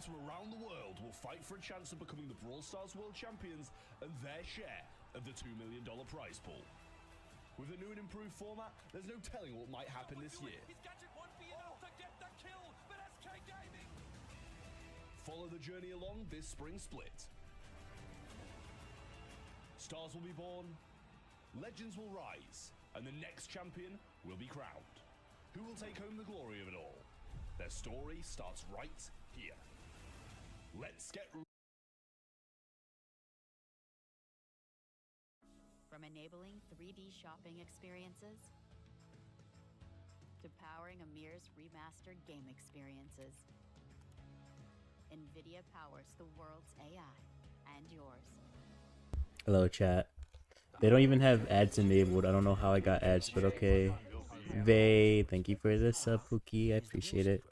teams from around the world will fight for a chance of becoming the Brawl Stars World Champions and their share of the $2 million prize pool. With a new and improved format, there's no telling what might happen this year. Follow the journey along this spring split. Stars will be born, legends will rise, and the next champion will be crowned. Who will take home the glory of it all? Their story starts right here. Let's get... From enabling 3D shopping experiences to powering Amir's remastered game experiences, NVIDIA powers the world's AI and yours. Hello, chat. They don't even have ads enabled. I don't know how I got ads, but okay. Vay, thank you for the sub, Pookie. I appreciate it.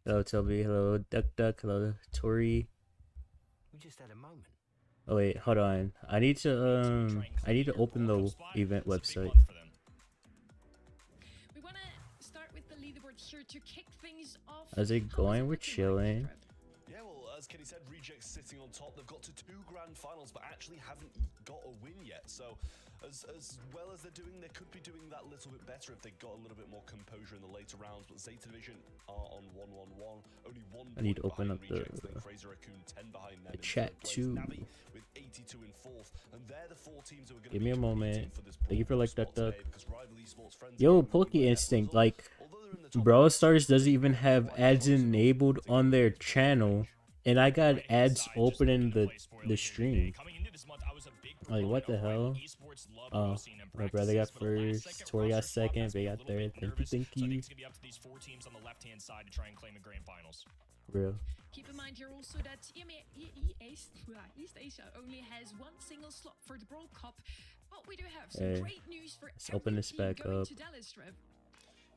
Hello, Toby. Hello, Duck Duck. Hello, Tori. We just had a moment. Oh wait, hold on. I need to open the event website. We want to start with the leaderboard here to kick things off. How's it going? We're chilling. Yeah, well, as Kenny said, Rejects sitting on top. They've got to 2 grand finals, but actually haven't got a win yet. So, as well as they're doing, they could be doing that a little bit better if they got a little bit more composure in the later rounds. But Zeta Division are on 1-1-1. Only 1 I need to open up the chat too. Navi with 82 in 4th, and they're the 4 teams who are going to Give me a moment. Thank you for like Duck Duck. Yo, Yo, Poke Instinct, like Brawl Stars doesn't even have ads enabled on their channel, and I got ads open in the stream. Like, what the hell? Oh, my brother got first, Tori got second, they got third. Thank you. Real. Keep in mind here also that East Asia only has 1 single slot for the Brawl Cup, but we do have some great news for let's open this back up.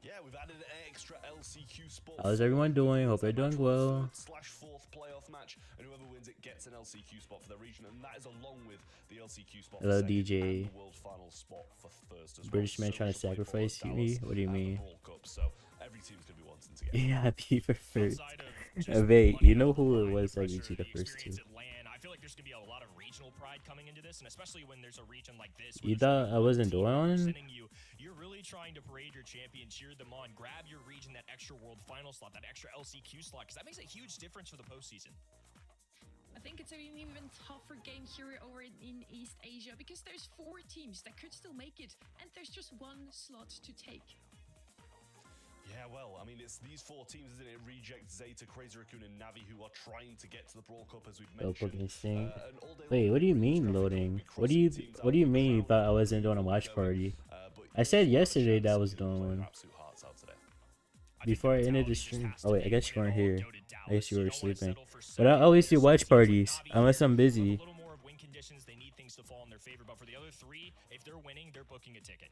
Yeah, we've added an extra LCQ spot. How's everyone doing? Hope you're doing well. /4th playoff match, and whoever wins it gets an LCQ spot for their region, and that is along with the LCQ spot. Hello, for second DJ. and the world final spot for first as British well. man trying to sacrifice me? What do you mean? Cup, so every team's gonna be wanting to get. Yeah, happy for first. Wait, you know who it was that reached the first 2? I feel like there's gonna be a lot of regional pride coming into this, and especially when there's a region like this. You thought I wasn't doing one? You're really trying to parade your champion, cheer them on, grab your region that extra world final slot, that extra LCQ slot, because that makes a huge difference for the postseason. I think it's an even tougher game here over in East Asia because there's 4 teams that could still make it, and there's just 1 slot to take. Yeah, well, I mean, it's these 4 teams, isn't it? Reject, Zeta, Crazy Raccoon, and Navi who are trying to get to the Brawl Cup, as we've mentioned. Wait, what do you mean loading? What do you mean you thought I wasn't doing a watch party? I said yesterday that I was doing one. Before I ended the stream. Oh wait, I guess you weren't here. I guess you were sleeping. But I always do watch parties, unless I'm busy. A little more of win conditions, they need things to fall in their favor, but for the other 3, if they're winning, they're booking a ticket.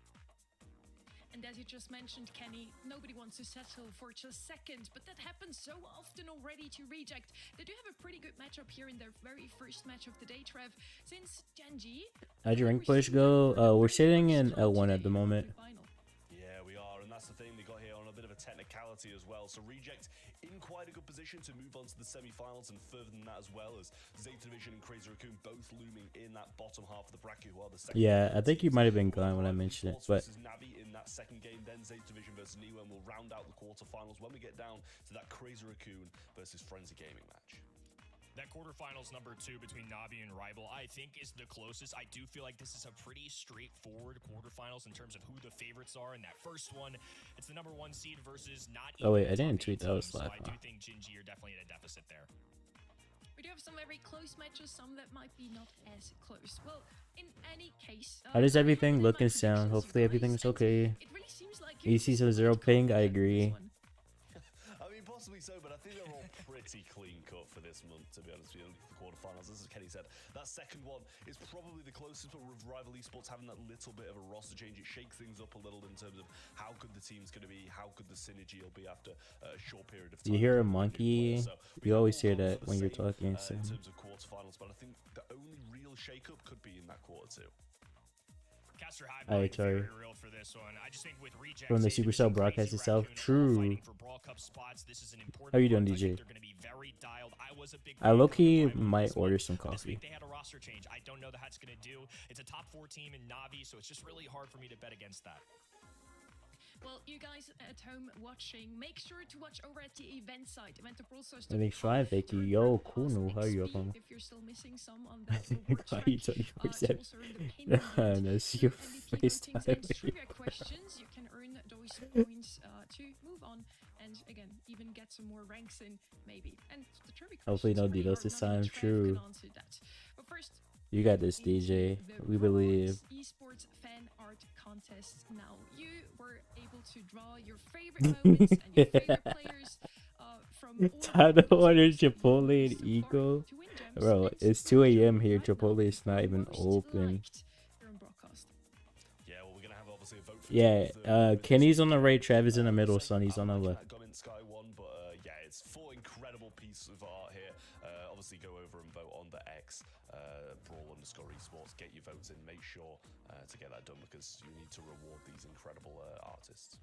And as you just mentioned, Kenny, nobody wants to settle for just second, but that happens so often already to Reject. They do have a pretty good matchup here in their very first match of the day, Trev. Since Genji... How'd your rank push go? We're sitting in L1 at the moment. Yeah, we are, and that's the thing they got here on a bit of a technicality as well. So Reject in quite a good position to move on to the semi-finals, and further than that as well, as Zeta Division and Crazy Raccoon both looming in that bottom half of the bracket, who are the second. Yeah, I think you might have been gone when I mentioned it, but Navi in that second game, then Zeta Division versus Niwa, and we'll round out the quarterfinals when we get down to that Crazy Raccoon versus Frenzy Gaming match. That quarterfinals number 2 between Navi and Rival, I think, is the closest. I do feel like this is a pretty straightforward quarterfinals in terms of who the favorites are. In that first one, it's the number 1 seed versus not. Oh wait, I didn't tweet that was live. So I do think Gingy are definitely at a deficit there. We do have some very close matches, some that might be not as close. Well, in any case, how does everything look and sound? Hopefully everything's okay. It really seems like you see some 0 ping, I agree. I mean, possibly so, but I think they're all pretty clean cut for this month, to be honest with you, for the quarterfinals. As Kenny said, that second one is probably the closest, but with Rival Esports having that little bit of a roster change, it shakes things up a little in terms of how good the team's going to be, how good the synergy will be after a short period of time. You hear a monkey? You always hear that when you're talking. So. In terms of quarterfinals, but I think the only real shake-up could be in that quarter 2. Caster High Alright, sorry. very real for this one. I just think with Reject From the Zeta Supercell being broadcast crazy itself. raccoon, all True. fighting for Brawl Cup spots, this is an important How you doing, month. I think DJ? they're gonna be very dialed. I was a big I fan low-key of the Rival might this order month, some but this coffee. week they had a roster change. I don't know that's gonna do. It's a top 4 team in Navi, so it's just really hard for me to bet against that. Well, you guys at home watching, make sure to watch over at the event site. Everything's fine, thank you. Yo, cool, no, how are you, Apam? If you're still missing some on that Why reward are track, you 24/7? also earn the pin event. That's your And if you face voting time. Zane's trivia questions, you can earn those points to move on and again even get some more ranks in maybe. And the trivia Hopefully no questions are DDoS this really hard. time. None of Trev True. can answer that. But first, You got this, into DJ. the We Brawl believe. Esports fan art contest. Now you were able to draw your favorite moments and your favorite players from all Time to the order games that you've Chipotle played and so far Eagle. to win gems. Bro, Let's it's start 2 a.m. here. right now Chipotle is not with even most open. liked here on broadcast. Yeah, well, we're gonna have obviously a vote for Yeah, two of the winners. Kenny's on the right, Travis in the middle, Second, Sonny's on the I'm liking left. that Comment Sky one, but yeah, it's 4 incredible pieces of art here. Obviously, go over and vote on the X Brawl_esports. Get your votes in. Make sure to get that done because you need to reward these incredible artists.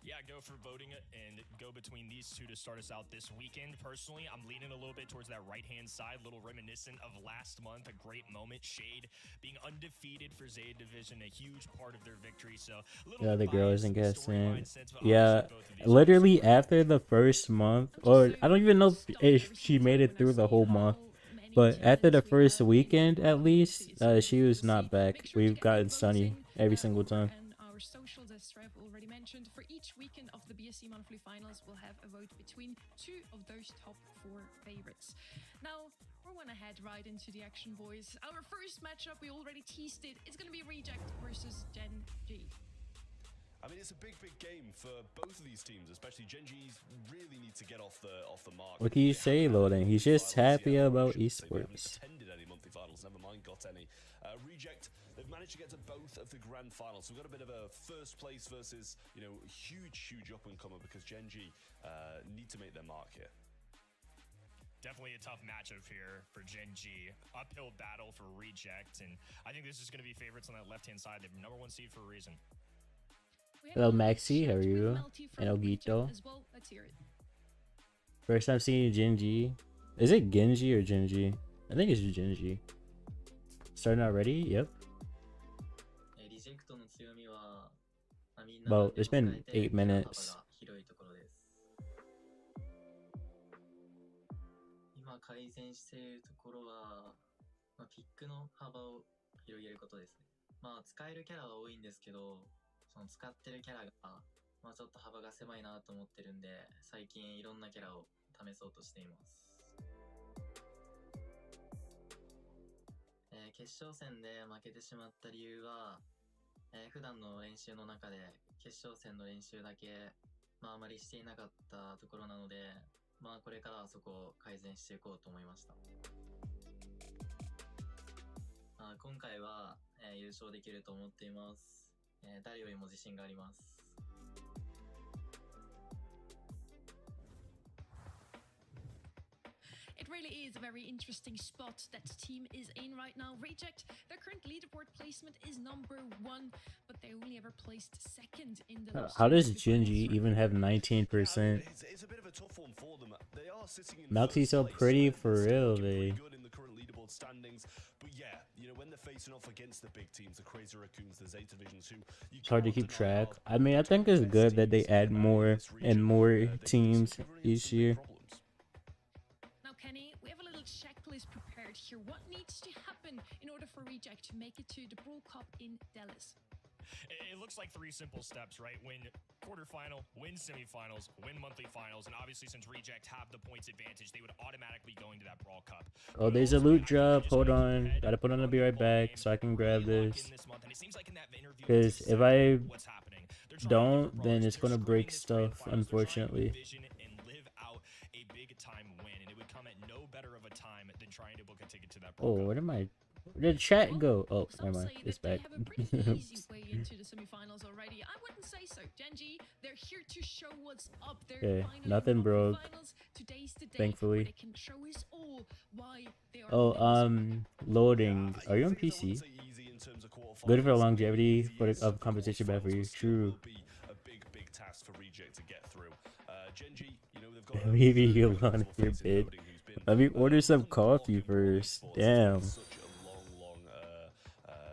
Yeah, go for voting and go between these two to start us out this weekend. Personally, I'm leaning a little bit towards that right-hand side, a little reminiscent of last month, a great moment. Shade being undefeated for Zeta Division, a huge part of their victory. So, a little The other girl biased isn't in the guessing. storyline sense, but Yeah, obviously both of these literally are after the first month, or I don't even know if she made it through the whole month, but after the first weekend at least, she was not back. We've gotten Sunny every single time. And our socials, as Trev already mentioned, for each weekend of the BSC monthly finals, we'll have a vote between 2 of those top 4 favorites. Now, we're gonna head right into the action, boys. Our first matchup, we already teased it. It's gonna be Reject versus Gen G. I mean, it's a big game for both of these teams, especially Gen G's really need to get off the mark. What can you say, Loading? He's just happy about They've only esports. attended any monthly finals, never mind got any. Reject, they've managed to get to both of the grand finals. So we've got a bit of a first place versus, you know, huge up and comer because Gen G need to make their mark here. definitely a tough matchup here for Gen G. Uphill battle for Reject, and I think this is going to be favorites on that left-hand side. They're #1 seed for a reason. Hello, Maxi. How are you? And Ogito. Let's hear it. First time seeing Genji. Is it Genji or Genji? I think it's Genji. Starting already? Yep. Well, it's been 8 minutes. 今改善しているところは、ピックの幅を広げることですね。使えるキャラは多いんですけど、その使ってるキャラが、ちょっと幅が狭いなと思ってるんで、最近いろんなキャラを試そうとしています。決勝戦で負けてしまった理由は、普段の練習の中で決勝戦の練習だけ、あまりしていなかったところなので、これからはそこを改善していこうと思いました。今回は、優勝できると思っています。誰よりも自信があります。It really is a very interesting spot that team is in right now. Reject, their current leaderboard placement is #1, but they only ever placed 2nd in the How does Genji even have 19%? It's a bit of a tough one for them. They are sitting in Malty's so first place, pretty and for still real, looking pretty they. good in the current leaderboard standings. But yeah, you know, when they're facing off against the big teams, the Crazy Raccoons, the Zeta Divisions, who you It's hard to cannot keep deny track. are I mean, I think it's the best good that they teams add in more this region. and more They teams can run into each some big year. problems. Now, Kenny, we have a little checklist prepared here. What needs to happen in order for Reject to make it to the Brawl Cup in Dallas? It looks like 3 simple steps, right? Win quarterfinal, win semifinals, win monthly finals, and obviously since Reject have the points advantage, they would automatically go into that Brawl Cup. Oh, there's a loot drop. Hold on. Gotta put on the be right back so I can grab this. Because if I don't, then it's gonna break stuff, unfortunately. Oh, where did my where did chat go? Oh, never mind. It's back. They have a pretty easy way into the semifinals already. I wouldn't say so. Gen G, they're here to show what's up. They're Okay, finally nothing in the broke. finals. Today's the day Thankfully. where they can show us all why they are Oh, winners. loading. Are you on PC? terms of quarterfinals. Good for longevity the for years of competition, bad for you. quarterfinals still True. will be a big task for Reject to get through. Genji, you know, they've got Maybe very you'll reputable on your face in bid. coding who's been, Let me order some one coffee block in World first. Esports. He's Damn. been such a long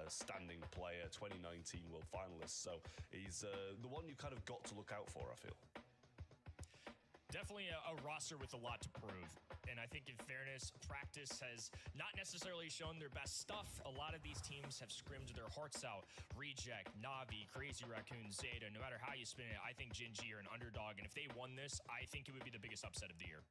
standing player, 2019 world finalist. So he's the one you kind of got to look out for, I feel. Definitely a roster with a lot to prove. And I think in fairness, practice has not necessarily shown their best stuff. A lot of these teams have scrimmed their hearts out. Reject, Navi, Crazy Raccoon, Zeta, no matter how you spin it, I think Gen G are an underdog. And if they won this, I think it would be the biggest upset of the year.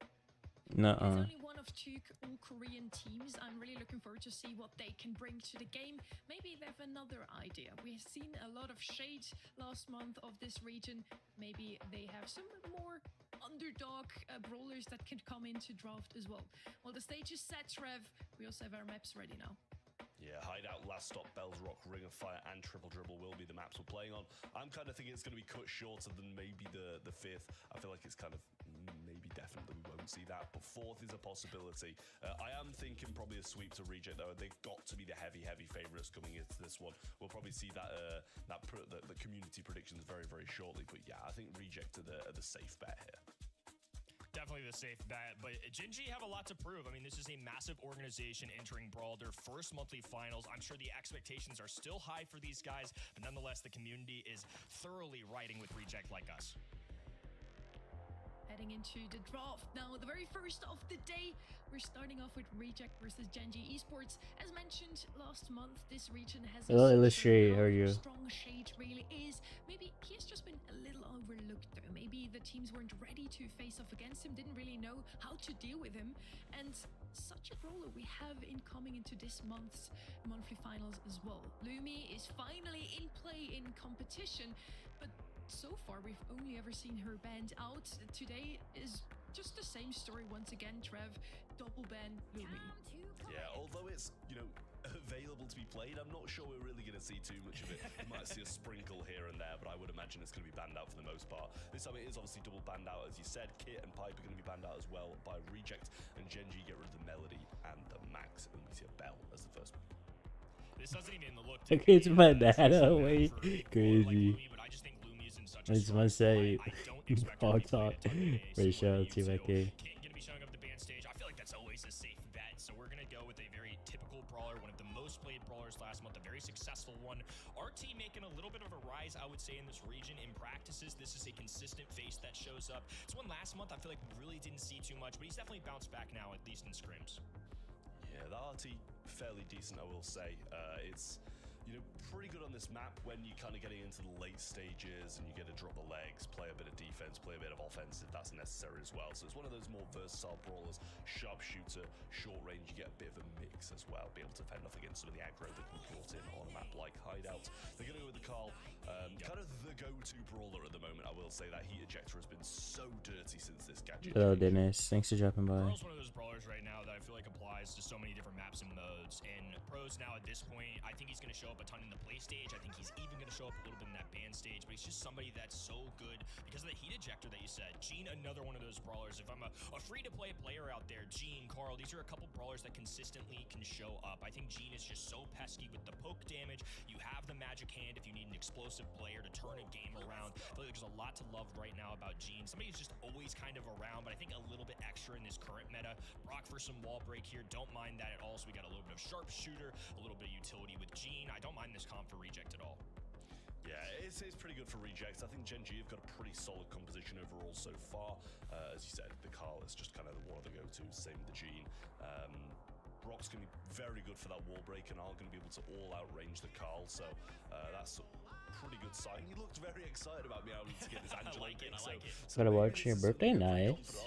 It's Nuh-uh. only one of two all-Korean teams. I'm really looking forward to see what they can bring to the game. Maybe they have another idea. We've seen a lot of shade last month of this region. Maybe they have some more underdog brawlers that can come into draft as well. Well, the stage is set, Trev. We also have our maps ready now. Yeah, Hideout, Last Stop, Bells Rock, Ring of Fire, and Triple Dribble will be the maps we're playing on. I'm kind of thinking it's going to be cut shorter than maybe the fifth. I feel like it's kind of maybe definitely we won't see that, but fourth is a possibility. I am thinking probably a sweep to Reject though. They've got to be the heavy favorites coming into this one. We'll probably see that the community predictions very shortly. But yeah, I think Reject are the safe bet here. Definitely the safe bet, but Gen G have a lot to prove. I mean, this is a massive organization entering Brawl, their first monthly finals. I'm sure the expectations are still high for these guys, but nonetheless, the community is thoroughly riding with Reject like us. Heading into the draft now, the very first of the day. We're starting off with Reject versus Gen G Esports. As mentioned last month, this region has Hello, a Illustrate, how are you? strong shade really is. Maybe he has just been a little overlooked though. Maybe the teams weren't ready to face off against him, didn't really know how to deal with him. And such a brawler we have incoming into this month's monthly finals as well. Lumi is finally in play in competition, but so far we've only ever seen her banned out. Today is just the same story once again, Trev. Double ban Lumi. Yeah, although it's, you know, available to be played, I'm not sure we're really going to see too much of it. We might see a sprinkle here and there, but I would imagine it's going to be banned out for the most part. This time it is obviously double banned out, as you said. Kit and Pipe are going to be banned out as well by Reject, and Gen G get rid of the Melody and the Max, and we see a Bell as the first one. This doesn't even look I can't my dad away. Crazy. But I just think Lumi is in such I a just strong want to say, spot. I don't expect her all to be talk. playing a ton today, Pretty so sure what I'll do you see my do? kid. Kit gonna be showing up at the band stage. I feel like that's always a safe bet, so we're gonna go with a very typical brawler, one of the most played brawlers last month, a very successful one. RT making a little bit of a rise, I would say, in this region. In practices, this is a consistent face that shows up. This one last month, I feel like we really didn't see too much, but he's definitely bounced back now, at least in scrims. Yeah, the RT fairly decent, I will say. It's, you know, pretty good on this map when you're kind of getting into the late stages and you get to drop the legs, play a bit of defense, play a bit of offense if that's necessary as well. So it's one of those more versatile brawlers, sharpshooter, short range. You get a bit of a mix as well, be able to fend off against some of the aggro that can be brought in on a map like Hideout. They're going to go with the Carl, kind of the go-to brawler at the moment. I will say that heat ejector has been so dirty since this gadget. Hello, Dennis. Thanks for dropping by. Carl's one of those brawlers right now that I feel like applies to so many different maps and modes. And pros now at this point, I think he's going to show up a ton in the play stage. I think he's even going to show up a little bit in that ban stage. But he's just somebody that's so good because of the heat ejector that you said. Gene, another one of those brawlers. If I'm a free-to-play player out there, Gene, Carl, these are a couple brawlers that consistently can show up. I think Gene is just so pesky with the poke damage. You have the magic hand if you need an explosive player to turn a game around. I feel like there's a lot to love right now about Gene. Somebody who's just always kind of around, but I think a little bit extra in this current meta. Brock for some wall break here. Don't mind that at all. So we got a little bit of sharpshooter, a little bit of utility with Gene. I don't mind this comp for Reject at all. Yeah, it's pretty good for Rejects. I think Gen G have got a pretty solid composition overall so far. As you said, the Carl is just kind of one of the go-tos, same with the Gene. Brock's going to be very good for that wall break and aren't going to be able to all outrange the Carl, so that's a pretty good sign. He looked very excited about me able to get this Angela I like it. Gotta watch your birthday, nice.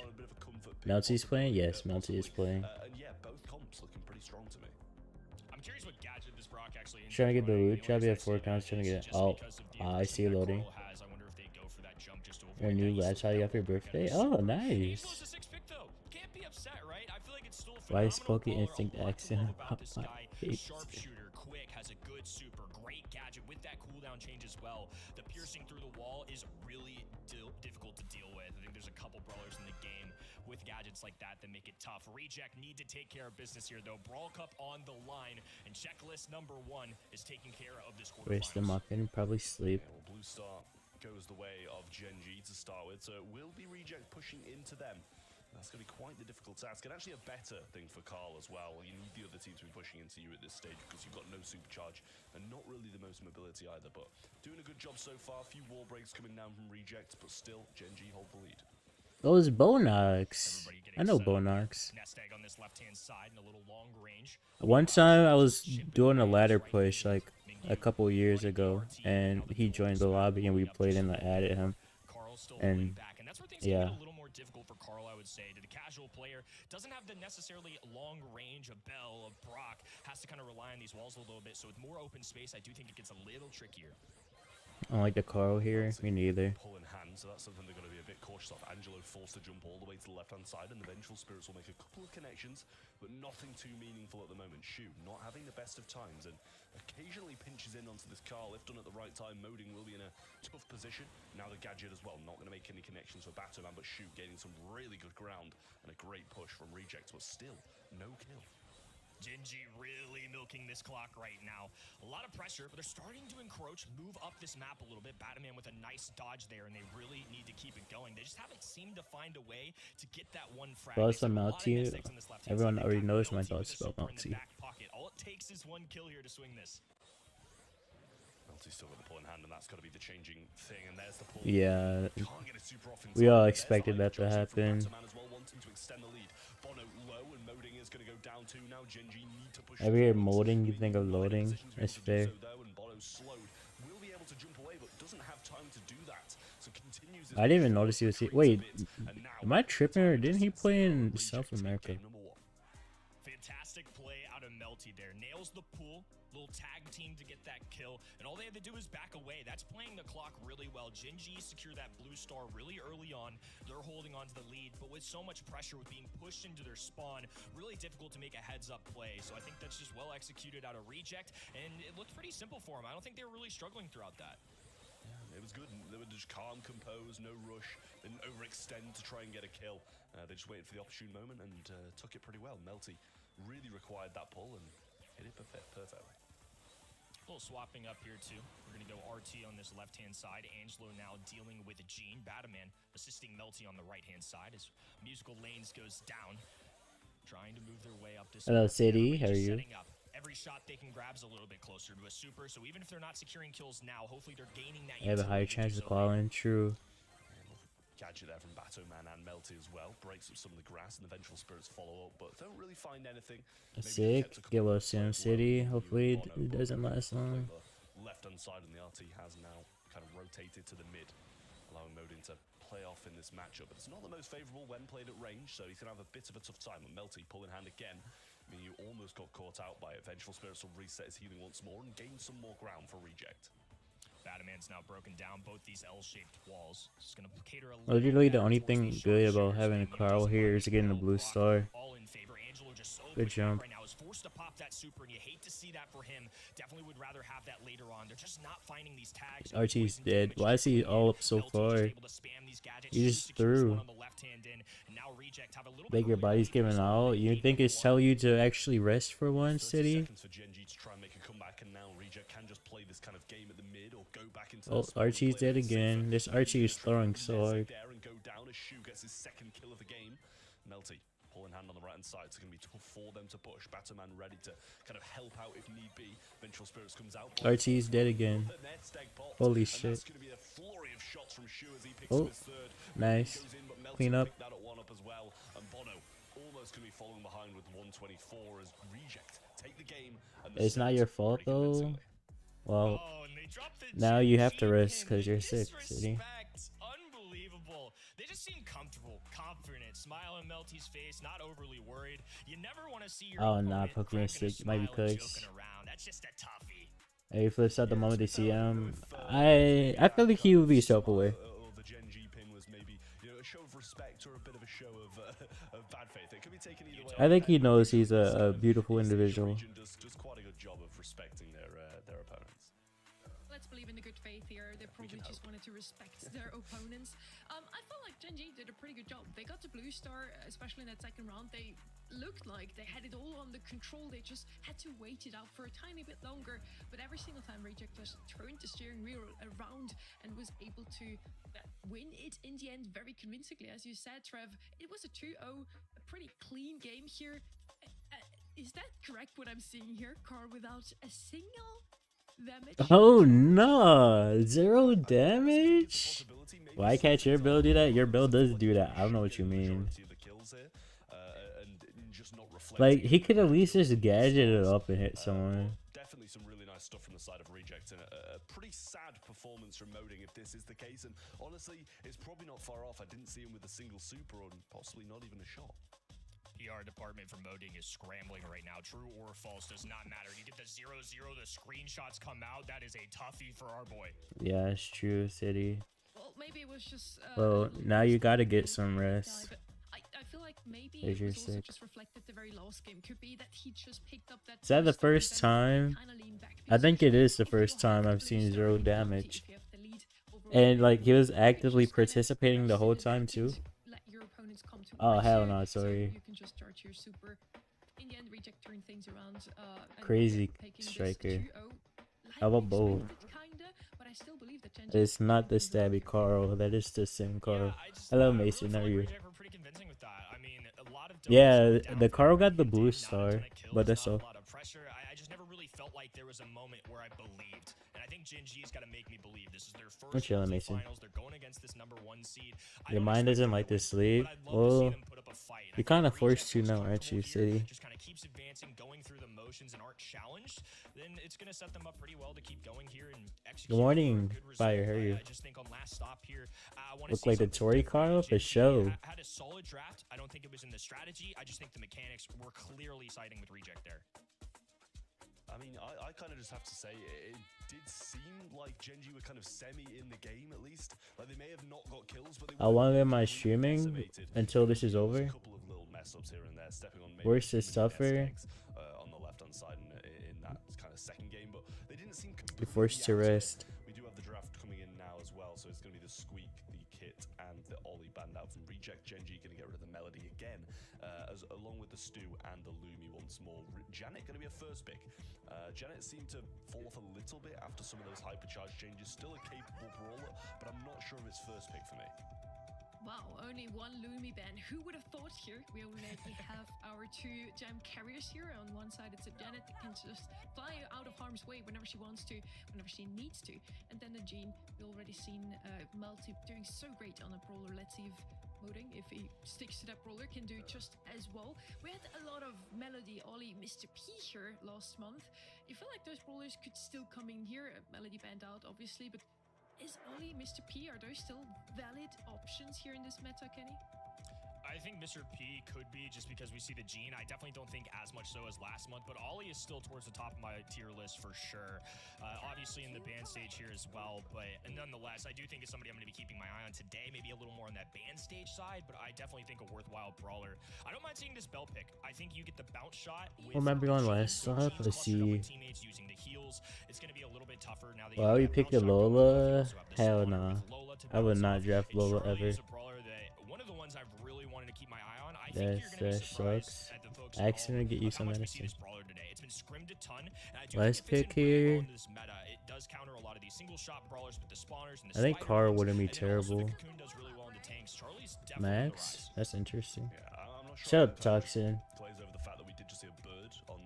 Melty's playing? Yes, Melty is playing. And yeah, both comps looking pretty strong to me. I'm curious what gadget this Brock actually Trying to get the enjoys. loot job, you have 4 accounts, trying to get it. Oh, I see it loading. I wonder if they go for that jump just to Your avoid new that. latch, how you got for your birthday? Oh, He nice. still has a 6 pick though. Can't be upset, right? I feel like it's still a Why is phenomenal Poke brawler. Instinct A lot to accent love on about this my guy. face? Sharpshooter, quick, has a good super, great gadget with that cooldown change as well. The piercing through the wall is really difficult to deal with. I think there's a couple brawlers in the game with gadgets like that make it tough. Reject need to take care of business here, though. Brawl Cup on the line, and checklist number 1 is taking care of this Where's the quarterfinals. muffin? Probably sleep. Yeah, well, Blue Star goes the way of Gen G to start with, so it will be Reject pushing into them. That's going to be quite the difficult task, and actually a better thing for Carl as well. You need the other team to be pushing into you at this stage because you've got no supercharge and not really the most mobility either, but doing a good job so far. A few wall breaks coming down from Reject, but still Gen G hold the lead. Those Bonox. Everybody getting I know set up here. Bonox. Nest egg on this left-hand side and a little long range. One time I was doing a ladder push like a couple years ago, and he joined the lobby and we played and I added him. Carl's still And pulling back, and that's where things yeah. get a little more difficult for Carl, I would say. To the casual player, doesn't have the necessarily long range of Bell, of Brock, has to kind of rely on these walls a little bit. So with more open space, I do think it gets a little trickier. I don't like the Carl here. Me neither. Pull in hand, so that's something they're going to be a bit cautious of. Angelo forced to jump all the way to the left-hand side, and the Vengeful Spirits will make a couple of connections, but nothing too meaningful at the moment. Shu not having the best of times, and occasionally pinches in onto this Carl. If done at the right time, Moding will be in a tough position. Now the Gadget as well, not going to make any connections for Batman, but Shu gaining some really good ground, and a great push from Reject, but still no kill. Gen G really milking this clock right now. A lot of pressure, but they're starting to encroach, move up this map a little bit. Batman with a nice dodge there, and they really need to keep it going. They just haven't seemed to find a way to get that one frag. Thoughts on Melty? Everyone already knows my thoughts about Melty. All it takes is one kill here to swing this. Melty's still got the pull in hand, and that's got to be the changing thing. And there's the pull. Yeah, Can't get it super off we all inside. expected that to happen. Batman as well, wanting to extend the lead. Bono low, and Moding is going to go down too. Now Gen G need to push Every year forwards. molding, you think of loading. It's fair. So though, and Bono slowed. Will be able to jump away, but doesn't have time to do that. So continues his I didn't even notice he was here. Wait, and now am I tripping or didn't he play in Reject South take America? game number 1. Fantastic play out of Melty there. Nails the pool. Little tag team to get that kill. And all they had to do is back away. That's playing the clock really well. Gen G secure that blue star really early on. They're holding on to the lead, but with so much pressure, with being pushed into their spawn, really difficult to make a heads-up play. So I think that's just well executed out of Reject, and it looked pretty simple for them. I don't think they were really struggling throughout that. Yeah, it was good. They were just calm, composed, no rush. They didn't overextend to try and get a kill. They just waited for the opportune moment and took it pretty well. Melty really required that pull and hit it perfectly. A little swapping up here too. We're going to go RT on this left-hand side. Angelo now dealing with Gene. Batman assisting Melty on the right-hand side as Musical Lanes goes down. Trying to move their way up this. Hello, City. How are you? Setting up. Every shot they can grab's a little bit closer to a super. So even if they're not securing kills now, hopefully they're gaining that. I have a higher chance of calling. True. Gadget there from Batman and Melty as well. Breaks up some of the grass, and the Vengeful Spirits follow up, but don't really find anything. Sick. Get well soon, City. Hopefully it doesn't last long. Left-hand side, and the RT has now kind of rotated to the mid, allowing Modin to play off in this matchup. But it's not the most favorable when played at range, so he's going to have a bit of a tough time. With Melty pull in hand again, I mean, you almost got caught out by it. Vengeful Spirits will reset his healing once more and gain some more ground for Reject. Batman's now broken down both these L-shaped walls. Just gonna cater a Literally, the bit only towards thing these good short about shooters, having a and, Carl doesn't here really is getting the well blue block. star. All in favor. Angelo just so Good quick jump. right now is forced to pop that super, and you hate to see that for him. Definitely would rather have that later on. They're just not finding these tags. RT's dead. Why is he all up so far? He just threw. Bigger body's giving out. You think it's telling you to actually rest for one, 30 City? seconds for Gen G to try and make a comeback, and now Reject can just play this kind of game at the mid or go back into Oh, the spawn and Archie's play a dead bit again. safer. This Archie is throwing so Nest hard. there and go down as Shu gets his second kill of the game. Melty pull in hand on the right hand side. It's going to be tough for them to push. Batman ready to kind of help out if need be. Vengeful Spirits comes out. Archie's dead again. The nest egg popped, Holy and shit. That's going to be a flurry of shots from Shu as he picks Oh, up his third. nice. Goes in, but Melty Clean up. picked that at one up as well. And Bono almost going to be following behind with 124 as Reject take the game. And the It's not your Spirits fault pretty convincingly. though. Well, Oh, and they dropped the now you have to GG rest pin. because The you're sick, City. disrespect, unbelievable. They just seem comfortable, confident, smile on Melty's face, not overly worried. You never want to see your Oh, nah, opponent Pokemon cracking a sick. It might be smile and cause joking around. That's just a toughie. he flips out the moment they see him. I feel like he would be self aware. Or the Gen G pin was maybe, a show of respect or a bit of a show of bad faith. It could be taken either way. I think he knows he's a beautiful individual. Does quite a good job of respecting their opponents. let's believe in the good faith here. They probably just wanted to respect their opponents. I felt like Gen G did a pretty good job. They got the blue star, especially in that second round. They looked like they had it all under control. They just had to wait it out for a tiny bit longer. But every single time Reject just turned the steering wheel around and was able to win it in the end very convincingly. As you said, Trev, it was a 2-0, a pretty clean game here. Is that correct what I'm seeing here? Carl without a single damage? Oh no, 0 damage? Why can't your build do that? Your build does do that. I don't know what you mean. Like, he could at least just gadget it up and hit someone. Definitely some really nice stuff from the side of Reject, and a pretty sad performance from Moding if this is the case. And honestly, it's probably not far off. I didn't see him with a single super and possibly not even a shot. PR department for Moding is scrambling right now. True or false does not matter. You get the 0-0, the screenshots come out. That is a toughie for our boy. Yeah, it's true, City. Well, maybe it was just. Well, now you gotta get some rest. I feel like maybe There's it your was also six. just reflected the very last game. Could be that he just picked up that. Is that the first first game, time? kinda leaned back, I because think it is the if you first have time the I've blue seen star, 0 if damage. you have the lead overall, And like he was you actively just kinda participating the whole sit time back too. and let your opponents come to Oh work hell here, no, so sorry. you can just charge your super. In the end, Reject turned things around. And Crazy taking this striker. 2-0, How like about both? expected, kinda, but I still believe that Gen G It's not the will go stabby Carl, that is the sim Carl. I just, Hello I really Mason, how felt are like you? Reject were pretty convincing with that. I mean, a lot of Yeah, donuts down the for Carl got every the game, blue not a star, ton of kills, but that's not all. a lot of pressure. I just never really felt like there was a moment where I believed. And I think Gen G's got to make me believe. This is their first chilling, monthly Mason. finals. They're going against this #1 seed. I Your don't mind expect doesn't them like to to win, sleep? but I'd love to see Well, them put up a fight. And I you're feel kind like of forced Reject to looks now, aren't comfortable you, here, City? just kind of keeps advancing, going through the motions and aren't challenged, then it's going to set them up pretty well to keep going here and execute. Good morning, for a good Fire, result. how are you? I just think on last stop here, I want to Look see like the something Tory different. Carl for Gen G show. had a solid draft. I don't think it was in the strategy. I just think the mechanics were clearly siding with Reject there. I mean, I kind of just have to say, it did seem like Gen G were kind of semi in the game at least. Like they may have not got kills, but they How long am I completely streaming decimated. until this is There was over? A couple of little mess ups here and there, stepping on maybe Where's too the many stuffer? SNX, on the left hand side in that kind of second game, but they didn't seem You're forced to completely out of it. rest. We do have the draft coming in now as well, so it's going to be the Squeak, the Kit, and the Ollie banned out from Reject. Gen G going to get rid of the Melody again, along with the Stu and the Lumi once more. Janet going to be a first pick. Janet seemed to fall off a little bit after some of those hypercharge changes. Still a capable brawler, but I'm not sure of his first pick for me. Wow, only one Lumi ban. Who would have thought here? We already have our two gem carriers here. On one side, it's a Janet that can just fly out of harm's way whenever she wants to, whenever she needs to. And then the Jean, we already seen Multi doing so great on a brawler. Let's see if Moding, if he sticks to that brawler, can do just as well. We had a lot of Melody, Ollie, Mr. P here last month. You feel like those brawlers could still come in here. Melody banned out, obviously, but is Ollie, Mr. P, are those still valid options here in this meta, Kenny? I think Mr. P could be just because we see the Gene. I definitely don't think as much so as last month, but Ollie is still towards the top of my tier list for sure. Obviously in the ban stage here as well, but nonetheless, I do think it's somebody I'm going to be keeping my eye on today. Maybe a little more on that ban stage side, but I definitely think a worthwhile brawler. I don't mind seeing this Bell pick. I think you get the bounce shot. Remember on last stop? Let's see. Teammates using the heals. It's going to be a little bit tougher now that Well, you we picked a Lola. Hell nah. I would not draft Lola ever. One of the ones I've really wanted to keep my eye on. I think That you're gonna be surprised sucks. at the folks Accident to get you of how some much we see medicine. this brawler today. It's been scrimmed a ton, and I do Let's think it fits pick in really well here. into this meta. It does counter a lot of these single shot brawlers with the spawners and the I think spider Carl ones, wouldn't be and then also terrible. the Cocoon does really well in the tanks. Charlie's definitely on the Max? rise. That's interesting. Yeah, I'm not sure. Shut up, how much Toxin. Plays over the fact that we did just see a bird on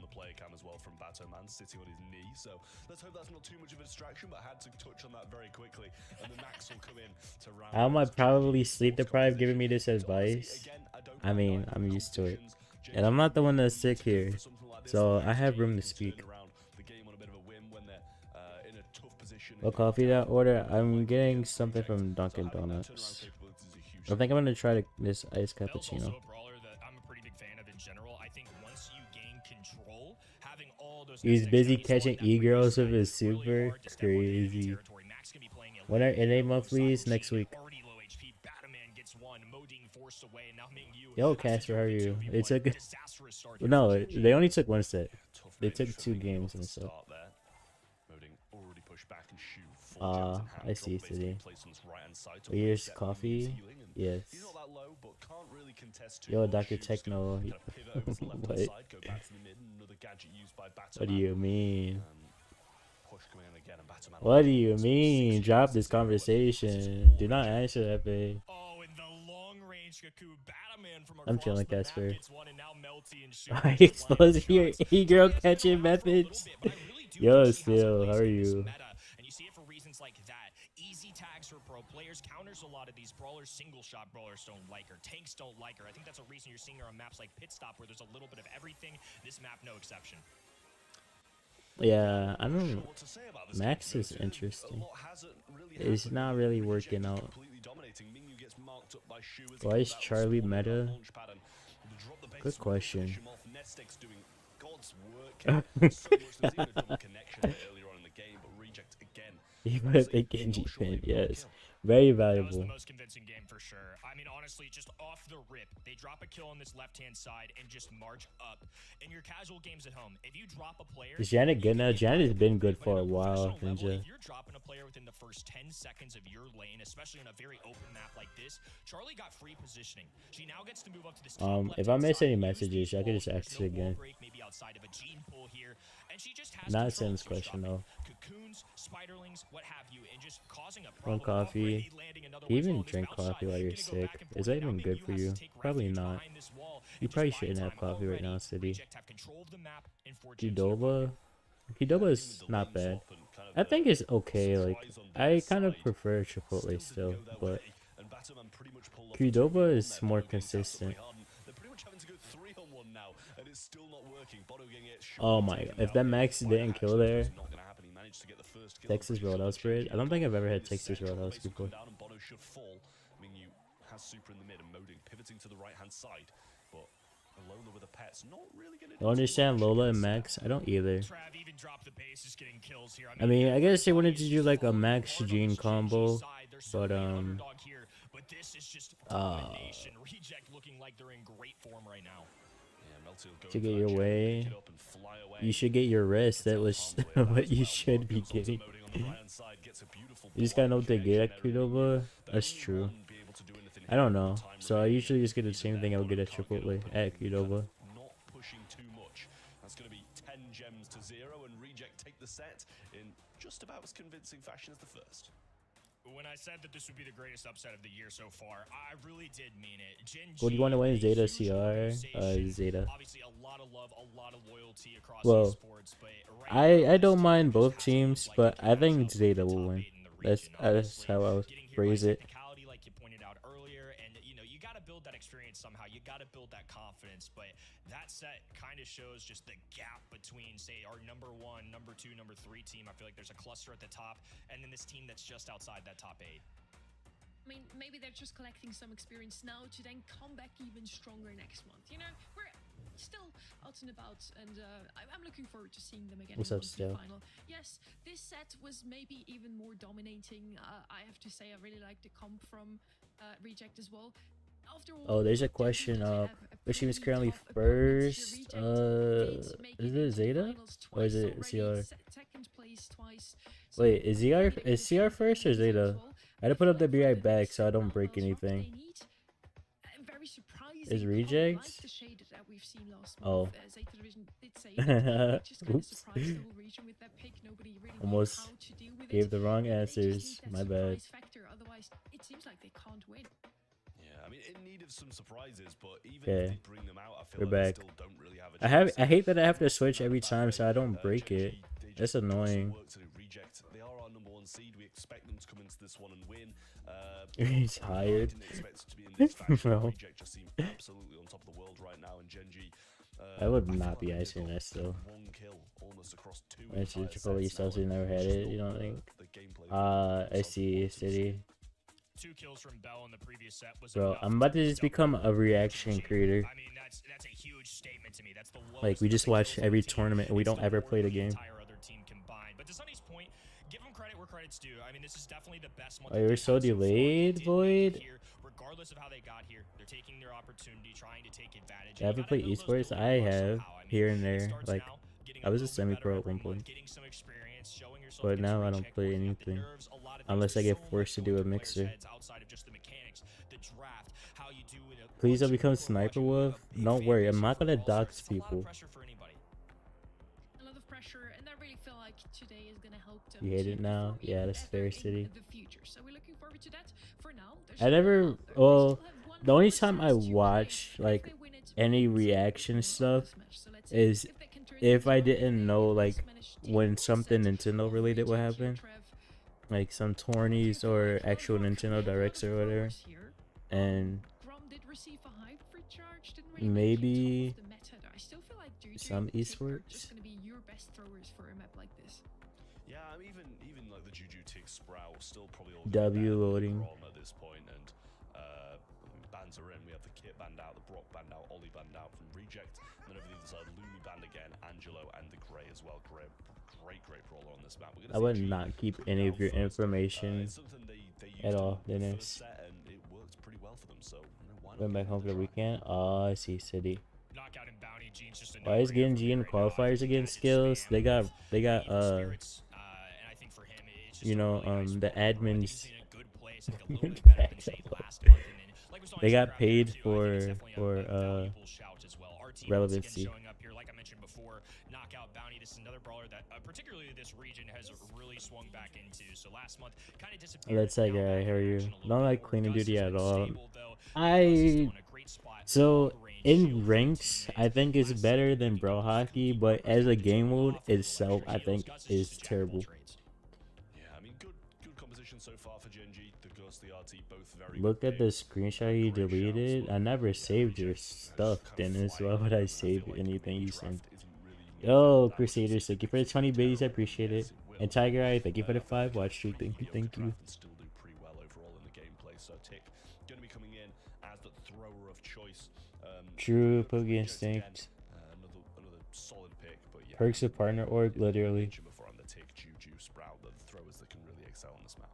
the player cam as well from Bato Man sitting on his knee. So let's hope that's not too much of a distraction. But I had to touch on that very quickly, and the Max will come in to round. How am I out probably Gen G's sleep sports deprived giving me competition. this So honestly, advice? again, don't I mean, know I'm used to it. competitions. And I'm not the one that's sick Gen G here, for something like this, so and I have room to Gen G speak. turned around the game on a bit of a whim when they're in a tough position. What coffee that order? I'm getting something from Dunkin' Donuts. I think I'm gonna try this iced Bell's cappuccino. also a brawler that I'm a pretty big fan of in general. I think once you gain control, having all those He's SX busy he's catching like that e-girls with really his really super. hard to step on enemy Crazy. territory. Max can be playing a When are lead NA alongside monthlies? Gene, Next week. already low HP. Batman gets one, Moding forced away, and now Mingyu Yo, has to Casper, how are do the you? 2v1. It took. Disastrous start here No, for Gen G. they only took one set. Tough They finish took from 2 Mingyu games off the and stuff. start there. Moding already push back and shoot full gems in hand. I see, Basically City. placed on his right-hand side to Here's reset coffee. ceiling, and Yes. he's not that low, but can't really contest too Yo, much. Dr. Shoot's gonna Techno. kind of pivot over to the left-hand What? side, go back to the mid, and another gadget used by Batman. What do you mean? Push coming in again, and Batman What do you mean? Drop this conversation. Do not answer that, babe. Oh, in the long-range Kaku, Batman from I'm across chilling, the map Casper. gets one, and now Melty and Shu I just lining exposed your shots. e-girl He has been catching around for a little methods. bit, but I really do Yo, think he has a still, place how are in this you? meta, and you see it for reasons like that. Easy tags for pro players, counters a lot of these brawlers. Single shot brawlers don't like her. Tanks don't like her. I think that's a reason you're seeing her on maps like Pit Stop, where there's a little bit of everything. This map, no exception. Yeah, I Not sure don't. what to say about this Max game, is because interesting. a lot hasn't really It's happened. not really Reject working out. completely dominating. Mingyu gets marked up by Shu as Why he is goes out Charlie with Swarm meta? on launch pad, and they drop the base Good and question. finish him off. Nestek's doing God's work. So much. There's even a double connection earlier on in the game, but Reject again. You put a honestly, big Genji not sure pin, they will yes. kill. Very That was valuable. the most convincing game for sure. I mean, honestly, just off the rip, they drop a kill on this left-hand side and just march up. In your casual games at home, if you drop a player... Is Janet good now? Janet's been good But for a at while, professional level, Ninja. if you're dropping a player within the first 10 seconds of your lane, especially on a very open map like this, Charlie got free positioning. She now gets to move up to this top If I left-hand miss side, any use messages, these I could walls. just ask There's it no wall again. break, maybe outside of a gene pull here, and she just has Not control saying of this switch question dropping. though. Cocoons, spiderlings, what have you, and just causing a One problem. coffee. Already landing another Do you one. even Oh, this drink bounce shot coffee while you're gonna go sick? back and Is forth. that Now even good Mingyu for has to you? take Probably refuge not. behind this wall You and just probably buy shouldn't have time coffee right already. now, City. Reject have control of the map and 4 gems in their Qdoba? Qdoba is not bad. I think it's okay. Like, I kind of prefer Chipotle still, but Qdoba is more consistent. They're pretty much having to go 3-on-1 now, and it's still not working. Bono getting it Oh short, my taken god, if down that there Max by didn't Hatch. kill That there, was not gonna happen. He managed to get the first kill. Texas Pretty sure Roadhouse the bread. change I don't think I've ever had is Texas set. Triple Roadhouse base will before. come down and Bono should fall. Mingyu has super in the mid and Moding pivoting to the right-hand side, but Lola with the pets not really gonna I don't understand Lola and Max. I don't either. Trav even dropped the base, is getting kills here. I mean, I guess they wanted to do like a Max Gene combo, but But this is just domination. Reject looking like they're in great form right now. Yeah, Melty will go to for get that your jet, way, pick it up and fly away. you should get your rest. That was what you should be getting. You just gotta know what to get at Qdoba. That's true. I don't know. So I usually just get the same thing I would get at Chipotle at Qdoba. Not pushing too much. That's going to be 10 gems to 0, and Reject take the set in just about as convincing fashion as the first. When I said that this would be the greatest upset of the year so far, I really did mean it. Gen What do you want to win? G, Zeta a huge CR? organization. Zeta. Obviously, a lot of love, a lot of loyalty across Well, esports, but right now, I don't this mind team both just teams, hasn't but looked like I the think matchup Zeta of the will top win. 8 in the region, That's honestly. how I would Getting here by phrase it. technicality, like you pointed out earlier, and you got to build that experience somehow. You got to build that confidence, but that set kind of shows just the gap between, say, our number 1, number 2, number 3 team. I feel like there's a cluster at the top, and then this team that's just outside that top 8. I mean, maybe they're just collecting some experience now to then come back even stronger next month. You know, we're still out and about, and I'm looking forward to seeing them again What's in up, the Still? final. Yes, this set was maybe even more dominating. I have to say, I really like the comp from Reject as well. After all, Oh, there's a they question have of a which team is pretty currently tough opponent here. first. Reject did make Is into it the Zeta finals or is twice it already, CR? second place twice. So Wait, is really CR good is CR first or as Zeta? well. I had to put up the Feel be like right for the back next so I don't round, break last round, anything. they need very surprising Is comp Reject? like the shade that we've seen last Oh. month. Zeta Division did say that they just kind of Oops. surprised the whole region with that pick. Nobody really knew Almost how to deal with gave it. the wrong Maybe they just answers. need that My bad. surprise factor, otherwise it seems like they can't win. Yeah, I mean, in need of some surprises, but even Okay. if they bring them out, I feel We're like back. they still don't really have a I hate that I have to switch every time so I don't break it. That's annoying. Reject. They are our number 1 seed. We expect them to come into this one and win. He's tired. Didn't expect to be in this faction. Bro. Reject just seem absolutely on top of the world right now, and Genji. I would feel not like be they've icing got that still. 1 kill almost across 2 It's entire Chipotle sets stuff, now, we never and had just it, not you don't the- think? the gameplay I from see, South City. 2 kills from Bell in the previous set was Bro, enough I'm about to to just double become a reaction G. creator. I mean, that's a huge statement to me. That's the Like, lowest we that just the watch kills on every the team. tournament and we It's don't ever more play the than game. entire other team combined. But to Sunny's point, give him credit where credit's due. I mean, this is definitely the best month Oh, that you're they've so had so far. They delayed, did make it Void? here, regardless of how they got here, they're taking their opportunity, trying to take advantage. I haven't played esports. I have here and there. Like getting I was a little bit semi-pro better at one every month, point, getting some experience, showing yourself but against now I don't Reject, play working up the anything nerves, a lot of things. unless I There's get so much forced to going do a through players' mixer. heads outside of just the mechanics, the draft, how you do it. Please don't Once become people are Sniper watching Wolf. a big Don't fan worry, base I'm here not for gonna Brawl Stars, dox it's a lot of people. pressure for anybody. A lot of pressure, and I really feel like today is gonna help them You hate to it now? perform Yeah, even that's better fair, in City. the future. So we're looking forward to that. For now, there's I still a never, lot, though. They well, still have one the only more time I series to play. watch If like they win it, any it's a great reaction draw stuff of this match. So let's see is if they can turn if things I around, if didn't they know at like least manage to take when one something set Nintendo of related would Reject here, happen, Trev. like some Looking tourneys for or like, well, actual your Nintendo command, a lot Directs of or whatever, throwers here. and Grom did receive a hyper charge, didn't really make him maybe top of the meta though. I still feel like Juju some and Tick are esports. just gonna be your best throwers for a map like this. Yeah, I mean, even like the Juju Tick Sprout still probably all W better than loading. Grom at this point, and I mean, bans are in. We have the Kit banned out, the Brock banned out, Ollie banned out from Reject, and then over the other side, Lumi banned again, Angelo and the Grey as well. Great brawler on this map. We're I gonna would see G not keep coming any out of your first. information It's something they used at all, in the Dennis. first set, and it worked pretty well for them. So you know, why not Went back give home it for the a try? weekend. Oh, I see, City. Knockout and Bounty, Gene's just a Why is no-brainer getting for G me in right now. I qualifiers think against he kinda skills? just They got evil spirits, and I think for him, it's just you a know, really nice the role. I think admins. he's in a good place, I think a little bit better than say last month. And then, like we saw in They got Shipcraft paid there, too, I think it's definitely for a valuable shout as well. Our team once again relevancy. showing up here, like I mentioned before, Knockout Bounty. This is another brawler that, particularly this region, has really swung back into. So last month, kind of disappeared. Let's say, now guy, back how are in you? action a little Don't bit like more. Clean and Gus Duty has at been all. stable, though. Gus is still in a great spot. So Long-range in shield, ranks, 15 I minutes. think it's Last better set, than he Bro goes Hockey, completely but as a perfect. game It's mode off with itself, extra I heals. think Gus is just a jack of all terrible. trades. Yeah, I mean, good composition so far for Gen G. The Gus, the RT, both very Look good at the picks. screenshot he Great deleted. shouts, I but never yeah, saved your Reject has stuff, kind of Dennis. flying Why at the would I moment. I save feel like anything maybe you draft sent? isn't really moving Yo, forward that much. Crusaders, thank you for the 20 biddies. I appreciate it. Yes, it will. And Tiger Eye, thank you for the I feel like 5 watch streak. Thank you, thank you. and still do pretty well overall in the gameplay. So Tick going to be coming in as the thrower of choice. True, for Pogi Reject again, Instinct. another solid pick, but yeah. Perks of partner org, literally. Mentioned before on the Tick, Juju, Sprout, the throwers that can really excel on this map.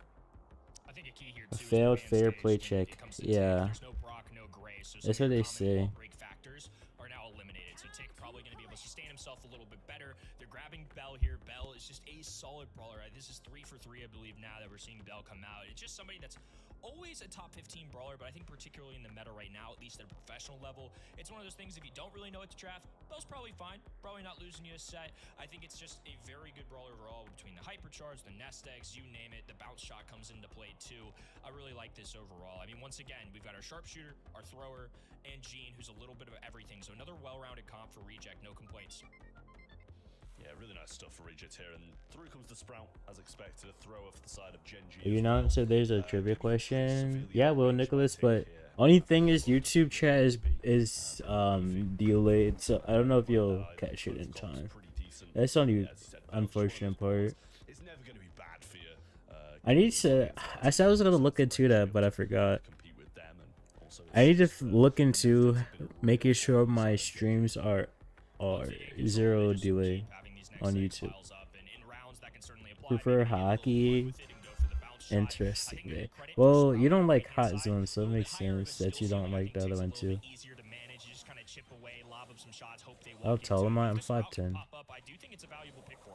I think a key here A too is the failed man fair stage. play When check. it comes to Yeah. Tick, there's no Brock, no Gray, so That's some what of they your common say. wall break factors are now eliminated. So Tick probably going to be able to sustain himself a little bit better. They're grabbing Bell here. Bell is just a solid brawler. This is 3 for 3, I believe, now that we're seeing Bell come out. It's just somebody that's always a top 15 brawler, but I think particularly in the meta right now, at least at a professional level, it's one of those things, if you don't really know what to draft, Bell's probably fine, probably not losing you a set. I think it's just a very good brawler overall between the hypercharge, the nest eggs, you name it. The bounce shot comes into play too. I really like this overall. I mean, once again, we've got our sharpshooter, our thrower, and Gene, who's a little bit of everything. So another well-rounded comp for Reject, no complaints. Yeah, really nice stuff for Reject here, and through comes the Sprout, as expected, a throw off the side of Gen G. You as know, well. so there's a trivia question. severely Yeah, Will outrange Nicholas, by but Tick here. only thing is YouTube chat is delayed, so I don't know if you'll catch it in time. That's the only unfortunate part. It's never going to be bad for you. I need to. I said I was gonna look into that, but I forgot. Compete with them, and also I need to look into making sure my streams are zero delay on YouTube. Prefer hockey. Interesting. Well, you don't like hot zone, so it makes sense that you don't like the other one too. I'll tell them I'm 5'10".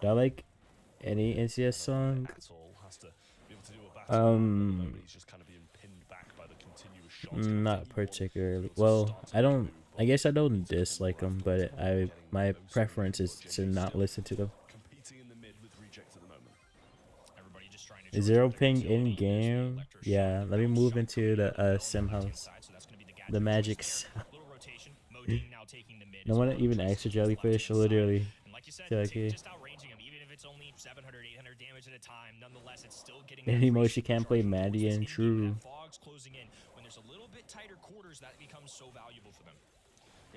Do I like any NCS song? at all has to be able to do a battle. At the moment, he's just kind of being pinned back by the continuous shots. Not particularly. Well, I don't. I guess I don't dislike them, but my preference is to not listen to them. Competing in the mid with Reject at the moment. Is zero ping in game? Yeah. Let me move into the sim house. The magics. No one even asked for jellyfish. Literally. Okay. And emoji can't play Mandian. True. When there's a little bit tighter quarters, that becomes so valuable for them.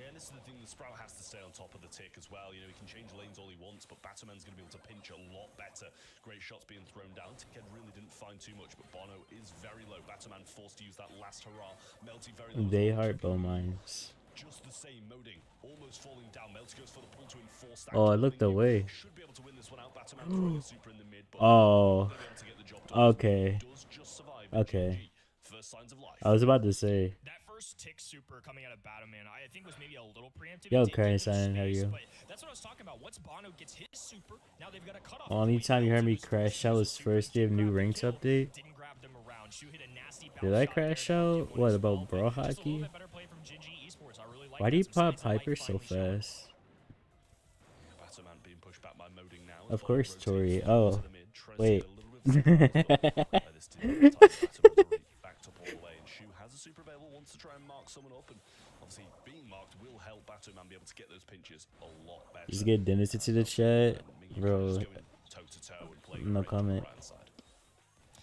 Yeah, and this is the thing, the Sprout has to stay on top of the Tick as well. You know, he can change lanes all he wants, but Batman's going to be able to pinch a lot better. Great shots being thrown down. Tickhead really didn't find too much, but Bono is very low. Batman forced to use that last hurrah. Melty very low. They heart bow mines. Just the same, moding, almost falling down. Melty goes for the pull to enforce that. Oh, I looked away. Should be able to win this one out. Batman throwing a super in the mid, but Oh. they'll be able to get the job done. Okay. Does just survive. Okay. GG. First signs of life. I was about to say. That first tick super coming out of Batman, I think was maybe a little preemptive. Yo, It did give them Karen, how are space, you? but that's what I was talking about. Once Bono gets his super, now they've got a cutoff. Well, anytime you heard me crash out was first day of new ranks update. Didn't grab them around. Shu hit a nasty Did bounce I shot there crash to get out? one What as about well, bro but just a little hockey? bit better play from Gingy Esports. I really like Why that. do you Some pop signs of life Hyper so finally showing. fast? Batman being pushed back by Moding now. Of Bono course, rotates Tori. forward Oh, to the mid. Tries to wait. get a little bit of time by this team. This time, Batman's already backed up all the way, and Shu has a super available, wants to try and mark someone up, and obviously being marked will help Batman be able to get those pinches a lot better. Just get Dennis into the chat, bro. Toe-to-toe and playing No right to the comment. right-hand side.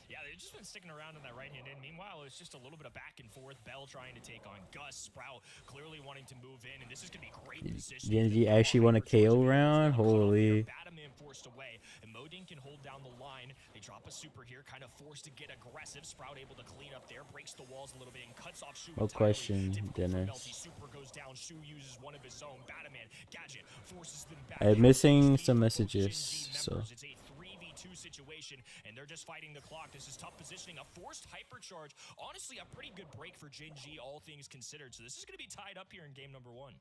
Yeah, they've just been sticking around in that right hand in. Meanwhile, it's just a little bit of back and forth. Bell trying to take on Gus. Sprout clearly wanting to move in, and this is going to be great position. Genji actually won a KO round? Holy. Batman forced away, and Modin can hold down the line. They drop a super here, kind of forced to get aggressive. Sprout able to clean up there, breaks the walls a little bit, and cuts off Shu. No question, Dennis. Super goes down. Shu uses one of his own. Batman gadget forces them back. I'm missing some messages, so. It's a 3v2 situation, and they're just fighting the clock. This is tough positioning. A forced hypercharge. Honestly, a pretty good break for Gingy, all things considered. So this is going to be tied up here in game number 1.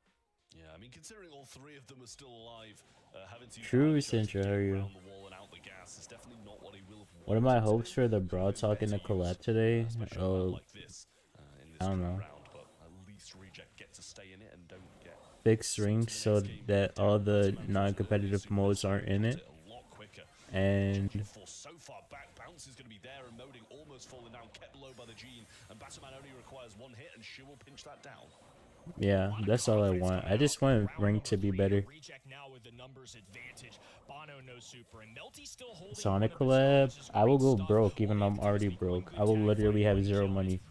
Yeah, I mean, considering all three of them are still alive, having to True, Centra, how are you? What are my hopes for the Brawl Talk in the collab today? Oh, I don't know. Fix rings so that all the non-competitive modes aren't in it. And so far back, bounce is going to be there, and Moding almost falling down, kept low by the Gene, and Batman only requires one hit, and Shu will pinch that down. yeah, that's all I want. I just want Ring to be better. Sonic collab, I will go broke even though I'm already broke. I will literally have zero money.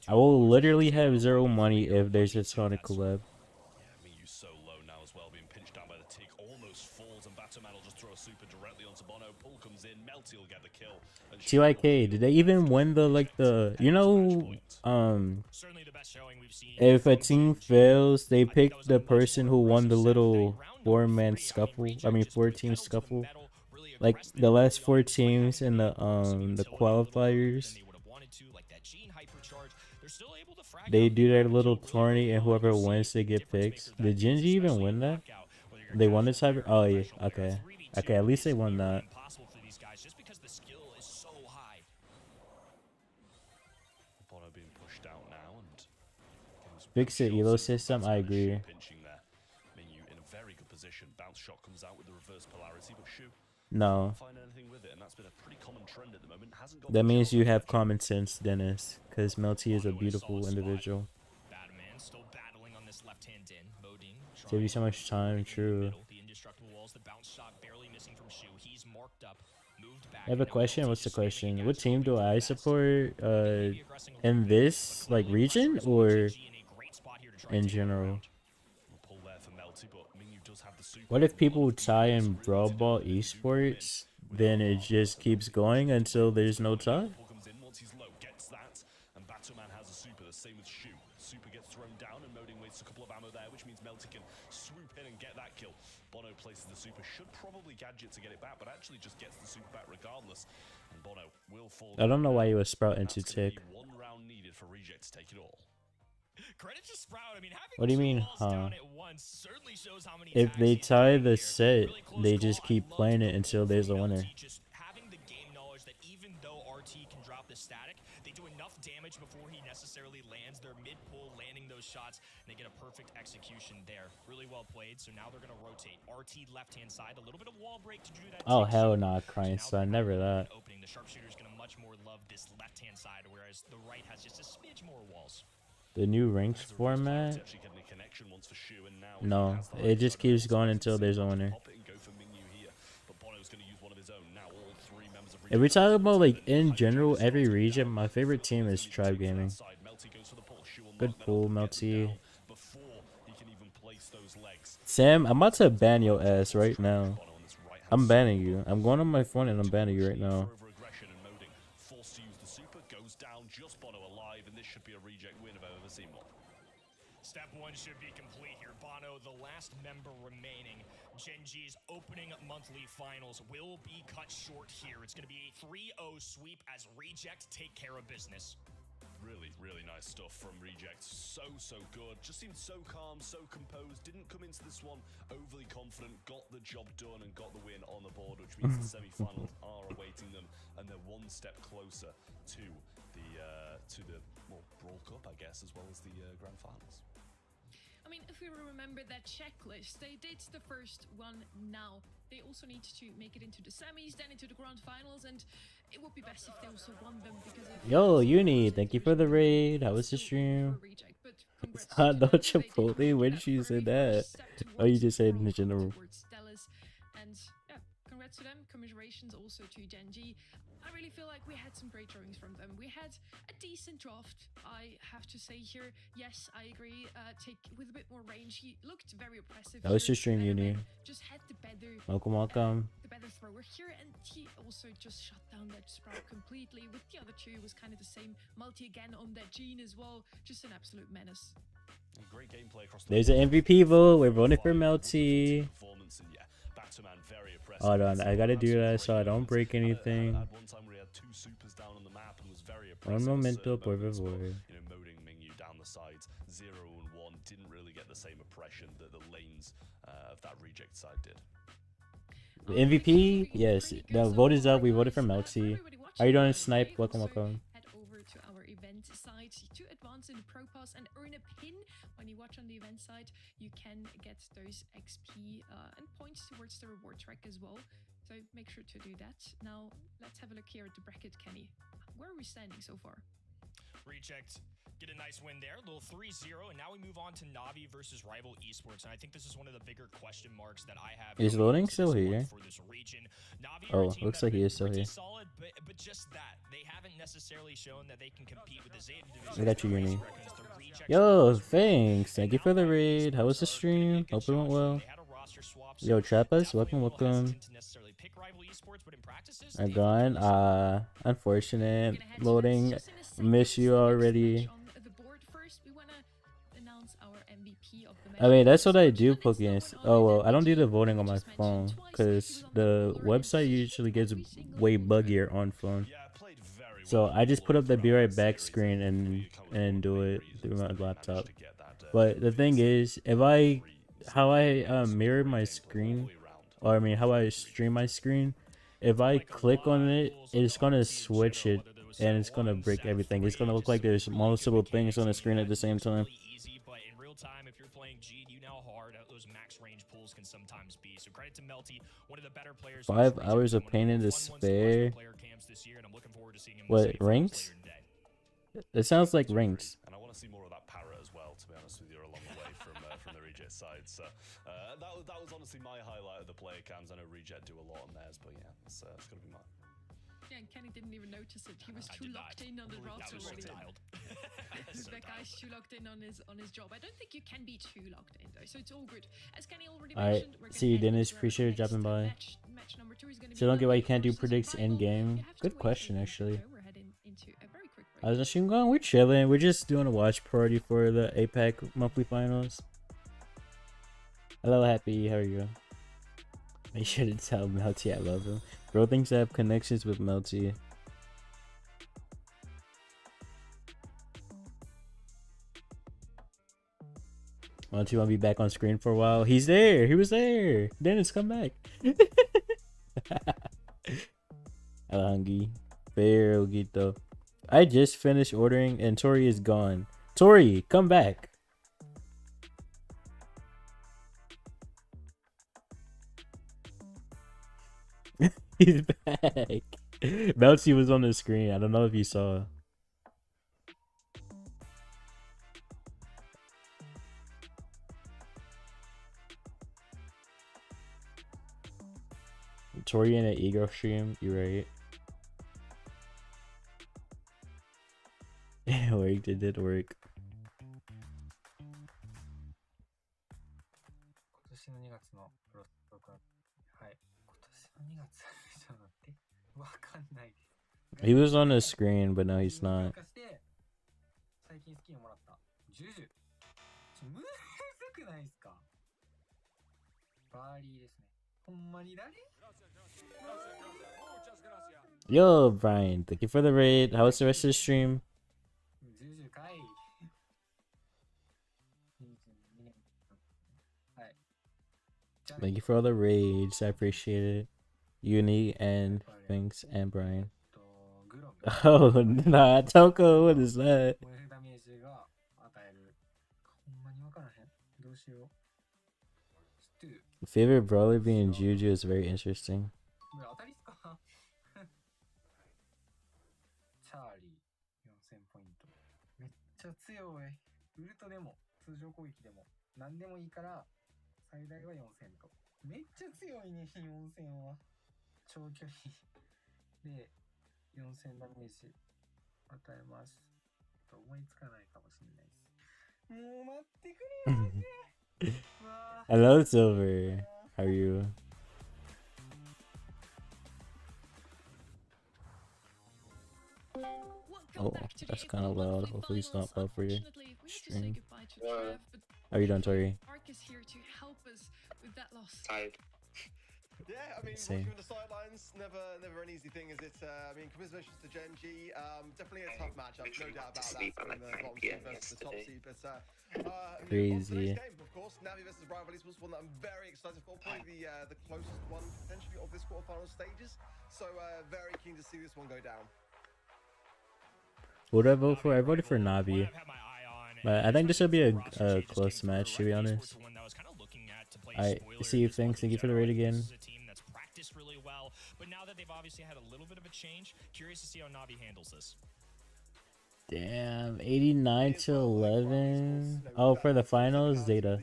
I will literally have zero money if there's a Sonic collab. Yeah, Miyu so low now as well, being pinched down by the tick, almost falls, and Batman will just throw a super directly onto Bono. Pull comes in, Melty will get the kill. TYK, did they even win the you know, if a team fails, they pick the person who won the little 4-man scuffle, 4-team scuffle, like the last 4 teams in the qualifiers. They do their little tourney, and whoever wins, they get picked. Did Genji even win that? They won the tiebreaker? Oh yeah, okay, at least they won that. Fix the elo system, I agree. No. That means you have common sense, Dennis, because Melty is a beautiful individual. Save you so much time, true. I have a question. What's the question? What team do I support in this region or in general? What if people tie in Brawl Ball esports? Then it just keeps going until there's no tie? Same with Shu. Super gets thrown down, and Moding wastes a couple of ammo there, which means Melty can swoop in and get that kill. Bono places the super, should probably gadget to get it back, but actually just gets the super back regardless. And Bono will fall. I don't know why you would Sprout into tick. One round needed for Reject to take it all. Credit to Sprout. I mean, what do you mean, huh? If they tie the set, they just keep playing it until there's a winner. Having the game knowledge that even though RT can drop the static, they do enough damage before he necessarily lands. Their mid-pull, landing those shots, and they get a perfect execution there. Really well played. So now they're going to rotate. RT left-hand side, a little bit of wall break to do that. Oh, hell nah, crying son. Never that. Opening. The sharpshooter's going to much more love this left-hand side, whereas the right has just a smidge more walls. The new ranks format? No, it just keeps going until there's a winner. If we talk about in general, every region, my favorite team is Tribe Gaming. Good pull, Melty. Sam, I'm about to ban your ass right now. I'm banning you. I'm going on my phone and I'm banning you right now. Step 1 should be complete here. Bono, the last member remaining. Genji's opening monthly finals will be cut short here. It's going to be a 3-0 sweep as Reject take care of business. Really, really nice stuff from Reject. So good. Just seemed so calm, so composed. Didn't come into this one overly confident. Got the job done and got the win on the board, which means the semi-finals are awaiting them, and they're one step closer to the well, Brawl Cup, I guess, as well as the Grand Finals. I mean, if we remember that checklist, they did the first one now. They also need to make it into the semis, then into the grand finals, and it would be best if they also won them because of Yo, Uni, thank you for the raid. How was the stream? It's hot though, Chipotle. Where did you say that? Oh, you just said in general. And yeah, congrats to them. Commiserations also to Genji. I really feel like we had some great drawings from them. We had a decent draft, I have to say here. Yes, I agree. Take with a bit more range. He looked very oppressive. That was your stream, Uni. Just had the better. Welcome. The better thrower here, and he also just shut down that Sprout completely. With the other two, it was kind of the same. Multi again on that Gene as well. Just an absolute menace. Great gameplay across the There's an MVP vote. We're voting for Melty. Hold on, I gotta do that so I don't break anything. Un momento, por favor. Moding Mingyu down the sides, 0 and 1, didn't really get the same oppression that the lanes of that Reject side did. The MVP? Yes. The vote is up. We voted for Melty. How you doing, Snipe? Welcome. Head over to our event site to advance in the Pro Pass and earn a pin. When you watch on the event side, you can get those XP and points towards the reward track as well. So make sure to do that. Now, let's have a look here at the bracket, Kenny. Where are we standing so far? Reject get a nice win there, a little 3-0, and now we move on to Navi versus Rival Esports, and I think this is one of the bigger question marks that I have. Is loading still here? For this region. Navi Oh, looks like he is still here. Solid, but just that, they haven't necessarily shown that they can compete with the Zeta division. I got you, Uni. Yo, thanks. Thank you for the raid. How was the stream? Hope it went well. Yo, Trappas, welcome. I'm gone. Unfortunate. Loading. Miss you already. I mean, that's what I do, Pokemon. Oh, well, I don't do the voting on my phone because the website usually gets way buggier on phone. So I just put up the be right back screen and do it through my laptop. But the thing is, how I mirror my screen, or I mean how I stream my screen, if I click on it, it's gonna switch it and it's gonna break everything. It's gonna look like there's multiple things on the screen at the same time. But in real time, if you're playing G, you know how hard those max range pulls can sometimes be. So credit to Melty, one of the better players. 5 hours of pain and despair. What, ranks? It sounds like ranks. And I want to see more of that para as well, to be honest with you, along the way from the Reject side. So that was honestly my highlight of the player cams. I know Reject do a lot on theirs, but yeah, it's going to be mine. Yeah, and Kenny didn't even notice it. He was too locked in on the drafts already. That guy's too locked in on his job. I don't think you can be too locked in though, so it's all good. As Kenny already mentioned, we're see you, Dennis. Appreciate you dropping by. So don't get why you can't do predicts in game. Good question, actually. How's the stream going? We're chilling. We're just doing a watch party for the APAC monthly finals. Hello, Happy. How are you? Make sure to tell Melty I love him. Bro thinks I have connections with Melty. Melty won't be back on screen for a while. He's there. He was there. Dennis, come back. Alangi. Fair Ogito. I just finished ordering and Tori is gone. Tori, come back. He's back. Melty was on the screen. I don't know if you saw. Tori in an ego stream. You're right. It worked. It did work. He was on the screen, but no, he's not. Yo, Brian, thank you for the raid. How was the rest of the stream? 年はい。じゃあね Thank you for all the raids. I appreciate it. Uni and thanks and Brian. グロム Oh, nah, Toko, what is that? 燃えるダメージが与える。ほんまにわからへん。どうしよう。知ってる Favorite brawler being Juju is very interesting. これ当たりっすかチャーリー4000ポイント。めっちゃ強い。ウルトでも通常攻撃でも何でもいいから最大は4000と。めっちゃ強いね、4000は。長距離で4000ダメージ与えます。と思いつかないかもしれないです。もう待ってくれよ、マジで。うわぁ Hello, Silver. How are you? Oh, that's kind of loud. Hopefully it's not loud for your stream. How are you doing, Tori? Ark is here to help us with that loss. Tired. Yeah, I mean, Same. watching from the sidelines, never an easy thing, is it? I mean, congratulations to Gen G. Definitely a tough matchup, no literally doubt went to about sleep that. at like The 9 bottom PM seed versus the top yesterday. seed, but Crazy. on today's game, of course, Navi versus Rival Esports, one that I'm very excited for, probably the closest one potentially of this quarterfinal stages. So very keen to see this one go down. Who did I vote for? I voted for Navi. But I think this will be a close match, to be honest. I see you, thanks. Thank you for the raid again. Really well, but now that they've obviously had a little bit of a change, curious to see how Navi handles this. Damn, 89 to 11. Oh, for the finals, Zeta.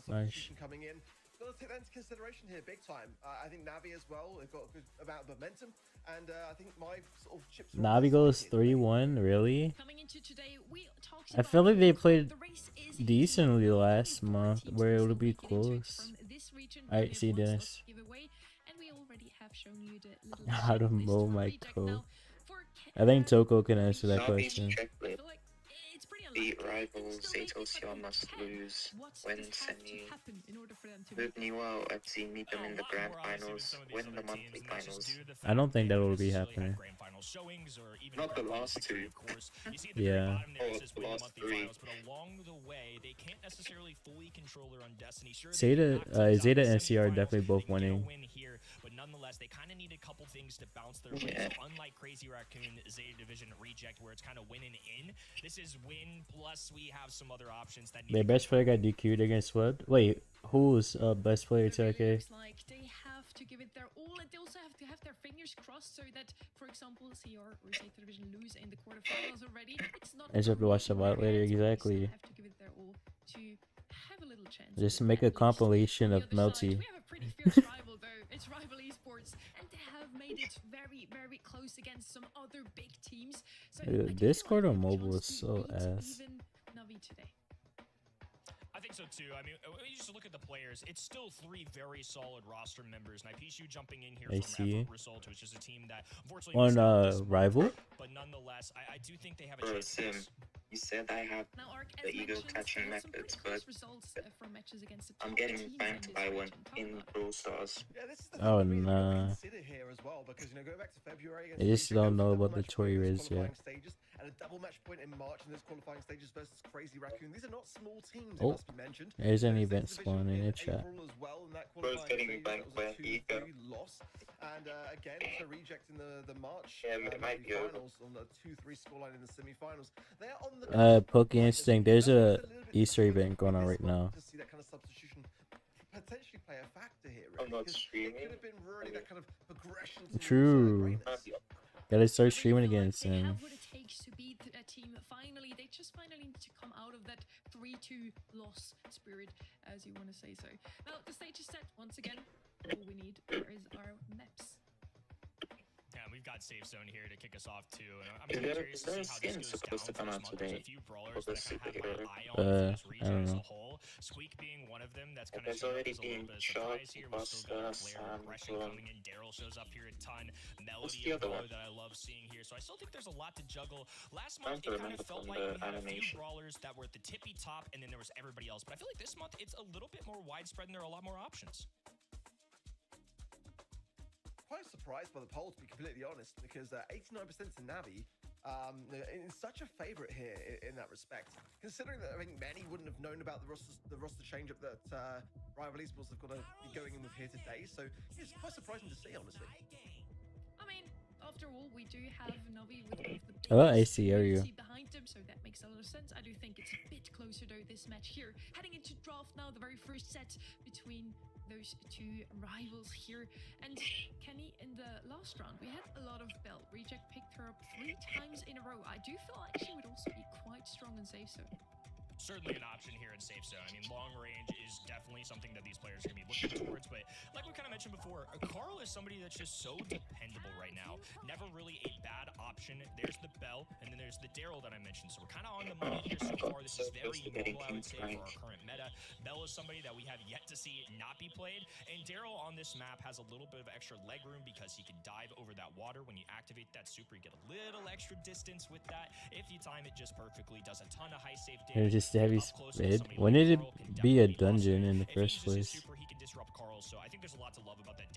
Nice. Coming in. Got to take that into consideration here, big time. I think Navi as well. They've got a good amount of momentum, and I think my sort of chips. Navi goes 3-1, really? Coming into today, we talked I feel about like they how played the race is decently easy. last Only 4 month, teams where it will would be make it into it close. from this region. Alright, We have see you, one slot Dennis. to give away, and we already have shown you the little How to checklist mow for my reject. toe. Now, for I think Toko can answer that Navi's question. I checklist. feel like it's pretty Beat unlikely. They can rivals, still make it, but Zetos they must can. lose. What Win does have to semi. happen in order for them to Move make it? Niwa, FC, meet them in the A lot grand more, obviously, with finals. some of these Win other the monthly teams, and that's just finals. due to the I don't fact think that they will haven't be necessarily had happening. grand final showings or even Not the grand final last victory, two. of course. You see at the Yeah. very bottom there, it Oh, says the win the last monthly three. finals, but along the way, they can't necessarily fully control their own destiny. Sure, they Zeta, can knock teams out in Zeta the and CR semifinals, definitely both they can get a winning. win here, but nonetheless, they kind of need a couple things to bounce their way. Yeah. So unlike Crazy Raccoon, Zeta Division Reject, where it's kind of win and in, this is win plus we have some other options that need Their to best come player got DQ'd against swept. Wait, who's best player It really 2K? looks like they have to give it their all, and they also have to have their fingers crossed so that, for example, CR or Zeta Division lose in the quarterfinals already. It's not. I just have to watch the over VOD later, yet, so they still exactly. have to give it their all to have a little chance. Just at make it, a at least. compilation On of the other side, Melty. we have a pretty fierce rival though. It's Rival Esports, and they have made it very, very close against some other big teams. So Dude, I do feel Discord like on they have a mobile chance is to so beat ass. even Navi today. I think so too. I mean, when you just look at the players, it's still 3 very solid roster members. And I piece you jumping in here I from see. Effort Result, which is a team that unfortunately On missed out this month. Rival? But nonetheless, I do think they have a Bro, chance. Sim, you said I have Now, Ark, the as ego mentioned, catching they had some methods, pretty close but results from matches against the I'm top getting teams banked in by this one region. Talk in about Brawl Stars. Yeah, this is the Oh, thing I mean, nah. consider here as well, because going back to February I just don't know about the Tory Riz yet. stages, and a double match point in March in those qualifying stages versus Crazy Raccoon. These are not small teams, it Oh, must be mentioned. there's an There's event Zeta spawn Division in the chat. April as well, in that Bro's qualifying getting stages, banked that was by a ego. 2-3 loss. And again, to reject in the March Yeah, it might be over. finals on the 2-3 scoreline in the semi-finals. They're on the Poke Instinct, there's That's a a little bit Easter disappointing event going on this right month now. to see that kind of substitution potentially play a factor here, I'm really, not because it streaming. could have been really that kind of progression towards True. greatness. Gotta start I really streaming feel again like they soon. have what it takes to beat a team. Finally, they just finally need to come out of that 3-2 loss spirit, as you want to say so. Now, the stage is set once again. All we need is our maps. Yeah, we've got Safe Zone here to kick us off too. And I'm Is really there- curious is to there see a how this skin goes supposed to down come for out this month. There's today? a few brawlers Of the that I kind of have my superhero? eye on for this I region don't as a know. whole. Squeak being one of them that's kind of There's showing up already as a little been bit of Shark, surprise here. We've still got Buster, player Sam, regression Plum. coming in. Daryl shows up here a ton. What's Melody, the a other brawler one? that I love seeing here. So I still think there's a lot to juggle. Last Trying month, to it kind remember of felt from like the we had a few animation. brawlers that were at the tippy top, and then there was everybody else. But I feel like this month, it's a little bit more widespread, and there are a lot more options. Quite surprised by the poll, to be completely honest, because 89% to Navi, in such a favorite here in that respect. Considering that I think many wouldn't have known about the roster change up that Rival Esports have got to be going in with here today. So it's quite surprising to see, honestly. I mean, after all, we do have Navi with one of the Oh, I biggest see area. community behind them, so that makes a lot of sense. I do think it's a bit closer though, this match here. Heading into draft now, the very first set between those two rivals here. And Kenny, in the last round, we had a lot of Bell. Reject picked her up 3 times in a row. I do feel like she would also be quite strong and safe zone. Certainly an option here in safe zone. I mean, long range is definitely something that these players are going to be looking towards. But like we kind of mentioned before, Carl is somebody that's just so dependable right now. Never really a bad option. There's the Bell, and then there's the Daryl that I mentioned. So we're kind of on the money here so far. This is very normal, I would say, for our current meta. Bell is somebody that we have yet to see not be played. And Daryl on this map has a little bit of extra leg room because he can dive over that water. When you activate that super, you get a little extra distance with that. If you time it just perfectly, does a ton of high safe It was damage. just a heavy spid. When did it be a dungeon in the first place?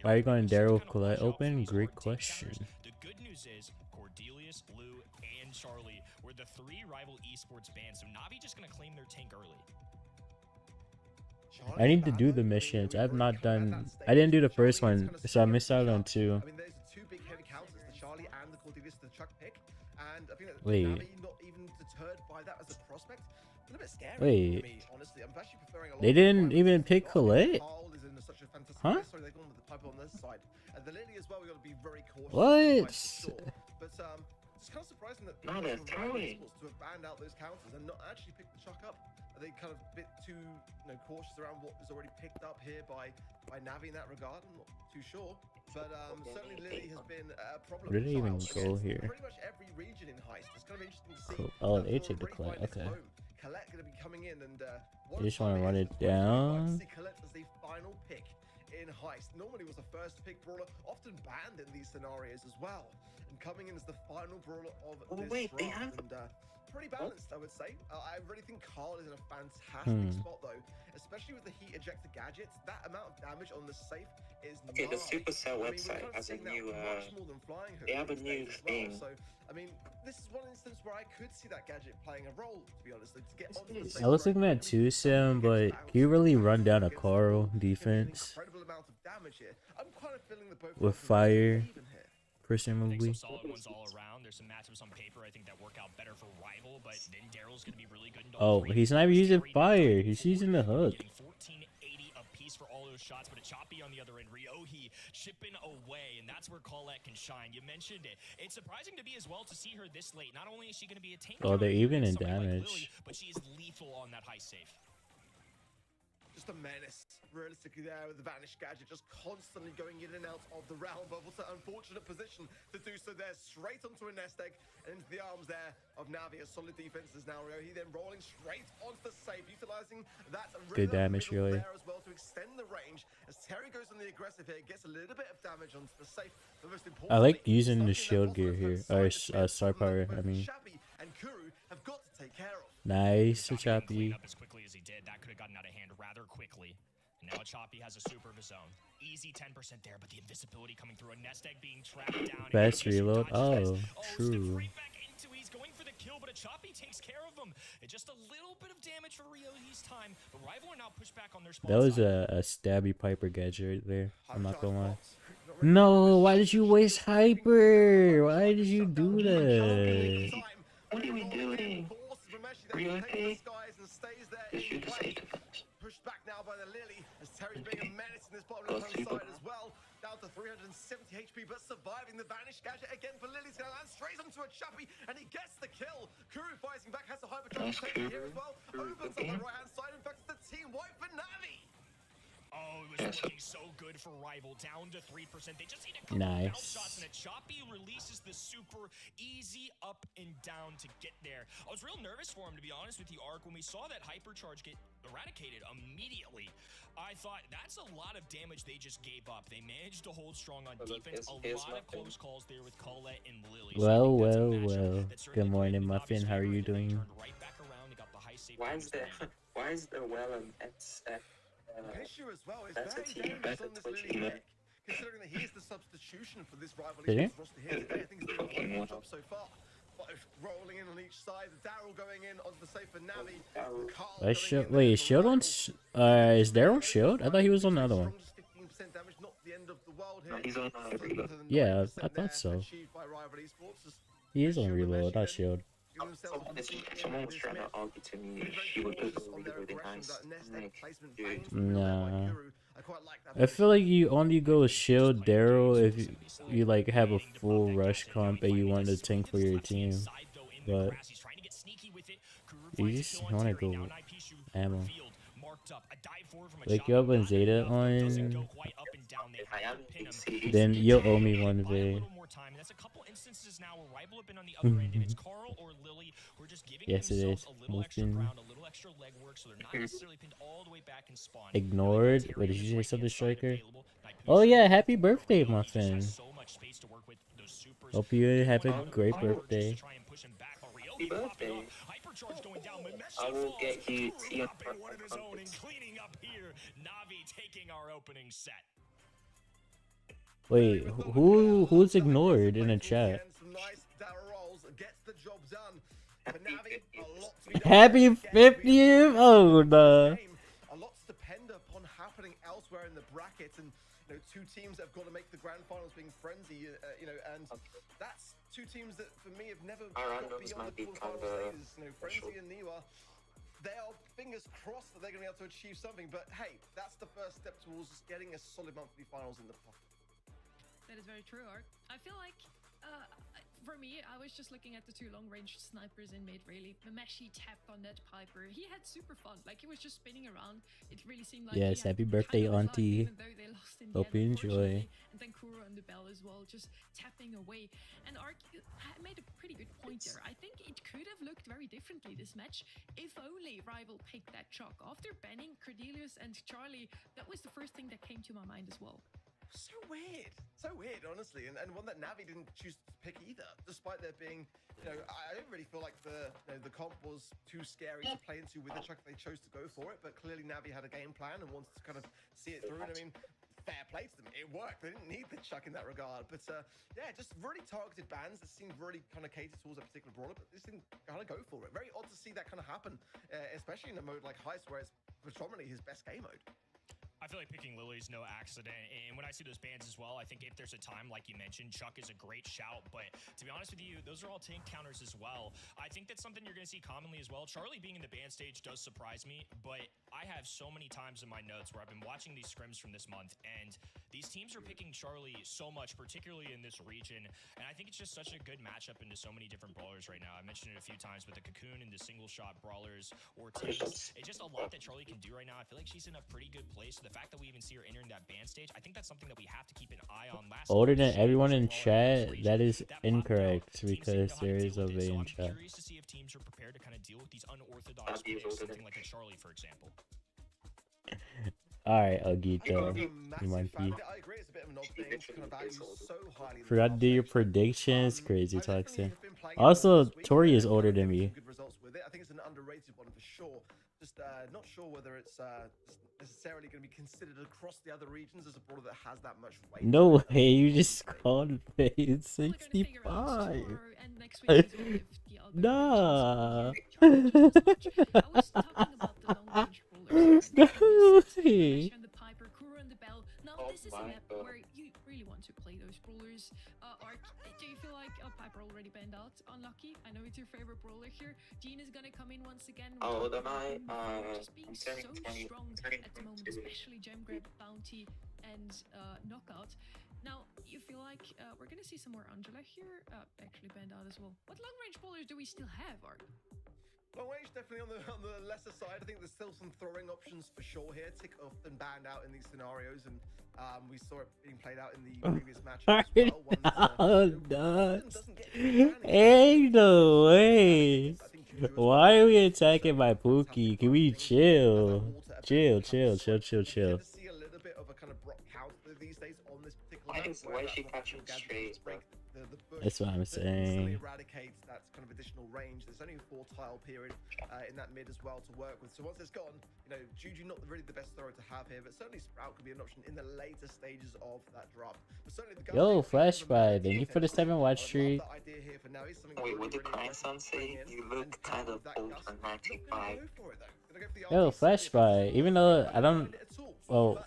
Why are you going Daryl Colette open? Great question. The good news is Cordelius, Lou, and Charlie were the 3 rival esports bands, so Navi just gonna claim their tank early. I need to do the missions. I've not done. I didn't do the first one, so I missed out on 2. I mean, there's the 2 big heavy counters, the Charlie and the Cordelius, the Chuck pick, and I think that Wait. Navi not even deterred by that as a prospect. A little bit scary Wait. for me, honestly. I'm actually preferring a lot They of didn't the even Rivals pick as well. Colette? Carl is in such a fantastic Huh? place. Sorry, they've gone with the pipe on this side. And the Lily as well, we got to be very cautious. What? For sure. But it's kind of surprising that No, they're Rival throwing. Esports to have banned out those counters and not actually pick the Chuck up. Are they kind of a bit too cautious around what was already picked up here by Navi in that regard? I'm not too sure. But certainly Lily has been a problem. Where did they even child go against here? Pretty much every region in Heist. It's kind of interesting to see. Cool. Oh, that they for a took the break Colette, by its okay. home, Colette going to be coming in and You just wanna time run is, it it's very hard down? to see Colette as the final pick in Heist. Normally was a first pick brawler, often banned in these scenarios as well. And coming in as the final brawler of Oh, this wait, they draft. have- And pretty balanced, I would say. I really think Carl is in a fantastic spot though, especially with the heat ejector gadgets. That amount of damage on the safe is Okay, the gnarly. Supercell I mean, we're website kind of has a seeing that new, much more than flying hook they have a these new days as well. thing. So, I mean, this is one instance where I could see that gadget playing a role, to be honest. Like, to get onto the is- safe I was right looking now, at 2-sim, but can you really run down a Carl defense incredible amount of damage here. I'm kind of feeling that both with of them are fire, even here. I think presumably? some solid ones all around. There's some matchups on paper I think that work out better for rival, but then Daryl's gonna be really good in Oh, he's not even using fire. He's using the hook. Getting 1480 apiece for all those shots, but a choppy on the other end. Ryohi chipping away, and that's where Colette can shine. You mentioned it. It's surprising to me as well to see her this late. Not only is she going to be a tank, Oh, they're counter even in against somebody like damage. Lily, but she is lethal on that high safe. Just a menace, realistically, there with the Vanish gadget just constantly going in and out of the realm, but what's an unfortunate position to do so there, straight onto a nest egg and into the arms there of Navi. A solid defense is now He then rolling straight onto the safe, utilizing that Good rhythm damage, middle really. there as well to extend the range. As Terry goes on the aggressive here, gets a little bit of damage onto the safe, but most I like importantly, using the something that shield wasn't gear as here, bad or as the star problem that power, I both mean. Shabby and Kuru have got to take care of. Nice, Choppy didn't choppy. clean up as quickly as he did. That could have gotten out of hand rather quickly. And now Choppy has a super of his own. Easy 10% there, but the invisibility coming through. A nest egg being trapped down. Fast Ryohi reload. dodges Oh, this. true. Steps right back into. He's going for the kill, but a Choppy takes care of him. It's just a little bit of damage for Ryohi's time, but Rival are now pushed back on their spawn That was side. a stabby Piper gadget right there. I'm not gonna lie. Not really No, why did you waste Hyper? Why did you do that? What are we doing? Ryohi? They should have saved it. Pushed back now by the Lily as Terry's being a menace in this bottom Go left hand super. side as well. Down to 370 HP, but surviving the Vanish gadget again for Lily's gonna land straight onto a Chappy, and he gets the kill. Kuru fighting back, has a hyperdrive Nice, taken here Kuru. as well. Kuru Opens up again. the right hand side. In fact, it's the team wipe for Navi. Oh, it was looking so good for Rival, down to 3%. They just need a couple Nice. bounce shots, and a Choppy releases the super easy up and down to get there. I was real nervous for him, to be honest with you, Ark. When we saw that hypercharge get eradicated immediately, I thought that's a lot of damage they just gave up. They managed to hold strong on defense. A lot of close calls there with Colette and Lily. So I Well, think that's a well, matchup well. that Good certainly morning, played in Muffin. Navi's How are favor, you and they doing? turned right back around and got the high safe Why is damage the done. why is the Wellum at Issue as well is that's a very team, dangerous that's a on this Twitch Lily team. pick. Considering that he is the substitution for this Rival Did he? Esports roster here today, I think he's doing a Okay, wonderful well. job so far. Both rolling in on each side. Daryl going in onto the safe for Navi. Carl I going shield. in there Wait, for shield on. Rival. Is Daryl shield? I thought he was on the other one. Strongest 15% damage, not the end of the world here. He's on reload. Yeah, 9% I thought there so. achieved by Rival Esports. Just He is on Shield and reload, Mesh not again, shield. giving themselves a If decent someone's this trying to mid. argue to me, Being very she would cautious look on their really, really aggression. nice. That nest egg Like, placement dude. banging to the real by Nah. Kuru. I quite like that I feel like you only go with shield Daryl if you like have a Waiting to full pop that rush kill, comp and you want to tank for your team. Side, though, in the But grass. He's trying to get sneaky with it. Kuru you finds a just kill on want to Terry. go Now Naipishu ammo. revealed, marked up. A dive forward from a Wake chop, you up when not Zeta enough, though. Doesn't go on. quite up and down. They If I have am to pin him. PC, Then you'll owe me one, Buy a Vay. little more time, and that's a couple instances now where Rival have been on the other end, and it's Carl or Lily who are just giving Yes, it themselves is. a little extra Moving. ground, a little extra legwork, so they're not necessarily pinned all the way back and spawn. Ignored. What did you say, something, striker? Oh yeah, happy birthday, my friend. Hope you have a great birthday. Happy birthday. I will get you tea on Cleaning up here, Navi taking our opening set. Wait, who's ignored in the chat? Some nice Daryl rolls, gets the job done. For Navi, a lot to be done. Happy 50th! Oh no. A lot's depend upon happening elsewhere in the bracket, and you know, two teams that have got to make the grand finals being Frenzy, you know, and that's two teams that for me have never Our got randoms beyond might the be quarterfinal kinda stages. You know, Frenzy and Niwa, they are fingers crossed that they're going to be able to achieve something. But hey, that's the first step towards just getting a solid monthly finals in the pocket. That is very true, Art. I feel like, for me, I was just looking at the two long-range snipers in mid, really. Mameshi tapped on that Piper. He had super fun. Like, he was just spinning around. It really seemed like Yes, he had happy birthday, kind of a Auntie. vibe, even though they lost in the Hope end, you enjoy. unfortunately. And then Kuro on the bell as well, just tapping away. And Ark made a pretty good point there. I think it could have looked very differently, this match, if only Rival picked that chalk. After banning Cordelius and Charlie, that was the first thing that came to my mind as well. So weird, honestly, and one that Navi didn't choose to pick either, despite there being, you know, I don't really feel like the comp was too scary to play into with the chuck. They chose to go for it, but clearly Navi had a game plan and wanted to kind of see it through. And I mean, fair play to them, it worked. They didn't need the chuck in that regard, but yeah, just really targeted bans that seemed really kind of catered towards a particular brawler, but this didn't kind of go for it. Very odd to see that kind of happen, especially in a mode like Heist, where it's predominantly his best game mode. I feel like picking Lily is no accident, and when I see those bans as well, I think if there's a time, like you mentioned, Chuck is a great shout, but to be honest with you, those are all tank counters as well. I think that's something you're going to see commonly as well. Charlie being in the ban stage does surprise me, but I have so many times in my notes where I've been watching these scrims from this month, and these teams are picking Charlie so much, particularly in this region, and I think it's just such a good matchup into so many different brawlers right now. I mentioned it a few times, but the Cocoon and the single shot brawlers or tanks, it's just a lot that Charlie can do right now. I feel like she's in a pretty good place. So the fact that we even see her entering that ban stage, I think that's something that we have to keep an eye on. Older than everyone in chat, that is incorrect because there is a V in chat. I'm curious to see if teams are prepared to kind of deal with these unorthodox picks, something like a Charlie, for example. Alright, Agito, you monkey. I agree, it's a bit of an odd thing to kind of value so highly. in the Forgot to do your draft. predictions. Crazy I definitely toxic. have been playing it Also, this week, Tori is and older I'm than getting me. some good results with it. I think it's an underrated one for sure. Just not sure whether it's necessarily going to be considered across the other regions as a brawler that has that much weight. No way, you just called Fade Well, they're gonna figure out 65. tomorrow and next week as well if the other Nah. regions are here. I was talking about the long-range brawlers. No Especially way. on the Piper, Kuro and the Bell. Now, Oh this is a my map God. where you really want to play those brawlers. Ark, do you feel like Piper already banned out? Unlucky. I know it's your favorite brawler here. Jean is gonna come in once again. How old am Talking I? about him just being I'm so turning 20, strong turning at the moment, 22. especially gem grab, bounty, and knockout. Now, you feel like we're gonna see some more Angela here, actually banned out as well. What long range bowlers do we still have, Ark? Long range definitely on the lesser side. I think there's still some throwing options for sure here. Tick often banned out in these scenarios, and we saw it being played out in the previous match as well. One that, doesn't get any banning. Ain't no way. I think Juju as well. Why are we attacking my Pookie? Can we chill? Chill. Tend to see a little bit of a kind of Brock counter these days on this particular Why map, is- where why is that she Brock catching gadget straight, does break bro? the bush. That's what I'm that instantly saying. eradicates that kind of additional range. There's only a 4 tile period in that mid as well to work with. So once it's gone, you know, Juju not really the best thrower to have here, but certainly Sprout could be an option in the later stages of that drop. But certainly the Yo, Guardian Flash have a By, massive thank you for the potential. 7 watch I love streak. that idea here for now. He's something Wait, what did really Crying aggressive Sun to bring say? in You and look down kind of with that old gust. for Not gonna 95. go for it though. Gonna go for the Yo, RT Flash By, even though I don't, well,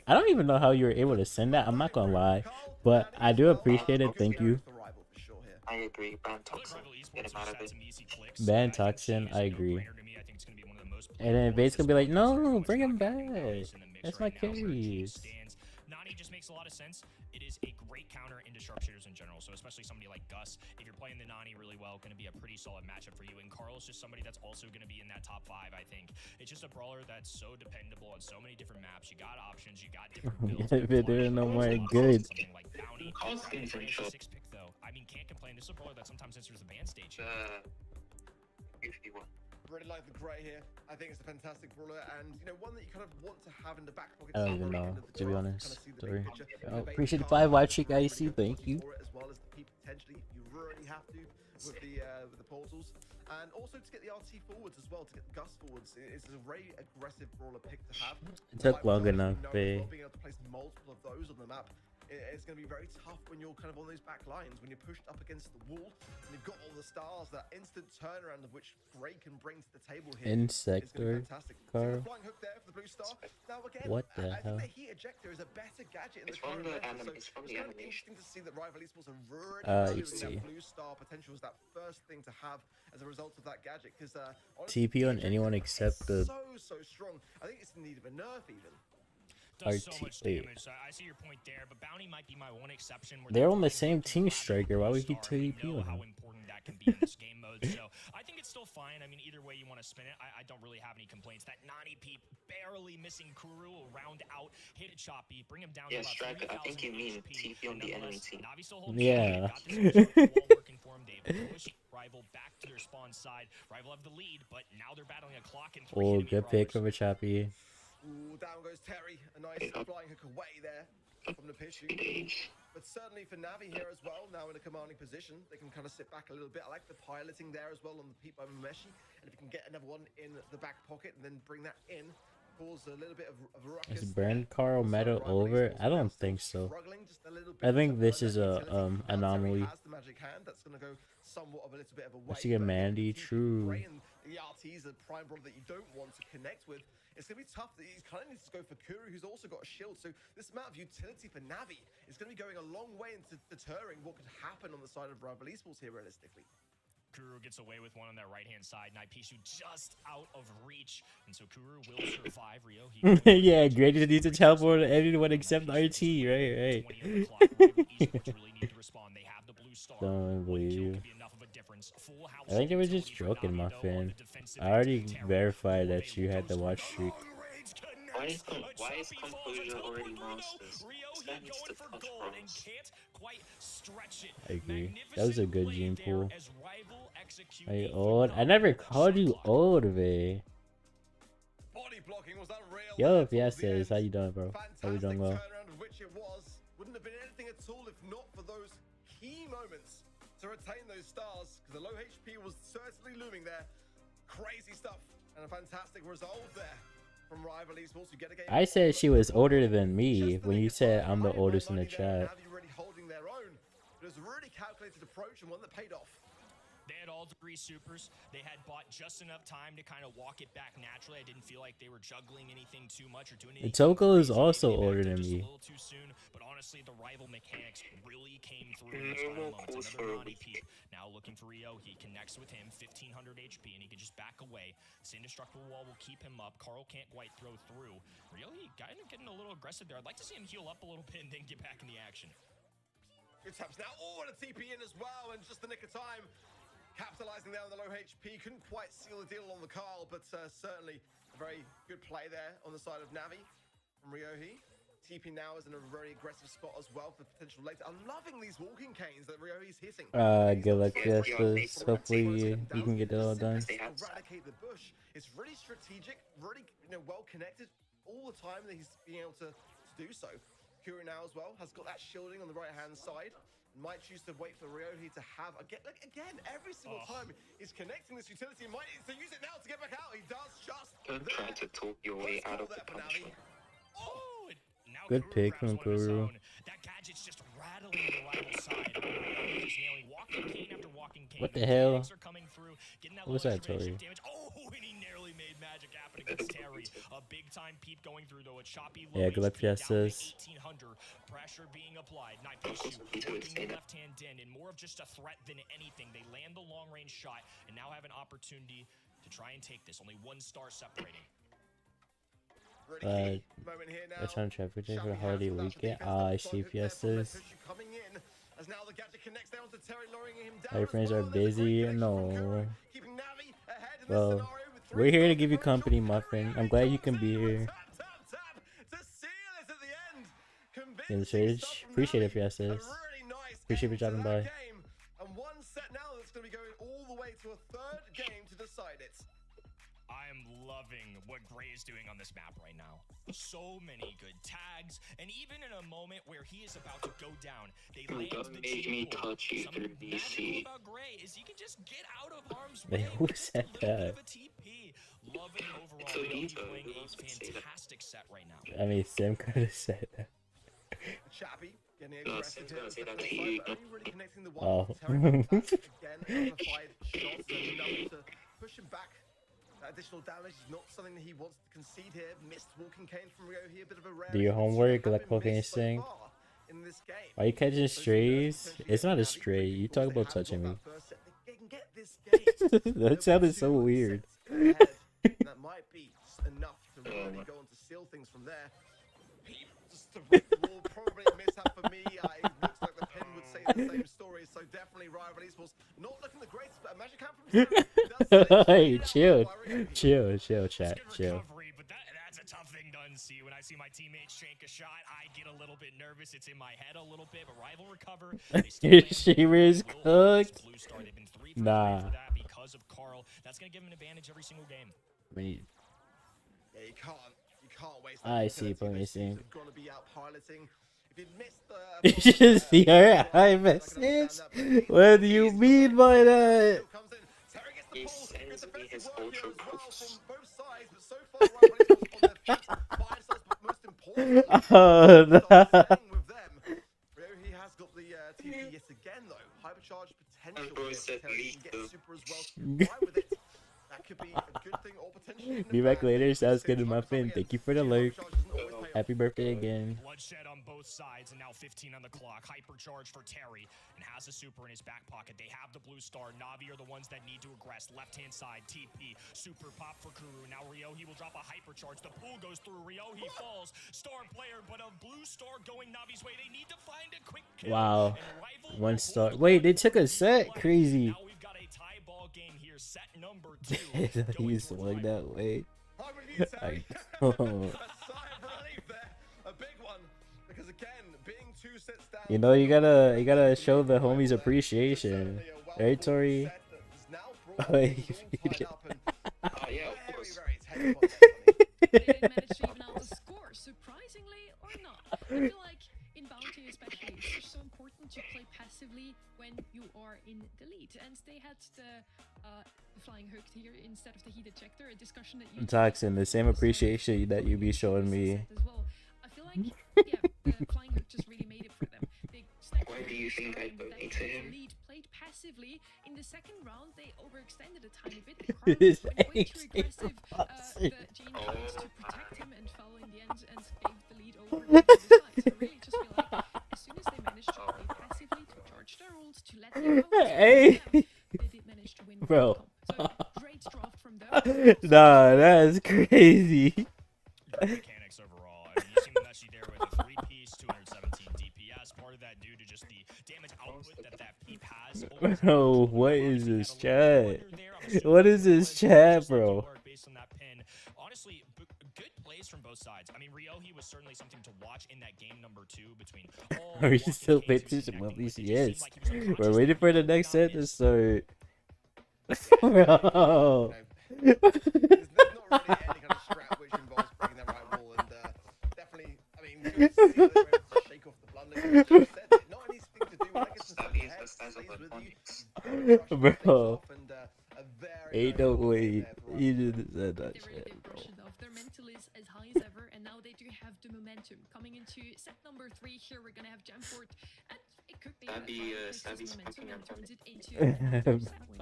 I don't even know how you were able to send that. I'm not gonna lie, but I do appreciate it. Thank you. I agree. Ban Toxin. Get him out of it. Ban Toxin, I agree. And then Bates gonna be like, no, bring him back. That's my carries. Nani just makes a lot of sense. It is a great counter into sharpshooters in general. So especially somebody like Gus, if you're playing the Nani really well, going to be a pretty solid matchup for you. And Carl's just somebody that's also going to be in that top 5, I think. It's just a brawler that's so dependable on so many different maps. You got options, you got different builds. If it didn't know more good. Something like Bounty. Carl's getting some shot. 6 pick though. I mean, can't complain. This is a brawler that sometimes enters the ban stage. Usually one. Really like the gray here. I think it's a fantastic brawler, and you know, one that you kind of want to have in the back pocket. I don't even know, to be honest. Sorry. I Appreciate the 5 watch streak, IC. Thank you. As well as the P potentially, if you really have to with the portals, and also to get the RT forwards as well, to get the Gus forwards. It's a very aggressive brawler pick to have. It took long enough, Being able to place multiple of those on the map. It's going to be very tough when you're kind of on those back lines, when you're pushed up against the wall, and you've got all the stars, that instant turnaround of which Gray can bring to the table here. Insector car. Flying hook there for the blue star. Now again, What the hell? I think the heat ejector is a better gadget in It's the from current the meta, so it's from it's the kind of animation. interesting to see that Rival Esports are really You valuing see. that blue star potential as that first thing to have as a result of that gadget, because TP on anyone except the so strong. I think it's in need of a nerf even. Does so RT. much Wait. damage. I see your point there, but Bounty might be my one exception. Where They're on the flying same hook team can striker. Why would he star, and we TP know on how him? important that can be in this game mode. So I think it's still fine. I mean, either way you want to spin it, I don't really have any complaints. That Nani Peep barely missing Kuru will round out, hit it choppy, bring him down Yeah, to about striker. I think you 3,000 mean HP, TP on the enemy nonetheless, team. Navi still holding Yeah. got this wall working for him. They've pushed Rival back to their spawn side. Rival have the lead, but now they're battling a clock and 3 Oh, enemy good pick brawlers. from a choppy. Ooh, down goes Terry. A nice flying hook away there from the pitch. But certainly for Navi here as well, now in a commanding position, they can kind of sit back a little bit. I like the piloting there as well on the peep by Mameshi. And if you can get another one in the back pocket and then bring that in, cause a little bit of ruckus. Is Burn Carl Meta over? I don't think so. I think this is a anomaly. Has the magic hand that's going to go somewhat of a little bit of a way. Let's get Mandy. True. The RT is a prime brawler that you don't want to connect with. It's going to be tough. He kind of needs to go for Kuru, who's also got a shield. So this amount of utility for Navi is going to be going a long way into deterring what could happen on the side of Rival Esports here, realistically. Kuru gets away with one on that right-hand side. Naipishu just out of reach. And so Kuru will survive. Rio, yeah, Greatest needs to teleport to anyone except RT, right? Don't believe you. I think it was just joking, my fan. I already verified that you had the watch streak. Why is Composure already monsters? This guy needs to touch bros. I agree. That was a good gene pool. Are you old? I never called you old, Vay. Yo, Fiestas, how you doing, bro? How you doing, well? Wouldn't have been anything at all if not for those key moments to retain those stars, because the low HP was certainly looming there. Crazy stuff and a fantastic resolve there from Rival Esports. You get a game. I said she was older than me when you said I'm the oldest in the chat. Navi really holding their own. It was a really calculated approach and one that paid off. They had all 3 supers. They had bought just enough time to kind of walk it back naturally. I didn't feel like they were juggling anything too much or doing anything. Toko is also older than A me. little too soon, but honestly, the Rival mechanics really came through in those final moments. Another Nani Peep. Now looking for Rio. He connects with him, 1500 HP, and he can just back away. This indestructible wall will keep him up. Carl can't quite throw through. Rio, he kind of getting a little aggressive there. I'd like to see him heal up a little bit and then get back in the action. Good taps now. Oh, and a TP in as well, and just the nick of time. Capitalizing there on the low HP. Couldn't quite seal the deal on the Carl, but certainly a very good play there on the side of Navi from Ryohi. TP now is in a very aggressive spot as well for potential later. I'm loving these walking canes that Ryohi's hitting. Good luck, Fiestas. Hopefully you can get it all done. Eradicate the bush. It's really strategic, really well connected all the time that he's being able to do so. Kuru now as well has got that shielding on the right hand side. might choose to wait for Ryohi to have again every single time he's connecting this utility. Might to use it now to get back out. He does just. Don't try to talk your way out of the punishment. Oh, and now Good Kuru pick grabs from one of his Kuru. own. That gadget's just rattling the rival side. Ryohi just nailing walking cane after walking cane. What the hell? Tags are coming through, getting that What was low that, Tori? damage. Oh, and he nearly made magic happen against Terry. A big time peep going through though. A choppy low Yeah, good luck, HP down to Fiestas. 1800. Pressure being applied. Naipishu working the left hand in, and more of just a threat than anything. They land the long range shot and now have an opportunity to try and take this. Only one star separating. Really key moment here now. That's on traffic day for the Xiaomi holiday has found weekend. the Ah, I defense see that Pia's Fiestas. coming in, as now the gadget connects down to Terry, lowering him down All your as friends well. are There's a great busy. connection from No. Kuru, keeping Navi ahead in this Well, scenario with we're 3 here to stars give you differential. company, my And friend. I'm Ryohi glad you comes can in be with here. tap to seal it at the end. In the Convincing church. stuff from Appreciate it, Navi. A Fiestas. really nice Appreciate you end to dropping that by. game. And one set now that's going to be going all the way to a third game to decide it. I am loving what Gray is doing on this map right now. So many good tags, and even in a moment where he is about to go down, they land Don't the make me G-pull. touch you Something through magical VC. about Gray is he can just get out of harm's Man, way. who with just a said little bit that? of a TP. Loving overall. It's a Ryohi veto. playing Who a else would say that? fantastic set right now. I mean, Sim could have said that. Chappy getting No, aggressive Sim's here. gonna say that But to you. only really connecting the one. Oh. Terry, that's again amplified shots enough to push him back. That additional damage is not something that he wants to concede here. Missed walking cane from Ryohi, a bit of a rare. Do your homework, like Poke Instinct. In this game. Are you catching strays? It's not a stray. You talk about touching me. That sounded so weird. That might be enough to really go on to seal things from there. He just to break the wall, probably a mishap for me. It looks like the pin would say the same story, so definitely Rival Esports not looking the greatest, but a magic hand from Hey, chill, chat, It's good chill. recovery, but that's a tough thing to unsee. When I see my teammates shank a shot, I get a little bit nervous. It's in my head a little bit, but Rival recover. They still Your land streamer is Will hold this cooked. Blue Star. They've been 3 for 3 Nah. for that because of Carl. That's going to give him an advantage every single game. I mean, Yeah, you can't waste. I see, Poke Instinct. Going to be out piloting. If you'd missed You should see her iMessage. What do you mean by that? He sends me his ultra boosts. Oh, no. He has got the TP yet again though. Hypercharge potential. Bro here. said Terry lead can get though. super as well. Why with it? That could be a good thing or potentially. Be back later. Sounds good, my friend. Thank you for the lurk. Happy birthday again. Bloodshed on both sides, and now 15 on the clock. Hypercharge for Terry, and has a super in his back pocket. They have the blue star. Navi are the ones that need to aggress. Left-hand side, TP. Super pop for Kuru. Now Ryohi will drop a hypercharge. The pool goes through. Ryohi falls. Star player, but a blue star going Navi's way. They need to find a quick kill. Wow. And Rival 1 will star. hold Wait, on they to took a the set? lead. Crazy. Now we've got a tie ball game here. Set number 2. going He's towards like Rival. that way. I'm with you, Terry. I- A sigh of relief there. A big one. Because again, being 2 sets down. You know, you gotta show the homies appreciation, right, Tori? Wait, you did. Yeah, of course. They didn't manage to even out the score, surprisingly or not. I feel like in Bounty especially, it's just so important to play passively when you are in the lead. And they had the flying hook here instead of the heat ejector, a discussion that you Toxin, the same appreciation that you be showing me. as well. I feel like yeah, the flying hook just really made it for them. They snapped Why do you think I donate to him? lead, played passively. In the second round, they overextended a tiny bit. Carl This went way too ain't aggressive. possible. The Gene tried to protect him and fell in the end and gave the lead over to the other side. So really just feel like as soon as they managed to play passively, to charge their ults, to let the opponents Hey. them, they did manage to win. Bro. So great draft from them. Nah, that's crazy. Good mechanics overall. I mean, you see Meshi there with a 3-piece, 217 DPS. Part of that due to just the damage output that peep has. Bro, what is this chat? What is this chat, bro? Based on that pin. Honestly, good plays from both sides. I mean, Ryohi was certainly something to watch in that game number 2 between all Are you walking still canes paying he was attention? Well, at connecting least with. he It is. just seemed like he was We're unconscious waiting for the and next not set to his. start. Bro. There's not really any kind of scrap which involves breaking that right wall, and definitely, I mean, you can see that they're able to shake off the blunder. You just said it. Not an easy thing to do when it gets to Bro. And, a very, Ain't very no good way game there for he Rival. just said that They really shit, did bro. brush it off. Their mental is as high as ever, and now they do have the momentum. Coming into set number 3 here, we're gonna have Jamfort, and it could be that Savvy, Rival takes Savvy's this momentum fucking and up on turns it. it into another set win.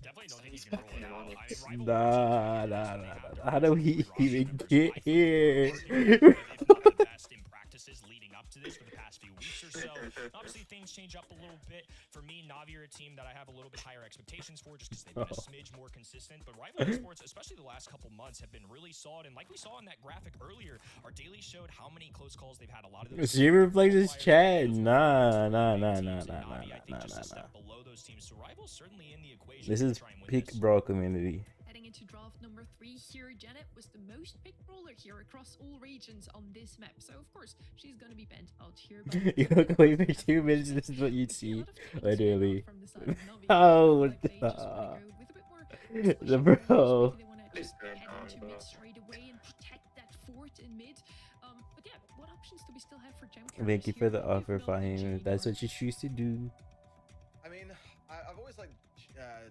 Definitely don't think He's he can roll it fucking out. on it. I mean, Rival Nah, Legends, nah, they nah, have nah, their nah. How do we roster even members, get but I think here? arguably they've got the best in practices leading up to this for the past few weeks or so. Obviously, things change up a little bit. For me, Navi are a team that I have a little bit higher expectations for just because they've been a smidge more consistent. But Rival Esports, especially the last couple months, have been really solid. And like we saw in that graphic earlier, our daily showed how many close calls they've had. A lot of those. Zero plays his chat. Nah, nah, nah, teams, nah, and nah, nah, Navi, I think, nah, just nah, a step nah. below those teams. So Rival's certainly in the equation. This to is try and win peak this. bro community. Heading into draft number 3 here, Janet was the most picked brawler here across all regions on this map. So of course, she's gonna be bent out here. But You look away for 2 minutes. This is what you'd we see a see. lot of things Literally. from the side of Navi. Oh, Like they just wanna nah. go with a bit more The pushing bro. areas. Maybe they wanna just Listen, head into bro. mid straight away and protect that fort in mid. But yeah, what options do we still have for Gem Thank you for the offer, Fahim. If that's what you choose to do. I mean, I've always liked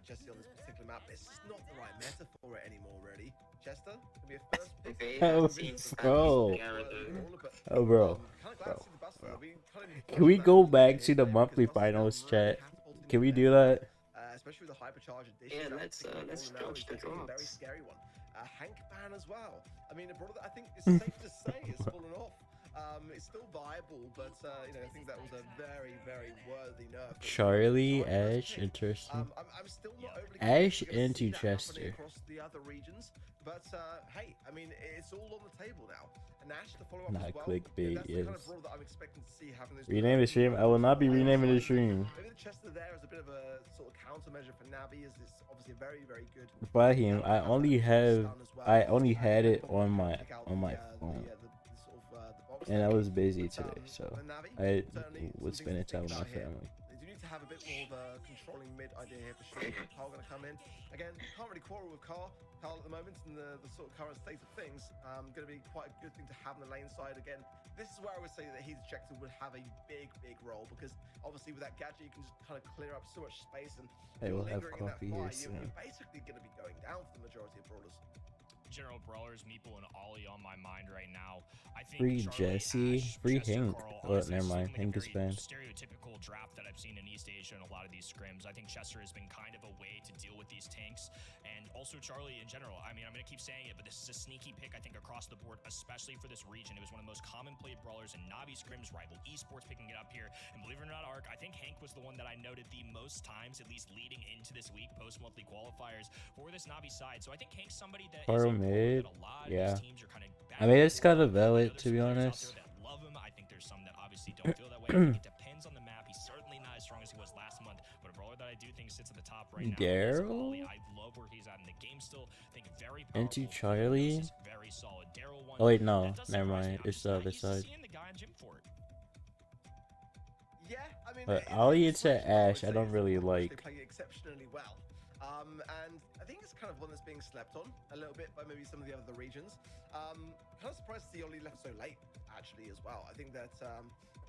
Jesse on this particular map. It's just not the right meta for it anymore, really. Chester can be a first pick. They Oh, have seen bro. Savvy's Oh, bro. Kinda glad to see the bus, though. We kind of Can we that go lead back here to the today monthly because Bus is now finals really chat? catapulting Can we into do their that? especially with the hypercharge addition. Yeah, Now let's picking judge Roller now the is definitely a very drops. scary one. Hank ban as well. I mean, a brother that I think is safe to say it's fallen off. It's still viable, but you know, I think that was a very, very worthy nerf. Charlie, Ash, interesting. I'm still not overly Ash convinced we're gonna into see that happening Chester. across the other regions, but hey, I mean, it's all on the table now. And Ash to follow up Not as well. clickbait, That's the kind of yes. brawl that I'm expecting to see having those. Rename the stream. I will not be renaming the stream. Maybe the Chester there is a bit of a sort of countermeasure for Navi, as it's obviously a very, very good. Fahim, I only had it on my phone, and I was busy today, so I was spending time with my family. They do need to have a bit more of a controlling mid idea here for sure. Carl going to come in again. Can't really quarrel with Carl at the moment in the sort of current state of things. Going to be quite a good thing to have on the lane side again. This is where I would say that his ejector would have a big role, because obviously with that gadget you can just kind of clear up so much space, and I will have lingering in that coffee here fire, soon. you're basically going to be going down for the majority of brawlers. General Brawlers, Meeple, and Ollie on my mind right now. I think Free Charlie, Jesse, Ash, free Chester, Hank. Carl, Oh, honestly, never this mind. is Hank is a very banned. stereotypical draft that I've seen in East Asia and a lot of these scrims. I think Chester has been kind of a way to deal with these tanks, and also Charlie in general. I mean, I'm going to keep saying it, but this is a sneaky pick, I think, across the board, especially for this region. It was one of the most common played brawlers in Navi scrims, Rival Esports picking it up here. And believe it or not, Ark, I think Hank was the one that I noted the most times, at least leading into this week, post-monthly qualifiers for this Navi side. So I think Hank's somebody that is a brawler mid, that a lot of yeah. these teams are kind of I mean, it's kind of I know valid, there's to be some players out honest. there that love him. I think there's some that obviously don't feel that way. I think it depends on the map. He's certainly not as strong as he was last month, but a brawler that I do think sits at the top right now. is Ollie. Daryl? I love where he's at in the game still. I think very powerful. Into Charlie? This is very solid. Daryl one. Oh wait, no, That does never surprise me. mind. I'm It's just the not other used to side. seeing the guy on Gym Fort. Yeah, I mean, But it's Ollie, it's it's a much more, Ash. would I say, don't it's a really brawler which like. They play exceptionally well, and I think it's kind of one that's being slept on a little bit by maybe some of the other regions. Kind of surprised to see Ollie left so late, actually, as well. I think that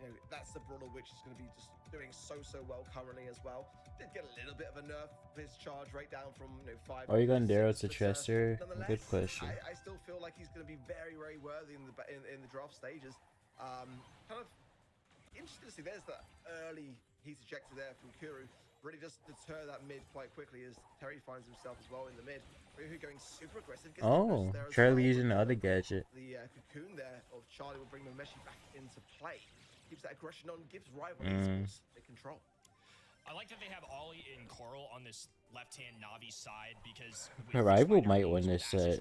you know, that's the brawler which is going to be just doing so well currently as well. Did get a little bit of a nerf for his charge rate down from 5. Are you going Daryl to 6, Chester? nonetheless, Good question. I still feel like he's going to be very worthy in the draft stages. Kind of interesting to see. There's that early heat ejector there from Kuru. Really just deter that mid quite quickly as Terry finds himself as well in the mid. Ryuhu going super aggressive. Gets Oh, there as Charlie well, using the but other gadget. the cocoon there of Charlie will bring Memeshi back into play. Keeps that aggression on, gives Rival Mm. Esports the control. I like that they have Ollie and Coral on this left-hand Navi side because Rival might win this set.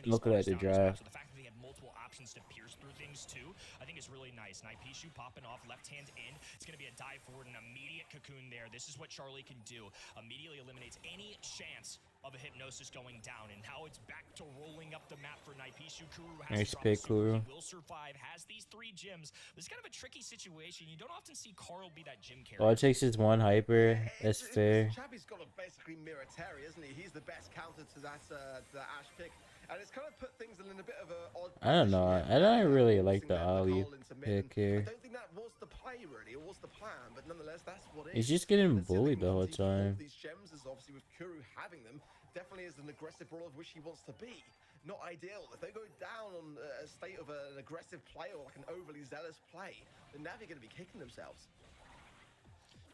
Looking at the draft. The fact that they have multiple options to pierce through things too, I think is really nice. Naipishu popping off left hand in. It's going to be a dive forward, an immediate cocoon there. This is what Charlie can do. Immediately eliminates any chance of a hypnosis going down, and now it's back to rolling up the map for Naipishu. Kuru has Nice to drop pick, a super. Kuru. He will survive. Has these 3 gyms. This is kind of a tricky situation. You don't often see Carl be that gym carrier. All it takes is one hyper. That's fair. Chappie's got to basically mirror Terry, isn't he? He's the best counter to that Ash pick, and it's kind of put things in a bit of a odd. I don't know. position I here. don't really like Forcing the that Ollie hole into mid, pick and I here. don't think that was the play. way, really. It was the plan, but nonetheless, that's what it He's is. just getting Let's see if they bullied the can whole continue to hold time. These gems is obviously with Kuru having them, definitely is an aggressive brawler of which he wants to be. Not ideal. If they go down on a state of an aggressive play or like an overly zealous play, then Navi are going to be kicking themselves.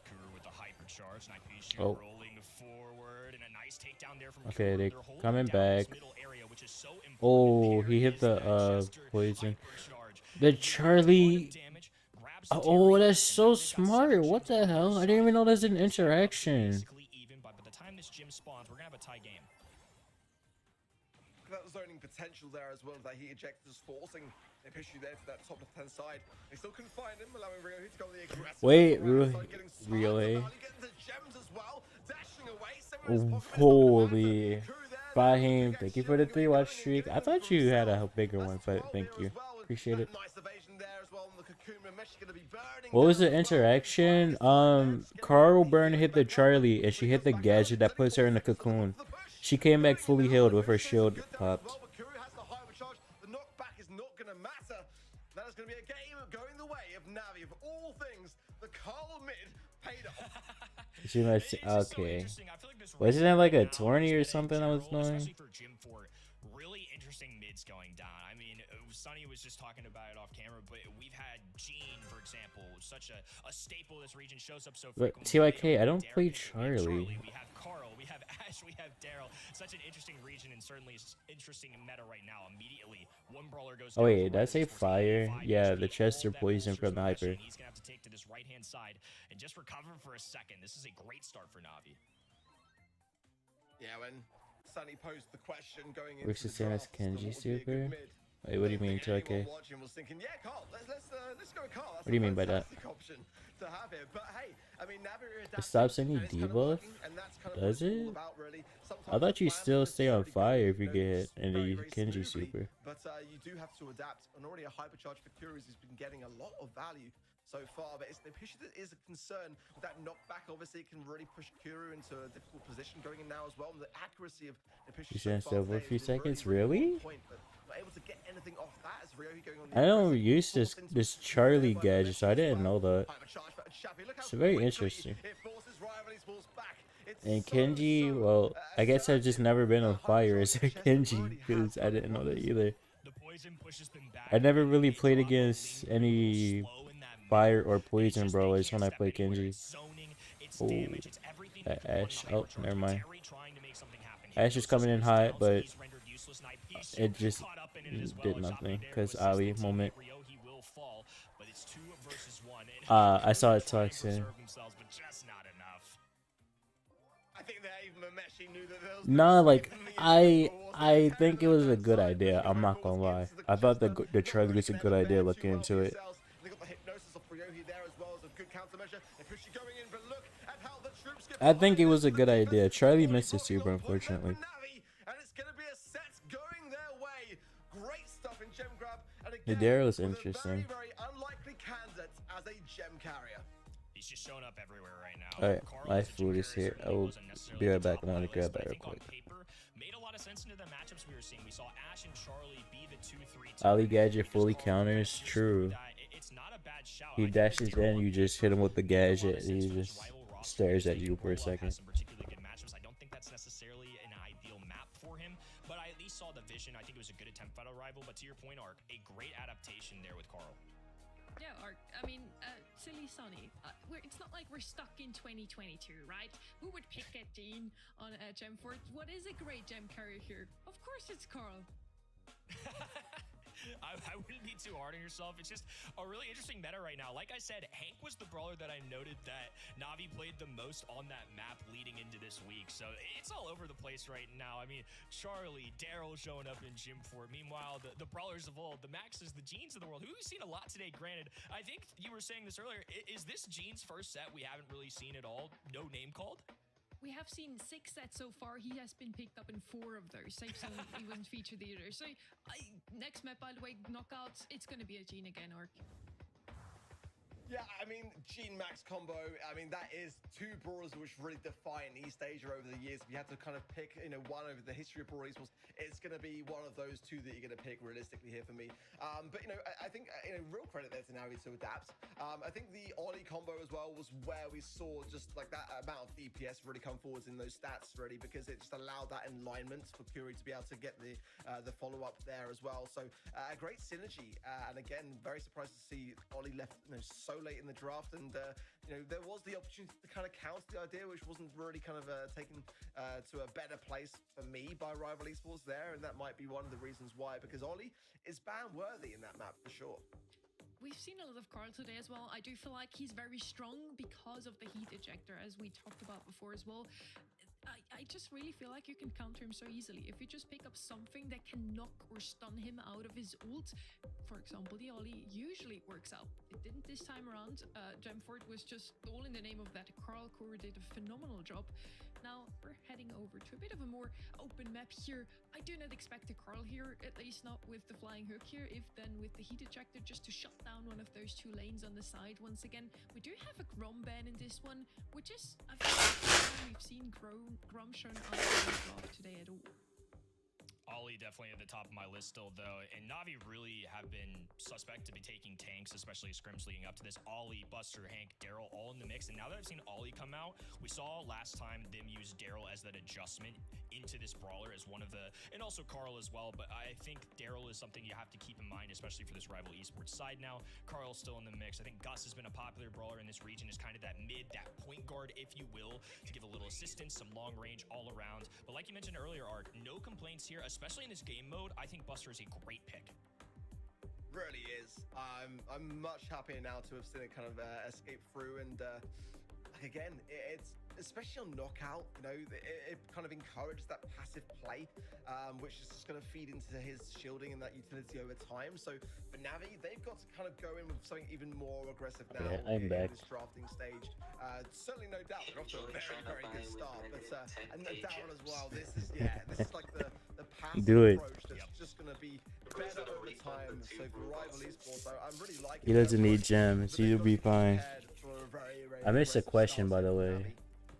Kuru with the hypercharge, Oh. rolling forward, and a nice takedown there from Okay, Kuru. they They're holding coming down this back. middle area, which is so important Oh, here he hit is the that Chester poison. hypercharge. The He did a ton of Charlie. damage, grabs the Oh, Terry, that's and so now they've got smart. 7 What gyms the on their hell? I side. didn't even know there's an It's set up interaction. basically even, but by the time this gym spawns, we're gonna have a tie game. That zoning potential there as well, that he ejected is forcing a issue there to that top left-hand side. They still couldn't find him, allowing Rio to go on the aggressive. Wait, Rio Rio. getting the gems as well, dashing away. Same with his pocket, but it's not gonna matter. Holy. Kuru there, Fahim, big thank you action for the going 3 in, watch going in, streak. I going thought for you had a himself. bigger That's one, but 12 thank here you. as well, and Appreciate that it. nice evasion there as well, and the Kakuma mesh gonna be burning What was down the as well. interaction? Carl Burn hit the Charlie and she hit the gadget that puts her in the cocoon. She came back fully healed with her shield popped. But Kuru has the hypercharge. The knockback is not going to matter. That is going to be a game going the way of Navi. Of all things, the Carl mid paid off. She must. It's just so Okay. interesting. I feel like this Wasn't race that like right a now, tourney or just in something I was general, doing? especially for Gym 4, really interesting mids going down. I mean, Sonny was just talking about it off camera, but we've had Gene, for example, such a staple of this region, shows up so But frequently. TYK, I don't Daryl, play we have Charlie. We have Carl, we have Ash, we have Daryl. Such an interesting region and certainly interesting meta right now. Immediately, one brawler goes Oh down wait, for did I say Rivals, forcing fire? five Yeah, HP, the Chester all that poison bolsters from the the hyper. machine. He's gonna have to take to this right-hand side and just recover for a second. This is a great start for Navi. Yeah, when Sunny posed the question going into Where's the the same as draft, still Kenji what would be a good super? mid? Wait, what do you I don't mean, think anyone 2K? watching was thinking, yeah, Carl, let's go Carl. That's What do you a mean by that? fantastic option to have here. But hey, I mean, Navi are It stops any adapting, and it's kind of debuff? working, and that's kind of Does what it's all it? about, really. I Sometimes thought the you plan still doesn't stay on necessarily go, fire if you you know, get hit in very, the very Kenji smoothly, super. But you do have to adapt, and already a hypercharge for Kuru's has been getting a lot of value so far, but it's the issue that is a concern with that knockback. Obviously, it can really push Kuru into a difficult position going in now as well. And the accuracy of the push You so shouldn't far stay over a today few has been seconds, really, really really? on point, but not able to get anything off that as Ryohi going on the I don't aggressive use this force into this the Charlie by the gadget, so I mesh as didn't well. know that. Hypercharge for Chappie. Look how It's very quickly interesting. it forces Rivalry's balls back. It's And so, Kenji, so, well, I guess I've just assertive. never been on That fire hypercharge as a for Chester Kenji already because has I didn't know that wonders. either. The poison pushes them back. I never really They played drop a against lead, any slow in that fire middle. or It's poison just they brawlers can't when I step play anywhere. Kenji. It's zoning, it's Oh, damage, it's everything that but one Ash. hypercharge. Oh, never mind. Terry trying to make something happen. Ash is coming in hot, but He's rendered useless, and IP it just caught up in it as well. did And Chappie nothing there because to Ali assist the moment. teammate Rio. He will fall, but it's 2 versus 1. And I saw it trying to toxin. preserve themselves, but just not enough. I think that even Mameshi knew that there was Nah, no like escape from the I inevitable, wasn't I there? think it was a Left-hand good side, idea. pushing I'm not Rival's gonna lie. into the I thought Chester. the Charlie was a Not good really idea fared looking too well into for it. yourselves. They got the hypnosis of Ryohi there as well as a good countermeasure. They push you going in, but look at how the troops get I think it behind was a them. good The idea. defense Charlie already missed his blocking super, on point there for unfortunately. Navi, and it's going to be a set going their way. Great stuff in gem grab, and The again, Daryl is with a interesting. very, very unlikely candidate as a gem carrier. He's just showing up everywhere right now. Alright, Carl my as a gym food is carrier here. I certainly will wasn't necessarily be right at the back. top I want of to the grab list, that but real I think quick. on paper made a lot of sense into the matchups we were seeing. We saw Ash and Charlie be the 2-3 Ali team. gadget Just fully Carl kinda counters. pierced True. through that. It's not a bad shout. He I think this dashes tier in, one you just hit him with the made a lot of gadget, and sense he for this just rival roster stares because at you for a Olaf has second. some particularly good matchups. I don't think that's necessarily an ideal map for him, but I at least saw the vision. I think it was a good attempt by the rival, but to your point, Ark, a great adaptation there with Carl. Yeah, Ark. I mean, silly Sonny. It's not like we're stuck in 2022, right? Who would pick a Dean on Gem 4? What is a great gem carrier here? Of course it's Carl. I wouldn't be too hard on yourself. It's just a really interesting meta right now. Like I said, Hank was the brawler that I noted that Navi played the most on that map leading into this week. So it's all over the place right now. I mean, Charlie, Daryl showing up in Gym 4. Meanwhile, the brawlers of old, the Maxes, the Jeans of the world, who we've seen a lot today, granted. I think you were saying this earlier. Is this Jeans' first set we haven't really seen at all? No name called? We have seen 6 sets so far. He has been picked up in 4 of those. Safe zone, he wasn't featured either. So, next map, by the way, knockouts, it's going to be a Gene again, Ark. Yeah, I mean, Gene Max combo, I mean, that is two brawlers which really define East Asia over the years. If you had to kind of pick, one over the history of Brawl Esports, it's going to be one of those two that you're going to pick realistically here for me. But, I think, real credit there to Navi to adapt. I think the Ollie combo as well was where we saw just like that amount of DPS really come forwards in those stats, really, because it just allowed that alignment for Curie to be able to get the follow-up there as well. So, a great synergy. And again, very surprised to see Ollie left so late in the draft, and there was the opportunity to kind of counter the idea, which wasn't really kind of taken to a better place for me by Rival Esports there, and that might be one of the reasons why, because Ollie is ban worthy in that map for sure. We've seen a lot of Carl today as well. I do feel like he's very strong because of the heat ejector, as we talked about before as well. I just really feel like you can counter him so easily. If you just pick up something that can knock or stun him out of his ult, for example, the Ollie usually works out. It didn't this time around. Gemford was just all in the name of that. Carl Core did a phenomenal job. Now we're heading over to a bit of a more open map here. I do not expect a Carl here, at least not with the flying hook here, if then with the heat ejector just to shut down one of those two lanes on the side. Once again, we do have a Grom ban in this one, which is, I feel like the first time we've seen Grom shown up in the drop today at all. Ollie definitely at the top of my list still, though, and Navi really have been suspect to be taking tanks, especially scrims leading up to this. Ollie, Buster, Hank, Daryl all in the mix, and now that I've seen Ollie come out, we saw last time them use Daryl as that adjustment into this brawler as one of the, and also Carl as well, but I think Daryl is something you have to keep in mind, especially for this Rival Esports side now. Carl's still in the mix. I think Gus has been a popular brawler in this region, is kind of that mid, that point guard, if you will, to give a little assistance, some long range all around. But like you mentioned earlier, Art, no complaints here, especially in this game mode. I think Buster is a great pick. Really is. I'm much happier now to have seen it kind of escape through, and again, it's especially on knockout, it kind of encourages that passive play, which is just going to feed into his shielding and that utility over time. So for Navi, they've got to kind of go in with something even more aggressive now I'm in back. this drafting stage. Certainly no doubt they're off to a very, very good start, but and Darren as well. This is like the passive approach that's just going to be better over time. So for Rival Esports, I'm really liking. He doesn't need gems. He'll be fine. I missed a question, by the way.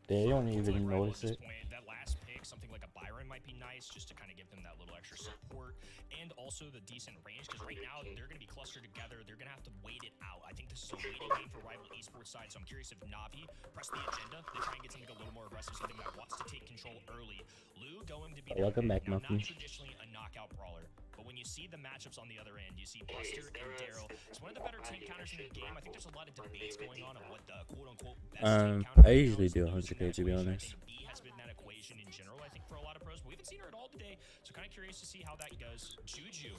They don't even notice it. That last pick, something like a Byron might be nice, just to kind of give them that little extra support, and also the decent range, because right now they're going to be clustered together. They're going to have to wait it out. I think this is a waiting game for Rival Esports side, so I'm curious if Navi press the agenda. They try and get something a little more aggressive, something that wants to take control early. Lou going to be now, not traditionally a knockout brawler, but when you see the matchups on the other end, you see Buster and Daryl. It's one of the better tank counters in the game. I think there's a lot of debates going on what the quote-unquote best tank counter I usually do 100k, to be honest. B has been that equation in general, I think, for a lot of pros, but we haven't seen her at all today, so kind of curious to see how that goes. Juju,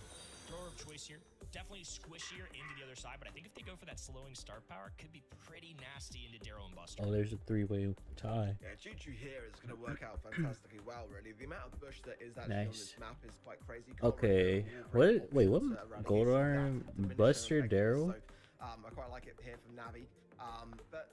thrower of choice here, definitely squishier into the other side, but I think if they go for that slowing start power, it could be pretty nasty into Daryl and Buster. Oh, there's a three-way tie. Yeah, Juju here is going to work out fantastically well, really. The amount of bush that is actually on this map is quite crazy. Okay, what? Wait, what? Gold Arm, Buster, Daryl? So, I quite like it here from Navi. But,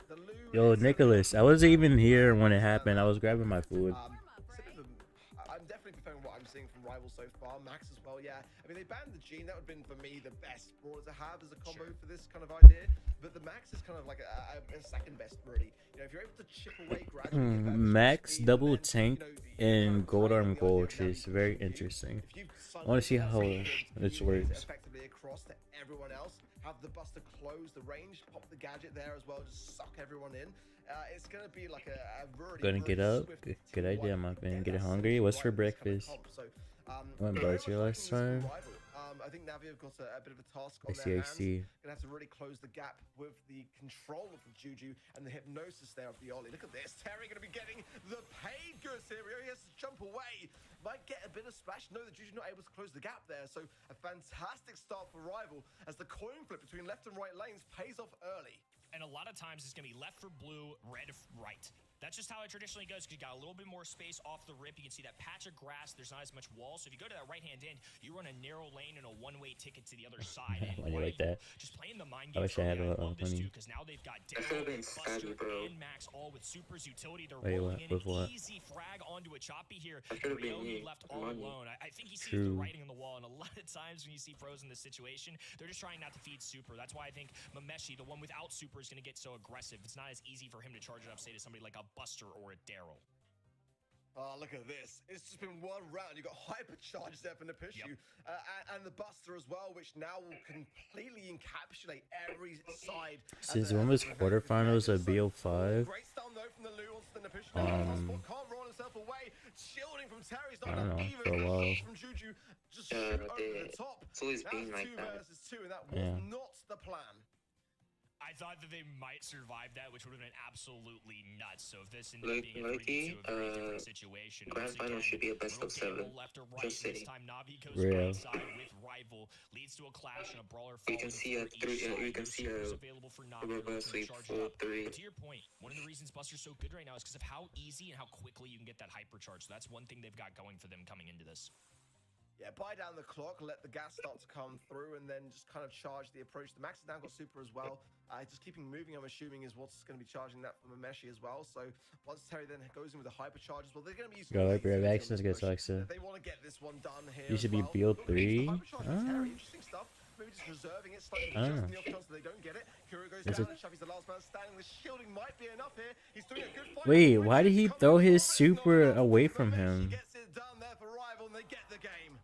the Lou... Yo, Nicholas, I wasn't even here when it happened. I was grabbing my food. I'm definitely preferring what I'm seeing from Rival so far. Max as well, yeah. I mean, they banned the Gene. That would have been, for me, the best brawler to have as a combo for this kind of idea. But the Max is kind of like a second best, really. If you're able to chip away gradually... Max double tank in Gold Arm Gulch is very interesting. I want to see how this works. Effectively across to everyone else. Have the Buster close the range, pop the gadget there as well, just suck everyone in. It's going to be like a really... Gonna get up. Good idea, my man. Getting hungry. What's for breakfast? Went Buster last time. I think Navi have got a bit of a task on their hands. Gonna have to really close the gap with the control of the Juju and the hypnosis there of the Ollie. Look at this. Terry gonna be getting the paid goods here. He has to jump away. Might get a bit of splash. No, the Juju's not able to close the gap there. So a fantastic start for Rival as the coin flip between left and right lanes pays off early. And a lot of times it's gonna be left for blue, red for right. That's just how it traditionally goes, because you got a little bit more space off the rip. You can see that patch of grass. There's not as much wall. So if you go to that right-hand end, you run a narrow lane and a one-way ticket to the other side. Why do you like that? Just playing the mind game. I wish I had a money. Because now they've got Daryl, Buster, and Max all with Super's utility. They're rolling in an easy frag onto a choppy here. Rio left all alone. I think he sees the writing on the wall. And a lot of times when you see pros in this situation, they're just trying not to feed super. That's why I think Mameshi, the one without super, is going to get so aggressive. It's not as easy for him to charge it up, say, to somebody like a Buster or a Daryl. Oh, look at this. It's just been one round. You've got hypercharge there from the push you, and the Buster as well, which now will completely encapsulate every side. Since when was quarterfinals of BO5? Great stun though from the Lou onto the push. Can't roll himself away. Shielding from Terry's not I don't know, even for a while. from Juju. Just shoot over the top. It's always Now been it's like 2 that. versus 2, and that was not the plan. I thought that they might survive that, which would have been absolutely nuts. So if this ended up being a 3v2, a very different situation. Grand final should be a best of 7. Left or right. Just This saying. time Navi goes Real. right side with Rival, leads to a clash and a brawler. You can see a available for Navi reverse to sweep charge it up. 4-3. But to your point, one of the reasons Buster's so good right now is because of how easy and how quickly you can get that hypercharge. So that's one thing they've got going for them coming into this. Yeah, buy down the clock, let the gas start to come through, and then just kind of charge the approach. The Max has now got super as well. Just keeping moving, I'm assuming, is what's going to be charging that from Mameshi as well. So once Terry then goes in with the hypercharge as well, they're going to be using Go the like your lasers reactions on get this push. selected. They want to get this one done here. You should as be well. build Look, maybe 3. the hypercharge from Terry, interesting stuff. Maybe just reserving it slightly I don't just know. in the off chance that they don't get it. Kuro goes Is down, it- and Shafi's the last man standing. The shielding might be enough here. He's doing a good fight. Wait, why did he Comes throw his forward, it's not super enough. away from Mameshi him? gets it done there for Rival, and they get the game.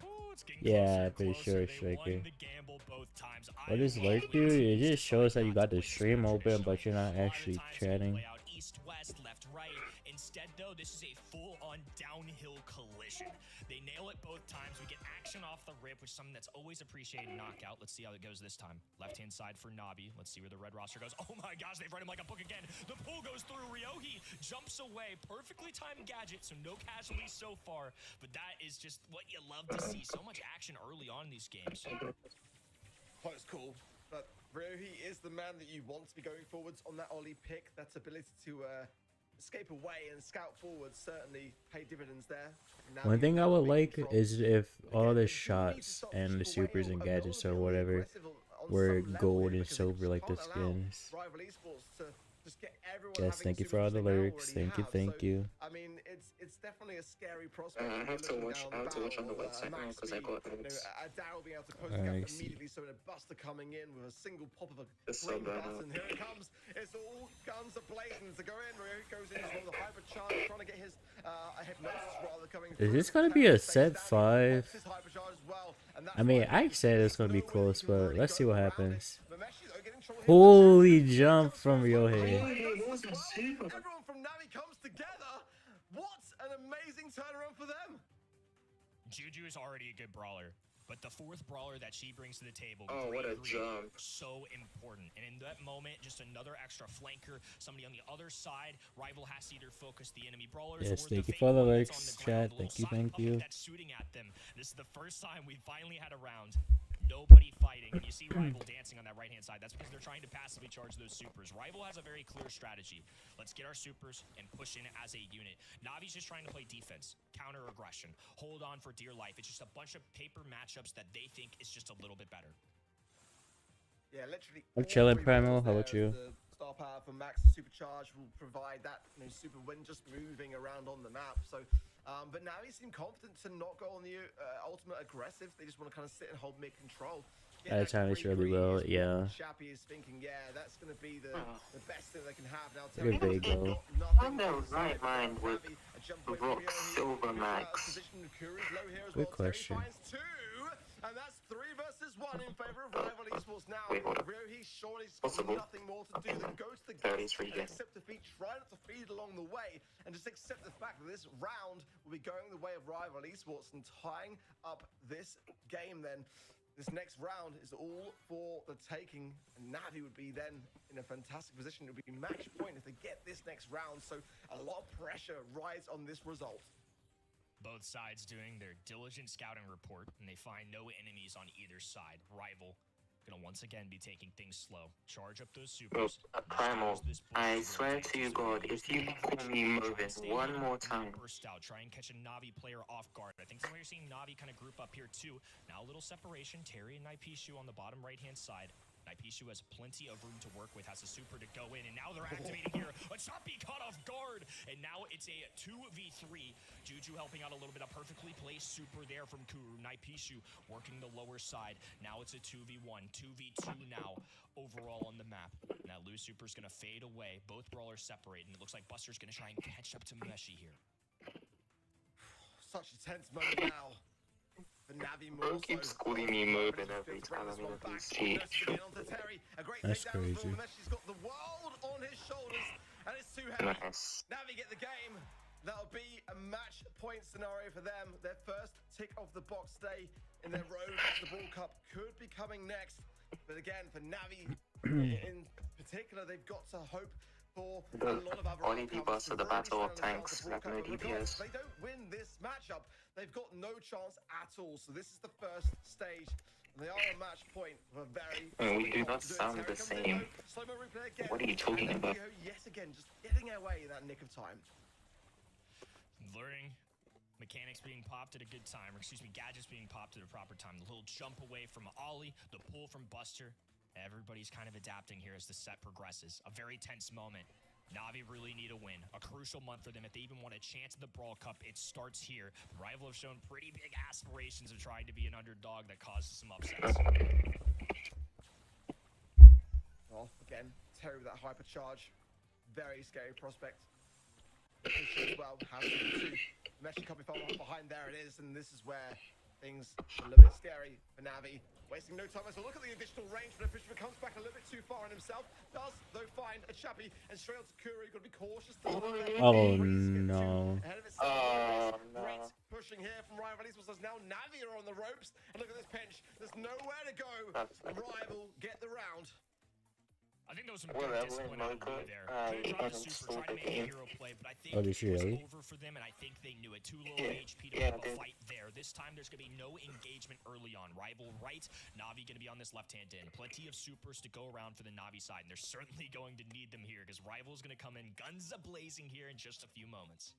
Ooh, it's getting Yeah, closer and pretty closer. sure, They Striker. won the gamble both times. What does I Lurk love do? when It teams just shows that you decide got the to play stream super open, but you're not traditionally. A lot of actually times people chatting. play out east, west, left, right. Instead, though, this is a full-on downhill collision. They nail it both times. We get action off the rip, which is something that's always appreciated in knockout. Let's see how it goes this time. Left-hand side for Nabi. Let's see where the red roster goes. Oh my gosh, they've read him like a book again. The pull goes through. Ryohi jumps away. Perfectly timed gadget, so no casualties so far. But that is just what you love to see. So much action early on in these games. Close call, but Ryohi is the man that you want to be going forwards on that Ollie pick. That ability to escape away and scout forward certainly pay dividends there. Now One you thing I have would to like make is if all Again, the you need to shots stop and the pushing away supers and or a little gadgets bit or more whatever aggressive on were some level gold here, and because silver you like the can't allow skins. Rival Esports to just get everyone Yes, having thank you super for all which the they now lyrics. already Thank you, have. thank So, you. I mean, it's definitely a scary prospect. I when have you're to looking watch. down I have to watch on the barrel, website now max because I speed, got you know, ads. a Daryl being able to close the gap I see. immediately, so in a Buster coming in with a single pop of a It's so green bad. button. Here it comes. It's all guns are blazing to go in. Ryo goes in as well. The hypercharge trying to get his hypnosis rather coming Is through. this gonna be a Terry set stays standing, 5? pops his hypercharge as well, and that's I mean, why I said it's gonna be no way close, you can but really let's see go what around it. happens. Mameshi, though, getting trouble here. Holy jump from Ryohei. Everyone from Navi comes together. What an amazing turnaround for them. Juju is already a good brawler, but the fourth brawler that she brings to the table, Oh, what a Gregory, jump. so important. And in that moment, just another extra flanker, somebody on the other side. Rival has to either focus the enemy brawlers Yes, or thank the you for the fake one that's likes, on the chat. ground, the Thank little you, side thank puppet you. that's shooting at them. This is the first time we finally had a round. Nobody fighting, and you see Rival dancing on that right-hand side. That's because they're trying to passively charge those supers. Rival has a very clear strategy. Let's get our supers and push in as a unit. Navi's just trying to play defense, counter aggression, hold on for dear life. It's just a bunch of paper matchups that they think is just a little bit better. Yeah, literally. I'm all chilling, three Primal. balls How there about as you? The star power for Max Supercharge will provide that super win just moving around on the map. So, but now he seemed confident to not go on the ultimate aggressive. They just want to kind of sit and hold mid control. I tarnished really well, yeah. Shappy is thinking, yeah, that's going to be the best thing they can have now. Look at Terry Vago. got nothing I'm the on his right side. mind with Navi, a jump away from Rock Ryo. Silver He's out of Max. position. Kuri's low here as Good well. question. Terry finds two, and that's 3 versus 1 in favor of Rival Esports now. Wait, hold on. Ryohi surely has got Possible. nothing more to do than go to the Terry's gas and regen. accept defeat, try not to feed along the way, and just accept the fact that this round will be going the way of Rival Esports and tying up this game then. This next round is all for the taking, and Navi would be then in a fantastic position. It would be match point if they get this next round, so a lot of pressure rides on this result. Both sides doing their diligent scouting report, and they find no enemies on either side. Rival gonna once again be taking things slow. Charge up those Bro, supers. Primal, I swear to you, God, if you call me Movin one more time. Burst out, try and catch a Navi player off guard. I think you're seeing Navi kind of group up here too. Now a little separation. Terry and Naipishu on the bottom right-hand side. Naipishu has plenty of room to work with, has a super to go in, and now they're activating here. A choppy caught off guard, and now it's a 2v3. Juju helping out a little bit, a perfectly placed super there from Kuru. Naipishu working the lower side. Now it's a 2v1, 2v2 now overall on the map. Now loose super's gonna fade away. Both brawlers separate, and it looks like Buster's gonna try and catch up to Meshi here. Such a tense moment now. The Navi Bro keeps calling me moving every time I'm in a VC. That's crazy. Meshi's got the world on his shoulders, and it's too heavy. Nice. Navi get the game. That'll be a match point scenario for them. Their first tick off the box day in their road to the World Cup could be coming next. But again, for Navi in particular, they've got to hope for a lot of other Only outcomes people to to the really battle of stand themselves tanks, at the like no World Cup. But regardless, DPS. if they don't win this matchup, they've got no chance at all. So this is the first stage. And they are on match point with a very... We do not sound the same. What are you talking about? Yet again, just getting away in that nick of time. Learning mechanics being popped at a good time, or excuse me, gadgets being popped at a proper time. The little jump away from Ollie, the pull from Buster. Everybody's kind of adapting here as the set progresses. A very tense moment. Navi really need a win. A crucial month for them. If they even want a chance at the Brawl Cup, it starts here. Rival have shown pretty big aspirations of trying to be an underdog that causes some upsets. Well, again, Terry with that hypercharge. Very scary prospect. As well, has to Meshi copy far behind. There it is, and this is where things are a little bit scary for Navi. Wasting no time as well. Look at the additional range, but Fisher comes back a little bit too far on himself. Does, though, find a Chappie, and straight on to Kuru. You've got to be cautious. Oh, no. Great pushing here from Rival Esports. Now Navi are on the ropes, and look at this pinch. There's nowhere to go. And Rival get the round. I think there was some good discipline out of the way there. Could've dropped the super, tried to make a hero play, but I think it was over for them, and I think they knew it. Too low HP to have a fight there. This time, there's going to be no engagement early on. Rival right, Navi going to be on this left-hand end. Plenty of supers to go around for the Navi side, and they're certainly going to need them here, because Rival's going to come in guns a-blazing here in just a few moments.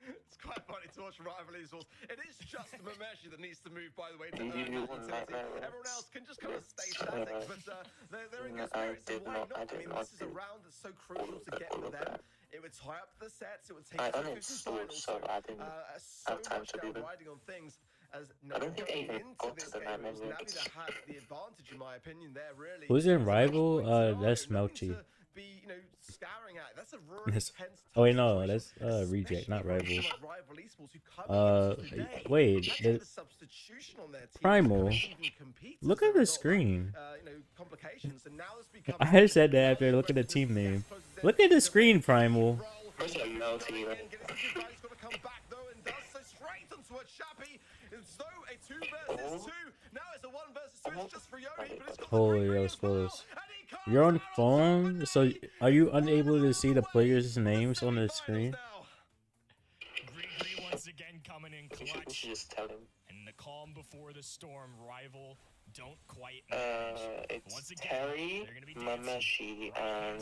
It's quite funny to watch Rival Esports. It is just Mameshi that needs to move, by the way, to earn that utility. Everyone else can just kind of stay static, but they're in good spirits, and why not? I mean, this is a round that's so crucial to get for them. It would tie up the sets, it would take uninstalled, so I didn't have time to do them. riding on things. As I don't think I even got to the game, nightmare Navi that had the advantage, in my opinion, there, really. Who's in Rival? That's Melty. Be, you know, scouring at. That's a really tense. Oh wait, no, that's Reject, not Rival. Wait, the Primal. Look at the screen. I had said that after looking at the team name. Look at the screen, Primal. Holy, that was close. You're on phone, so are you unable to see the players' names on the screen? Green once again coming in clutch. Just tell him. And the calm before the storm. Rival don't quite it's once again, Terry, right Mameshi, and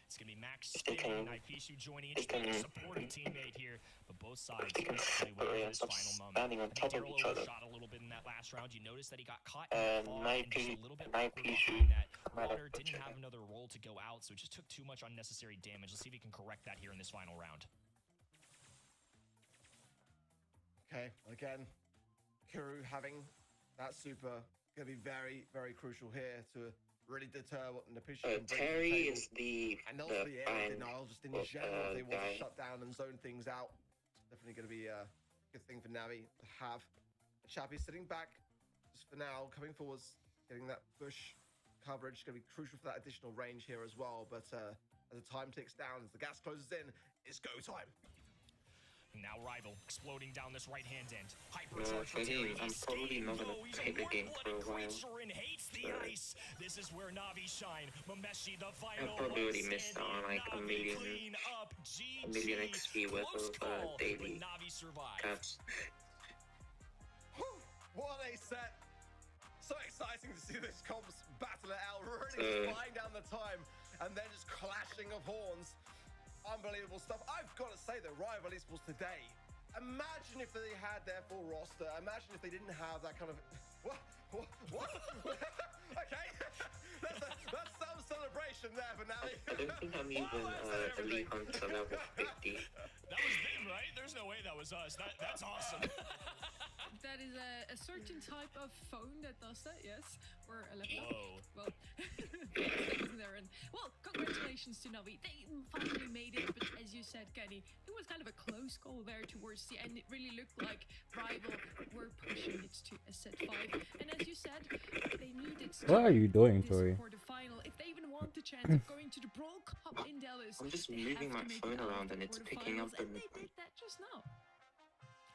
it's gonna be Max Spin, Naipishu joining each other, supporting teammate here, but both sides really waiting for this final moment. standing on top of each other. Shot a little bit in that last round. You notice that he got caught in the fog and just a little bit Naipishu that Water didn't have another roll to go out, so it just took too much unnecessary damage. Let's see if he can correct that here in this final round. Okay, again, Kuru having that super gonna be very, very crucial here to really deter what Naipishu can bring to the Terry table. is the And also the air fan denial, just in of, general, if they want to guy. shut down and zone things out. It's definitely going to be a good thing for Navi to have. Chappie sitting back, just for now, coming forwards, getting that bush coverage, going to be crucial for that additional range here as well. But as the time ticks down, as the gas closes in, it's go time. Now Rival exploding down this right-hand end. For him, I'm probably not gonna play the game for a while. This is where Navi shine. Mameshi, the I final probably already missed out on like a million XP worth of daily caps. What a set! So exciting to see this comps battle it out, really flying down the time, and then just clashing of horns. Unbelievable stuff. I've got to say that Rival Esports today, imagine if they had their full roster. Imagine if they didn't have that kind of... What? Okay, that's some celebration there for Navi. I don't think I'm even Elite Hunter level 50. That was them, right? There's no way that was us. That's awesome. That is a certain type of phone that does that, yes? Or a laptop. Whoa. Well, well, congratulations to Navi. They finally made it, but as you said, Kenny, it was kind of a close call there towards the end. It really looked like Rival were pushing it to a set 5. And as you said, they needed to What are you doing, this Tori? quarterfinal. If they even want the chance of going to the Brawl Cup in Dallas, I'm just they moving have my to make phone it out around of and the it's picking up quarterfinals, and the. they did that just now.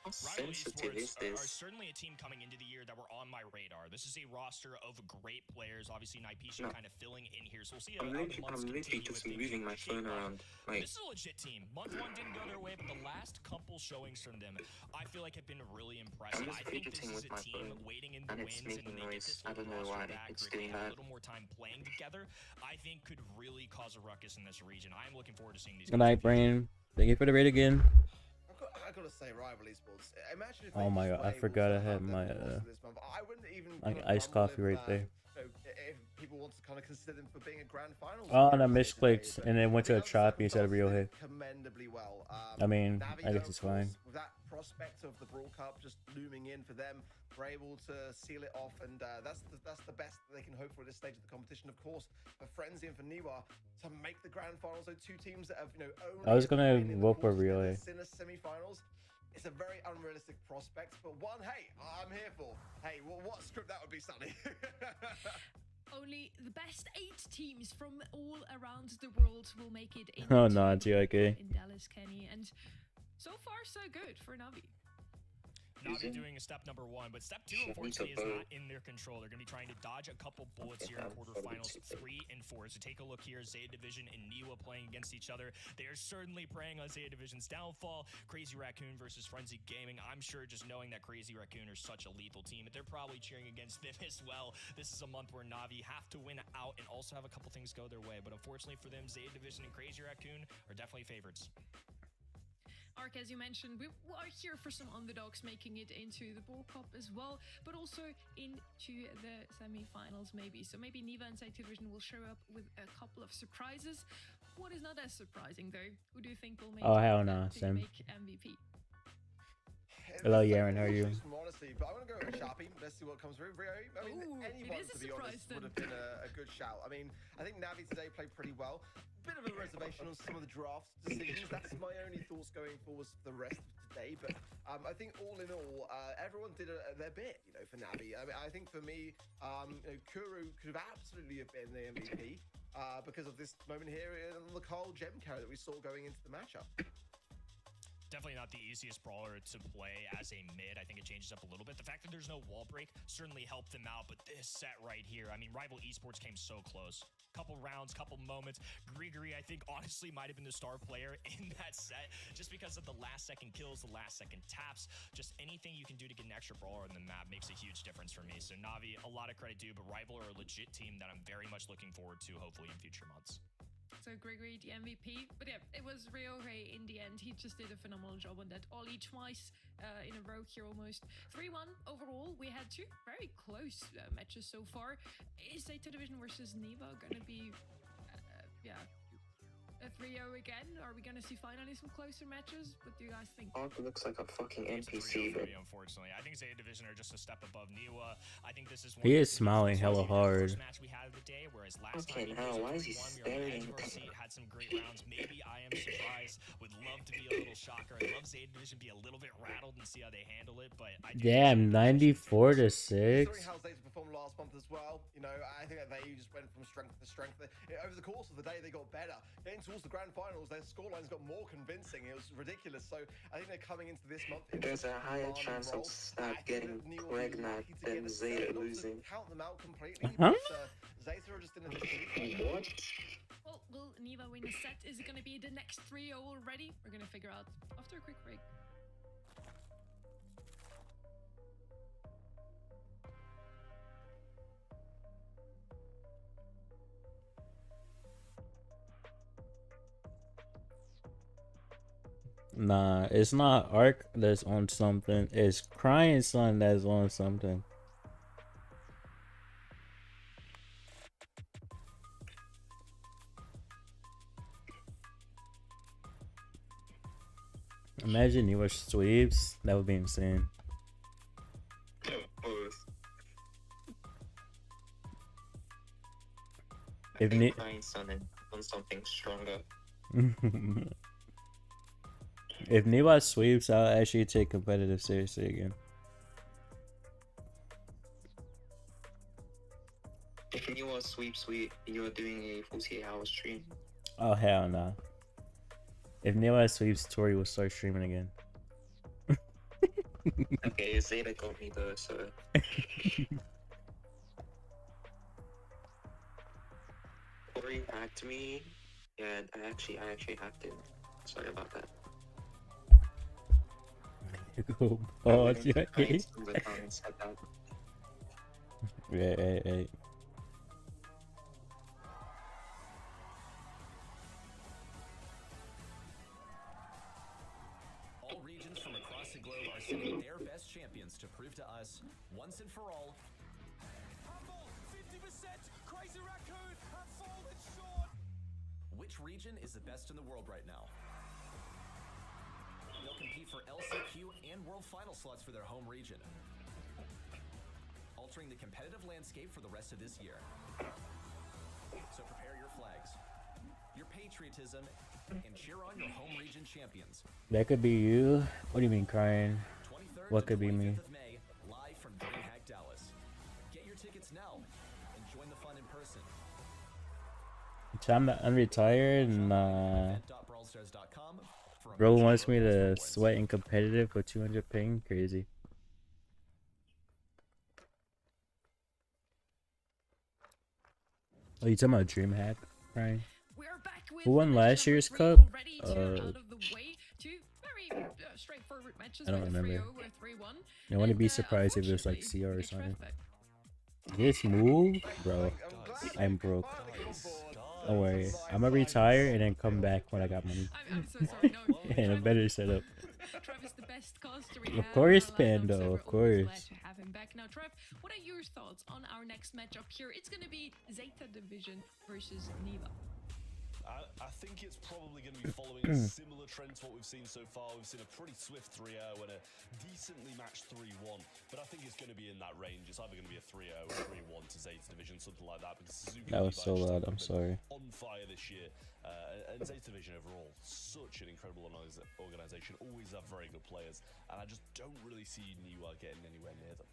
How Rival sensitive is Esports are this? certainly a team coming into the year that were on my radar. This is a roster of great players. Obviously, Naipisha No. kind of filling in here, so we'll see I'm how the months literally continue just if they moving can my shape phone up. around. Like, This is a legit team. Month 1 didn't go their way, but the last couple showings from them, I feel like have been really impressive. I'm just I think this fidgeting is with a my team phone, waiting in the and it's wins, and making when they get noise. this I don't know roster why back, it's where doing they have a that. little more time playing together, I think could really cause a ruckus in this region. I'm looking forward to seeing these Good guys night, compete. Brain. Thank you for the raid again. I've got to say, Rival Esports. Imagine if Oh they my just god, were I able forgot to I had have my their performance this month. I wouldn't even like kind of iced grumble coffee if, right there. if people want to kind of consider them for being a grand final. Oh, and I misclicked and then went to a choppy instead of real hit. Commendably well. I mean, Navi, I though, guess it's of course, fine. With that prospect of the Brawl Cup just looming in for them, were able to seal it off, and that's the best that they can hope for at this stage of the competition. Of course, for Frenzy and for Niwa to make the grand finals, those two teams that have only I was gonna been in the vote for quarters relay. together, in the semi-finals. It's a very unrealistic prospect, but one, hey, I'm here for. Hey, what script that would be, Sonny? Only the best 8 teams from all around the world will make it in. Oh no, TIK. In Dallas, Kenny, and so far so good for Navi. Navi doing step number 1, but step 2 unfortunately is not in their control. They're going to be trying to dodge a couple bullets here in quarterfinals 3 and 4. So take a look here, Zeta Division and Niwa playing against each other. They are certainly preying on Zeta Division's downfall. Crazy Raccoon versus Frenzy Gaming. I'm sure just knowing that Crazy Raccoon are such a lethal team, they're probably cheering against them as well. This is a month where Navi have to win out and also have a couple things go their way. But unfortunately for them, Zeta Division and Crazy Raccoon are definitely favorites. Ark, as you mentioned, we are here for some underdogs making it into the Brawl Cup as well, but also into the semi-finals maybe. So maybe Niva and Zeta Division will show up with a couple of surprises. What is not as surprising though? Who do you think will make Hell no, Sim. make MVP? Hello, Yaren, how are you? Honestly, but I'm gonna go with Sharpie. Let's see what comes through. Rio, I mean, Ooh, anyone it is a to be honest surprise would have been a good shout. I mean, I think Navi today played pretty well. Bit of a reservation on some of the draft decisions. That's my only thoughts going forward for the rest of today. But I think all in all, everyone did their bit, for Navi. I mean, I think for me, Kuru could have absolutely have been the MVP because of this moment here in the Carl gem carry that we saw going into the matchup. Definitely not the easiest brawler to play as a mid. I think it changes up a little bit. The fact that there's no wall break certainly helped them out, but this set right here, I mean, Rival Esports came so close. Couple rounds, couple moments. Grigory, I think, honestly might have been the star player in that set just because of the last second kills, the last second taps. Just anything you can do to get an extra brawler on the map makes a huge difference for me. So Navi, a lot of credit due, but Rival are a legit team that I'm very much looking forward to, hopefully in future months. So Gregory, the MVP. But yeah, it was Ryohei in the end. He just did a phenomenal job on that. Ollie twice in a row here almost. 3-1 overall. We had 2 very close matches so far. Is Zeta Division versus Niva going to be, a 3-0 again? Are we going to see finally some closer matches? What do you guys think? Ark looks like a fucking It's a NPC, 3-0 but for me, unfortunately. I think Zeta Division are just a step above Niwa. I think this is one He of is the smiling hella hard. first match we had of the day, whereas last Fucking time hell, why is he we were on the staring? edge of our seat, had some great rounds. Maybe I am surprised. Would love to be a little shocker. I'd love Zeta Division be a little bit rattled and see how they handle it, but I do Damn, 94 to 6. Considering how Zeta performed last month as well, I think that they just went from strength to strength. Over the course of the day, they got better. Getting towards the grand finals, their scorelines got more convincing. It was ridiculous. So I think they're coming into this month. there's a higher chance of Snap getting pregnant than Zeta losing. Count them out completely. Huh? But, Zeta are just in a What? Well, will Niva win the set? Is it going to be the next 3-0 already? We're going to figure out after a quick break. Nah, it's not Ark that's on something. It's Crying Son that's on something. Imagine you were sweeps. That would be insane. I If think Ryan's on something stronger. if Niwa sweeps, I'll actually take competitive seriously again. If you are sweep, you're doing a 48-hour stream. Oh hell no. If Niwa sweeps, Tori will start streaming again. Okay, Zeta got me though, so. Tori hacked me. Yeah, I actually hacked him. Sorry about that. Go pause, yeah. Ryan's in the comments said that. Right. All regions from across the globe are sending their best champions to prove to us, once and for all, 50%, Crazy Raccoon have fallen short. Which region is the best in the world right now? They'll compete for LCQ and World Final slots for their home region, altering the competitive landscape for the rest of this year. So prepare your flags, your patriotism, and cheer on your home region champions. That could be you. What do you mean crying? 23rd What to could be me? 25th of May, live from DreamHack Dallas. Get your tickets now and join the fun in person. So I'm unretired and Event.brawlstars.com for a bro major wants me look at to points. sweat in competitive with 200 ping. Crazy. Oh, you talking about DreamHack, Ryan? We're back with Who won match last number year's 3 cup? already, two out of the way. Two very straightforward matches. I don't with a remember. 3-0 or 3-1. I wouldn't be And, surprised if it was like unfortunately, CR or we something. tried that. This move, bro, I'm broke. Don't worry, I'm gonna retire and then come back when I got money. I'm so sorry. No, And a better setup. Travis, the best caster we Of have course, in the lineup, Pando, so we're of always glad course. to have him back. Now, Trev, what are your thoughts on our next matchup here? It's going to be Zeta Division versus Neva. I think it's probably going to be following a similar trend to what we've seen so far. We've seen a pretty swift 3-0 and a decently matched 3-1, but I think it's going to be in that range. It's either going to be a 3-0 or 3-1 to Zeta Division, something like that, because Suzuki That was Levi so just loud, have I'm been sorry. on fire this year. And Zeta Division overall, such an incredible organization, always have very good players, and I just don't really see Niwa getting anywhere near them.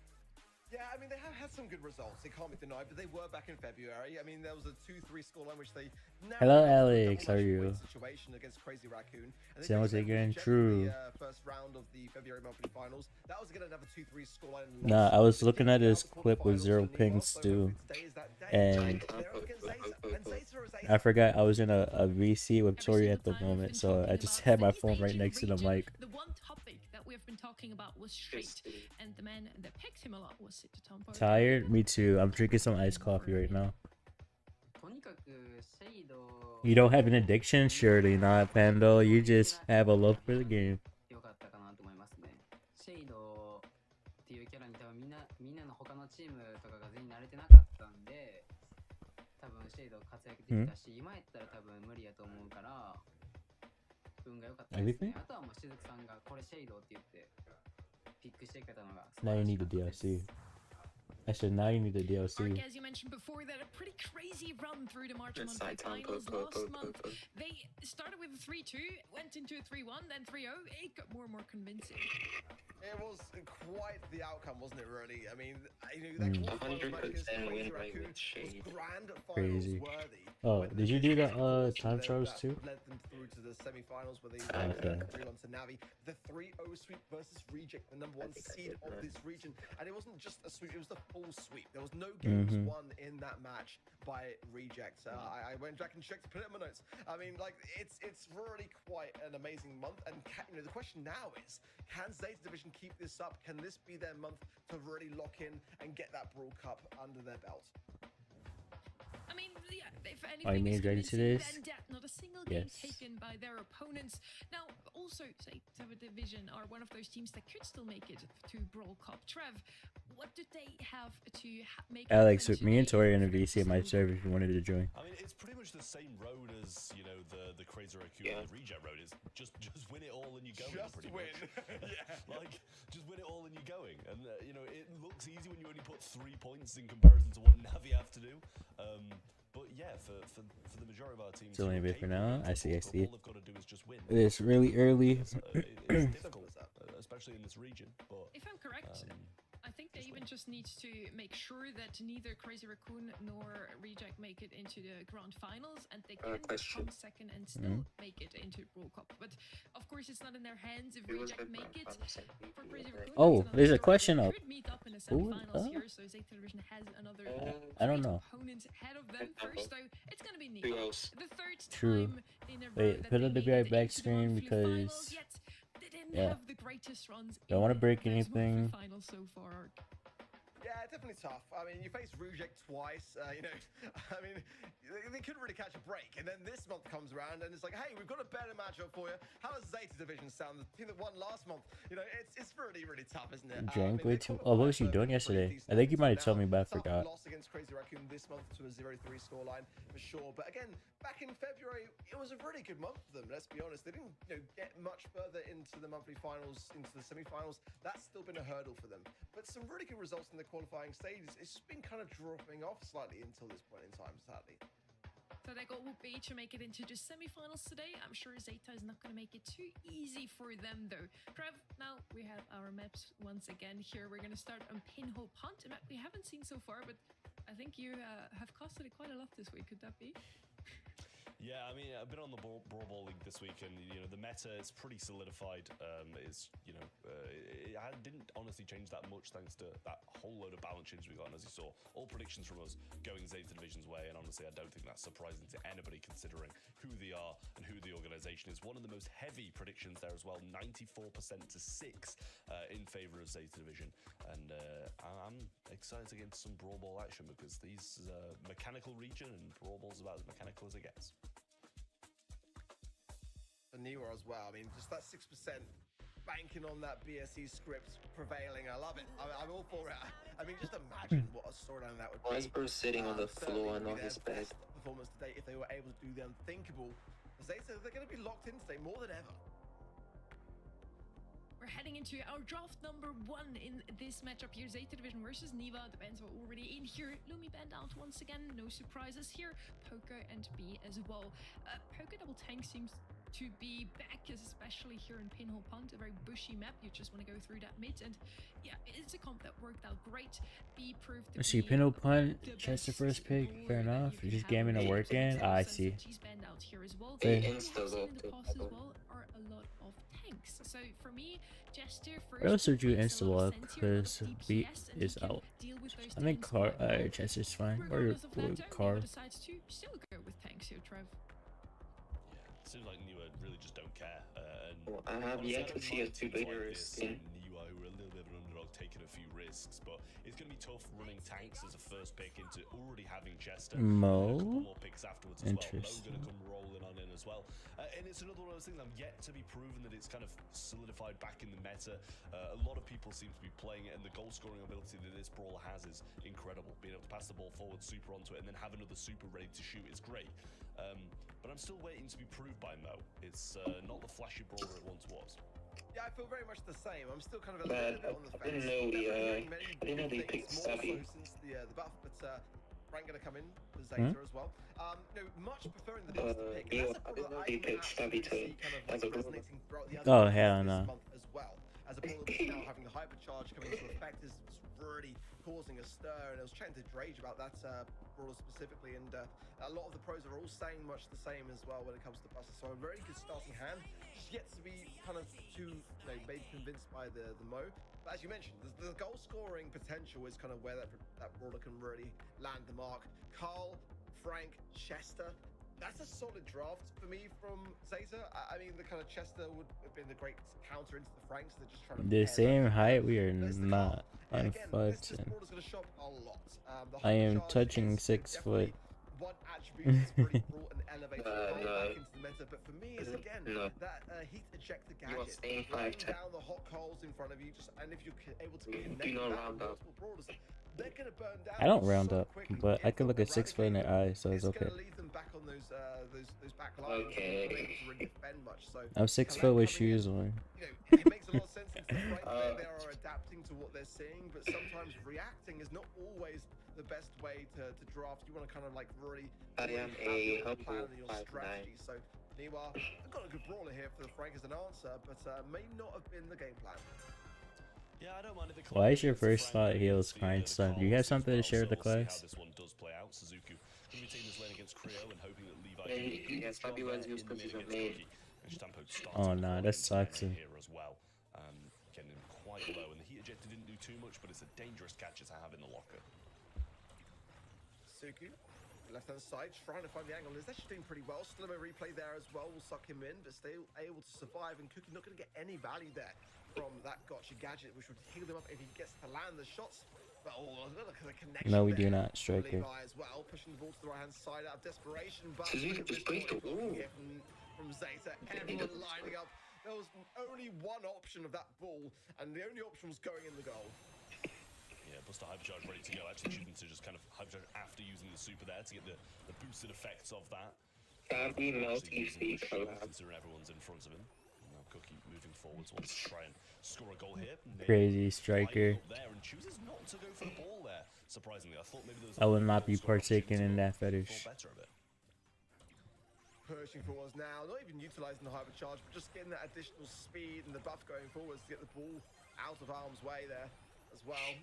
Yeah, I mean, they have had some good results. They can't be denied, but they were back in February. I mean, there was a 2-3 scoreline which they Hello, narrowed down to a Alex. How are double you? match point situation against Crazy Raccoon. And they Sounds basically again rejected true. The first round of the February monthly finals. That was again another 2-3 scoreline. Nah, I was looking at this this clip with 0 pings too, and I forgot I was in a VC with Tori at the moment, so I just had my phone right next to the mic. The one topic that we have been talking about was straight, and the man that picked him a lot was Sita Tompo. Tired? Me too. I'm drinking some iced coffee right now. You don't have an addiction? Surely not, Pando. You just have a love for the game. シェイドっていうキャラに多分みんなの他のチームとかが全員慣れてなかったんで、多分シェイド活躍できたし、今やったら多分無理やと思うから、運が良かったですね。あとはもうしずくさんがこれシェイドって言ってピックしてくれたのが素晴 Now ら you し need か the ったです。 DLC. I said now you need the DLC. Ark, as you mentioned before, they had a pretty crazy run through the March Monthly Finals last month. They started with a 3-2, went into a 3-1, then 3-0. It got more and more convincing. It was quite the outcome, wasn't it, really? I mean, you know, that quarterfinals match against Crazy Raccoon was grand finals Crazy. worthy. Oh, did you do the time trials too? Led them through to the semi-finals where they Okay. 3-1 to Navi. The 3-0 sweep versus Reject, the #1 seed of this region. And it wasn't just a sweep, it was the full sweep. There was no games won in that match by Reject. I went back and checked, put it in my notes. I mean, like, it's really quite an amazing month. And you know, the question now is, can Zeta Division keep this up? Can this be their month to really lock in and get that Brawl Cup under their belt? I mean, yeah, if Are you anything is ready to convincing, this? then that not a single game Yes. taken by their opponents. Now, also say Zeta Division are one of those teams that could still make it to Brawl Cup. Trev, what do they have to make? Alex, happen with me and today Tori on a for them to VC at my still server if you wanted to join. I mean, it's pretty much the same road as, you know, the Crazy Raccoon Yeah. and the Reject road is just win it all and you're going. Just pretty win. much. Yeah. Like, just win it all and you're going. And, you know, it looks easy when you only put 3 points in comparison to what Navi have to do. But yeah, for the majority of our teams, It's only a bit for now. I see. all they've got to do is just win. It's really early. It's difficult, especially in this region. But If I'm correct, I think they even just need to make sure that neither Crazy Raccoon nor Reject make it into the grand finals, and they can question. come second and still make it into World Cup. But of course, it's not in their hands if It was Reject like make it. For Crazy Raccoon, Oh, it's another there's a story. question They up. could meet up in the Who- semifinals oh. here, so Zeta Division has another I don't great know. opponent ahead of them. First, though, it's gonna be Who Nico. else? The third True. time in a row Wait, that put they up the made BI it back into the screen monthly finals, because yet they didn't yeah. have the greatest runs Don't in wanna break those monthly anything. finals so far. Yeah, definitely tough. I mean, you face Rujek twice. You know, I mean, they couldn't really catch a break. And then this month comes around and it's like, hey, we've got a better matchup for you. How does Zeta Division sound? The team that won last month. You know, it's really, really tough, isn't it? Drank I mean, way they too. qualified Oh, what was you for doing pretty yesterday? decent I think you might have now. told me, but I Tough forgot. loss against Crazy Raccoon this month to a 0-3 scoreline for sure. But again, back in February, it was a really good month for them. Let's be honest. They didn't, you know, get much further into the monthly finals, into the semi-finals. That's still been a hurdle for them. But some really good results in the qualifying stages. It's been kind of dropping off slightly until this point in time, sadly. So their goal would be to make it into the semi-finals today. I'm sure Zeta is not going to make it too easy for them, though. Trev, now we have our maps once again here. We're going to start on Pinhole Punt, a map we haven't seen so far, but I think you have costed it quite a lot this week. Could that be? Yeah, I mean, I've been on the Brawl Ball League this week, and you know the meta is pretty solidified. It's you know it didn't honestly change that much thanks to that whole load of balance changes we got. And as you saw, all predictions from us going Zeta Division's way, and honestly, I don't think that's surprising to anybody considering who they are and who the organization is. One of the most heavy predictions there as well, 94% to 6 in favor of Zeta Division, and I'm excited to get into some Brawl Ball action because these is a mechanical region, and Brawl Ball's about as mechanical as it gets. For Niwa as well. I mean, just that 6% banking on that BSE script prevailing. I love it. I'm all for it. I mean, just imagine what a storyline that would be. Why is Bruce sitting on the floor and on his bed? Performance today, if they were able to do the unthinkable. Zeta, they're going to be locked in today more than ever. We're heading into our draft number 1 in this matchup here. Zeta Division versus Niva. The bands are already in here. Lumi band out once again. No surprises here. Poker and B as well. Poker double tank seems to be back, especially here in Pinhole Punt, a very bushy map. You just want to go through that mid, and yeah, it's a comp that worked out great. B proved to I see be Pinhole Punt, the Chester best first pick. Fair brawler that enough. you Just can gaming have. to work in. I Since see. G's band out here as well. Hey. What we have Insta seen in the locked past as up. well are a lot of tanks. So for me, Jester first. What else would you makes a lot of insta-lock? sense here, a lot of Because beat DPS, and he is can out. deal with those I think tanks car, quite well. Chester's fine. Or Regardless of that, though, car. Niva decides to still go with tanks here, Trev. Yeah, it seems like Niwa really just don't care. Well, I have honestly, yet I to don't see a mind teams two-player like this skin. and Niwa, who are a little bit of an underdog, taking a few risks, but it's going to be tough running tanks as a first pick into already having Chester. Mo? A couple more picks afterwards as well. Mo Interesting. going to come rolling on in as well. And it's another one of those things I'm yet to be proven that it's kind of solidified back in the meta. A lot of people seem to be playing it, and the goal scoring ability that this brawler has is incredible. Being able to pass the ball forward, super onto it, and then have another super ready to shoot is great. But I'm still waiting to be proved by Mo. It's not the flashy brawler it once was. Yeah, I feel very much the same. I'm still kind of a But little bit on the I fence. didn't know Definitely hearing I many didn't know they good picked things, more so Savvy. since the buff, but Frank going to come in for Zeta as well. No, much preferring the Buffs to pick. And that's a I brawler didn't know that they I can picked Savvy absolutely see to kind of as a brawler. resonating throughout the Oh, other hell this no. month as well. As a brawler that's now having the hypercharge coming into effect is really causing a stir, and I was chatting to Drage about that brawler specifically, and a lot of the pros are all saying much the same as well when it comes to buses. So a very good starting hand, just yet to be kind of too, you know, maybe convinced by the Mo. But as you mentioned, the goal scoring potential is kind of where that brawler can really land the mark. Carl, Frank, Chester. That's a solid draft for me from Zeta. I mean, the kind of Chester would have been the great counter into the Franks. They're just trying to The pair same that height, we are There's the not. Carl. And again, this Unfortunate. brawler's going to shop a lot. The I am hypercharge touching is 6 foot. definitely one attributes really brought an elevated back into the meta. But for me, it's again that heat ejector gadget, laying down the hot coals in front of you, and if you're able to connect that with multiple brawlers, they're gonna burn down. I don't round up, but I could look at 6 foot in their eyes, so it's okay. Gonna leave them back on those back lines. Okay. Not able to really defend much. So I'm 6 foot with shoes on. It makes a lot of sense. They are adapting to what they're seeing, but sometimes reacting is not always the best way to draft. You want to kind of like really have a plan in your strategy. So Niwa, I've got a good brawler here for the Frank as an answer, but may not have been the game plan. Yeah, I don't mind if the Why is your first thought heals fine stuff? Do you have something to share with the class? This one does play out. Suzuki going to be taking this lane against Creo and hoping that Levi oh no, that's toxic. Here as well. Getting him quite low, and the heat ejector didn't do too much, but it's a dangerous gadget to have in the locker. Suzuki, left-hand side, trying to find the angle. Is actually doing pretty well. Still a replay there as well. Will suck him in, but still able to survive. And Cookie not going to get any value there from that gotcha gadget, which would heal him up if he gets to land the shots. But look at the connection. No, we do not, Striker. As well, pushing the ball to the right-hand side out of desperation. But from Zeta, everyone lining up. There was only one option of that ball, and the only option was going in the goal. Yeah, Buster Hypercharge ready to go. Actually choosing to just kind of Hypercharge after using the super there to get the boosted effects of that. Considering everyone's in front of him. Now Cookie moving forwards wants to try and score a goal here. Crazy Striker. There and chooses not to go for the ball there. Surprisingly, I thought maybe there was I will not be partaking in that fetish. Pushing forwards now, not even utilizing the hypercharge, but just getting that additional speed and the buff going forwards to get the ball out of harm's way there as well.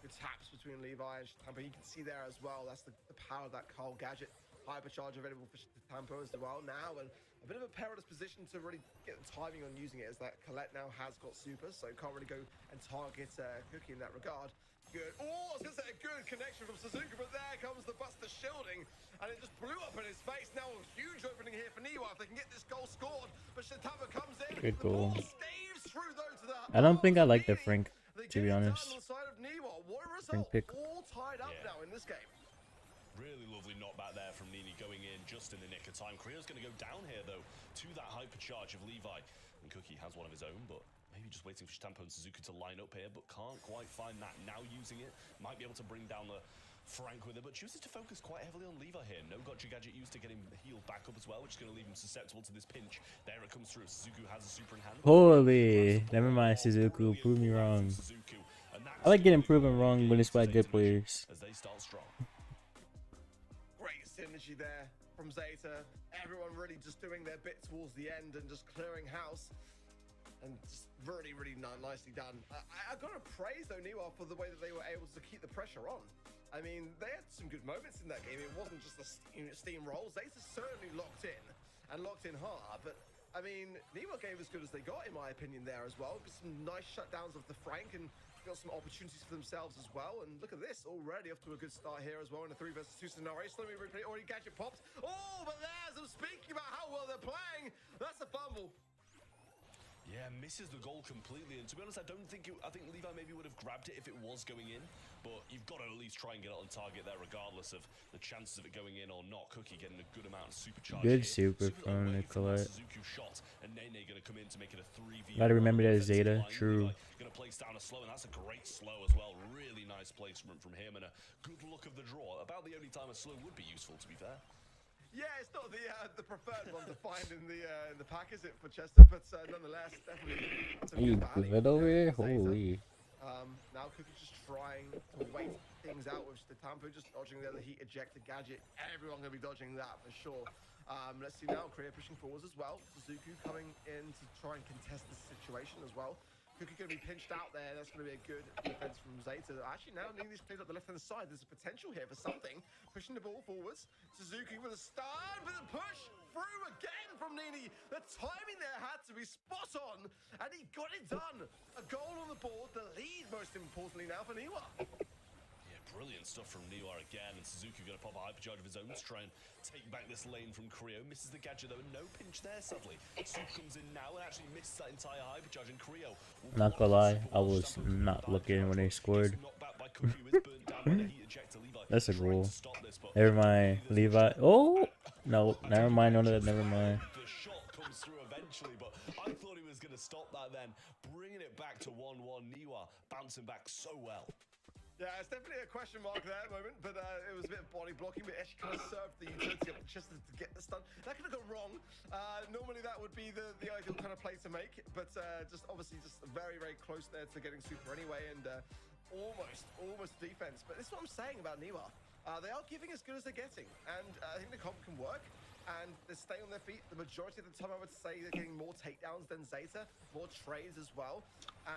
Good taps between Levi and Tampa. You can see there as well, that's the power of that Carl gadget. Hypercharge available for Tampa as well now, and a bit of a perilous position to really get the timing on using it, as that Colette now has got super, so can't really go and target Cookie in that regard. Good. Oh, I was going to say a good connection from Suzuki, but there comes the Buster shielding, and it just blew up in his face. Now a huge opening here for Niwa if they can get this goal scored, but Shatama comes in. Good goal. Through, though, to the I don't think I like the Frank, to be honest. Frank pick. All tied up now in this game. Really lovely knockback there from Nini going in just in the nick of time. Creo's going to go down here, though, to that hypercharge of Levi. And Cookie has one of his own, but maybe just waiting for Stampo and Suzuki to line up here, but can't quite find that. Now using it, might be able to bring down the Frank with it, but chooses to focus quite heavily on Levi here. No gotcha gadget used to get him healed back up as well, which is going to leave him susceptible to this pinch. There it comes through. Suzuki has a super in hand. Holy, never mind, Suzuki. Prove me wrong. I like getting proven wrong when it's by good players. As they start strong. Great synergy there from Zeta. Everyone really just doing their bit towards the end and just clearing house. And just really, really nicely done. I've got to praise, though, Niwa, for the way that they were able to keep the pressure on. I mean, they had some good moments in that game. It wasn't just the steamroll. Zeta certainly locked in and locked in hard. But, I mean, Niwa gave as good as they got, in my opinion, there as well. Got some nice shutdowns of the Frank and got some opportunities for themselves as well. And look at this, already off to a good start here as well in a 3 versus 2 scenario. Slowly replay, already gadget pops. Oh, but there's them speaking about how well they're playing. That's a fumble. Yeah, misses the goal completely, and to be honest, I think Levi maybe would have grabbed it if it was going in, but you've got to at least try and get it on target there, regardless of the chances of it going in or not. Cookie getting a good amount of supercharge. Good super from Nicolette. Shot, and Nene going to come in to make it a 3v. Gotta remember that Zeta. True. Going to place down a slow, and that's a great slow as well. Really nice placement from him, and a good look of the draw. About the only time a slow would be useful, to be fair. Yeah, it's not the preferred one to find in the pack, is it, for Chester? But nonetheless, definitely. Are you good over here? Holy. Now Cookie's just trying to wait things out with the Tampo, just dodging the heat ejector gadget. Everyone gonna be dodging that for sure. Let's see now, Korea pushing forwards as well. Suzuki coming in to try and contest the situation as well. Cookie going to be pinched out there. That's going to be a good defense from Zeta. Actually, now Nini's played up the left-hand side. There's a potential here for something. Pushing the ball forwards. Suzuki with a start, with a push through again from Nini. The timing there had to be spot on, and he got it done. A goal on the board, the lead, most importantly now for Niwa. Brilliant stuff from Niwa again, and Suzuki going to pop a hypercharge of his own to try and take back this lane from Creo. Misses the gadget though, and no pinch there, sadly. Suzuki comes in now and actually misses that entire hypercharge, and Creo... Not gonna lie, I was not looking when they scored. Knocked back by Cookie, who is burnt down by the heat ejector. Levi That's a rule. Never mind. Levi. Oh no, never mind. None of that. Never mind. The shot comes through eventually, but I thought he was going to stop that then. Bringing it back to 1-1. Niwa bouncing back so well. Yeah, it's definitely a question mark there at the moment, but it was a bit of body blocking, but actually kind of served the utility of just to get the stun. That could have gone wrong. Normally that would be the ideal kind of play to make, but just obviously just very, very close there to getting super anyway, and almost defense. But this is what I'm saying about Niwa. They are giving as good as they're getting, and I think the comp can work. And they're staying on their feet the majority of the time. I would say they're getting more takedowns than Zeta, more trades as well.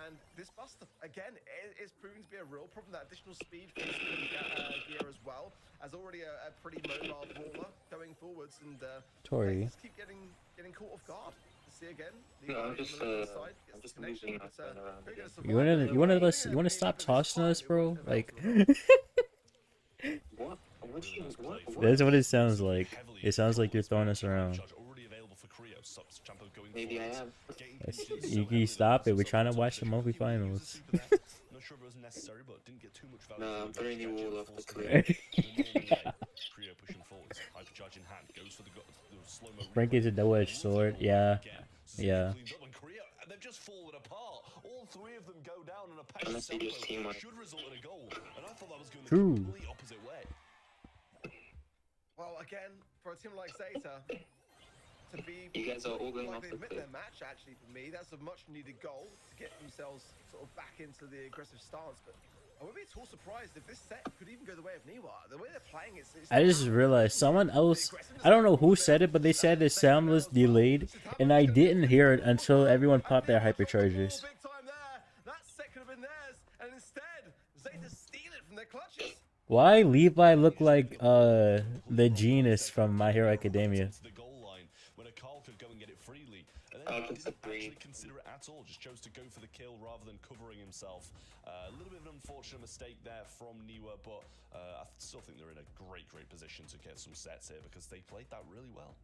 And this Buster, again, is proving to be a real problem. That additional speed for gear as well, as already a pretty mobile brawler going forwards. And Tori. they just keep getting caught off guard. See again. No, I'm just moving my phone around again. You wanna stop tossing us, bro? Like. What? That's what it sounds like. It sounds like you're throwing us around. Maybe I am. You stop it. We're trying to watch the movie finals. Not sure if it was necessary, but didn't get too much value. No, I'm throwing you all off the Creo. Creo pushing forwards, hypercharge in hand, goes for the slow-mo. Frank is a double-edged sword. Yeah. Yeah. And they've just fallen apart. All three of them go down, and a Honestly, just teamwork. should result in a goal. And I thought that was going the True. complete opposite way. Well, again, for a team like Zeta, to be You guys are all going like off they the admit cliff. their match, actually, for me, that's a much-needed goal to get themselves sort of back into the aggressive stance. But I wouldn't be at all surprised if this set could even go the way of Niwa. The way they're playing it's I just realized someone else, I don't know who said it, but they said the sound was delayed, and I didn't hear it until everyone popped their hyperchargers. big time there. That set could have been theirs, and instead, Zeta steal it from their clutches. Why Levi look like the genius from My Hero Academia? The goal line when a Carl could go and get it freely, and I then he didn't disagree. actually consider it at all. Just chose to go for the kill rather than covering himself. A little bit of an unfortunate mistake there from Niwa, but I still think they're in a great position to get some sets here because they played that really well.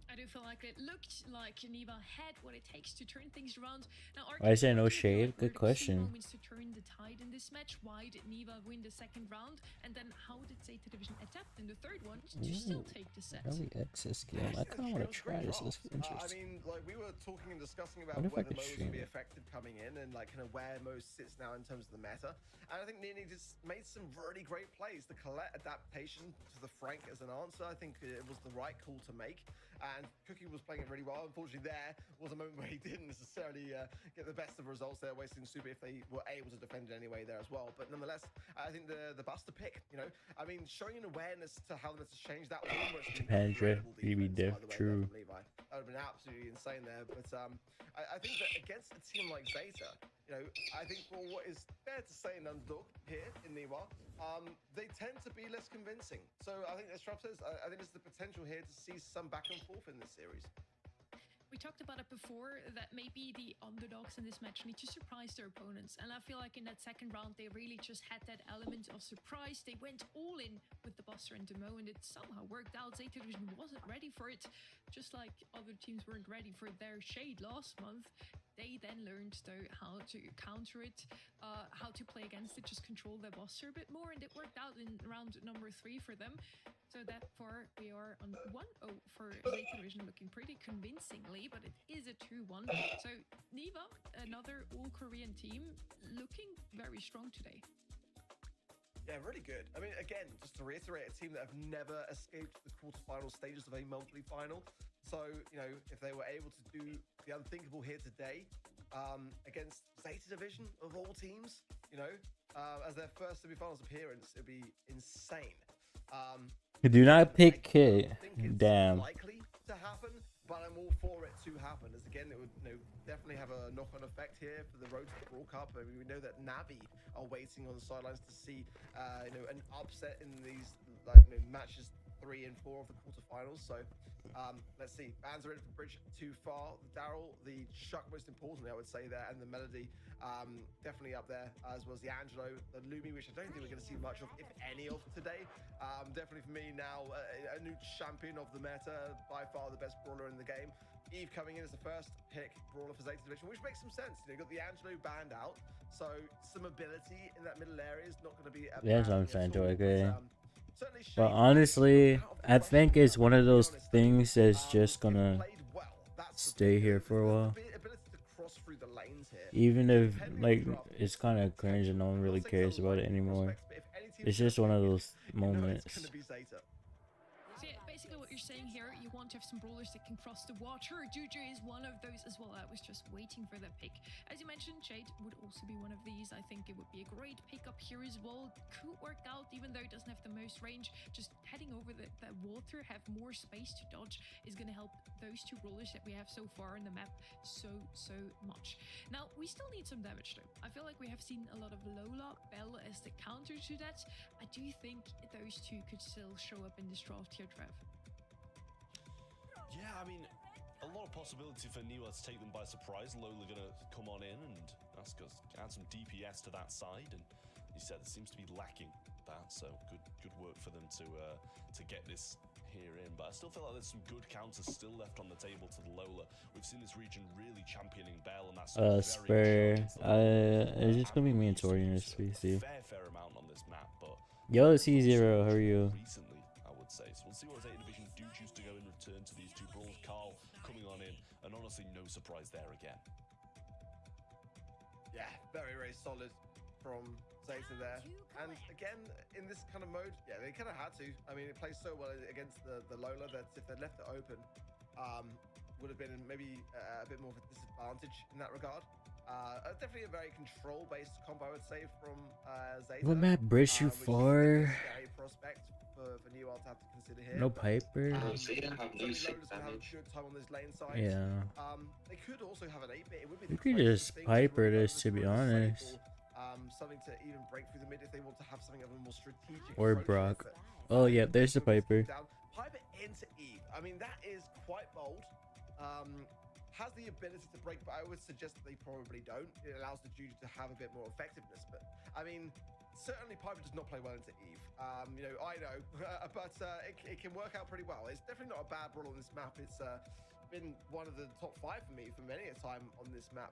I do feel like it looked like Niva had what it takes to turn things around. Now, Why is there no do you feel shade? like Good were the key question. moments to turn the tide in this match? Why did Niva win the second round? And then how did Zeta Division adapt in the third one to still take the set? Early access game. I kind of want to try this. This is I interesting. mean, like we were talking and discussing about Wonder if I whether could Mo's stream would be it. effective coming in and like kind of where Mo sits now in terms of the meta. And I think Nini just made some really great plays. The Colette adaptation to the Frank as an answer, I think it was the right call to make. And Cookie was playing it really well. Unfortunately, there was a moment where he didn't necessarily get the best of results there, wasting super if they were able to defend it anyway there as well. But nonetheless, I think the Buster pick, you know, I mean, showing an awareness to how the meta's changed, that was almost Japan Drift, BB Diff, true. Levi. That would have been absolutely insane there. But I think that against a team like Zeta, you know, I think for what is fair to say an underdog here in Niwa, they tend to be less convincing. So I think, as Trav says, I think there's the potential here to see some back and forth in this series. We talked about it before that maybe the underdogs in this match need to surprise their opponents. And I feel like in that second round, they really just had that element of surprise. They went all in with the Buster and Demo, and it somehow worked out. Zeta Division wasn't ready for it, just like other teams weren't ready for their Shade last month. They then learned though how to counter it, how to play against it, just control their Buster a bit more, and it worked out in round number 3 for them. So that far we are on 1-0 for Zeta Division, looking pretty convincingly, but it is a 2-1. So Niva, another all-Korean team, looking very strong today. Yeah, really good. I mean, again, just to reiterate, a team that have never escaped the quarterfinal stages of a monthly final. So, you know, if they were able to do the unthinkable here today against Zeta Division of all teams, you know, as their first semi-finals appearance, it'd be insane. Do not pick Kit. I think it's Damn. likely to happen, but I'm all for it to happen. As again, it would, you know, definitely have a knock-on effect here for the road to the World Cup. I mean, we know that Navi are waiting on the sidelines to see, you know, an upset in these like, you know, matches 3 and 4 of the quarterfinals. So let's see. Bands are in for bridge too far. Daryl, the Shuck, most importantly, I would say there, and the Melody definitely up there, as well as the Angelo, the Lumi, which I don't think we're going to see much of, if any of today. Definitely for me now, a new champion of the meta, by far the best brawler in the game. Eve coming in as the first pick brawler for Zeta Division, which makes some sense. You know, you got the Angelo banned out, so some ability in that middle area is not going to be. Yeah, that's what I'm saying, Joy. Okay. Certainly Shade But honestly, out of the I question, think it's one of to be those honest, things that's just they've gonna played well. That's the stay thing. here for a There's while. the ability to cross through the lanes here. Even if Depending on like the draft, it's kind of cringe and no one I'm not really saying cares it's a about it likely anymore. prospect, but if any team's It's gonna just one pick of it, those you know it's moments. gonna be Zeta. So yeah, basically what you're saying here, you want to have some brawlers that can cross the water. Juju is one of those as well. I was just waiting for that pick. As you mentioned, Jade would also be one of these. I think it would be a great pick up here as well. Could work out, even though it doesn't have the most range. Just heading over that water, have more space to dodge, is going to help those two brawlers that we have so far in the map so much. Now, we still need some damage though. I feel like we have seen a lot of Lola, Bell as the counter to that. I do think those two could still show up in this draft here, Trev. Yeah, I mean, a lot of possibility for Niwa to take them by surprise. Lola gonna come on in and ask us add some DPS to that side, and he said there seems to be lacking that, so good work for them to get this here in. But I still feel like there's some good counters still left on the table to the Lola. We've seen this region really championing Bell, and that's Spur. It's just gonna be me and Tori in this PC. fair amount on this map, but Yo, C0, how are you? recently, I would say. So we'll see what Zeta Division do choose to go in return to these two brawls. Carl coming on in, and honestly, no surprise there again. Yeah, very solid from Zeta there. And again, in this kind of mode, yeah, they kind of had to. I mean, it plays so well against the Lola that if they'd left it open, would have been maybe a bit more of a disadvantage in that regard. Definitely a very control-based combo, I would say, from Zeta. What map bridge you which is for? a scary prospect for New World to have to consider here. No but, Piper. Zeta have no certainly sick Lola's gonna have a damage. good time on this lane side. Yeah. They could also have an 8-bit. It would be You the could craziest just thing Piper really this, to be disable, honest. something to even break through the mid if they want to have something of a more strategic Or approach here, Brock. but, Oh yeah, there's the Piper. down. Piper into Eve. I mean, that is quite bold. Has the ability to break, but I would suggest that they probably don't. It allows the Juju to have a bit more effectiveness. But I mean, certainly Piper does not play well into Eve. You know, I know, but it can work out pretty well. It's definitely not a bad brawl on this map. It's been one of the top 5 for me for many a time on this map.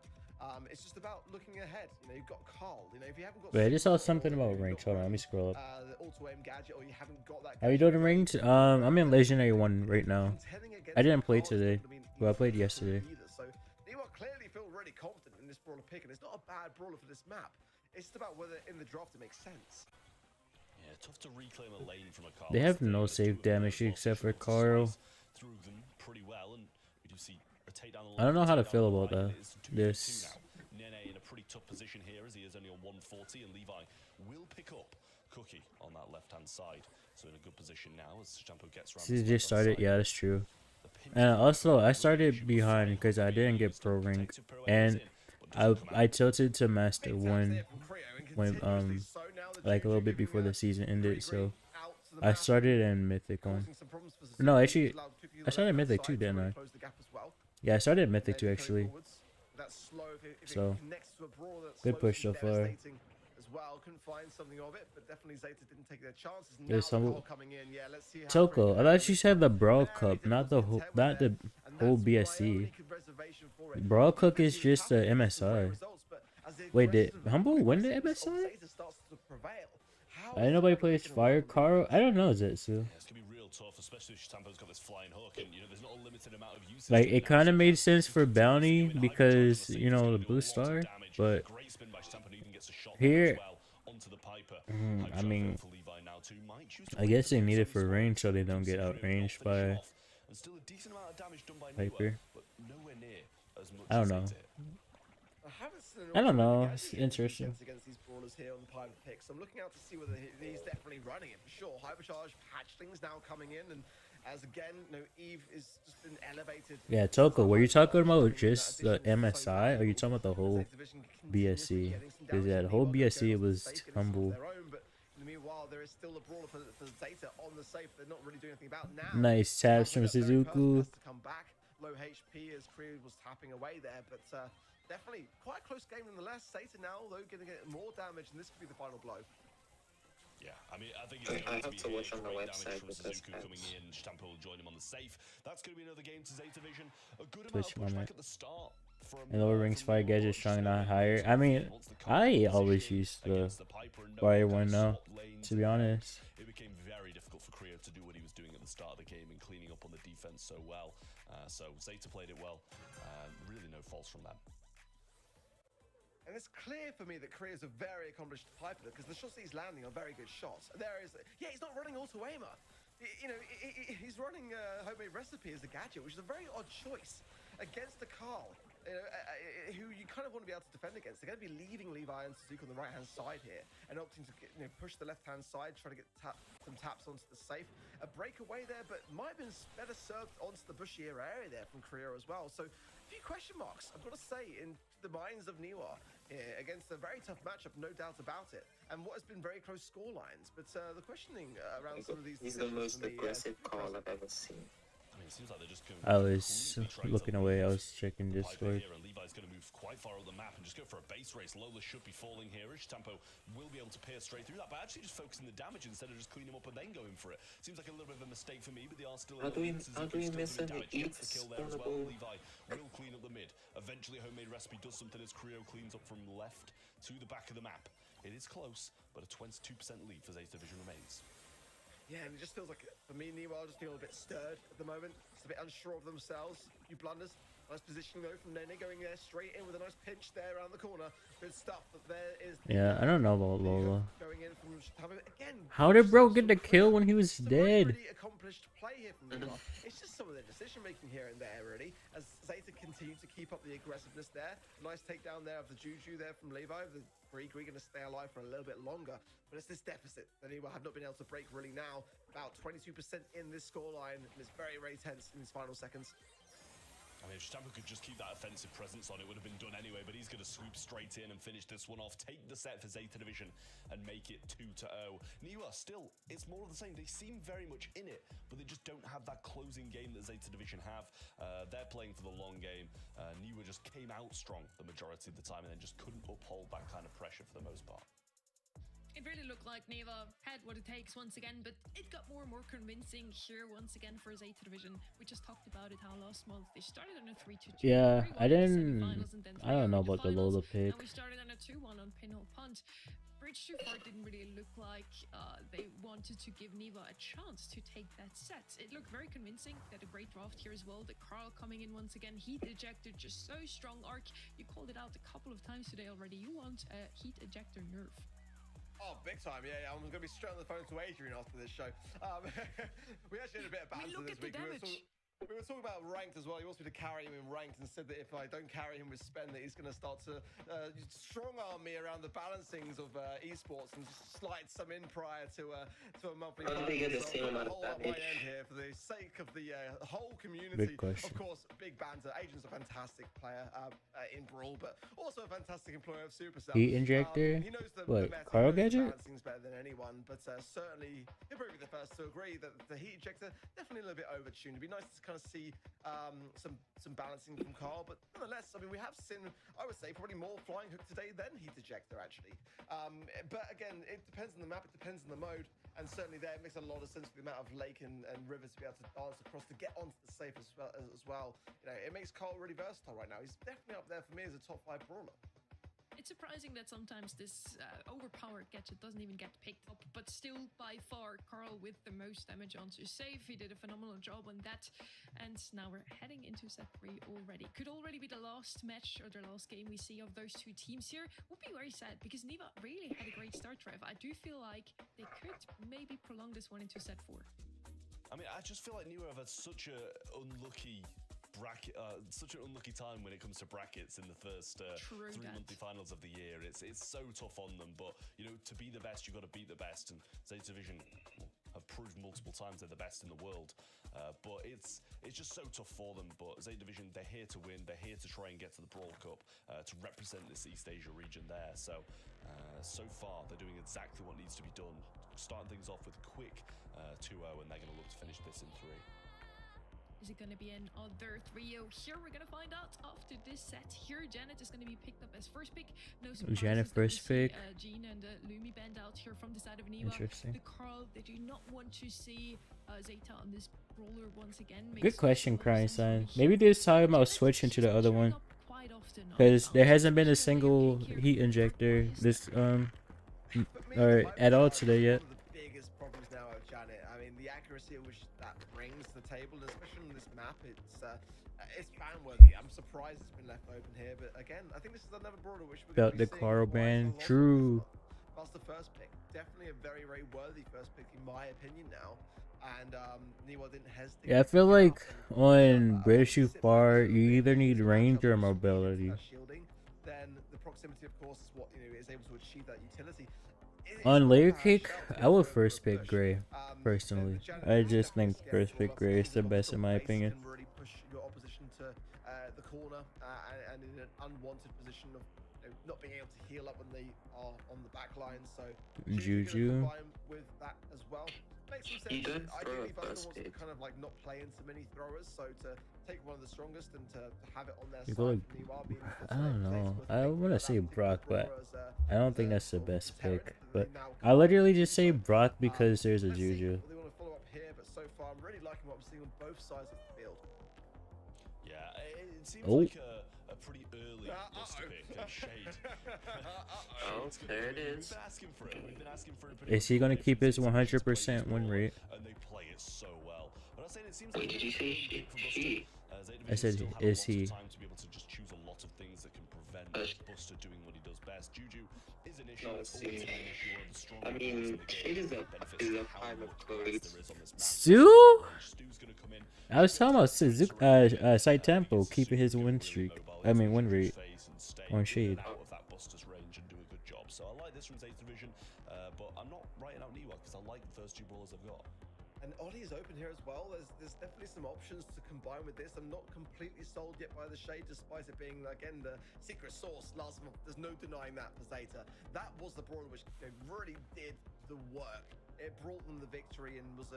It's just about looking ahead. You know, you've got Carl. You know, if you haven't got. Wait, I just saw something about ranks. Hold on, let me scroll up. The auto aim gadget, or you haven't got that. How you doing in ranked? I'm in Legendary 1 right now. I didn't play today. Well, I played yesterday. So Niwa clearly feel really confident in this brawler pick, and it's not a bad brawler for this map. It's just about whether in the draft it makes sense. Yeah, tough to reclaim a lane from a Carl. They have no save damage except for Carl. Through them pretty well, and we do see a takedown. I don't know how to feel about that. This. Nene in a pretty tough position here as he is only on 140, and Levi will pick up Cookie on that left-hand side. So in a good position now as Shampoo gets around. She just started. Yeah, that's true. And also, I started behind because I didn't get pro rank, and I tilted to master 1 when like a little bit before the season ended. So I started in Mythic 1. No, actually, I started Mythic 2, didn't I? Yeah, I started Mythic 2 actually. So good push so far. Well, couldn't find something of it, but definitely Zeta didn't take their chances. There's some coming in. Yeah, let's see how Toko. I thought you said the Brawl Cup, not the whole BSC. Brawl Cup is just the MSI. Wait, did Humble win the MSI? I didn't nobody plays Fire Caro. I don't know Zetsu. Yeah, it's gonna be real tough, especially if Shampoo's got this flying hook, and you know there's not a limited amount of usage. Like it kind of made sense for Bounty because you know the blue star, but here, I mean, I guess they need it for range so they don't get outranged by Piper. I don't know. I don't know. It's interesting. Against these brawlers here on the Piper pick. So I'm looking out to see whether he's definitely running it for sure. Hypercharge hatchlings now coming in, and as again, you know, Eve is just been elevated. Yeah, Toko, were you talking about just the MSI, or are you talking about the whole BSC? Because yeah, the whole BSC was Humble. Meanwhile, there is still a brawler for Zeta on the safe. They're not really doing anything about now. Nice tabs from Suzuku. Come back. Low HP as Creed was tapping away there, but definitely quite a close game nonetheless. Zeta now, though, going to get more damage, and this could be the final blow. Yeah, I mean, I think it's going to be to watch on the great website damage from because Suzuku coming in. Shampoo will join him on the safe. That's going to be another game to Zeta Vision. A good Twitch amount of moment. pushback at the start. And lower rings fire gadget strong, not higher. I mean, I always use the fire one now, to be honest. It became very Creo to do what he was doing at the start of the game and cleaning up on the defense so well. So Zeta played it well. Really no faults from them. And it's clear for me that Korea's a very accomplished piper because the shots that he's landing are very good shots. There is, yeah, he's not running auto-aimer. You know, he's running Homemade Recipe as a gadget, which is a very odd choice against a Carl, who you kind of want to be able to defend against. They're going to be leaving Levi and Suzuki on the right-hand side here and opting to push the left-hand side, try to get some taps onto the safe. A breakaway there, but might have been better served onto the bushier area there from Korea as well. So a few question marks, I've got to say, in the minds of Niwa against a very tough matchup, no doubt about it, and what has been very close score lines. But the questioning around some of these He's the most aggressive call I've ever seen. I mean, it seems like they're just going I was looking away. I was checking Discord. And Levi's going to move quite far up the map and just go for a base race. Lola should be falling here. Tempo will be able to pierce straight through that, but actually just focusing the damage instead of just cleaning them up and then going for it. Seems like a little bit of a mistake for me, but they are still. How do we miss any eats kill there as well. Levi will clean up the mid. Eventually, Homemade Recipe does something as Creo cleans up from left to the back of the map. It is close, but a 22% lead for Zeta Division remains. Yeah, and it just feels like, for me, Niwa just feel a bit stirred at the moment. Just a bit unsure of themselves. Few blunders. Nice positioning though from Nene, going there straight in with a nice pinch there around the corner. Good stuff, but there is... Yeah, I don't know about Lola. Going in from again. How did bro get the kill when he was dead? Really accomplished play here from Niwa. It's just some of their decision making here and there, really, as Zeta continue to keep up the aggressiveness there. Nice takedown there of the Juju there from Levi. The Gree going to stay alive for a little bit longer, but it's this deficit that Niwa have not been able to break really now. About 22% in this scoreline, and it's very, very tense in these final seconds. I mean, if Stamper could just keep that offensive presence on, it would have been done anyway, but he's going to swoop straight in and finish this one off, take the set for Zeta Division and make it 2-0. Niwa, still, it's more of the same. They seem very much in it, but they just don't have that closing game that Zeta Division have. They're playing for the long game. Niwa just came out strong the majority of the time and then just couldn't uphold that kind of pressure for the most part. It really looked like Neva had what it takes once again, but it got more and more convincing here once again for Zeta Division. We just talked about it how last month they started on a 3-2. Yeah, I don't know about the Lola pick. And we started on a 2-1 on Pinhole Punt. Bridge too far didn't really look like they wanted to give Neva a chance to take that set. It looked very convincing. They had a great draft here as well. The Carl coming in once again. Heat ejector, just so strong. Arc, you called it out a couple of times today already. You want a heat ejector nerf. Oh, big time, yeah. I'm going to be straight on the phone to Adrian after this show. We actually had a bit of banter this week. We were talking about ranked as well. He wants me to carry him in ranked and said that if I don't carry him with spend, that he's going to start to strong-arm me around the balancings of esports and slide some in prior to a monthly. How do we get the same amount of damage? Here for the sake of the whole community. Good question. Of course, big banter. Adrian's a fantastic player in Brawl, but also a fantastic employer of Supercell. Heat injector? He knows the What, meta, Carl he knows the gadget? balancings better than anyone, but certainly he'll probably be the first to agree that the heat injector definitely a little bit overtuned. It'd be nice to kind of see some balancing from Carl, but nonetheless, I mean, we have seen, I would say, probably more flying hook today than heat ejector actually. But again, it depends on the map, it depends on the mode, and certainly there it makes a lot of sense with the amount of lake and rivers to be able to dance across to get onto the safe as well. You know, it makes Carl really versatile right now. He's definitely up there for me as a top 5 brawler. It's surprising that sometimes this overpowered gadget doesn't even get picked up, but still by far Carl with the most damage onto safe. He did a phenomenal job on that, and now we're heading into set 3 already. Could already be the last match or the last game we see of those two teams here. Would be very sad because Neva really had a great start, Trev. I do feel like they could maybe prolong this one into set 4. I mean, I just feel like Neva have had such a unlucky bracket, such an unlucky time when it comes to brackets in the first 3 monthly finals of the year. It's so tough on them, but you know, to be the best, you've got to beat the best, and Zeta Division have proved multiple times they're the best in the world. But it's just so tough for them. But Zeta Division, they're here to win. They're here to try and get to the Brawl Cup to represent this East Asia region there. So far they're doing exactly what needs to be done. Starting things off with a quick 2-0, and they're going to look to finish this in 3. Is it going to be another 3-0 here? We're going to find out after this set here. Janet is going to be picked up as first pick. No surprises. Janet first pick. Gene and Lumi band out here from the side of Neva. Interesting. The Carl, they do not want to see Zeta on this brawler once again. Good question, Crying Sign. Maybe they're talking about switching to the other one, because there hasn't been a single heat injector this or at all today yet. Biggest problems now of Janet. I mean, the accuracy which that brings to the table, and especially on this map, it's ban-worthy. I'm surprised it's been left open here, but again, I think this is another brawler which we're going Felt to be the seeing Carl quite a ban. lot of True. That's the first pick. Definitely a very, very worthy first pick in my opinion now. And Niwa didn't hesitate. Yeah, I feel like on British Far, you either need range or mobility. Then the proximity, of course, is what is able to achieve that utility. On layer kick, I would first pick Gray. Personally, I just think first pick Gray is the best in my opinion. Can really push your opposition to the corner and in an unwanted position of not being able to heal up when they are on the back line. So Juju. With that as well. Makes some You sense. don't throw Ideally, a Buster first wants to pick. kind of like not play into many throwers, so to take one of the strongest and to have it on their You side. go like, from Niwa being I don't know. I want to say Brock, but I don't think that's the best pick. But I literally just say Brock because there's a Juju. They want to follow up here, but so far I'm really liking what I'm seeing on both sides of the field. Yeah, it seems Oh. like a pretty early Buster pick. Shade. Oh, there it is. We've been asking for it. We've been asking for it. Is he gonna keep his 100% win rate? And they play it so well. But I'm saying it seems Wait, like did you say she? I said, is he? time to be able to just choose a lot of things that can prevent Buster doing what he does best. Juju is an issue. No, It's always see. been an issue. One of the stronger I players in mean, the game. Shade is a Benefits of how pile of much clothes. there is on this map. Stu? Stu's gonna come in. I was talking about Side Tempo keeping his win streak. I mean win rate on Shade. Out of that Buster's range and do a good job. So I like this from 8th Division, but I'm not writing out Niwa because I like the first two brawlers I've got. And Ollie is open here as well. There's definitely some options to combine with this. I'm not completely sold yet by the Shade, despite it being, again, the secret sauce last month. There's no denying that for Zeta. That was the brawler which really did the work. It brought them the victory and was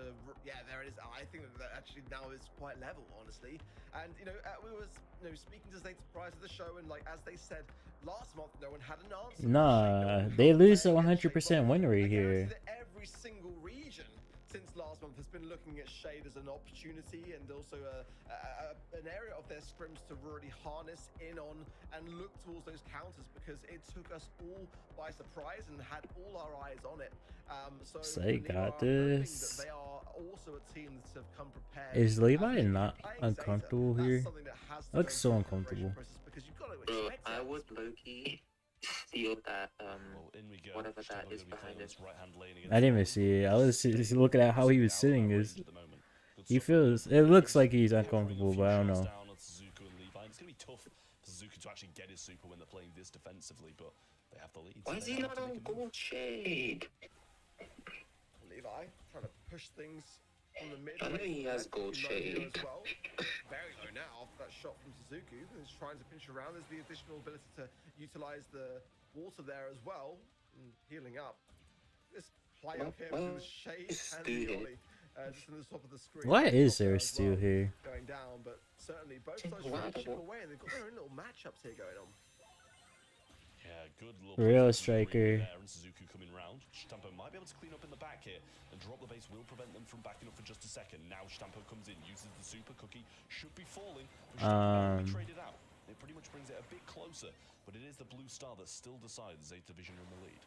yeah, there it is. I think that actually now is quite level, honestly. And, we was, speaking to Zeta prior to the show, and, like, as they said, last month, no one had an answer. Nah, they lose a 100% win rate here. Every single region since last month has been looking at Shade as an opportunity and also an area of their scrims to really harness in on and look towards those counters, because it took us all by surprise and had all our eyes on it. So They got this. they are also a team that have come prepared. Is Levi And not playing uncomfortable Zeta, here? that's something that has to Looks go so through the preparation uncomfortable. process, because you've got to Bro, expect I it. would low-key steal that, Well, in we go. whatever Shtabo that is gonna be behind playing it. this right-hand lane against I didn't even Niwa. see it. I was just looking at how he was sitting. At the moment. Good He stuff. feels. It looks like he's Offering a uncomfortable, few but I don't shots know. down on Suzuki and Levi. It's going to be tough for Suzuki to actually get his super when they're playing this defensively, but they have the lead. so Why is they he have not to on make a move. gold Shade? Levi trying to push things on the mid. I know he has gold shade. As well. Very low now after that shot from Suzuki. He's trying to pinch around. There's the additional ability to utilize the water there as well. And healing up. This play up here between the Shade and the Ollie. Just on the top of the screen. Why is there As still well, here? going down, but certainly both sides trying to chip away, and they've got their own little matchups here going on. Yeah, good little Real placement striker. there, and Suzuki coming round. Stampo might be able to clean up in the back here, and drop the base will prevent them from backing up for just a second. Now Stampo comes in, uses the super cookie, should be falling, but Stampo will be traded out. It pretty much brings it a bit closer, but it is the blue star that still decides 8th Division are in the lead.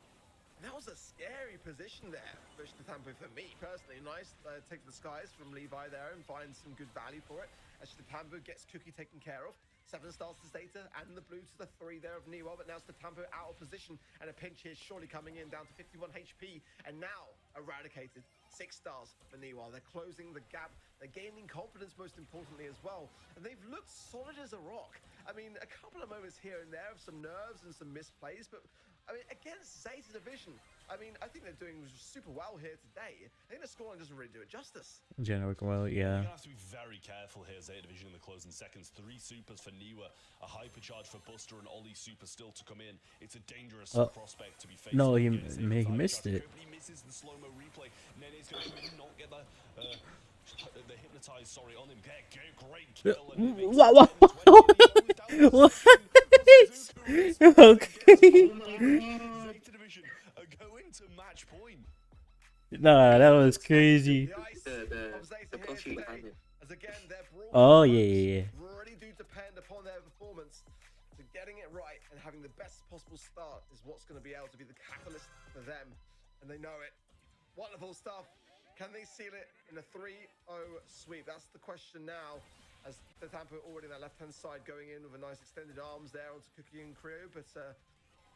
That was a scary position there for Stampo for me personally. Nice take to the skies from Levi there and find some good value for it. As Stampo gets Cookie taken care of. 7 stars to Zeta and the blue to the 3 there of Niwa, but now Stampo out of position and a pinch here surely coming in down to 51 HP and now eradicated. 6 stars for Niwa. They're closing the gap. They're gaining confidence most importantly as well. And they've looked solid as a rock. I mean, a couple of moments here and there of some nerves and some misplays, but I mean, against Zeta Division, I mean, I think they're doing super well here today. I think the scoreline doesn't really do it justice. General working well, You're yeah. going to have to be very careful here, Zeta Division in the closing seconds. 3 supers for Niwa, a hypercharge for Buster, and Ollie super still to come in. It's a dangerous prospect to be facing. No, he against him. missed it. He misses the slow-mo replay. Nene's going to come in, not get the hypnotize, on him. Great kill. And it makes What? Okay. Zeta Division are going to match point. Nah, that was crazy. The pussy behind it. As again, their Oh yeah. really do depend upon their performance. So getting it right and having the best possible start is what's going to be able to be the catalyst for them, and they know it. Wonderful stuff. Can they seal it in a 3-0 sweep? That's the question now. As the Tampa already on that left-hand side going in with a nice extended arms there onto Cookie and Creo, but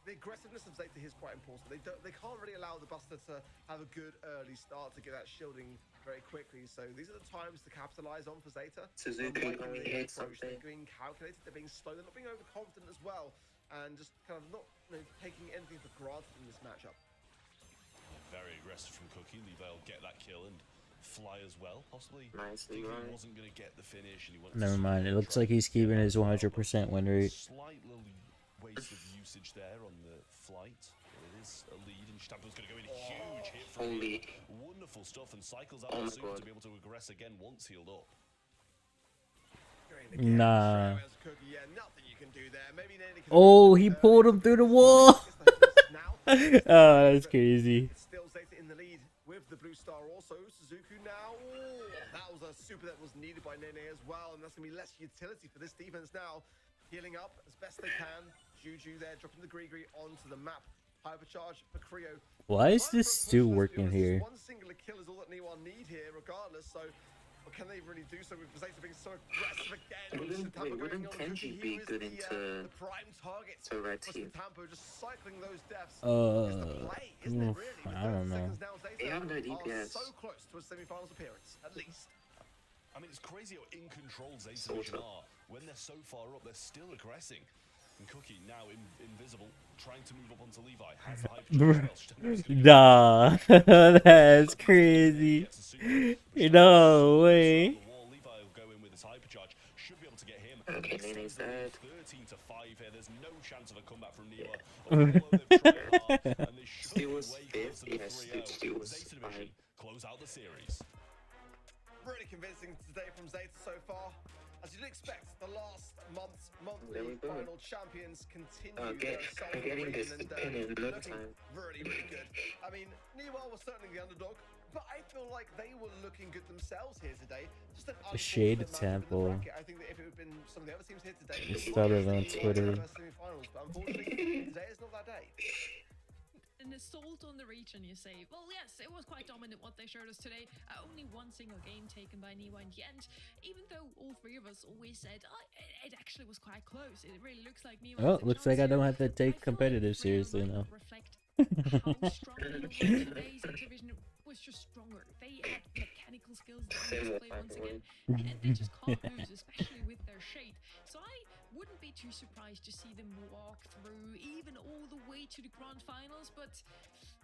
the aggressiveness of Zeta here is quite important. They can't really allow the Buster to have a good early start to get that shielding very quickly. So these are the times to capitalize on for Zeta. Suzuki only hit something. They're being calculated, they're being slow, they're not being overconfident as well, and just kind of not taking anything for granted in this matchup. Very aggressive from Cookie. Levi will get that kill and fly as well, possibly. Nicely, he wasn't going to get the finish, and he wanted Never to mind. It looks like he's keeping his 100% win rate. Slight little waste of usage there on the flight. It is a lead, and Stampo's going to go in. Huge hit from him. Wonderful stuff, and cycles out soon to be able to aggress again once healed up. Nah. Oh, he pulled him through the wall. Oh, that's crazy. Still Zeta in the lead with the blue star also. Suzuku now. Oh, that was a super that was needed by Nene as well, and that's going to be less utility for this defense now. Healing up as best they can. Juju there dropping the Grigri onto the map. Hypercharge for Creo. Why is this still working here? One singular kill is all that Niwa need here regardless, so what can they really do so with Zeta being so aggressive again? Wouldn't Kenji be good into the prime target the red team? Tampo just cycling those deaths. I don't know. They have no DPS. So close to a semi-finals appearance, at least. I mean, it's crazy how in control Zeta Vision are. When they're so far up, they're still aggressing. And Cookie now invisible, trying to move up onto Levi. Has the hyper. Nah, that's crazy. No way. Levi will go in with his hypercharge. Should be able to get him. Okay, Nene's dead. 13 to 5 here. There's no chance of a comeback from Niwa. Although they've tried hard, and they should be way closer to 3-0. Zeta Division close out the series. Really convincing today from Zeta so far. As you'd expect, the last monthly final champions continue their assault and looking really, really good. I mean, Niwa was certainly the underdog, but I feel like they were looking good themselves here today. Just an Shade unfortunate Temple. matchup in the bracket. I think that if it had been some of the other teams here today, It started on Twitter. But unfortunately, today is not that day. An assault on the region, you say? Well, yes, it was quite dominant what they showed us today. Only one single game taken by Niwa in the end, even though all three of us always said it actually was quite close. It really looks like Niwa. Oh, looks like I don't have to take competitive seriously now. How strong today's division was just stronger. They had mechanical skills that they displayed once again, and they just can't lose, especially with their shade. So I wouldn't be too surprised to see them walk through even all the way to the grand finals, but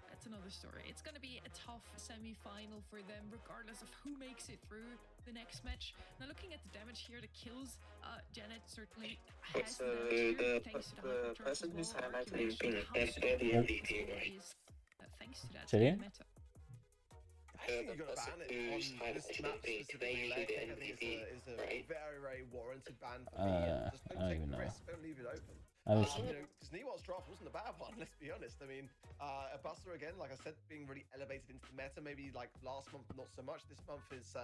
that's another story. It's going to be a tough semi-final for them, regardless of who makes it through the next match. Now, looking at the damage here, the kills, Janet certainly has the damage here, thanks to the person who's highlighted is being thanks to that meta. I think you got to ban it on this map specifically. I think it's a very, very warranted ban for me. Just don't take the risk, don't leave it open. Because Niwa's draft wasn't a bad one, let's be honest. I mean, a Buster again, like I said, being really elevated into the meta. Maybe like last month, not so much. This month is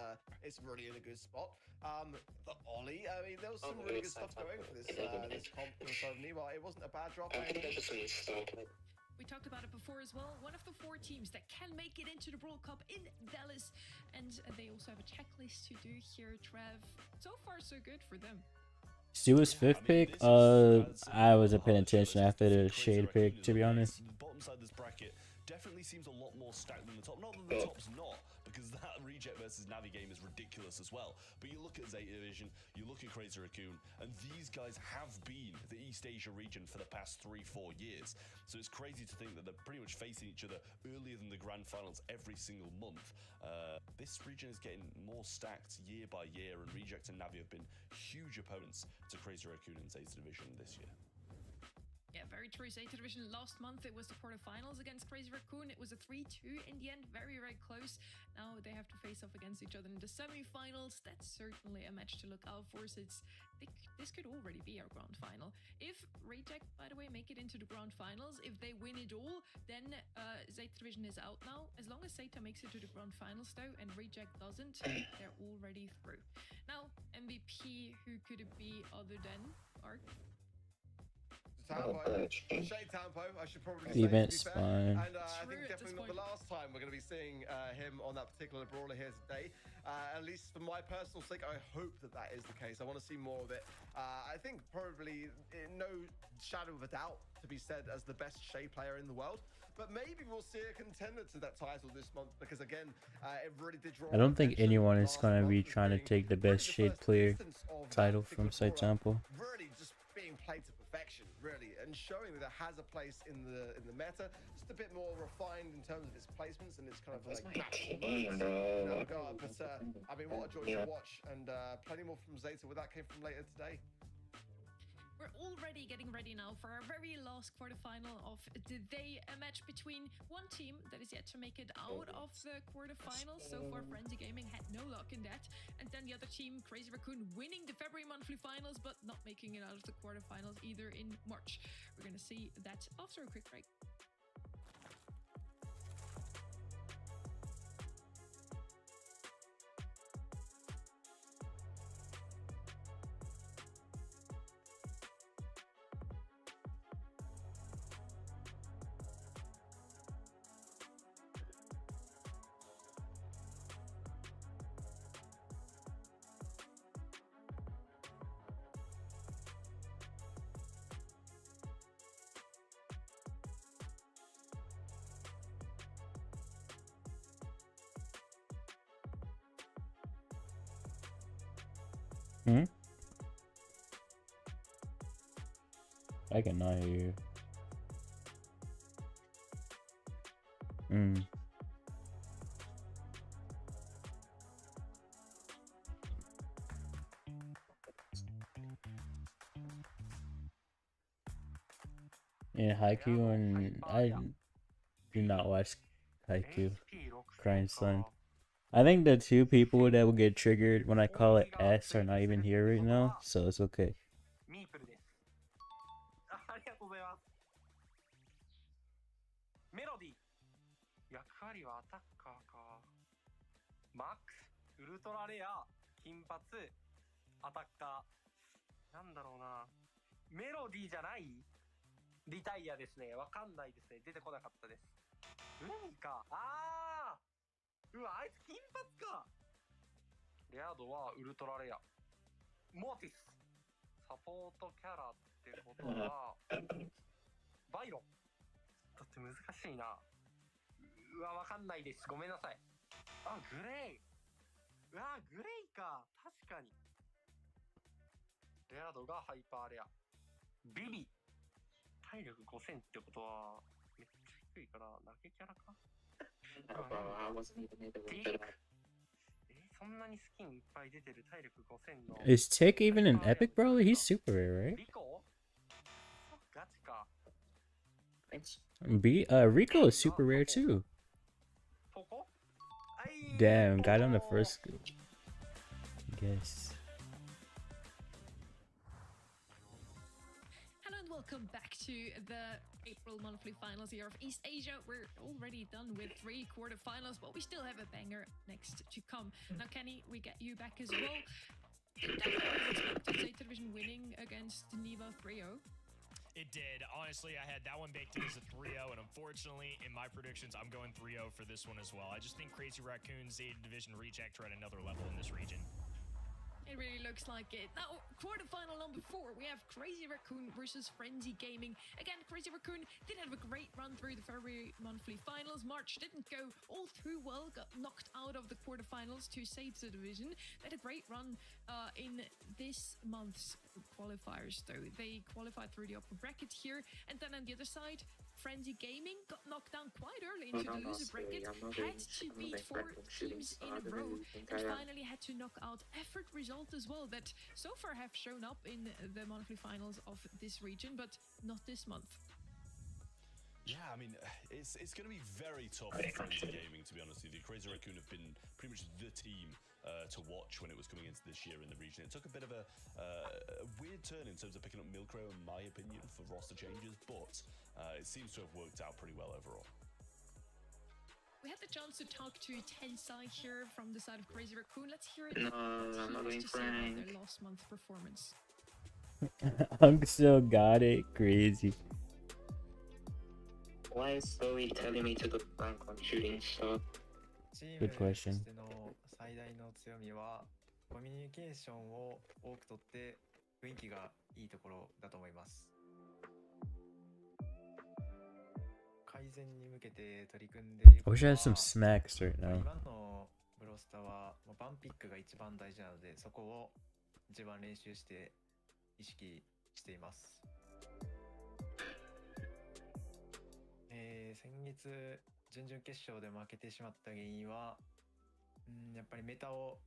it's really in a good spot. The Ollie, I mean, there was some really good stuff going for this comp from Niwa. It wasn't a bad draft. We talked about it before as well. One of the 4 teams that can make it into the World Cup in Dallas. And they also have a checklist to do here, Trev. So far, so good for them. Stu's 5th pick? I wasn't paying attention after the shade pick, to be honest. The bottom side of this bracket definitely seems a lot more stacked than the top. Not that the top's not, because that Reject versus Navi game is ridiculous as well. But you look at Zeta Division, you look at Crazy Raccoon, and these guys have been the East Asia region for the past 3-4 years. So it's crazy to think that they're pretty much facing each other earlier than the grand finals every single month. This region is getting more stacked year by year, and Reject and Navi have been huge opponents to Crazy Raccoon and Zeta Division this year. Yeah, very true. Zeta Division last month, it was the quarterfinals against Crazy Raccoon. It was a 3-2 in the end, very, very close. Now they have to face off against each other in the semi-finals. That's certainly a match to look out for, since this could already be our grand final. If Reject, by the way, make it into the grand finals, if they win it all, then Zeta Division is out now. As long as Zeta makes it to the grand finals though, and Reject doesn't, they're already through. Now, MVP, who could it be other than Ark? Tampo. Shade Tampo, I should probably say. Event's fine. And I think this definitely not point. the last time we're going to be seeing him on that particular brawler here today. At least for my personal sake, I hope that that is the case. I want to see more of it. I think probably no shadow of a doubt to be said as the best Shay player in the world. But maybe we'll see a contender to that title this month because again, it really did draw. I don't think attention anyone is last gonna month be as trying to being take the really best the Shade first player instance of that title from particular Site brawler Sample. really just being played to perfection, really, and showing that it has a place in the meta. Just a bit more refined in terms of its placements and its kind of like natural moves in that regard. But I mean, what a joy to watch, and plenty more from Zeta. Where that came from later today. We're already getting ready now for our very last quarterfinal of the day, a match between one team that is yet to make it out of the quarterfinals. So far, Frenzy Gaming had no luck in that. And then the other team, Crazy Raccoon, winning the February monthly finals, but not making it out of the quarterfinals either in March. We're going to see that after a quick break. I cannot hear you. In Haikyuu, and I do not watch Haikyuu. Crying Sun. I think the two people that will get triggered when I call it S are not even here right now, so it's okay. ミープルです。ありがとうございます。メロディー。役割はアタッカーか。マックス、ウルトラレア、金髪、アタッカー。なんだろうな。メロディーじゃない？リタイアですね。わかんないですね。出てこなかったです。海か。あー！うわ、あいつ金髪か。レアドはウルトラレア。モーティス。サポートキャラってことは、バイロン。だって難しいな。うわ、わかんないです。ごめんなさい。あ、グレイ。うわ、グレイか。確かに。レアドがハイパーレア。ビビ。体力5000ってことは、めっちゃ低いから、投げキャラか。そんなにスキンいっぱい出てる体力5000の。Is Tick even an epic brawler? He's super rare, right? リコ？ガチか。Rico is super rare too. Damn, got on the first. Guess. Hello and welcome back to the April monthly finals here of East Asia. We're already done with 3 quarterfinals, but we still have a banger next to come. Now, Kenny, we get you back as well. Definitely expected Zeta Division winning against Neva Brio. It did. Honestly, I had that one baked in as a 3-0, and unfortunately, in my predictions, I'm going 3-0 for this one as well. I just think Crazy Raccoon, Zeta Division Reject are at another level in this region. It really looks like it. Now, quarterfinal number 4, we have Crazy Raccoon versus Frenzy Gaming. Again, Crazy Raccoon did have a great run through the February monthly finals. March didn't go all too well, got knocked out of the quarterfinals to save the division. They had a great run in this month's qualifiers, though. They qualified through the upper bracket here. And then on the other side, Frenzy Gaming got knocked down quite early into the loser bracket, had to beat 4 teams in a row, and finally had to knock out Effort Result as well, that so far have shown up in the monthly finals of this region, but not this month. Yeah, I mean, it's going to be very tough for Frenzy Gaming, to be honest with you. Crazy Raccoon have been pretty much the team to watch when it was coming into this year in the region. It took a bit of a weird turn in terms of picking up Milkrow, in my opinion, for roster changes, but it seems to have worked out pretty well overall. We had the chance to talk to Tensai here from the side of Crazy Raccoon. Let's hear it. No, I'm not doing to say about Frank. their last month performance. Hunk still got it. Crazy. why is Zoe telling me to do blank on shooting shot? Good question. チームとしての最大の強みはコミュニケーションを多くとって雰囲気がいいところだと思います。改善に向けて取り組んでいる I wish I had some smacks right 今 now. のブロスターはバンピックが一番大事なのでそこを一番練習して意識しています。先月準々決勝で負けてしまった原因は、やっぱりメタを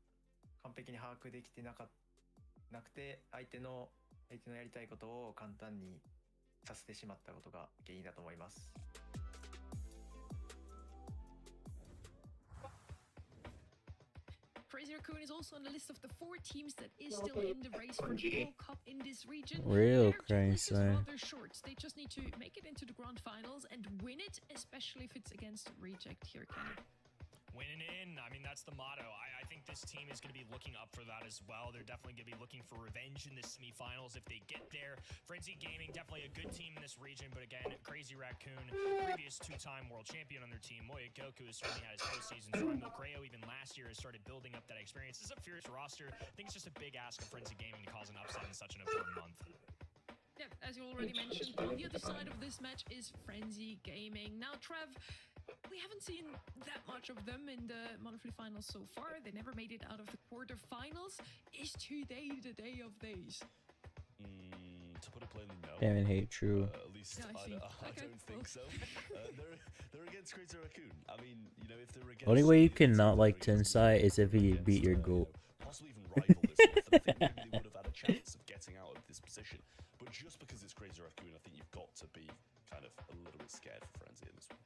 完璧に把握できてなくて相手のやりたいことを簡単にさせてしまったことが原因だと思います。Crazy Raccoon is also on the list of the 4 teams that is still in the race for the World Cup in this region. Real Their checklist is crazy. rather short. They just need to make it into the grand finals and win it, especially if it's against Reject here, Kenny. Winning in, I mean, that's the motto. I think this team is going to be looking up for that as well. They're definitely going to be looking for revenge in the semifinals if they get there. Frenzy Gaming, definitely a good team in this region, but again, Crazy Raccoon, previous 2-time world champion on their team. Moya Goku has certainly had his postseasons. Rumble Creo, even last year, has started building up that experience. This is a fierce roster. I think it's just a big ask of Frenzy Gaming to cause an upset in such an important month. Yeah, as you already mentioned, on the other side of this match is Frenzy Gaming. Now, Trev, we haven't seen that much of them in the monthly finals so far. They never made it out of the quarterfinals. Is today the day of days? To put it plainly, no. Damn it, hate true. At least Yeah, I see. I Okay, don't think so. They're against Crazy Raccoon. I mean, you know, if they're against... Only way you if can it's not like against Tensai is if he against, beat your you goat. know, possibly even rival this month. And I think maybe they would have had a chance of getting out of this position. But just because it's Crazy Raccoon, I think you've got to be kind of a little bit scared for Frenzy in this one.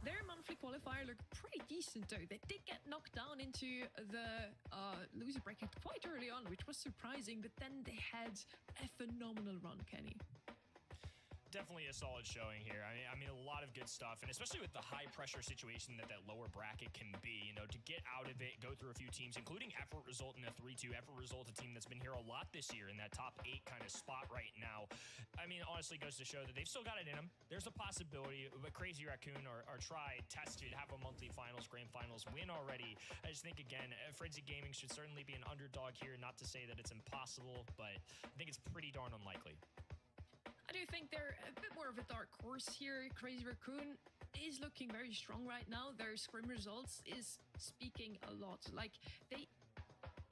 Their monthly qualifier looked pretty decent though. They did get knocked down into the loser bracket quite early on, which was surprising, but then they had a phenomenal run, Kenny. Definitely a solid showing here. I mean, a lot of good stuff, and especially with the high pressure situation that lower bracket can be, you know, to get out of it, go through a few teams, including Effort result in a 3-2. Effort result, a team that's been here a lot this year in that top 8 kind of spot right now. I mean, honestly goes to show that they've still got it in them. There's a possibility, but Crazy Raccoon are tried, tested, have a monthly finals, grand finals win already. I just think, again, Frenzy Gaming should certainly be an underdog here. Not to say that it's impossible, but I think it's pretty darn unlikely. I do think they're a bit more of a dark horse here. Crazy Raccoon is looking very strong right now. Their scrim results is speaking a lot. Like, they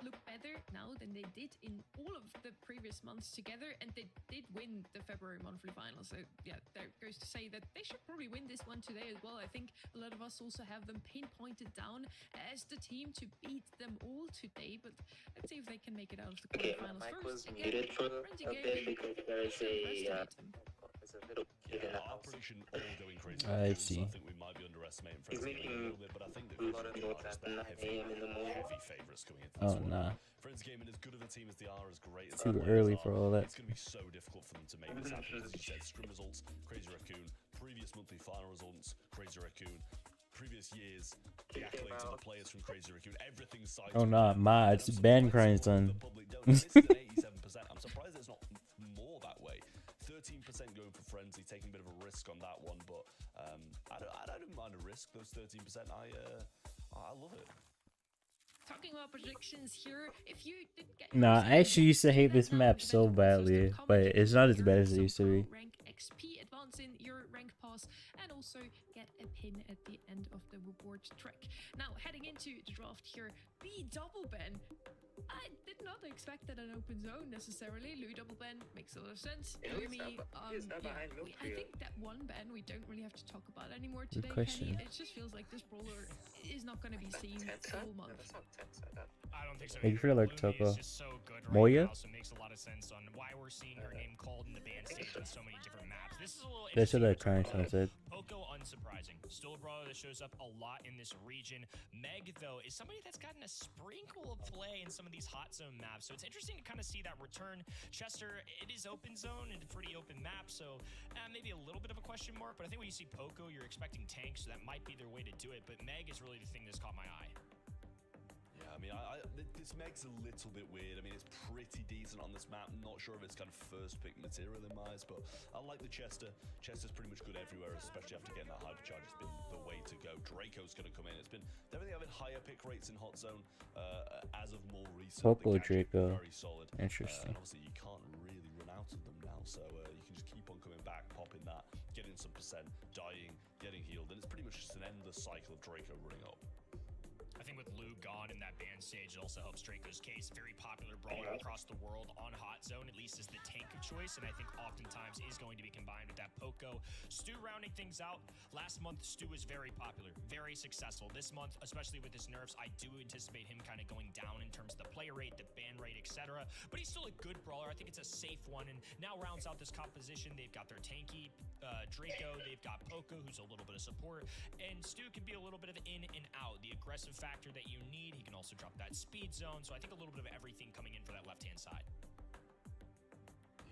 look better now than they did in all of the previous months together, and they did win the February monthly final. So yeah, there goes to say that they should probably win this one today as well. I think a lot of us also have them pinpointed down as the team to beat them all today, but let's see if they can make it out of the quarterfinals Mike first. was muted for a bit because there is a little kid in the Our house. prediction all going crazy. I Raccoon, see. So I think we might be underestimating He's Frenzy Gaming a making little bit, but I think a the lot of Crazy notes Raccoon are just at 9 heavy, a.m. in the morning. heavy favourites coming into Oh, this one. nah. Friends Gaming, as good of a team as they are, as great as Too their early players for are, all that. It's going to be so difficult for them to make this happen. As you said, scrim results, Crazy Raccoon, previous monthly final results, Crazy Raccoon, previous years, the accolades of the players from Crazy Raccoon, everything's cited. Oh, nah, mods, ban Crying Son. The public don't. This is an 87%. I'm surprised there's not more that way. 13% going for Frenzy, taking a bit of a risk on that one, but I don't mind a risk. Those 13%, I love it. Talking about predictions here, if you did get Nah, I actually used to hate this map so badly, but it's not as bad as it used to be. Rank XP, advance in your rank pass, and also get a pin at the end of the reward track. Now, heading into the draft here, B double ban. I did not expect that an open zone necessarily. Lou double ban makes a lot of sense. Lumi, I think that one ban we don't really have to talk about anymore today, question. Kenny. It just feels like this brawler is not going to be seen all month. I don't think so. Make you feel like Lumi Toko. is just so good right Moya? now, so it makes a lot of sense on why we're seeing her name called in the band stage on so many different maps. This is a little That's what interesting. that Crying Son said. Poco, unsurprising. Still a brawler that shows up a lot in this region. Meg, though, is somebody that's gotten a sprinkle of play in some of these hot zone maps, so it's interesting to kind of see that return. Chester, it is open zone and a pretty open map, so maybe a little bit of a question mark, but I think when you see Poco, you're expecting tanks, so that might be their way to do it, but Meg is really the thing that's caught my eye. Yeah, I mean, this Meg's a little bit weird. I mean, it's pretty decent on this map. Not sure if it's kind of first pick material in my eyes, but I like the Chester. Chester's pretty much good everywhere, especially after getting that hypercharge. It's been the way to go. Draco's going to come in. It's been definitely having higher pick rates in hot zone as of more recent. Popo Draco. Very solid. Interesting. And obviously, you can't really run out of them now, so you can just keep on coming back, popping that, getting some percent, dying, getting healed, and it's pretty much just an endless cycle of Draco running up. I think with Lou gone in that ban stage, it also helps Draco's case. Very popular brawler across the world on hot zone, at least as the tank of choice, and I think oftentimes is going to be combined with that Poco. Stu rounding things out. Last month, Stu was very popular, very successful. This month, especially with his nerfs, I do anticipate him kind of going down in terms of the play rate, the ban rate, etc. But he's still a good brawler. I think it's a safe one, and now rounds out this composition. They've got their tanky Draco, they've got Poco, who's a little bit of support, and Stu can be a little bit of in and out. The aggressive factor that you need. He can also drop that speed zone. So I think a little bit of everything coming in for that left-hand side.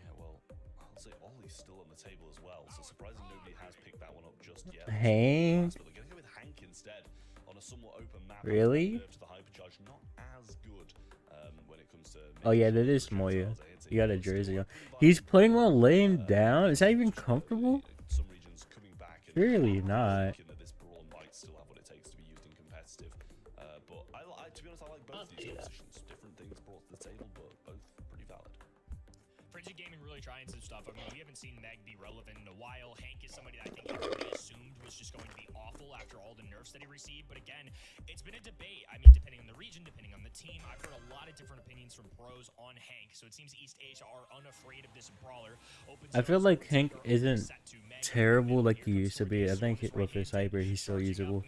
Yeah, well, I'll say Ollie's still on the table as well. So surprisingly, nobody has picked that one up just yet. Hank? But they're going to go with Hank instead on a somewhat open map. Really? To the hypercharge, not as good when it comes to. Oh yeah, that is Moya. You got a jersey on. He's playing while laying down. Is that even comfortable? Some regions coming back. Surely not. This brawl might still have what it takes to be used in competitive. But to be honest, I like both these compositions. Different things brought to the table, but both pretty valid. Frenzy Gaming really trying some stuff. I mean, we haven't seen Meg be relevant in a while. Hank is somebody that I think everybody assumed was just going to be awful after all the nerfs that he received. But again, it's been a debate. I mean, depending on the region, depending on the team, I've heard a lot of different opinions from pros on Hank. So it seems East Asia are unafraid of this brawler. I feel like Hank isn't terrible like he used to be. I think with his hyper, he's still usable.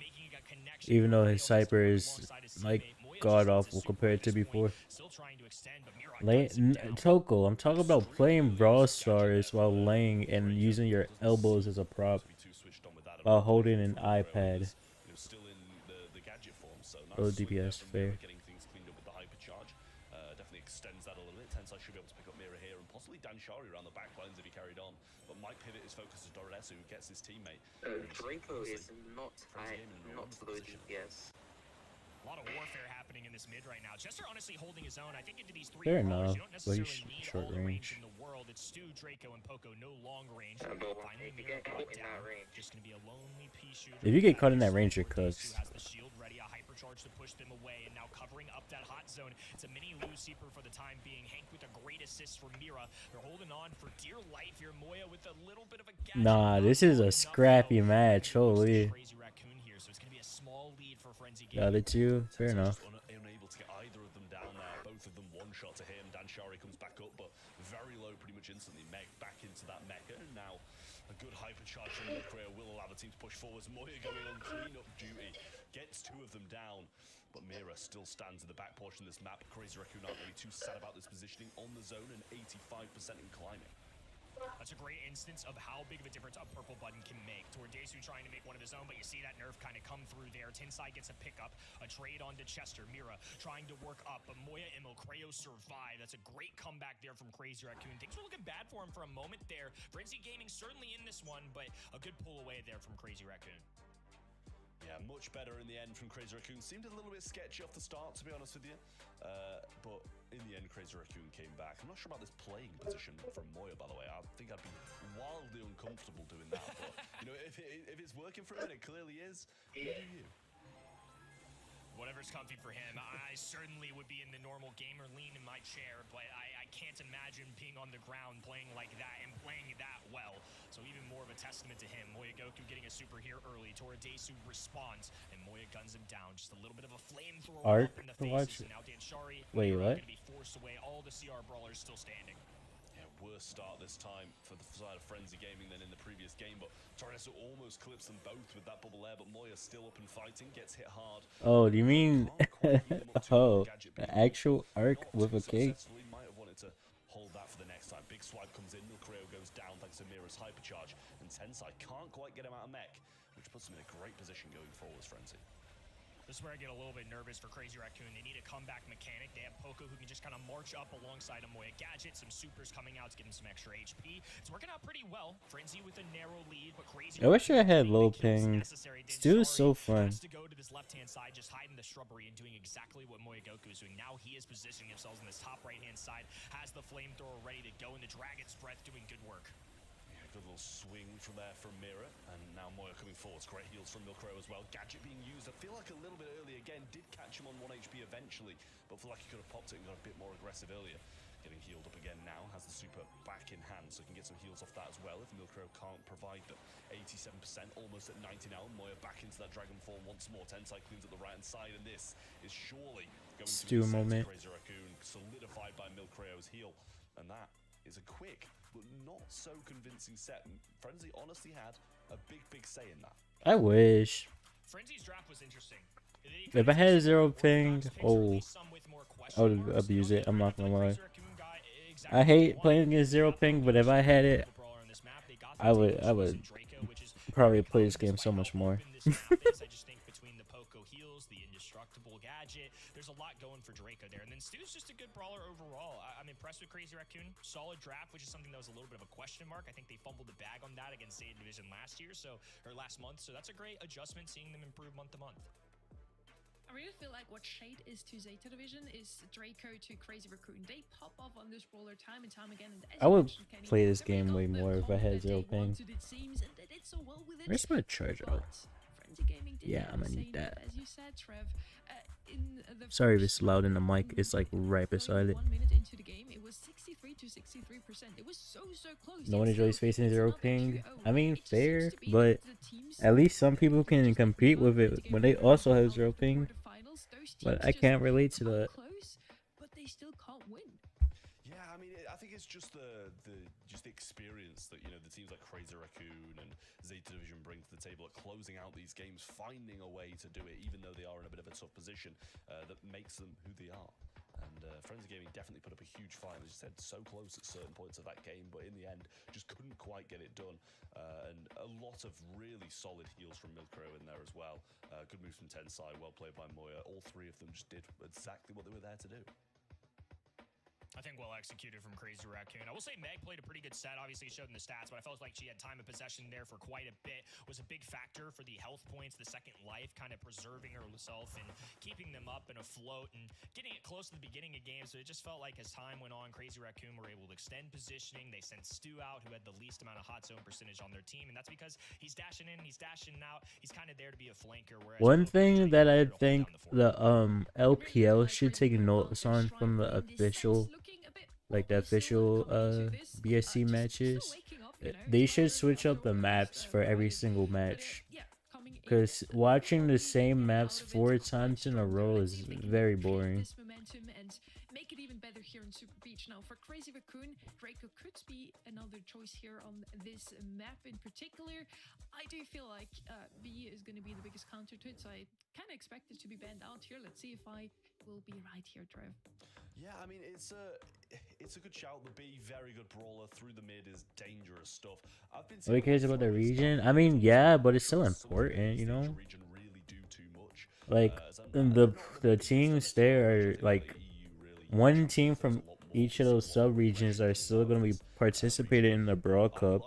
Even though his hyper is like god awful compared to before. Toko, I'm talking about playing Brawl Stars while laying and using your elbows as a prop while holding an iPad. Oh, DPS, fair. Definitely extends that a little bit. Tensai should be able to pick up Mira here and possibly Dan Shari around the back lines if he carried on. But might pivot his focus to Doradesu, who gets his teammate. Draco is not low DPS. A lot of warfare happening in this mid right now. Chester honestly holding his own. I think into these three fair brawlers, enough, you don't but he's necessarily need short all the range range. in the world. It's Stu, Draco, and Poco. No long range. But Finally, if you Mira get brought caught in down. that range, Just gonna be a lonely pea shooter. If you get caught in that range, you're cooked. Who has the shield ready, a hypercharge to push them away, and now covering up that hot zone. It's a mini Lou Seeper for the time being. Hank with a great assist from Mira. They're holding on for dear life here. Moya with a little bit of a gadget. Nah, this is a scrappy match. Holy. Crazy Raccoon here, so it's gonna be a small lead for Frenzy The other two, fair enough. Unable to get either of them down there. Both of them one shot to him. Dan Shari comes back up, but very low pretty much instantly. Meg back into that mecha, and now a good hypercharge from the Korea will allow the team to push forwards. Moya going on clean-up duty. Gets two of them down, but Mira still stands in the back portion of this map. Crazy Raccoon aren't really too sad about this positioning on the zone and 85% in climbing. That's a great instance of how big of a difference a purple button can make. Tordesu trying to make one of his own, but you see that nerf kind of come through there. Tensai gets a pickup, a trade onto Chester. Mira trying to work up, but Moya and Mokrayo survive. That's a great comeback there from Crazy Raccoon. Things were looking bad for him for a moment there. Frenzy Gaming certainly in this one, but a good pull away there from Crazy Raccoon. Yeah, much better in the end from Crazy Raccoon. Seemed a little bit sketchy off the start, to be honest with you. But in the end, Crazy Raccoon came back. I'm not sure about this playing position from Moya, by the way. I think I'd be wildly uncomfortable doing that. But, you know, if it's working for him, and it clearly is, you do you. Whatever's comfy for him. I certainly would be in the normal gamer lean in my chair, but I can't imagine being on the ground playing like that and playing that well. So even more of a testament to him. Moya Goku getting a super here early. Toradesu responds, and Moya guns him down. Just a little bit of a flamethrower Arc up in the to faces. watch. And now Dan Shari Wait, what? going to be forced away. All the CR brawlers still standing. Worse start this time for the side of Frenzy Gaming than in the previous game, but Torreso almost clips them both with that bubble air, but Moya's still up and fighting, gets hit hard. Oh, do you mean oh, the actual arc with a cake? Might have wanted to hold that for the next time. Big swipe comes in, Milcreo goes down thanks to Mira's hypercharge, and Tensai can't quite get him out of mech, which puts him in a great position going forwards, Frenzy. This is where I get a little bit nervous for Crazy Raccoon. They need a comeback mechanic. They have Poco who can just kind of march up alongside a Moya Gadget. Some supers coming out to give him some extra HP. It's working out pretty well. Frenzy with a narrow lead, but Crazy I wish I Raccoon had getting low the kills ping. necessary. This dude is so Dinsari fun. has to go to this left-hand side, just hiding the shrubbery and doing exactly what Moya Goku is doing. Now he is positioning himself on this top right-hand side, has the flamethrower ready to go, in the Dragon's Breath doing good work. Good little swing from there from Mira, and now Moya coming forward. Great heals from Milkrow as well. Gadget being used, I feel like a little bit early again. Did catch him on 1 HP eventually, but feel like he could have popped it and got a bit more aggressive earlier. Getting healed up again now, has the super back in hand, so can get some heals off that as well if Milkrow can't provide them. 87%, almost at 90 now. Moya back into that Dragon form once more. Tensai cleans at the right-hand side, and this is surely going to be moment. Crazy Raccoon, solidified by Milkrow's heal, and that is a quick but not so convincing set. And Frenzy honestly had a big say in that. I wish. Frenzy's draft was interesting. If I had 0 ping, oh, I would abuse it. I'm not gonna lie. I hate playing against 0 ping, but if I had it, I would probably play this game so much more. Gadget. There's a lot going for Draco there. And then Stu's just a good brawler overall. I'm impressed with Crazy Raccoon. Solid draft, which is something that was a little bit of a question mark. I think they fumbled the bag on that against Zeta Division last month. So that's a great adjustment, seeing them improve month to month. I really feel like what Shade is to Zeta Division is Draco to Crazy Raccoon. They pop up on this brawler time and time again. And I would play this game way more if I had 0 ping. Where's my charger? Yeah, I'm gonna need that. As you said, Trev, sorry if it's loud in the mic. It's like right beside it. 1 minute into the game, it was 63 to 63%. It was so close. No one enjoys facing 0 ping. I mean, fair, but at least some people can compete with it when they also have 0 ping. But I can't relate to that. But they still can't win. Yeah, I mean, I think it's just the experience that, you know, the teams like Crazy Raccoon and Zeta Division bring to the table at closing out these games, finding a way to do it, even though they are in a bit of a tough position, that makes them who they are. And Frenzy Gaming definitely put up a huge fight, as you said, so close at certain points of that game, but in the end, just couldn't quite get it done. And a lot of really solid heals from Milkrow in there as well. Good moves from Tensai, well played by Moya. All three of them just did exactly what they were there to do. I think well executed from Crazy Raccoon. I will say Meg played a pretty good set. Obviously, showed in the stats, but I felt like she had time of possession there for quite a bit. Was a big factor for the health points, the second life, kind of preserving herself and keeping them up and afloat and getting it close to the beginning of games. So it just felt like as time went on, Crazy Raccoon were able to extend positioning. They sent Stu out, who had the least amount of hot zone percentage on their team, and that's because he's dashing in, he's dashing out. He's kind of there to be a flanker. One thing that I think the LPL should take notes on from the official, like the official BSC matches, they should switch up the maps for every single match, because watching the same maps 4 times in a row is very boring. Make it even better here in Super Beach. Now for Crazy Raccoon, Draco could be another choice here on this map in particular. I do feel like B is going to be the biggest counter to it, so I kind of expect it to be banned out here. Let's see if I will be right here, Trev. Yeah, I mean, it's a good shout. The B, very good brawler through the mid, is dangerous stuff. I've been Nobody cares about the region. I mean, yeah, but it's still important, you know. Like the teams there are like, one team from each of those sub-regions are still going to be participating in the Brawl Cup.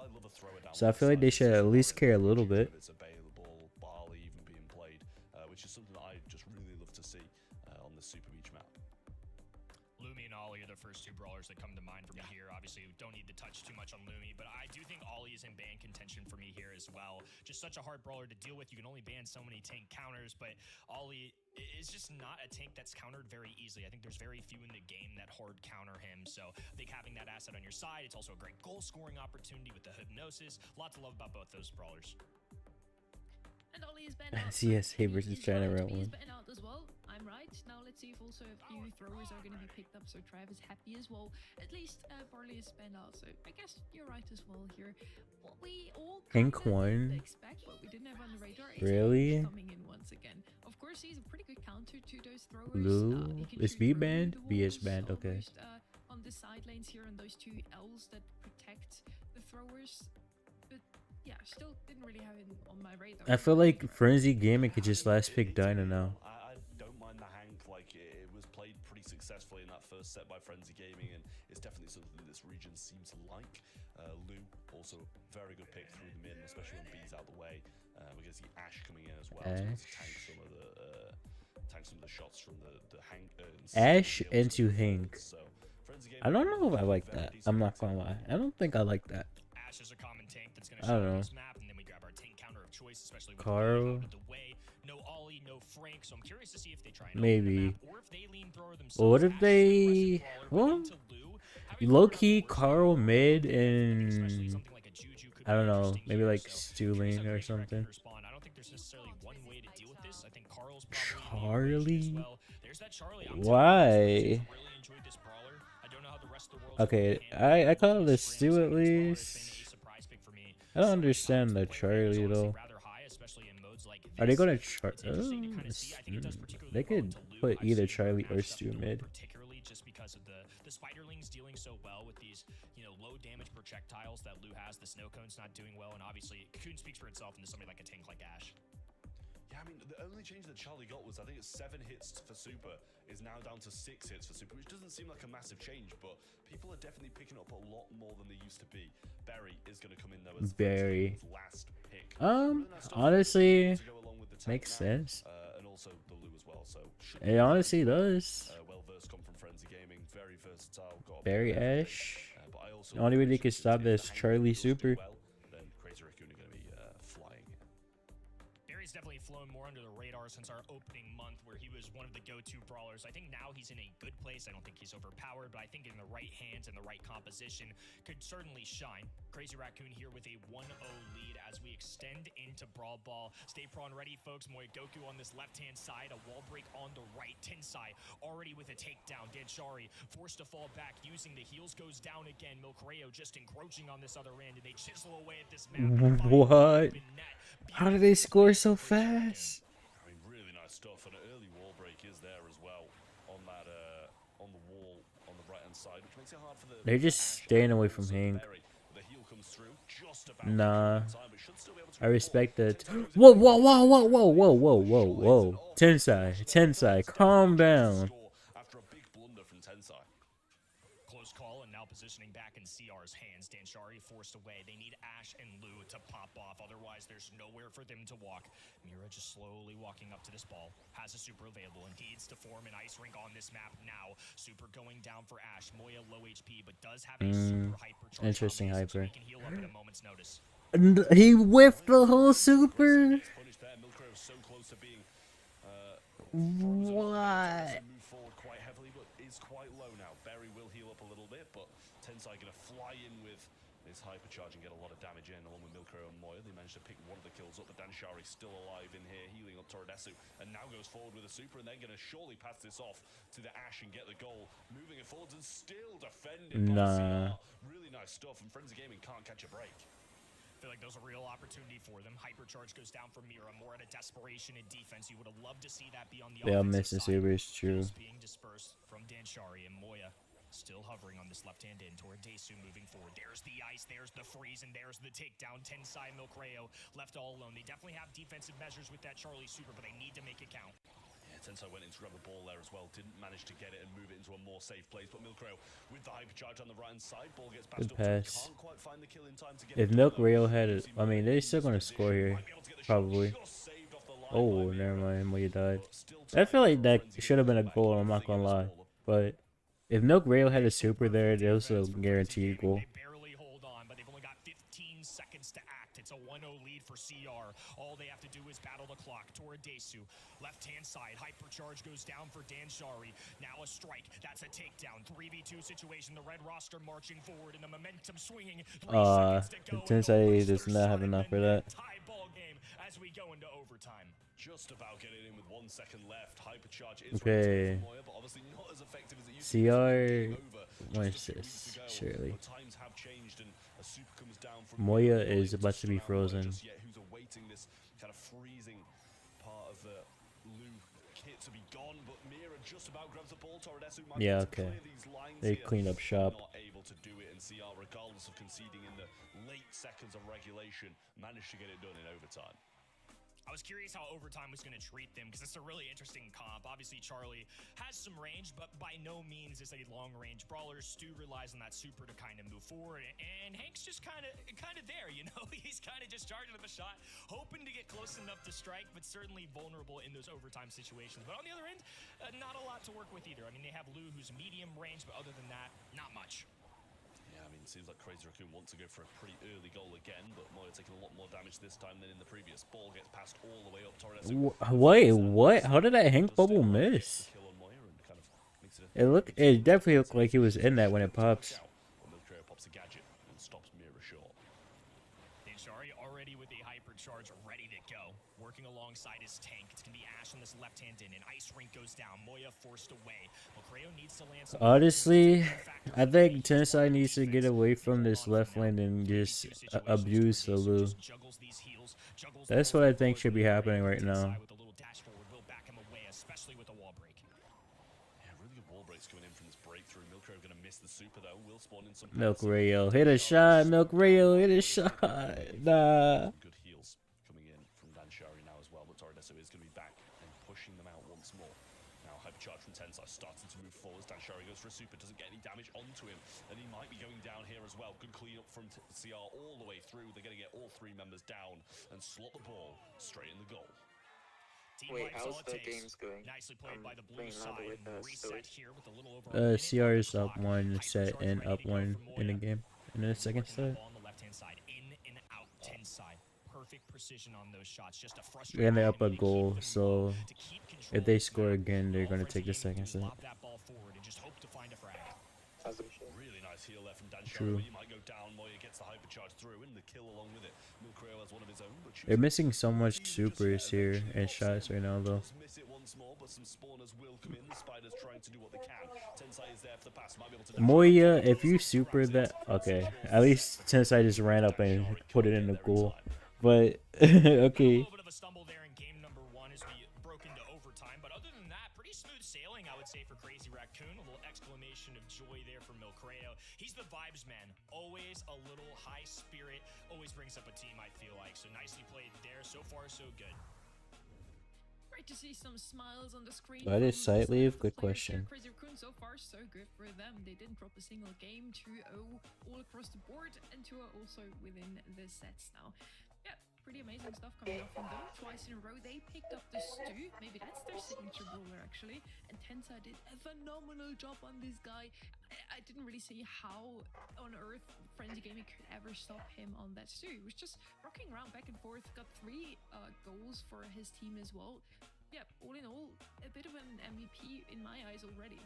So I feel like they should at least care a little bit. It's available, Barley even being played, which is something that I just really love to see on the Super Beach map. Lumi and Ollie are the first two brawlers that come to mind for me here. Obviously, we don't need to touch too much on Lumi, but I do think Ollie is in ban contention for me here as well. Just such a hard brawler to deal with. You can only ban so many tank counters, but Ollie is just not a tank that's countered very easily. I think there's very few in the game that hard counter him, so I think having that asset on your side, it's also a great goal scoring opportunity with the hypnosis. Lot to love about both those brawlers. And Ollie is banned out. CS versus China round 1. As well. I'm right. Now let's see if also a few throwers are going to be picked up, so Trav is happy as well. At least Barley is banned out, so I guess you're right as well here. What we all Pink one? expect, what we didn't have on the radar, is really coming in once again. Of course, he's a pretty good counter to those throwers. Blue is B banned? B is banned, okay. On the side lanes here, and those two L's that protect the throwers. But yeah, still didn't really have it on my radar. I feel like Frenzy Gaming could just last pick Dyna now. first set by Frenzy Gaming, and it's definitely something this region seems to like. Lou, also very good pick through the mid, especially when B's out the way. We're going to see Ash coming in as well to tank some of the shots from the Hank. Ash into Hank. So, I don't know if I like that. I'm not gonna lie. I don't think I like that. Ash is a common tank that's going I to don't show up know. this map, and then we grab our tank counter of choice, especially with Carl. out of the way. No Ollie, no Frank, so I'm curious to see if they try and Maybe. open the map, or if they lean thrower themselves. Well, what if Ash is they? an aggressive brawler, but Well, into Lou, having low Lou key around the Carl board, mid especially and something like a Juju could I be don't know, interesting maybe here, like so Stuling or something. respond. I don't think there's necessarily one way to deal with this. I think Carl's probably Charlie? well. There's that Charlie. I'm Why? really enjoyed this brawler. I don't know how the rest of the world's Okay, gonna handle I it. call it a Scram Stu at second, this brawler has been least. a surprise pick for me. I don't understand the Charlie though. Rather high, especially in modes like Are they this. gonna char? It's interesting to kinda see. I think it does particularly They well could into Lou. put I've either seen Charlie or matched up Stu to Lou mid. particularly just because of the Spiderlings dealing so well with these, low damage projectiles that Lou has. The snow cone's not doing well, and obviously Coon speaks for itself into somebody like a tank like Ash. Yeah, I mean, the only change that Charlie got was I think it's 7 hits for Super is now down to 6 hits for Super, which doesn't seem like a massive change, but people are definitely picking up a lot more than they used to be. Berry is going to come in though as Berry. last pick. Honestly, to go along with the tank makes now, sense. and also the Lou as well. So It honestly does. well versed come from Frenzy Gaming, very versatile. Got a Barry bit of everything. Ash. But I also The only way they think could stop if this the Hank Charlie does do Super. well, then Crazy Raccoon are going to be flying. Barry's definitely flown more under the radar since our opening month, where he was one of the go-to brawlers. I think now he's in a good place. I don't think he's overpowered, but I think in the right hands and the right composition could certainly shine. Crazy Raccoon here with a 1-0 lead as we extend into Brawl Ball. Stay prawn ready, folks. Moy Goku on this left-hand side, a wall break on the right. Tensai already with a takedown. Danshari forced to fall back using the heals, goes down again. Milkreo just encroaching on this other end, and they chisel away at this map. What? How did they score so fast? I mean, really nice stuff, and an early wall break is there as well on that on the wall on the right hand side, which makes it hard for the. They're just staying away from Hank. The heel comes through just about Nah, time, but should still be able to I respect that. Whoa, whoa, whoa, whoa, whoa, whoa, whoa, whoa, whoa! Tensai, calm down. after a big blunder from Tensai. Close call, and now positioning back in CR's hands. Danshari forced away. They need Ash and Lou to pop off. Otherwise, there's nowhere for them to walk. Mira just slowly walking up to this ball. Has a super available and needs to form an ice rink on this map now. Super going down for Ash. Moya low HP, but does have a super hypercharge. Interesting so hyper. he can heal up at a moment's notice. He whiffed the whole super. Punished there. Milkreo so close to being. What? Move forward quite heavily, but is quite low now. Berry will heal up a little bit, but Tensai going to fly in with his hypercharge and get a lot of damage in, along with Milkreo and Moya. They managed to pick one of the kills up, but Danshari's still alive in here, healing up Toradesu, and now goes forward with a super, and they're going to surely pass this off to the Ash and get the goal. Moving it forwards and still defended by CR. Really nice stuff, and Frenzy Gaming can't catch a break. I feel like there's a real opportunity for them. Hypercharge goes down from Mira, more at a desperation in defense. You would have loved to see that be on the They'll offensive miss the side. super, it's true. Kills being dispersed from Danshari, and Moya still hovering on this left-hand in toward Desu moving forward. There's the ice, there's the freeze, and there's the takedown. Tensai, Milkreo left all alone. They definitely have defensive measures with that Charlie super, but they need to make it count. Tensai went in to grab the ball there as well, didn't manage to get it and move it into a more safe place, but Milkreo with the hypercharge on the right hand side, ball gets passed Good up to him, pass. can't quite find the kill in time to get If it Milk done, Rail though. had it, I mean, they're still gonna score here, probably. Just saved off the line Oh, by never Mira, mind, Moya died. but still I feel like tight for that Frenzy should have been a Gaming goal. back I'm not in gonna the lie, league as but if Milk Rail had a super there, that was a guaranteed goal. They barely hold on, but they've only got 15 seconds to act. It's a 1-0 lead for CR. All they have to do is battle the clock. Toradesu, left-hand side. Hypercharge goes down for Danshari. Now a strike. That's a takedown. 3v2 situation. The red roster marching forward and the momentum swinging. 3 seconds to go. Tensai does not have enough for that. Tie ball game as we go into overtime. Just about getting in with 1 second left. Hypercharge is Okay. ready to go for Moya, but obviously not as effective as it used to be. CR, Over one just a few assist, weeks ago. surely. But times have changed, and a super comes down from Moya Mira, is not about able to be stun out Moya frozen. just yet, who's awaiting this kind of freezing part of the Lou kit to be gone, but Mira just about grabs the ball. Toradesu might be Yeah, able to okay. clear these lines They here. cleaned up shop. Not able to do it, and CR, regardless of conceding in the late seconds of regulation, managed to get it done in overtime. I was curious how Overtime was going to treat them because it's a really interesting comp. Obviously, Charlie has some range, but by no means is a long-range brawler. Stu relies on that super to kind of move forward, and Hank's just kind of there, you know? He's kind of just charging up a shot, hoping to get close enough to strike, but certainly vulnerable in those overtime situations. But on the other end, not a lot to work with either. I mean, they have Lou, who's medium range, but other than that, not much. Yeah, I mean, it seems like Crazy Raccoon wants to go for a pretty early goal again, but Moya taking a lot more damage this time than in the previous. Ball gets passed all the way up. Wait, what? How did that Hank bubble miss? It definitely looked like he was in that when it pops. Milcreo pops a gadget and stops Mira short. Danshari already with a hypercharge ready to go. Working alongside his tank. It's going to be Ash on this left hand in, and Ice Rink goes down. Moya forced away. Milcreo needs to land some. Honestly, I think Tensai needs to get away from this left lane and just abuse the Lou. That's what I think should be happening right now. Milk Rayo, hit a shot. Milk Rayo, hit a shot. Nah. Good heals coming in from Danshari now as well, but Torredeso is going to be back and pushing them out once more. Now hypercharge from Tensai starting to move forwards. Danshari goes for a super, doesn't get any damage onto him, and he might be going down here as well. Good clean up from CR all the way through. They're going to get all three members down and slot the ball straight in the goal. Wait, how's the games going? Nicely played by the blue side. Reset here with a little over CR is up 1 set and up 1 in the game. In the second set. on the left hand side, in and out, Tensai. Perfect precision on those shots. Just a frustrating And they're up a goal, so if they score again, they're going to take the second set. that ball forward and just hope to find a frag. Really nice heal there from Danshari. True. He might go down. Moya gets the hypercharge through and the kill along with it. Milcreo has one of his own, but They're missing so much supers here and shots right now, though. miss it once more, but some spawners will come in. The Spiders trying to do what they can. Tensai is there for the pass. Might be able to Moya, if you super that, okay. At least Tensai just ran up and put it in the goal. But okay. A bit of a stumble there in game number 1 as we broke into overtime, but other than that, pretty smooth sailing, I would say, for Crazy Raccoon. A little exclamation of joy there for Milcreo. He's the vibes man, always a little high spirit, always brings up a team, I feel like. So nicely played there. So far, so good. Great to see some smiles on the screen. Why did site leave? Good question. Crazy Raccoon, so far so good for them. They didn't drop a single game. 2-0 all across the board, and 2-0 also within the sets now. Yeah, pretty amazing stuff coming off from them. Twice in a row they picked up the Stu. Maybe that's their signature brawler actually. And Tensai did a phenomenal job on this guy. I didn't really see how on earth Frenzy Gaming could ever stop him on that Stu. He was just rocking around back and forth. Got 3 goals for his team as well. Yeah, all in all, a bit of an MVP in my eyes already.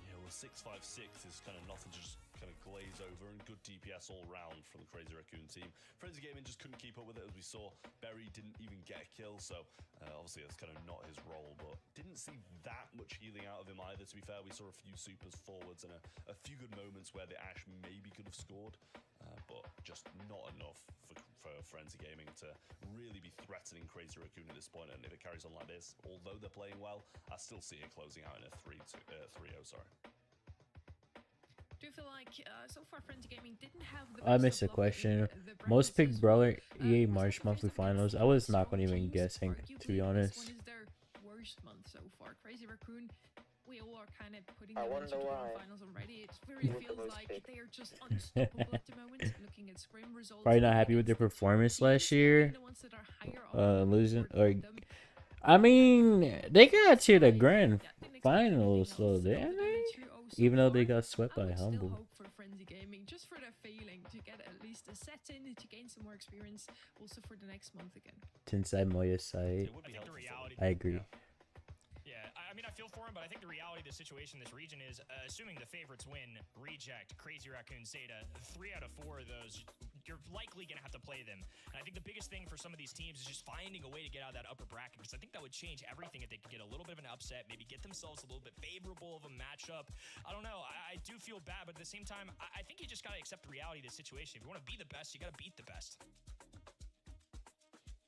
Yeah, well, 656 is kind of nothing to just kind of glaze over, and good DPS all round from the Crazy Raccoon team. Frenzy Gaming just couldn't keep up with it, as we saw. Berry didn't even get a kill, so obviously that's kind of not his role, but didn't see that much healing out of him either, to be fair. We saw a few supers forwards and a few good moments where the Ash maybe could have scored, but just not enough for Frenzy Gaming to really be threatening Crazy Raccoon at this point. And if it carries on like this, although they're playing well, I still see it closing out in a 3-0, sorry. Do you feel like so far Frenzy Gaming didn't have the I best missed a of luck question. in the Most brackets picked as well? brawler EA Was March it the monthly first of many finals. I was seasons not going to even teams? guess Hank, to be Arguably, honest. This one is their worst month so far. Crazy Raccoon, we all are kind of putting I them into wonder the why. grand finals already. It really What the feels most like picked? they are just unstoppable at the moment. Looking at scrim results, Probably not happy with their against performance teams, last even year. the ones that are higher up on the Losing board or than them. I mean, they got to the grand Yeah, didn't expect finals, anything so else didn't other than they? a 2-0 so Even though they far. got swept I by would still Humble. hope for Frenzy Gaming, just for their feeling, to get at least a set in, to gain some more experience, also for the next month again. Tensai Moya's side. It would be I think the helpful for reality. I agree. Yeah, I mean, I feel for him, but I think the reality of the situation in this region is, assuming the favorites win, Reject, Crazy Raccoon, Zeta, 3 out of 4 of those, you're likely going to have to play them. And I think the biggest thing for some of these teams is just finding a way to get out of that upper bracket, because I think that would change everything if they could get a little bit of an upset, maybe get themselves a little bit favorable of a matchup. I don't know. I do feel bad, but at the same time, I think you just got to accept the reality of the situation. If you want to be the best, you got to beat the best.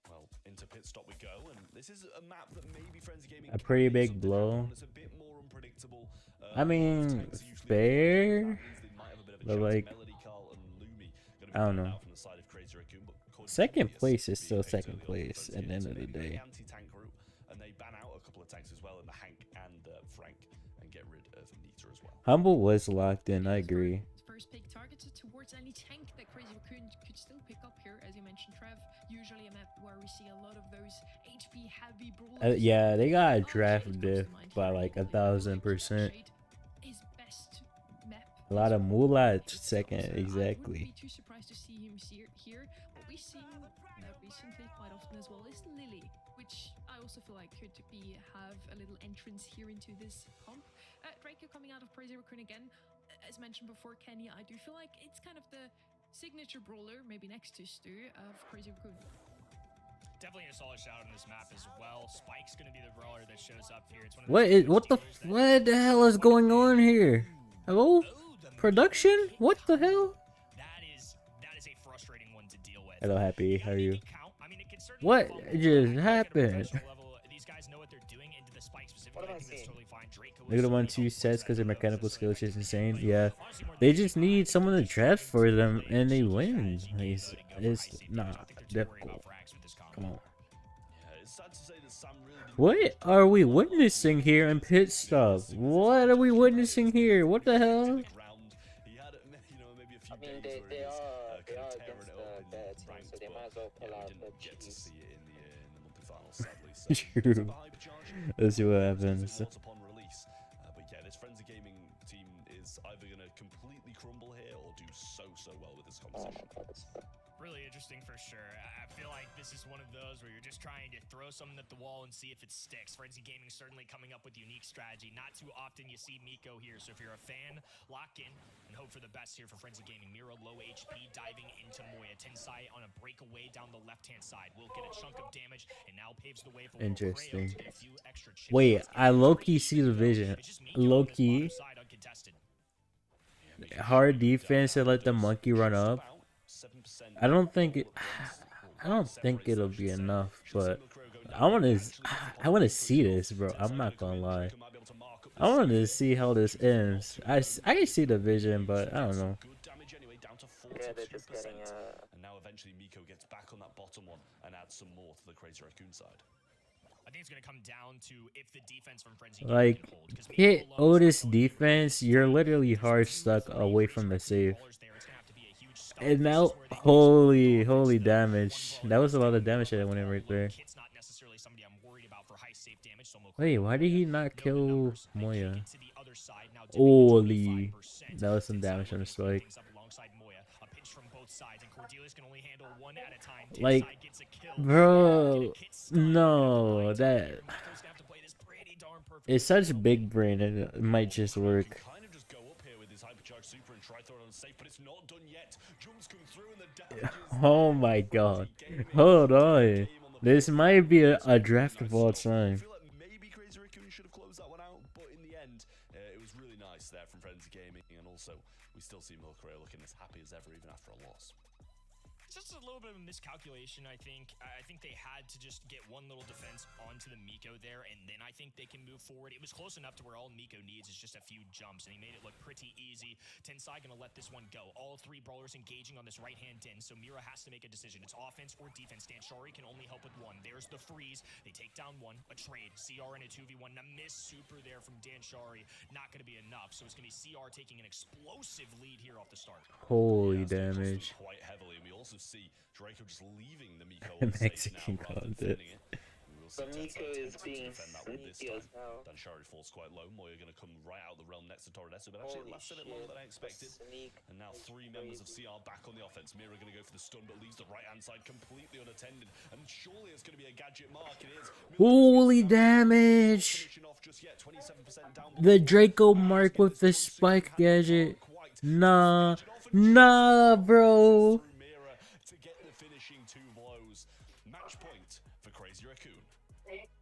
Well, into pit stop we go, and this is a map that maybe Frenzy Gaming A pretty can get big something blow. out on. It's a bit more unpredictable. I mean, tanks are usually fair, that means they might have a bit of a but chance. like, Melody, Carl, and Lumi gonna be I don't banned know. out from the side of Crazy Raccoon, but Second place is still second place at the end of the day. Anti-tank route, and they ban out a couple of tanks as well in the Hank and Frank, and get rid of Nita as well. Humble was locked in. I agree. First pick targeted towards any tank that Crazy Raccoon could still pick up here, as you mentioned, Trev. Usually a map where we see a lot of those HP heavy brawlers. Yeah, they got drafted by like 1000%. His best map. A lot of moolah at second, I wouldn't exactly. be too surprised to see him here. What we've seen recently quite often as well is Lily, which I also feel like could have a little entrance here into this comp. Draco coming out of Crazy Raccoon again. As mentioned before, Kenny, I do feel like it's kind of the signature brawler, maybe next to Stu, of Crazy Raccoon. Definitely a solid shout on this map as well. Spike's going to be the brawler that shows up here. It's one of What the hell is going on here? Hello? Production? What the hell? That is a frustrating one to deal with. Hello, Happy. How are you? What just happened? These guys know what they're doing into the spike specifically. I think that's totally fine. Look at the 1-2 sets because their mechanical skill is just insane. Yeah, they just need someone to draft for them and they win. It's not difficult. Come on. What are we witnessing here in pit stop? What are we witnessing here? What the hell? I mean, they are against the bad team, so they might as well pull out the cheese. True. Let's see what happens. Upon release, but yeah, this Frenzy Gaming team is either going to completely crumble here or do so well with this competition. Really interesting for sure. I feel like this is one of those where you're just trying to throw something at the wall and see if it sticks. Frenzy Gaming certainly coming up with unique strategy. Not too often you see Miko here, so if you're a fan, lock in and hope for the best here for Frenzy Gaming. Mira low HP diving into Moya. Tensai on a breakaway down the left-hand side. Will get a chunk of damage and now paves the way for Interesting. to get a few extra chips. Wait, I low-key see the vision. Low-key. Hard defense to let the monkey run up. I don't think it'll be enough, but I want to see this, bro. I'm not gonna lie. I want to see how this ends. I can see the vision, but I don't know. Yeah, they're just getting And now eventually Miko gets back on that bottom one and adds some more to the Crazy Raccoon side. I think it's going to come down to if the defense from Frenzy Like, hit Otis defense, you're literally hard stuck away from the save. And now, holy damage. That was a lot of damage that went in right there. Wait, why did he not kill Moya? Holy. That was some damage on the spike. Like, bro, no, that it's such big brain and it might just work. Oh my god, hold on, this might be a draft of all time. Maybe Crazy Raccoon should have closed that one out, but in the end, it was really nice there from Frenzy Gaming, and also we still see Milcray looking as happy as ever, even after a loss. It's just a little bit of a miscalculation, I think. I think they had to just get one little defense onto the Miko there, and then I think they can move forward. It was close enough to where all Miko needs is just a few jumps, and he made it look pretty easy. Tensai gonna let this one go. All three brawlers engaging on this right-hand din, so Mira has to make a decision. It's offense or defense. Danshari can only help with one. There's the freeze. They take down one. A trade. CR in a 2v1. Now miss super there from Danshari. Not gonna be enough, so it's gonna be CR taking an explosive lead here off the start. Holy damage. Quite heavily, and we also see Draco just leaving the Miko Mexican content. So Miko is being sneaky as hell. Danshari falls quite low. Moya going to come right out the realm next to Torredesso, but actually it lasted a bit longer than I expected. And now three members of CR back on the offense. Mira going to go for the stun, but leaves the right-hand side completely unattended. And surely it's going to be a gadget mark. It is. Holy damage! The Draco mark with the spike gadget. Nah, bro.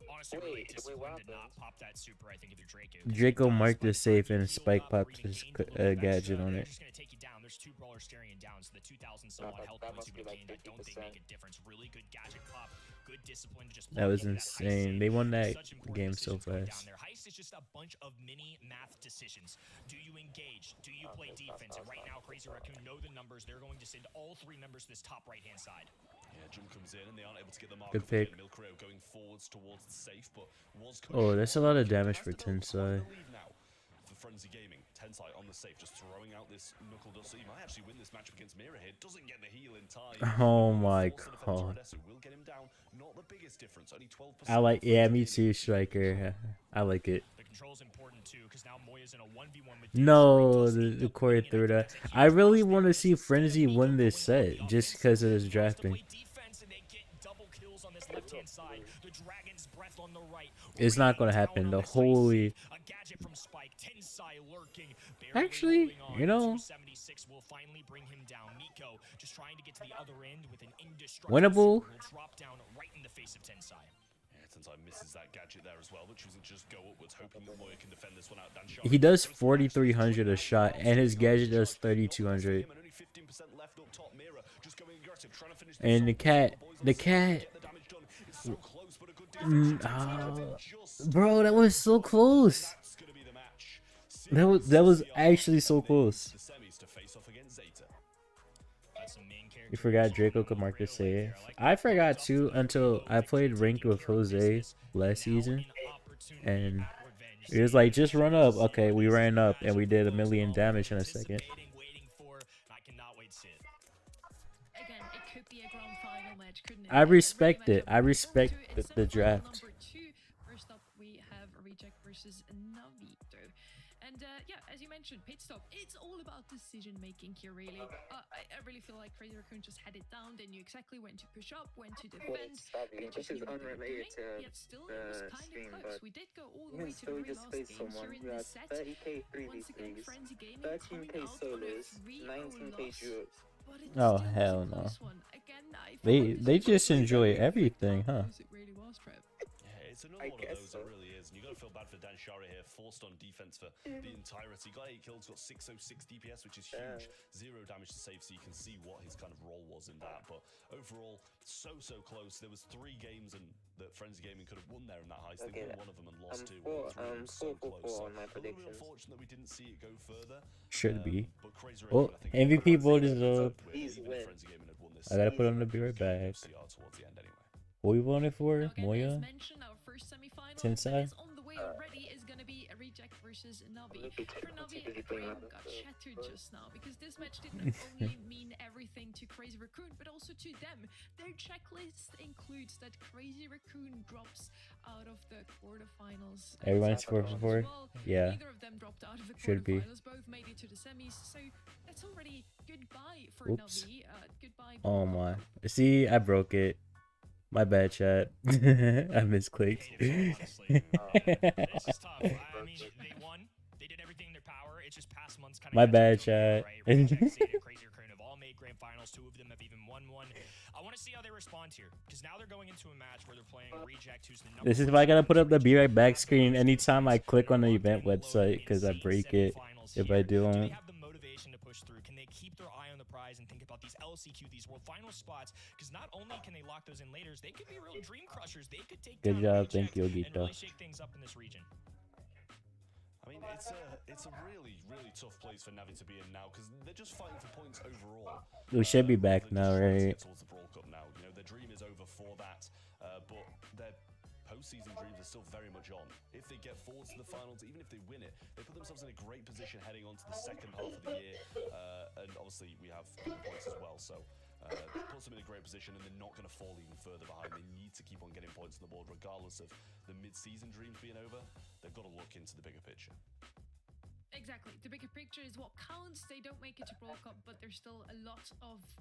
Honestly, really did not pop that super, I think, if you're Draco. Draco marked the safe and Spike popped his gadget on it. Just gonna take you down. There's two brawlers staring you down, so the 2,000 some odd health points you gained, I don't think make a difference. Really good gadget pop, good discipline. Just that was insane. They won that game so fast. Heist is just a bunch of mini math decisions. Do you engage? Do you play defense? And right now, Crazy Raccoon know the numbers. They're going to send all three members to this top right-hand side. Yeah, jump comes in and they aren't able to get the mark. Good pick. Milkreo going forwards towards the safe, but was Oh, that's a lot of damage for Tensai. For Frenzy Gaming, Tensai on the safe, just throwing out this knuckle duster. He might actually win this match against Mira here. Doesn't get the heal in time. Oh my god. Will get him down. Not the biggest difference. Only 12%. I like, yeah, me too, Striker. I like it. The control's important too, because now Moya's in a 1v1 with No, the Corey threw that. I really want to see Frenzy win this set just because of his drafting. It's not gonna happen. The holy. Actually, you know, winnable. Tensai misses that gadget there as well, but choosing to just go upwards, hoping that Moya can defend this one out. He does 4,300 a shot, and his gadget does 3,200. And the cat. Bro, that was so close. That was actually so close. You forgot Draco could mark the save. I forgot too until I played ranked with Jose last season, and it was like, just run up. Okay, we ran up and we did 1,000,000 damage in a second. I respect it. I respect the draft. First up, we have a reject versus Navito. And yeah, as you mentioned, pit stop, it's all about decision making here, really. I really feel like Crazy Raccoon just had it down. They knew exactly when to push up, when to defend. This is unrelated to yet still, it was kind stream, of but close. We did go all the you way can to the still very just last face game someone here who in the has set. 30k Once again, 3v3s, Frenzy Gaming 13k coming out on a solos, 3-0 19k loss. duos. But it Oh, still hell was a no. close one. Again, I feel like They this just was enjoy very everything, huh? close it really was, Trev. Yeah, it's another one of those, it really is. And you got to feel bad for Dan Shari here, forced on defense for the entirety. Got 8 kills, got 606 DPS, which is huge. 0 damage to save, so you can see what his kind of role was in that. But overall, so close. There was 3 games and that Frenzy Gaming could have won there in that heist. They won one of them and lost 2. So close. On my a little bit predictions. unfortunate that we didn't see it go further. Should be. But Crazy Oh, Raccoon, I think, MVP vote is up. Please even if win. Frenzy Gaming had won this, I gotta put on the be right back. CR towards the end anyway. What we voted for? Again, Moya? as mentioned, our first semi-final Tensai? is on the way already. Is going to be a reject versus Navi. For Navi, the brain got shattered just now because this match didn't only mean everything to Crazy Raccoon, but also to them. Their checklist includes that Crazy Raccoon drops out of the quarterfinals. Everyone's 4-4? Yeah. Neither of them dropped out of the Should be. quarterfinals. Both made it to the semis. So that's already goodbye for Oops. Navi. Goodbye. Oh my. See, I broke it. My bad, chat. I misclicked. This is tough. I mean, they won. They did everything in their power. It's just past months kind of. My bad, chat. Right? Reject, Zeta, Crazy Raccoon have all made grand finals. 2 of them have even won one. I want to see how they respond here, because now they're going into a match where they're playing Reject, who's the number. This is why I gotta put up the be right back screen anytime I click on the event website, because I break it if I Do they don't. have the motivation to push through? Can they keep their eye on the prize and think about these LCQ, these world final spots? Because not only can they lock those in later, they could be real dream crushers. They could take Good down job, thank Reject you, and Ogito. really shake things up in this region. I mean, it's a really tough place for Navi to be in now because they're just fighting for points overall. We should be back They're now, just trying to right? get towards the Brawl Cup now. You know, their dream is over for that, but their postseason dreams are still very much on. If they get forward to the finals, even if they win it, they put themselves in a great position heading on to the second half of the year. And obviously, we have points as well, so puts them in a great position, and they're not going to fall even further behind. They need to keep on getting points on the board, regardless of the mid-season dreams being over. They've got to look into the bigger picture. Exactly. The bigger picture is what counts. They don't make it to Brawl Cup, but there's still a lot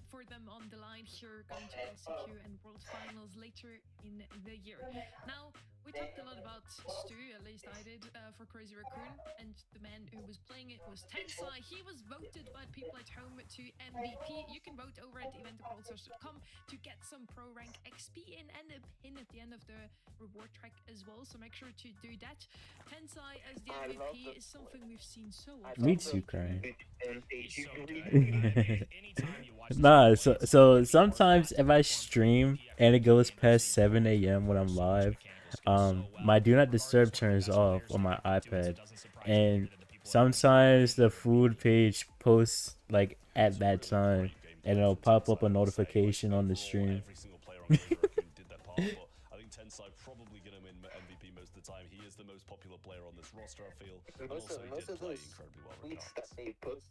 for them on the line here, going to LCQ and World Finals later in the year. Now, we talked a lot about Stu, at least I did, for Crazy Raccoon, and the man who was playing it was Tensai. He was voted by people at home to MVP. You can vote over at eventofworldstars.com to get some pro rank XP in and a pin at the end of the reward track as well, so make sure to do that. Tensai as the MVP is something we've seen so often. Me too, crying. Nah, so sometimes if I stream and it goes past 7 a.m. when I'm live, my do not disturb turns off on my iPad, and sometimes the food page posts like at that time, and it'll pop up a notification on the stream. Every single player on Crazy Raccoon did their part, but I think Tensai probably get him in MVP most of the time. He is the most popular player on this roster, I feel, and also he did play incredibly well regardless.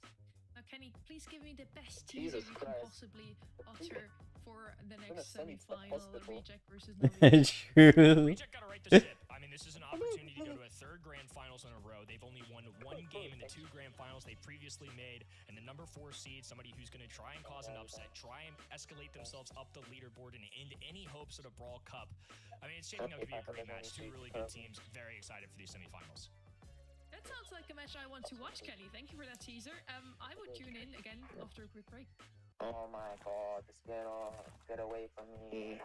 Now, Kenny, please give me the best teaser you can possibly utter for the next semi-final, Reject versus Navi. True. Reject gotta right the ship. I mean, this is an opportunity to go to a third grand finals in a row. They've only won one game in the 2 grand finals they previously made, and the number 4 seed, somebody who's going to try and cause an upset, try and escalate themselves up the leaderboard and end any hopes at a Brawl Cup. I mean, it's shaping up to be a great match. 2 really good teams. Very excited for these semifinals. That sounds like a match I want to watch, Kenny. Thank you for that teaser. I would tune in again after a quick break. Oh my god, this girl, get away from me.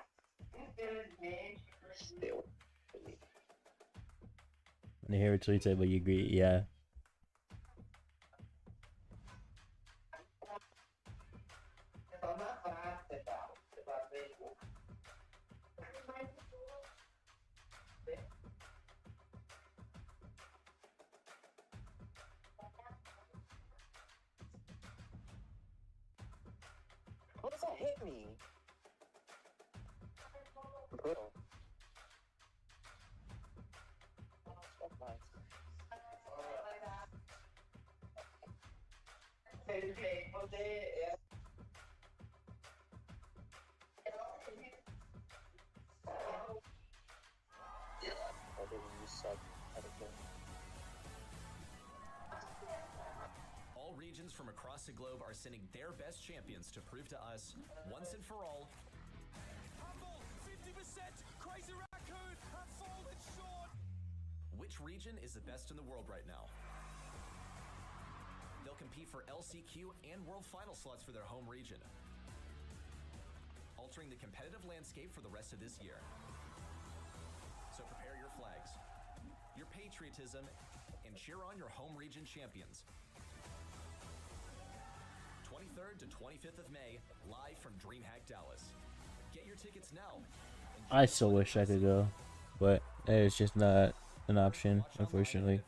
Still. I hear what you said, but you agree, yeah. What does that hit me? Brittle. That's nice. All regions from across the globe are sending their best champions to prove to us, once and for all, 50%! Crazy Raccoon have fallen short! which region is the best in the world right now. They'll compete for LCQ and World Final slots for their home region, altering the competitive landscape for the rest of this year. So prepare your flags, your patriotism, and cheer on your home region champions. 23rd to 25th of May, live from DreamHack Dallas. Get your tickets now. I so wish I could go, but it's just not an option, unfortunately.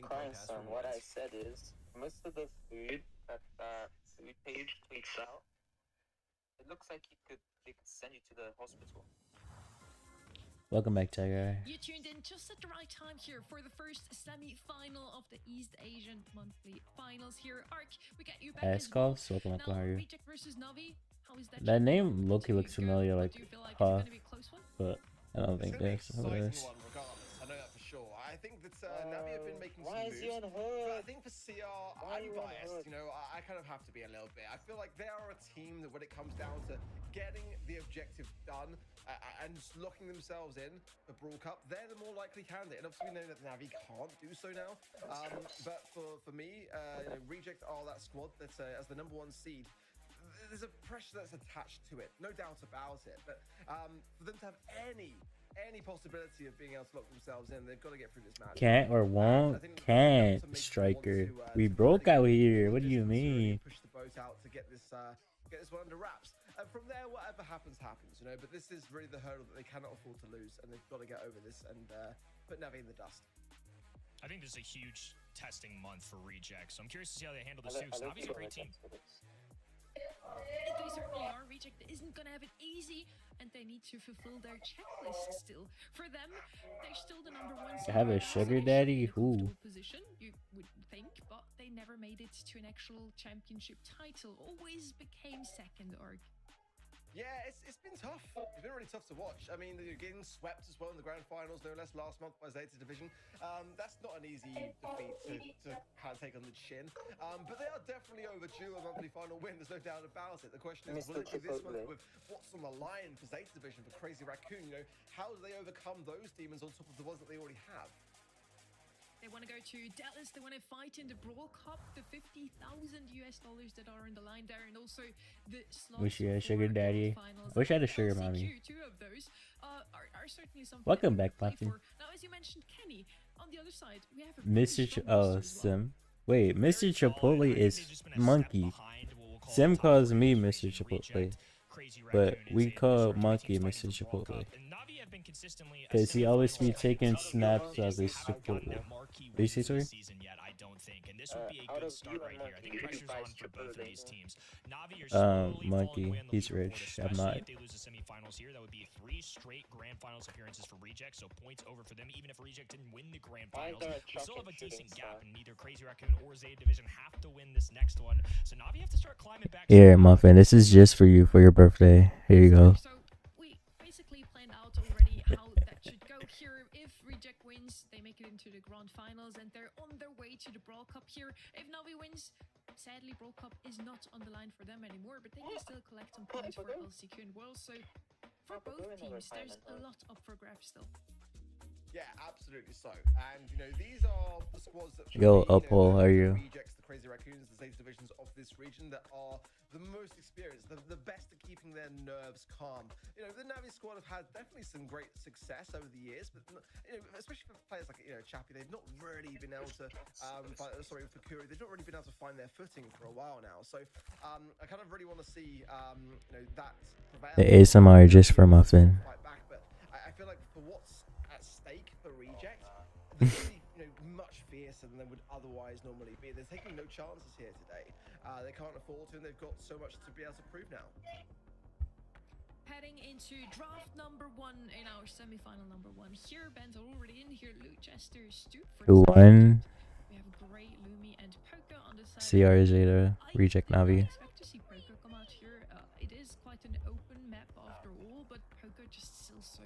Crying son, what I said is, most of the food that food page tweets out, it looks like they could send you to the hospital. Welcome back, Tiger. You tuned in just at the right time here for the first semi-final of the East Asian Monthly Finals here. Ark, we get you back as well. Ascalf, welcome back, Now, how are you? Reject versus Navi, how is that? That name Loki looks go? familiar, like Do you feel like it's Puff, gonna be a close one? but I don't think It's gonna be that's an what it exciting is. one regardless. I know that for sure. I think that Navi have been making Why some is moves. he on But hood? I think for CR, Why are I'm you on biased. hood? You know, I kind of have to be a little bit. I feel like they are a team that when it comes down to getting the objective done and just locking themselves in for Brawl Cup, they're the more likely candidate. And obviously we know that Navi can't do so now. But for me, you know, Reject are that squad that's as the #1 seed. There's a pressure that's attached to it, no doubt about it. But for them to have any possibility of being able to lock themselves in, they've got to get through this match. Can't or won't? Can't, Striker. We broke out here. What do you mean? Push the boat out to get this one under wraps. And from there, whatever happens, happens. You know. But this is really the hurdle that they cannot afford to lose, and they've got to get over this and put Navi in the dust. I think this is a huge testing month for Reject, so I'm curious to see how they handle this too, because Navi's a great team. They certainly are. Reject isn't going to have it easy, and they need to fulfill their checklist still. For them, they're still the #1 seed. Have a sugar daddy? Who? Position, you would think, but they never made it to an actual championship title. Always became second, or Yeah, it's been tough. It's been really tough to watch. I mean, you're getting swept as well in the grand finals, no less, last month by Zeta Division. That's not an easy defeat to kind of take on the chin. But they are definitely overdue a monthly final win. There's no doubt about it. The question is, will it be this month with what's on the line for Zeta Division, for Crazy Raccoon? You know, how do they overcome those demons on top of the ones that they already have? they want to go to Dallas. They want to fight in the Brawl Cup, the $50,000 that are in the line there, and also the slots. Wish you had a sugar for daddy. finals. I wish I had a sugar LCQ, mommy. two of those are certainly something. Welcome that back, we play Puffy. for. Now, as you mentioned, Kenny, on the other side, we have a Mr. pretty strong roster as well. Sim. Wait, Mr. Chipotle is Monkey. Sim calls me Mr. Chipotle. but we call Monkey Mr. Chipotle. Because he always be taking snaps of his Chipotle. Did you say sorry? Out of you and Monkey, who buys Chipotle? Monkey, he's rich. I'm not. If they lose the semifinals here, that would be 3 straight grand finals appearances for Reject, so points over for them. Even if Reject didn't win the grand finals, we still have a decent gap, and neither Crazy Raccoon or Zeta Division have to win this next one. So Navi have to start climbing back. Here, Muffin, this is just for you for your birthday. Here you go. So we basically planned out already how that should go here. If Reject wins, they make it into the grand finals, and they're on their way to the Brawl Cup here. If Navi wins, sadly, Brawl Cup is not on the line for them anymore, but they can still collect some points for LCQ and Worlds. So for both teams, there's a lot up for grabs still. Yeah, absolutely so. And you know, these are the squads that Yo, Uphold, how are you? Rejects, the Crazy Raccoons, the Zeta Divisions of this region that are the most experienced, the best at keeping their nerves calm. You know, the Navi squad have had definitely some great success over the years, but you know, especially for players like Chappie, they've not really been able to for Kuri, they've not really been able to find their footing for a while now. So I kind of really want to see that prevail. The ASMR just for Muffin. Back, but I feel like for what's at stake for Reject, they're really, much fiercer than they would otherwise normally be. They're taking no chances here today. They can't afford to, and they've got so much to be able to prove now. Heading into draft number 1 in our semi-final number 1. Here, Ben's already in here. Luke Chester, Stoop for Who won? We have Gray, Lumi, and Poker on the side. CR Zeta, Reject Navi. I expect to see Poker come out here. It is quite an open map after all, but Poker just still so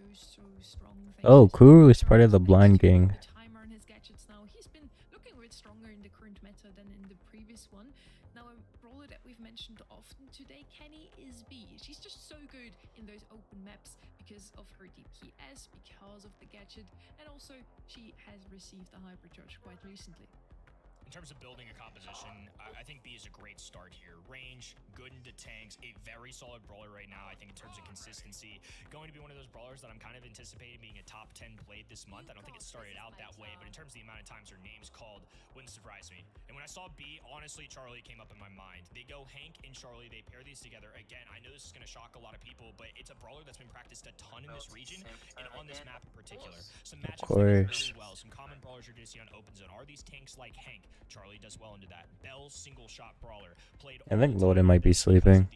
strong. Oh, Kuru is part of the blind gang. Timer on his gadgets now. He's been looking a bit stronger in the current meta than in the previous one. Now, a brawler that we've mentioned often today, Kenny, is B. She's just so good in those open maps because of her deep key S, because of the gadget, and also she has received a hypercharge quite recently. In terms of building a composition, I think B is a great start here. Range, good into tanks, a very solid brawler right now. I think in terms of consistency, going to be one of those brawlers that I'm kind of anticipating being a top 10 played this month. I don't think it started out that way, but in terms of the amount of times her name's called, wouldn't surprise me. And when I saw B, honestly, Charlie came up in my mind. They go Hank and Charlie, they pair these together. Again, I know this is going to shock a lot of people, but it's a brawler that's been practiced a ton in this region and on this map in particular. Some matchups that go really well. Some common brawlers you're going to see on open zone. Are these tanks like Hank? Charlie does well into that. Bell's single shot brawler played. I think Loden might be sleeping.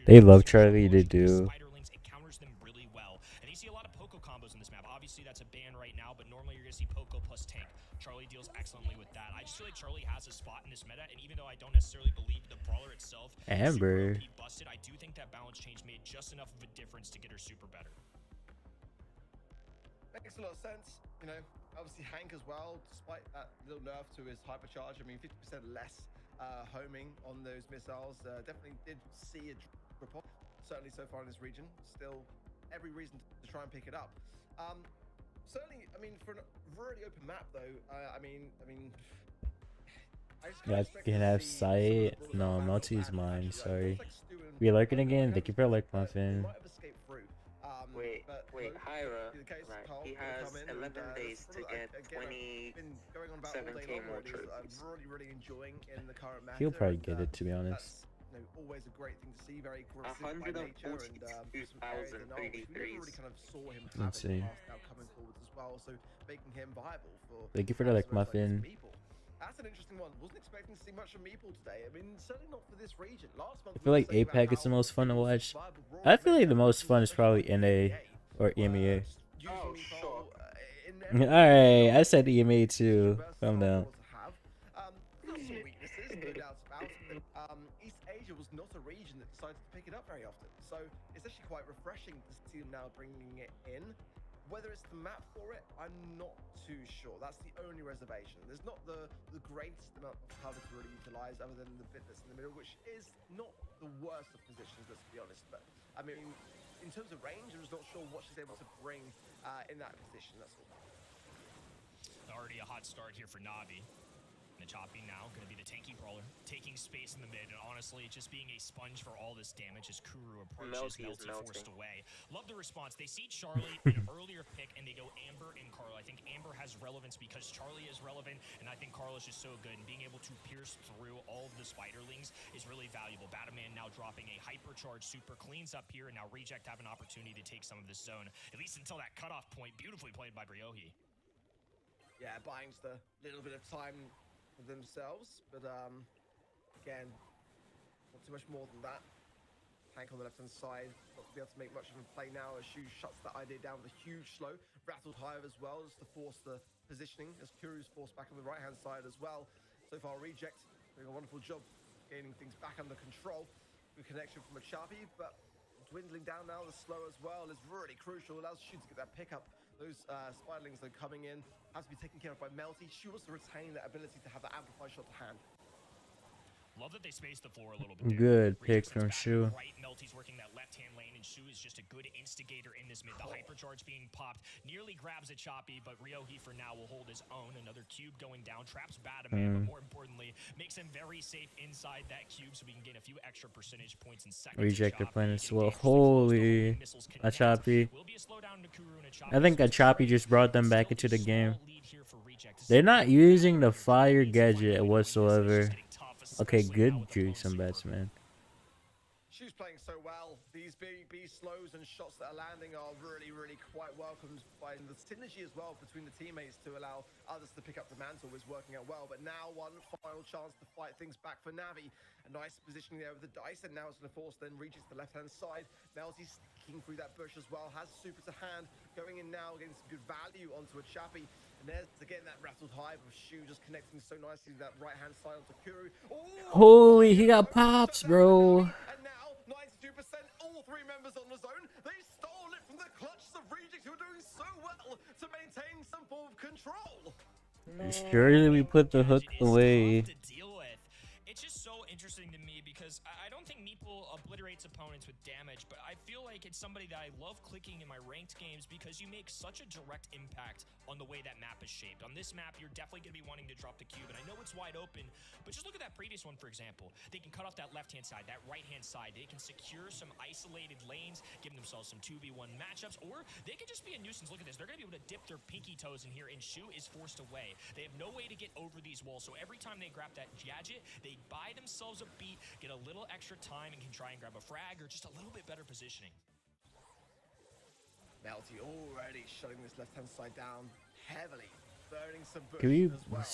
They love Charlie to do. It counters them really well. And you see a lot of Poco combos in this map. Obviously that's a ban right now, but normally you're gonna see Poco plus tank. Charlie deals excellently with that. I just feel like Charlie has a spot in this meta, and even though I don't necessarily believe the brawler itself Amber busted, I do think that balance change made just enough of a difference to get her super better. Makes a lot of sense, obviously Hank as well, despite that little nerf to his hypercharge. I mean, 50% less homing on those missiles. Definitely did see a drop off, certainly so far in this region. Still every reason to try and pick it up. Certainly, I mean, for a really open map though, I guys can have sight. No, Multi's mine, sorry. We lurking again? Thank you for like Muffin. Wait, Hyra, right, he has 11 days to get 27k more trophies. He'll probably get it, to be honest. Always a great thing to see, very aggressive by nature, and really kind of saw him Let's see. now coming forwards as well, so making him viable for. Thank you for the like Muffin. That's an interesting one. Wasn't expecting to see much of Meeple today. I mean, certainly not for this region. Last month, I feel like APAC is the most fun to watch. I feel like the most fun is probably NA or EMEA. Oh, sure. Alright, I said EMEA too. Calm down. East Asia was not a region that decided to pick it up very often, so it's actually quite refreshing to see them now bringing it in. Whether it's the map for it, I'm not too sure. That's the only reservation. There's not the greatest amount of cover to really utilize other than the bit that's in the middle, which is not the worst of positions, let's be honest. But I mean, in terms of range, I'm just not sure what she's able to bring in that position, that's all. Already a hot start here for Navi. Choppy now going to be the tanky brawler, taking space in the mid, and honestly, just being a sponge for all this damage as Kuru approaches Melty forced away. Love the response. They see Charlie in an earlier pick, and they go Amber and Carl. I think Amber has relevance because Charlie is relevant, and I think Carl is just so good, and being able to pierce through all of the Spiderlings is really valuable. Batman now dropping a hypercharge super cleans up here, and now Reject have an opportunity to take some of this zone, at least until that cutoff point. Beautifully played by Briohi. Yeah, buying just a little bit of time for themselves, but again, not too much more than that. Tank on the left-hand side, not to be able to make much of a play now as Shu shuts that idea down with a huge slow. Rattled Hive as well, just to force the positioning, as Kuru's forced back on the right-hand side as well. So far, Reject doing a wonderful job gaining things back under control. Good connection from a Chappie, but dwindling down now. The slow as well is really crucial. Allows Shu to get that pickup. Those Spiderlings that are coming in have to be taken care of by Melty. Shu wants to retain that ability to have that amplified shot to hand. Love that they spaced the floor a little bit. Good pick from Shu. Right, Melty's working that left-hand lane, and Shu is just a good instigator in this mid. The hypercharge being popped nearly grabs a Choppy, but Ryohi for now will hold his own. Another cube going down, traps Batman, but more importantly, makes him very safe inside that cube, so we can gain a few extra percentage points in seconds. Reject are playing as well. Holy, a Choppy. I think a Choppy just brought them back into the game. They're not using the fire gadget whatsoever. Okay, good juice and bets, man. Shu's playing so well. These B slows and shots that are landing are really, really quite welcomed by the synergy as well between the teammates to allow others to pick up the mantle is working out well. But now one final chance to fight things back for Navi. A nice positioning there with the dice, and now it's going to force then reaches the left-hand side. Melty's sticking through that bush as well, has super to hand, going in now, getting some good value onto a Chappie. And there's again that rattled hive of Shu just connecting so nicely to that right-hand side onto Kuru. Oh, holy, he got pops, bro. And now 92%, all three members on the zone. They stole it from the clutches of Reject, who are doing so well to maintain some form of control. Surely we put the hook away. It's just so interesting to me because I don't think Meeple obliterates opponents with damage, but I feel like it's somebody that I love clicking in my ranked games because you make such a direct impact on the way that map is shaped. On this map, you're definitely going to be wanting to drop the cube, and I know it's wide open, but just look at that previous one, for example. They can cut off that left-hand side, that right-hand side. They can secure some isolated lanes, give themselves some 2v1 matchups, or they can just be a nuisance. Look at this. They're going to be able to dip their pinky toes in here, and Shu is forced away. They have no way to get over these walls, so every time they grab that gadget, they buy themselves a beat, get a little extra time, and can try and grab a frag or just a little bit better positioning. Melty already shutting this left-hand side down heavily, burning some bush. Can we as well,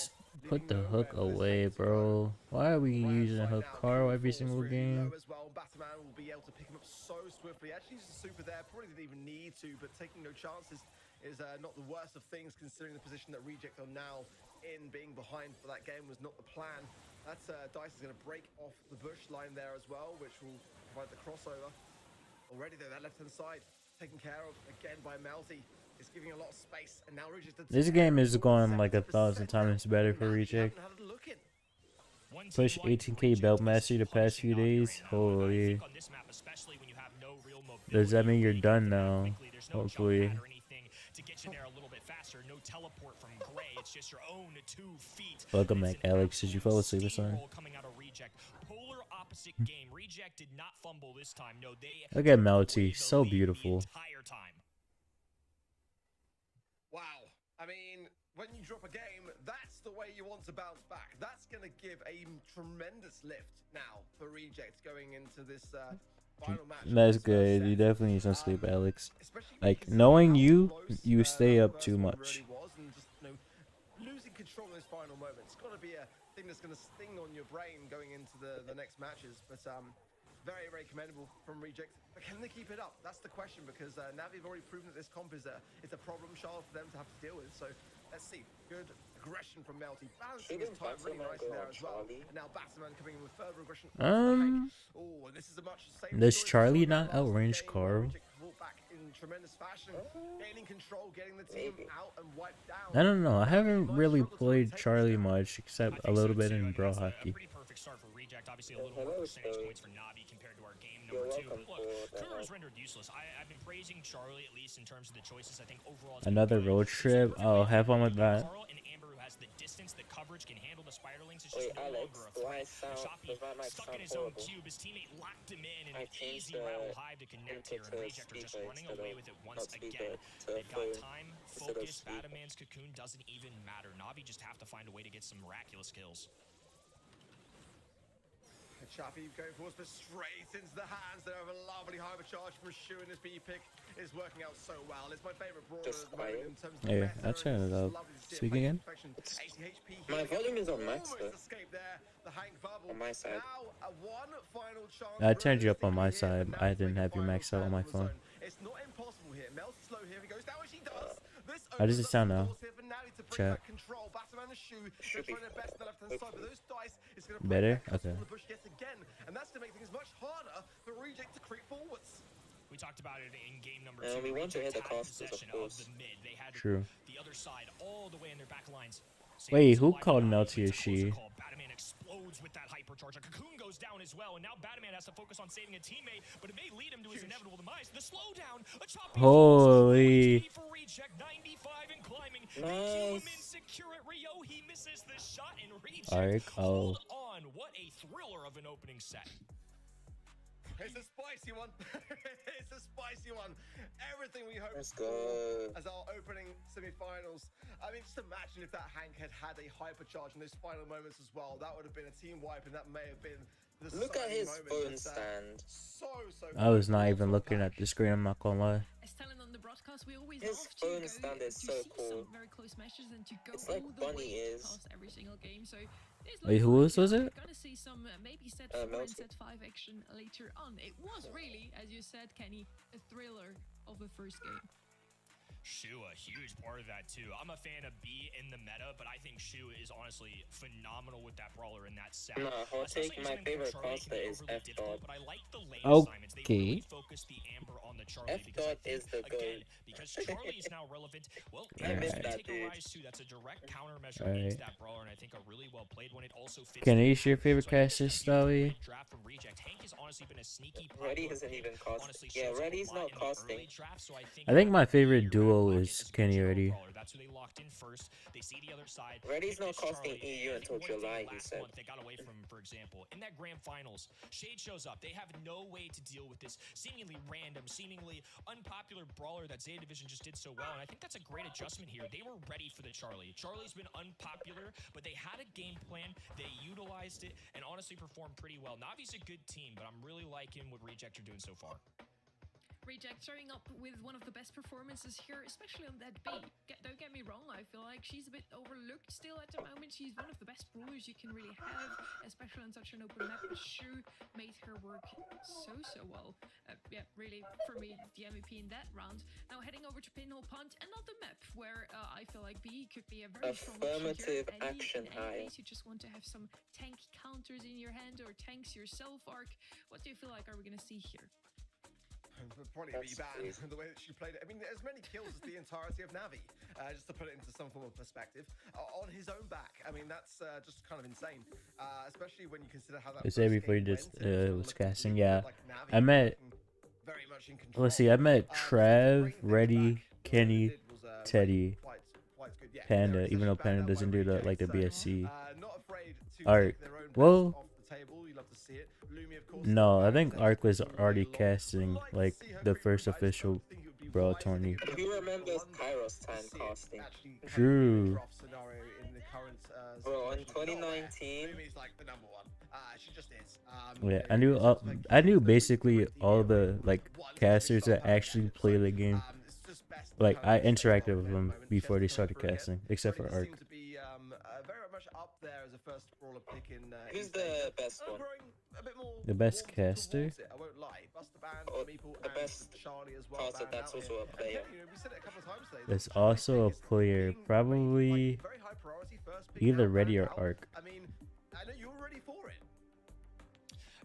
put the hook away, bro? Why are we using a hook Carl every single game? As well, Batman will be able to pick him up so swiftly. Actually, uses a super there. Probably didn't even need to, but taking no chances is not the worst of things, considering the position that Reject are now in. Being behind for that game was not the plan. That's Dice is going to break off the bush line there as well, which will provide the crossover. Already though, that left-hand side taken care of again by Melty. It's giving a lot of space, and now Reject. This game is going like 1,000 times better for Reject. Push 18k belt mastery the past few days. Holy. Does that mean you're done now? Hopefully. To get you there a little bit faster, no teleport from Gray. It's just your own 2 feet. Welcome back, Alex. Did you fall asleep or something? Coming out of Reject. Polar opposite game. Reject did not fumble this time. No, they look at Melty, so beautiful. Wow. I mean, when you drop a game, that's the way you want to bounce back. That's going to give a tremendous lift now for Reject going into this final match. That's good. You definitely need some sleep, Alex. Like, knowing you stay up too much. Losing control in those final moments. It's got to be a thing that's going to sting on your brain going into the next matches. But very, very commendable from Reject. But can they keep it up? That's the question, because Navi have already proven that this comp is a problem child for them to have to deal with. So let's see. Good aggression from Melty. Balancing his time really nicely there as well. And now Batman coming in with further aggression. Oh, and this is a much same. Does Charlie not outrange Carl? I don't know. I haven't really played Charlie much, except a little bit in Brawl Hockey. Obviously, a little more percentage points for Navi compared to our game number 2. But look, Kuru is rendered useless. I've been praising Charlie, at least in terms of the choices. I think overall, another road trip. Oh, have fun with that. Carl and Amber, who has the distance, the coverage can handle the spiderlings. It's Wait, just no Alex, longer a do I threat. sound, does my mic Stuck sound in his own horrible? cube. His teammate locked him in, and I an changed easy the Rattle Hive to connect here. input And to Rejector just speaker running instead away of, with it not once speaker, again. to They've got phone time, instead of focus. speaker. Bataman's cocoon doesn't even matter. Navi just have to find a way to get some miraculous kills. Chappie going forward, but straight into the hands there of a lovely hypercharge from Shu, and this B pick is working out so well. It's my favorite brawler at the moment in terms of the Yeah, meta, I'll turn and it it's up. lovely to see it Speak play again. perfection. 80 HP My here, volume is on max, almost though. escaped there. The Hank bubble. On my side. Now, one final chance. I turned you up on my realistically here, side. but now I to didn't make a have you final maxed out stand on my the phone. zone. It's not impossible here. Mel's slow here. He goes down as she does. This How does opens it sound up now? the doors here for Navi to bring Chat. back control. Batman and Shu, Should they're be trying their best on the left-hand side, but those dice is going to Better? break that Okay. from the bush yet again, and that's going to make things much harder for Reject to creep forwards. We talked about it in game number And 2. we want to hit Reject the had casters, of possession course. the mid. They had True. the other side all the way in their back lines. Wait, Saber's who alive called and Mel alive. to It's a a closer she? call. Bataman explodes with that hypercharge. A cocoon goes down as well, and now Bataman has to focus on saving a teammate, but it may lead him to his inevitable demise. The slowdown, a choppy Holy. for Reject, 95 and climbing. Nice. They kill him insecure at Rio. He misses the shot, and Reject Arc, hold on. What a thriller of an opening set. It's a spicy one. It's a spicy one. Everything we hoped Let's for go. as our opening semi-finals. I mean, just imagine if that Hank had had a hypercharge in those final moments as well. That would have been a team wipe, and that may have been the Look at deciding his moment. phone But, stand. so I was not close even to looking APAC. at the screen, I'm not gonna lie. As talent on the broadcast, we always His love to phone go stand is to so see cool. some very close matches and to go It's like all the Bunny way is. past every single game. So there's Wait, who was it? We're gonna see some maybe set 4 and Melty. set 5 action later on. It was really, as you said, Kenny, a thriller of the first game. Shu, a huge part of that too. I'm a fan of B in the meta, but I think Shu is honestly phenomenal with that brawler in that set. Nah, hot take, my favorite caster is F dot. But I like the lane Okay. assignments. They really focus the Amber on the Charlie F because I dot is think, the again, goat. because Charlie is now relevant. Well, I miss gonna that take a dude. rise too. That's a direct countermeasure Alright. against that brawler, and I think a really well played one. It also fits. Can the you your map. favorite So I think caster, it's a beautiful Stowie? great draft from Reject. Hank has honestly been a sneaky Reddy popular isn't pick. even casting. Honestly, Yeah, shows a Reddy's lot not in the early casting. draft, so I think I think my that favorite your duo pocket is a Kenny Joe Reddy. brawler. That's who they locked in first. They see the other side. Reddy's pick not this casting Charlie. EU I until think one thing July, he last said. month they got away from, for example, in that grand finals, Shade shows up. They have no way to deal with this seemingly random, seemingly unpopular brawler that Zeta Division just did so well, and I think that's a great adjustment here. They were ready for the Charlie. Charlie's been unpopular, but they had a game plan. They utilized it and honestly performed pretty well. Navi's a good team, but I'm really liking what Reject are doing so far. Reject showing up with one of the best performances here, especially on that B. Don't get me wrong, I feel like she's a bit overlooked still at the moment. She's one of the best brawlers you can really have, especially on such an open map. But Shu made her work so well. Yeah, really, for me, the MVP in that round. Now heading over to Pinhole Pond, another map where I feel like B could be a very strong option here. Affirmative action in high. any case you just want to have some tank counters in your hand or tanks yourself, Arc. What do you feel like are we going to see here? Probably be bad the way that she played it. I mean, as many kills as the entirety of Navi, just to put it into some form of perspective, on his own back. I mean, that's just kind of insane, especially when you consider how that. They say before you just was casting, yeah. I met. Let's see, I met Trav, Reddy, Kenny, Teddy, Panda. Even though Panda doesn't do the like the BSC. Arc. Well. No, I think Arc was already casting like the first official Brawl tourney. Who remembers Kairos time casting? True. Bro, in 2019. Yeah, I knew basically all the like casters that actually play the game. Like I interacted with them before they started casting, except for Arc. Who's the best one? The best caster? Or the best caster that's also a player. That's also a player, probably either Reddy or Arc. I mean, I know you're ready for it.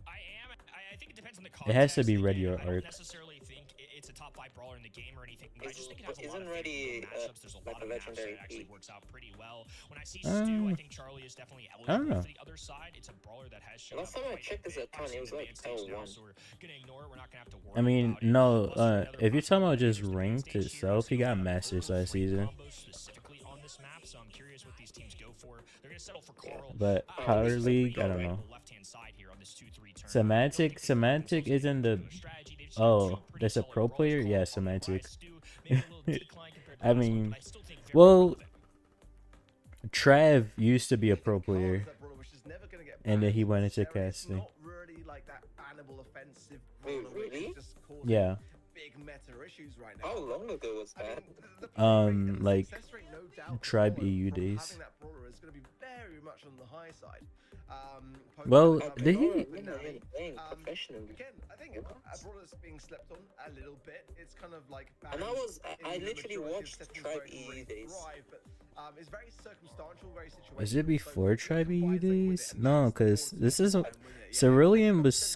I think it depends on the context. It has to be Reddy or I don't Arc. necessarily think it's a top 5 brawler in the game or anything. But I just think it has a lot Isn't of Reddy favorable matchups. There's a like lot a of maps that legendary it actually peak? works out pretty well. When I see Stu, I think Charlie is definitely I don't eligible know. for the other side. It's a brawler that has shown Last up time I quite checked a his bit. account, it was Obviously, like in the mid stage now, L1. so we're gonna ignore it. We're not gonna have to worry I mean, about it. no, Also, if you're talking about just ranked itself, he got Masters last season. specifically on this map, So I'm curious what these teams go for. They're going to settle for Carl. But Power League, I don't know. Semantic isn't the. Oh, that's a pro player? Yeah, Semantic. I mean, well, Trav used to be a pro player, and then he went into casting. Wait, really? Yeah. How long ago was that? Like Tribe EU days. Well, did he? Again, I think Brawler's being slept on a little bit. It's kind of like. And I literally watched Tribe EU days. It's very circumstantial, very situational. Was it before Tribe EU days? No, because this is Cerulean was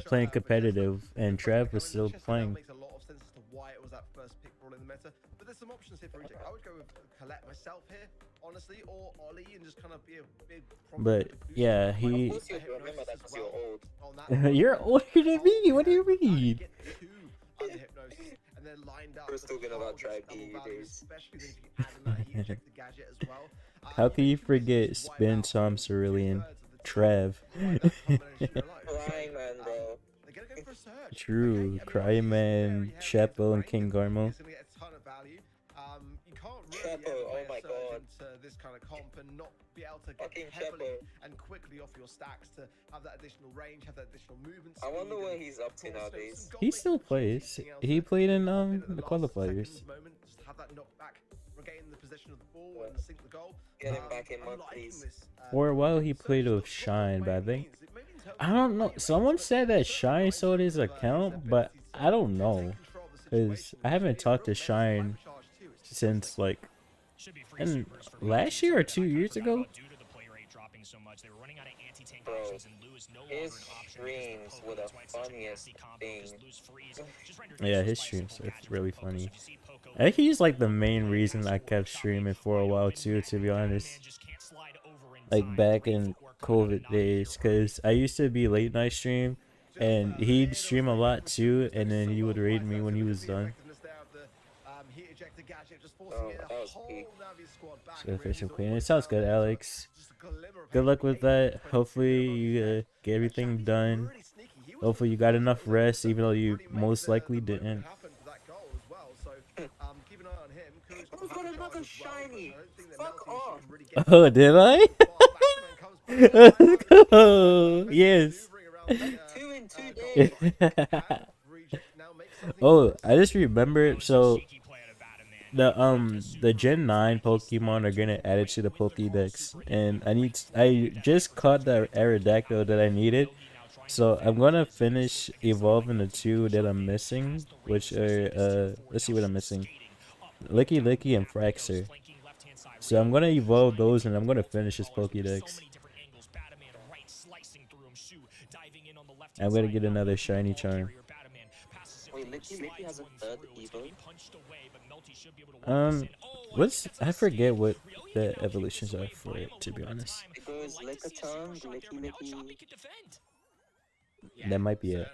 playing competitive, and Trav was still playing. Makes a lot of sense as to why it was that first pick Brawler in the meta. But there's some options here for Reject. I would go with Colette myself here, honestly, or Ollie, and just kind of be a big. But yeah, he. Of course you remember that because you're old. You're older than me. What do you mean? We're still talking about Tribe EU days. How can you forget Spin Tom Cerulean? Trav. Cryman, bro. True. Cryman, Chepo, and King Garmo. Chepo, oh my god. This kind of comp and not be able to Fucking get heavily Chepo. and quickly off your stacks to have that additional range, have that additional movement. I wonder speed, what and he's up to of course, nowadays. He still plays. He played in the qualifiers. Moment, just have that knockback, regain the possession of the ball and sink the goal. Get him back in monthlies. For a while, he played with Shine, but I don't know. Someone said that Shine sold his account, but I don't know, because I haven't talked to Shine since like last year or 2 years ago. Bro, his streams were the funniest thing. Yeah, his streams are really funny. I think he's like the main reason I kept streaming for a while too, to be honest. Like back in COVID days, because I used to be late night stream, and he'd stream a lot too, and then he would raid me when he was done. Oh, that was peak. So official queen. It sounds good, Alex. Good luck with that. Hopefully you get everything done. Hopefully you got enough rest, even though you most likely didn't. Who's got another shiny? Fuck off. Oh, did I? Oh, yes. 2 in 2 days. Oh, I just remembered. So the Gen 9 Pokemon are gonna add it to the Pokédex, and I just caught the Aerodactyl that I needed, so I'm gonna finish evolving the 2 that I'm missing, which are let's see what I'm missing. Licky Licky and Fraxer. So I'm gonna evolve those, and I'm gonna finish this Pokédex. I'm gonna get another shiny charm. Wait, Licky has a third Evo? I forget what the evolutions are for it, to be honest. It goes Lickitung, Licky. That might be it.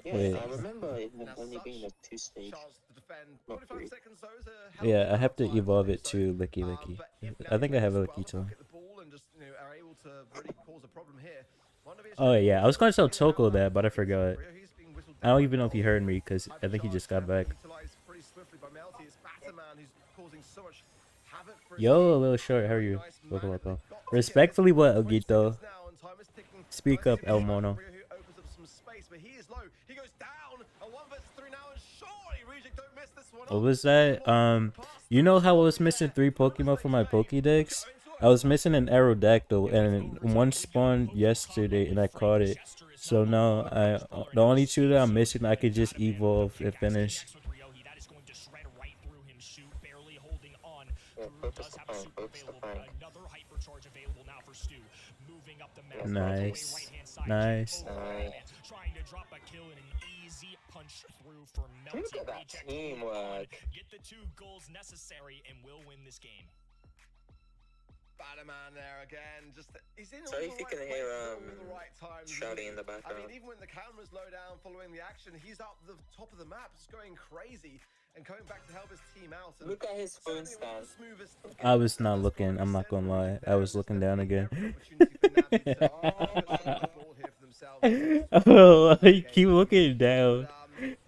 Yeah, Wait. I remember it only being a 2-stage. Not 3. Yeah, I have to evolve it to Licky Licky. I think I have a Licky too. Oh yeah, I was gonna tell Toko that, but I forgot. I don't even know if he heard me, because I think he just got back. Yo, a little short, how are you? Welcome. Respectfully, what, Ogito? Speak up, El Mono. What was that? You know how I was missing 3 Pokemon for my Pokédex? I was missing an Aerodactyl, and one spawned yesterday, and I caught it. So now, the only 2 that I'm missing, I could just evolve and finish. Nice. Nice. Look at that teamwork. Get the 2 goals necessary and we'll win this game. Batman there again. He's in Sorry all if the you can right hear places, all the right times. shouting in the I background. mean, even when the camera's low down following the action, he's up the top of the map, just going crazy. and coming back to help his team out. And Look at his phone certainly one of stand. the smoothest I was not looking. I'm not gonna lie. I was looking down again. Oh, I keep looking down.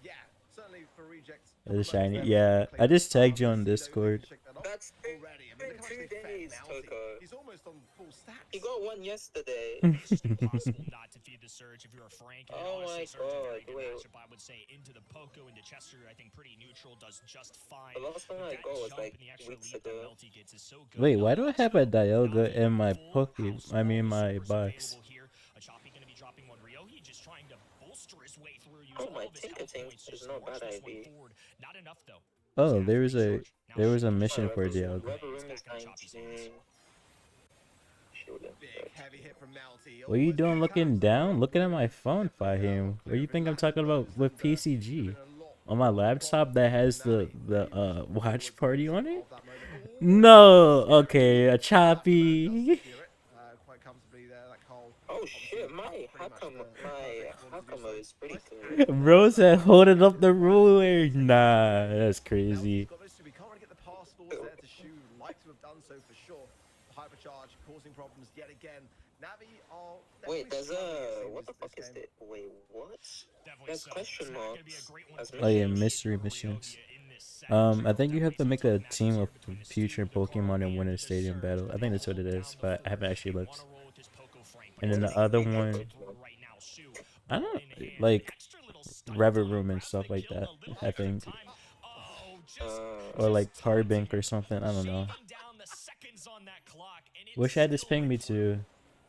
Yeah, certainly for rejects. The shiny. Yeah, I just tagged you on Discord. That's already. I mean, look how 2 much they fed days, Melty. Coco. He's almost on full stacks. He got one yesterday. It's just impossible not to feed the Surge if you're a Frank. And Oh my honestly, Surge a very God, good wait. matchup, I would say. Into the Poco, into Chester, I think pretty neutral, does just fine. The last time But I that got was jump like and the extra weeks lead that ago. Melty gets is so good. Wait, Now why do I have a Dialga in my Poke? I mean, my box. here. A Choppy gonna be dropping one. Ryohi just trying to bolster his way through. Use Oh, all my of his health Tinkaton points is just not march bad this one idea. forward. Not enough though. Oh, there was a mission for Dialga. Rebel Room is 19. Big heavy hit from Melty. What are you doing looking down? Looking at my phone, Fahim. What do you think I'm talking about with PCG? On my laptop that has the watch party on it? No, okay, a choppy. Quite comfortably there, that Cole. Oh shit, my Hakama is pretty good. Bro said holding up the ruler. Nah, that's crazy. We can't really get the pass forwards there to Shu. Like to have done so for sure. Hypercharge causing problems yet again. Navi are Wait, there's a what the fuck is it? Wait, what? There's question marks. Oh yeah, mystery missions. I think you have to make a team of future Pokemon and win a stadium battle. I think that's what it is, but I haven't actually looked. And then the other one, I don't know, like Rever Room and stuff like that. I think, or like Card Bank or something. I don't know. Wish I had this ping me too.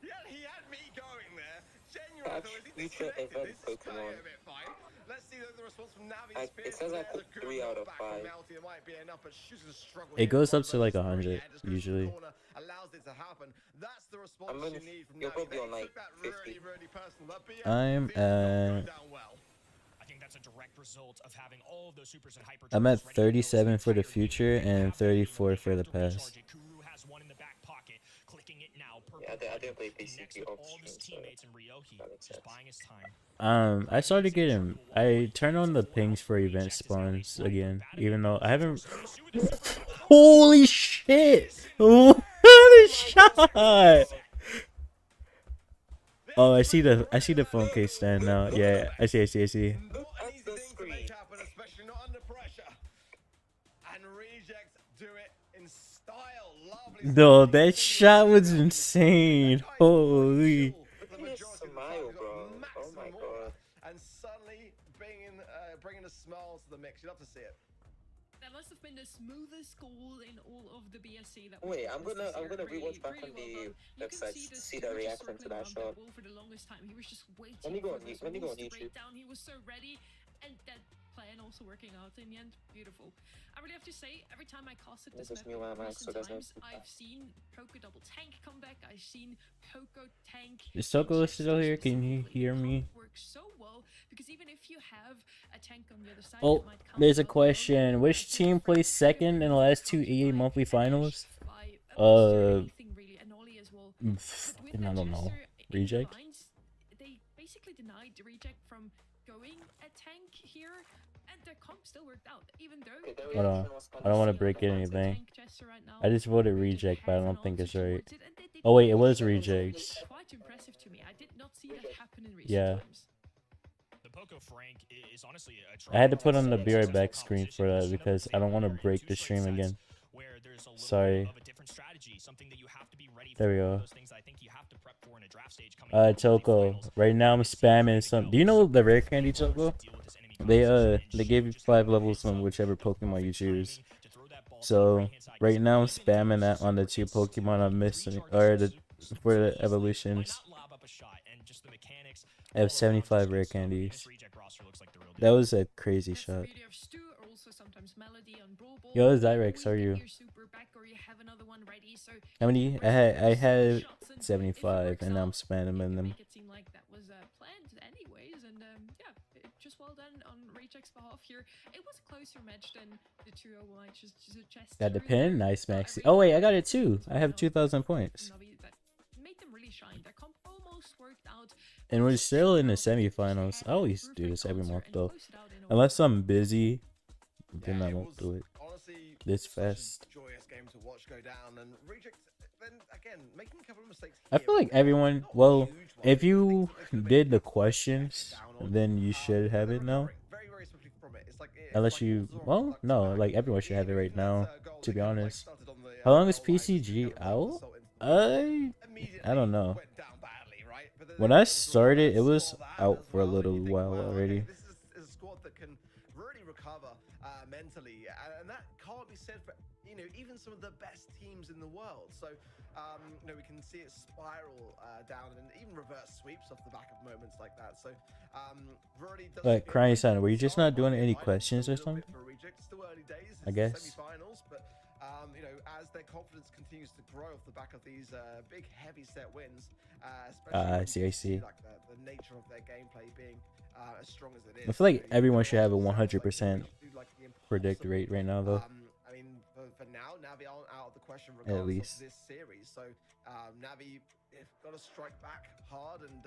Yeah, he had me going there. Genuinely, Future event Pokemon. Let's see the response from Navi. It says I put 3 out of 5. It goes up to like 100 usually. You're probably on like 50. I'm at. I think that's a direct result of having all of those supers and hyper. I'm at 37 for the future and 34 for the past. Yeah, I didn't play PCG off stream, so I started getting. I turned on the pings for event spawns again, even though I haven't. Holy shit! What a shot! Oh, I see the phone case stand now. Yeah, I see. No, that shot was insane. Holy. Smile, bro. Oh my god. And suddenly bringing a smile to the mix. You love to see it. That must have been the smoothest goal in all of the BSC. That Wait, I'm gonna rewatch back on the website to see the reaction to that shot. For the longest time, he was just waiting When you go on to YouTube. break down. He was so ready, and that plan also working out in the end. Beautiful. I really have to say, every time I casted this map in recent times, I've seen Poco double tank come back. I've seen Poco tank. Is Toko still here? Can you hear me? Works so well because even if you have a tank on the other side, Oh, there's a question. Which team placed second in the last two EA monthly finals? I don't know. Reject? They basically denied the reject from going a tank here, and the comp still worked out, even though. Hold on. I don't want to break anything. I just voted reject, but I don't think it's right. Oh wait, it was reject. Quite impressive to me. I did not see that happen in recent Yeah. times. The Poco Frank is honestly I had to put on the be right back screen for that because I don't want to break the stream again. Sorry. There we go. Toko. Right now I'm spamming some. Do you know the rare candy, Toko? They gave you 5 levels on whichever Pokemon you choose. So right now I'm spamming that on the 2 Pokemon I'm missing, or for the evolutions. I have 75 rare candies. That was a crazy shot. Yo, Zyrex, how are you? How many? I had 75, and now I'm spamming them. Just well done on Reject's behalf here. It was a closer match than the 201 I just suggested. Got the pin, nice Maxi. Oh wait, I got it too. I have 2,000 points. Made them really shine. Their comp almost worked out. And we're still in the semifinals. I always do this every month though, unless I'm busy. then I won't do it honestly this such a fast. joyous game to watch go down, and Reject then again making a couple of mistakes I here feel and like there. everyone, Not well, huge ones, if but you things that they could have did maybe the had to check questions, down on. then you should have They're it now. recovering very swiftly from it. It's like Unless you, well, no, like everyone should have it right now, to be honest. How long is PCG out? I don't know. When I started, it was out for a little while already. This is a squad that can really recover mentally, and that can't be said for even some of the best teams in the world. So we can see it spiral down and even reverse sweeps off the back of moments like that. So really does Like, Crying Son, were you just not doing any questions or something? Still early days. I guess. Semi-finals, but as their confidence continues to grow off the back of these big, heavy set wins, especially I see. like the nature of their gameplay being as strong as it is. I feel like everyone should have a 100% predict rate right now, though. I mean, for now, Navi aren't out of the question At regardless least. of this series. So Navi have got to strike back hard, and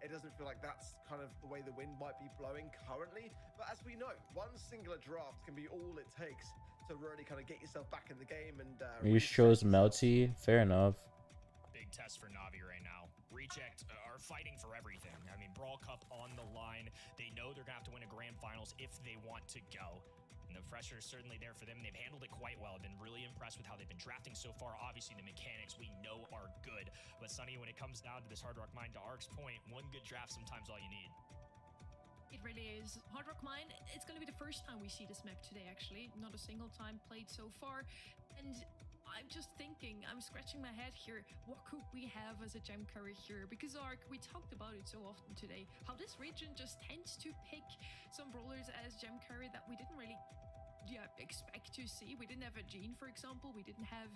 it doesn't feel like that's kind of the way the wind might be blowing currently. But as we know, one singular draft can be all it takes to really kind of get yourself back in the game. And You chose Melty, fair enough. Big test for Navi right now. Reject are fighting for everything. I mean, Brawl Cup on the line. They know they're going to have to win a grand finals if they want to go. And the pressure is certainly there for them. They've handled it quite well. I've been really impressed with how they've been drafting so far. Obviously, the mechanics we know are good. But Sonny, when it comes down to this Hard Rock Mine, to Ark's point, one good draft sometimes all you need. It really is. Hard Rock Mine, it's going to be the first time we see this map today, actually. Not a single time played so far. And I'm just thinking, I'm scratching my head here, what could we have as a gem curry here? Because Ark, we talked about it so often today, how this region just tends to pick some brawlers as gem curry that we didn't really expect to see. We didn't have a Gene, for example. We didn't have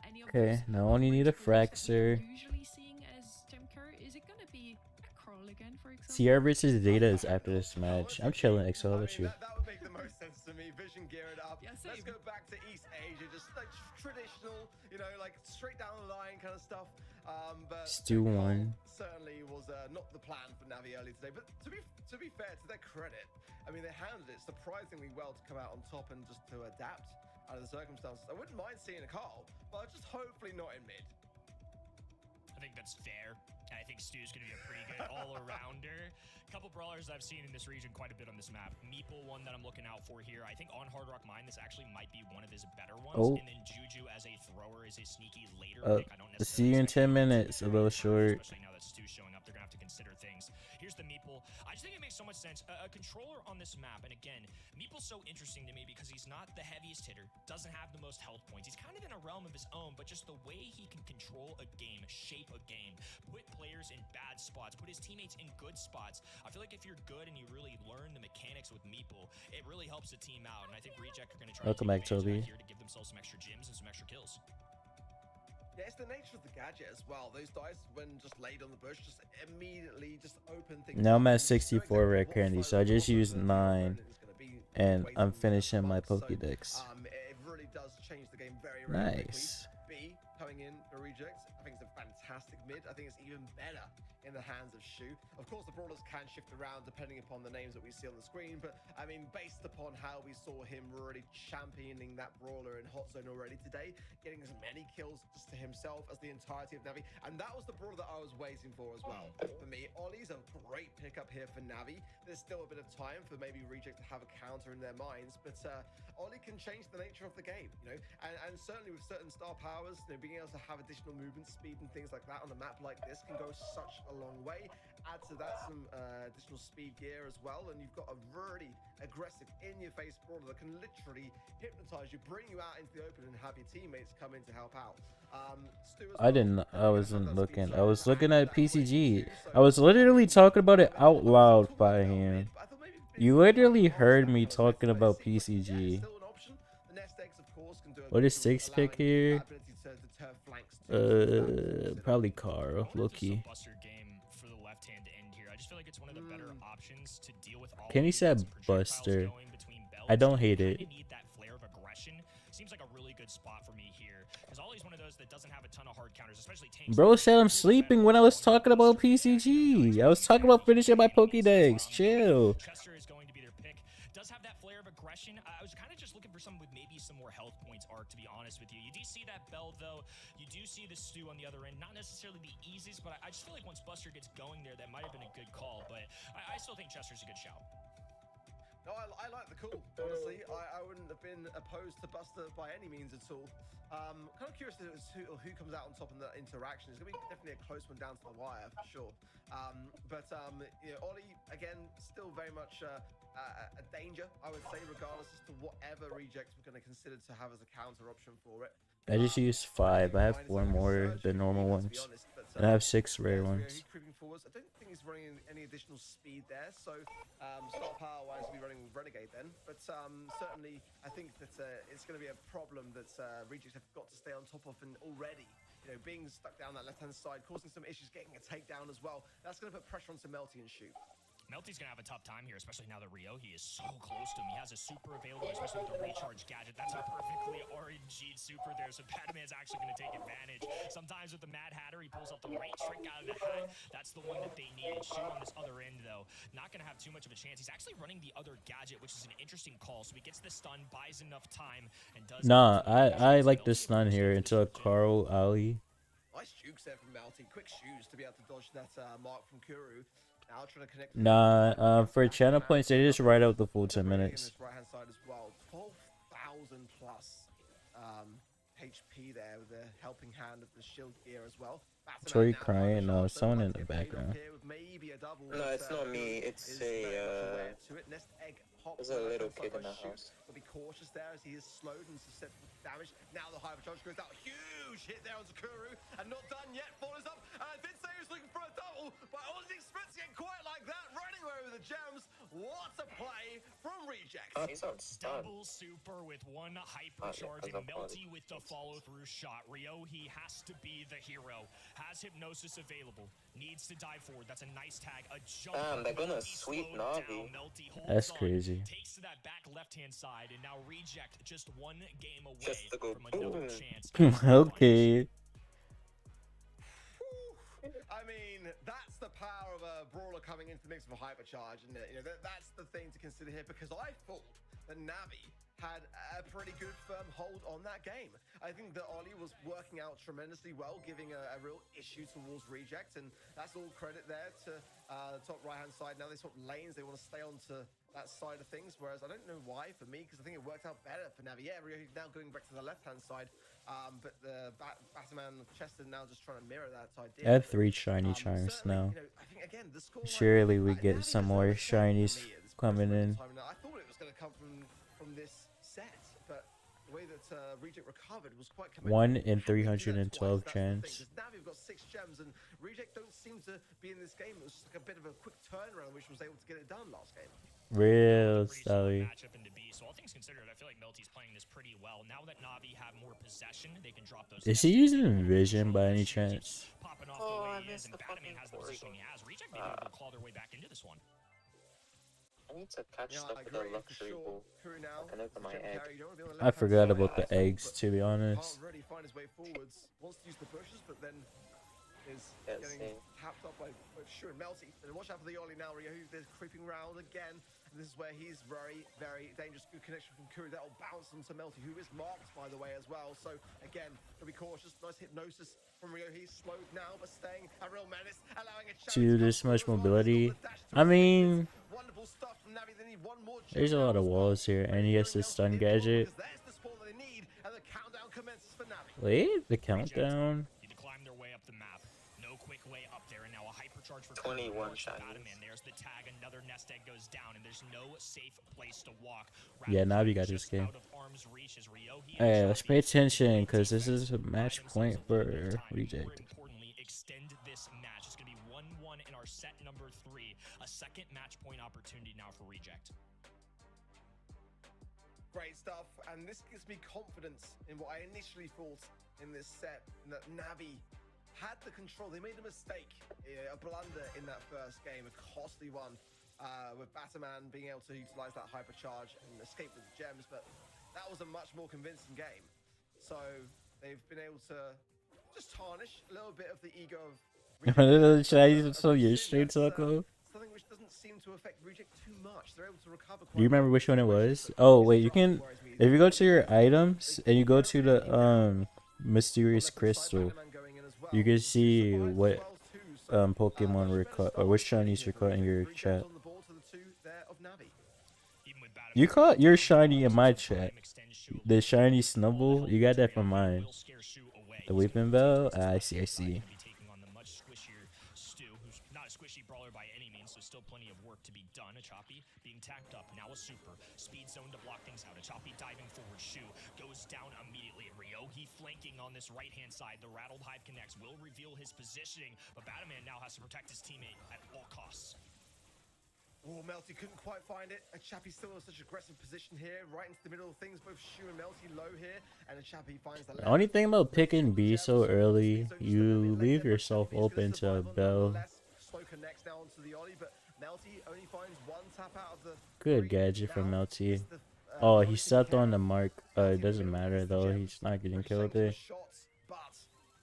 any of Okay, now only need a Fraxer. usually seeing as gem curry. Is it going to be Carl again, for example? Sierra versus Data is after this match. I'm chilling, XO, how about you? That would make the most sense to me. Vision geared up. Yeah, Let's go back to East Asia, just like traditional, like straight down the line kind of stuff. But Stu won. certainly was not the plan for Navi early today. But to be fair, to their credit, I mean, they handled it surprisingly well to come out on top and just to adapt out of the circumstances. I wouldn't mind seeing a Carl, but just hopefully not in mid. I think that's fair. And I think Stu's going to be a pretty good all-arounder. Couple brawlers I've seen in this region quite a bit on this map. Meeple, one that I'm looking out for here. I think on Hard Rock Mine, this actually might be one of his better ones. Oh. And then Juju as a thrower is a sneaky later pick. I don't See you in 10 minutes. A little short. Especially now that Stu's showing up, they're going to have to consider things. Here's the Meeple. I just think it makes so much sense. A controller on this map, and again, Meeple's so interesting to me because he's not the heaviest hitter, doesn't have the most health points. He's kind of in a realm of his own, but just the way he can control a game, shape a game, put players in bad spots, put his teammates in good spots. I feel like if you're good and you really learn the mechanics with Meeple, it really helps the team out. And I think Reject are going to try Welcome to back, take advantage of Toby. that here to give themselves some extra gems and some extra kills. Yeah, it's the nature of the gadget as well. Those dice, when just laid on the bush, just immediately just open things. Now I'm up. at 64 rare candy, so I just used 9, and I'm finishing my Pokédex. It really does change the game very, very Nice. quickly. B coming in for Reject. I think it's a fantastic mid. I think it's even better in the hands of Shu. Of course, the brawlers can shift around depending upon the names that we see on the screen, but I mean, based upon how we saw him really championing that brawler in Hot Zone already today, getting as many kills just to himself as the entirety of Navi, and that was the brawler that I was waiting for as well. For me, Ollie's a great pickup here for Navi. There's still a bit of time for maybe Reject to have a counter in their minds, but Ollie can change the nature of the game, and certainly with certain star powers, being able to have additional movement speed and things like that on a map like this can go such a long way. Add to that some additional speed gear as well, and you've got a really aggressive in-your-face brawler that can literally hypnotize you, bring you out into the open, and have your teammates come in to help out. I wasn't looking. I was looking at PCG. I was literally talking about it out loud by him. You literally heard me talking about PCG. What is 6 pick here? Probably Carl, Loki. Kenny said Buster. I don't hate it. Seems like a really good spot for me here. Because Ollie's one of those that doesn't have a ton of hard counters, especially Bro said I'm sleeping when I was talking about PCG. I was talking about finishing my Pokédex. Chill. Chester is going to be their pick. Does have that flare of aggression. I was kind of just looking for someone with maybe some more health points arc, to be honest with you. You do see that Bell, though. You do see the Stu on the other end. Not necessarily the easiest, but I just feel like once Buster gets going there, that might have been a good call. But I still think Chester's a good shout. No, I like the call, honestly. I wouldn't have been opposed to Buster by any means at all. Kind of curious as to who comes out on top in the interaction. It's going to be definitely a close one down to the wire, for sure. You know, Ollie, again, still very much a danger, I would say, regardless as to whatever rejects we're going to consider to have as a counter option for it. I just used 5. I have 4 more than normal ones. And I have 6 rare ones. Creeping forwards. I don't think he's running any additional speed there, so star power wise we'll be running with Renegade then. But certainly I think that it's going to be a problem that Rejects have got to stay on top of, and already, you know, being stuck down that left hand side, causing some issues getting a takedown as well. That's going to put pressure onto Melty and Shoot. Melty's going to have a tough time here, especially now that Ryohei is so close to him. He has a super available, especially with the recharge gadget. That's a perfectly RNG'd super there, so Batman's actually going to take advantage. Sometimes with the Mad Hatter, he pulls out the right trick out of the hat. That's the one that they needed. Shoot on this other end, though. Not going to have too much of a chance. He's actually running the other gadget, which is an interesting call. So he gets the stun, buys enough time, and does... Nah, I like the stun here until Carl Ali. Nice jukes there from Melty. Quick shoes to be able to dodge that mark from Kuru. Now trying to connect. Nah, for channel points, they just ride out the full 10 minutes. Right hand side as well. 12,000 plus HP there with the helping hand of the shield gear as well. Troy crying, someone in the background. No, it's not me. It's there's a little kid in the house. But be cautious there as he is slowed and susceptible to damage. Now the hypercharge goes out. Huge hit there on Zakuru, and not done yet. Follows up. And I did say he was looking for a double, but I wasn't expecting it quite like that. Running away with the gems. What a play from Rejects. He's on stun. Double super with one hypercharge and Melty with the follow-through shot. Ryohei has to be the hero. Has Hypnosis available. Needs to dive forward. That's a nice tag. A jump. Damn, they're gonna sweep Navi. That's crazy. Takes to that back left-hand side, and now Reject just one game away from another chance. Okay. I mean, that's the power of a brawler coming into the mix of a hypercharge, and you know that's the thing to consider here, because I thought that Navi had a pretty good firm hold on that game. I think that Ollie was working out tremendously well, giving a real issue towards Reject, and that's all credit there to the top right hand side. Now they swap lanes, they want to stay onto that side of things, whereas I don't know why for me, because I think it worked out better for Navi. Yeah, he's now going back to the left hand side, but the Batman Chester now just trying to mirror that idea. I have 3 shiny charms now. You know, I think, again, the score Surely we get some more shinies coming in. I thought it was going to come from this set, but the way that Reject recovered was quite 1 in 312 chance. Now we've got 6 gems, and Reject don't seem to be in this game. It was just like a bit of a quick turnaround, which was able to get it done last game. Real Sally. So all things considered, I feel like Melty's playing this pretty well. Now that Navi have more possession, they can drop those. Is he using vision by any chance? Popping off the way he is, and Batman has the position he has. Reject may be able to claw their way back into this one. I need to catch stuff with a luxury ball. I can open my egg. I forgot about the eggs, to be honest. Can't really find his way forwards. Wants to use the bushes, but then is getting tapped up by Shu and Melty. And watch out for the Ollie now. Ryohei is creeping around again. And this is where he's very, very dangerous. Good connection from Kuru. That'll bounce into Melty, who is marked, by the way, as well. So, again, gotta be cautious. Nice hypnosis from Ryohei. Slowed now, but staying a real menace. Allowing a chance Dude, this much mobility. I mean, there's a lot of walls here, and he has the stun gadget. Wait, the countdown? 21 shinies. There's the tag, another nest egg goes down, and there's no safe place to walk. Yeah, Navi got this game. Hey, let's pay attention, because this is a match point for Reject. Importantly, extend this match. It's going to be 1-1 in our set number 3. A second match point opportunity now for Reject. Great stuff, and this gives me confidence in what I initially thought in this set, that Navi had the control. They made a mistake, a blunder in that first game, a costly one, with Batman being able to utilize that hypercharge and escape with the gems, but that was a much more convincing game. So they've been able to just tarnish a little bit of the ego of Should I use some of your street circle? something which doesn't seem to affect Reject too much. They're able to recover. Do you remember which one it was? Oh wait, you can if you go to your items and you go to the mysterious crystal, you can see what Pokemon were caught or which shinies were caught in your chat. You caught your shiny in my chat. The shiny Snubble, you got that from mine. The Weeping Bell? I see, I see. Squishy brawler by any means, so still plenty of work to be done. A Choppy being tacked up, now a super speed zone to block things out. A Choppy diving forward, Shu goes down immediately. Ryohi flanking on this right hand side. The rattled hive connects, will reveal his positioning, but Batman now has to protect his teammate at all costs. Oh, Melty couldn't quite find it. A Chappie still in such aggressive position here, right into the middle of things. Both Shu and Melty low here, and a Chappie finds the The only thing about picking B so early, you leave yourself open to a Bell. Good gadget from Melty. Oh, he stepped on the mark. It doesn't matter though. He's not getting killed there.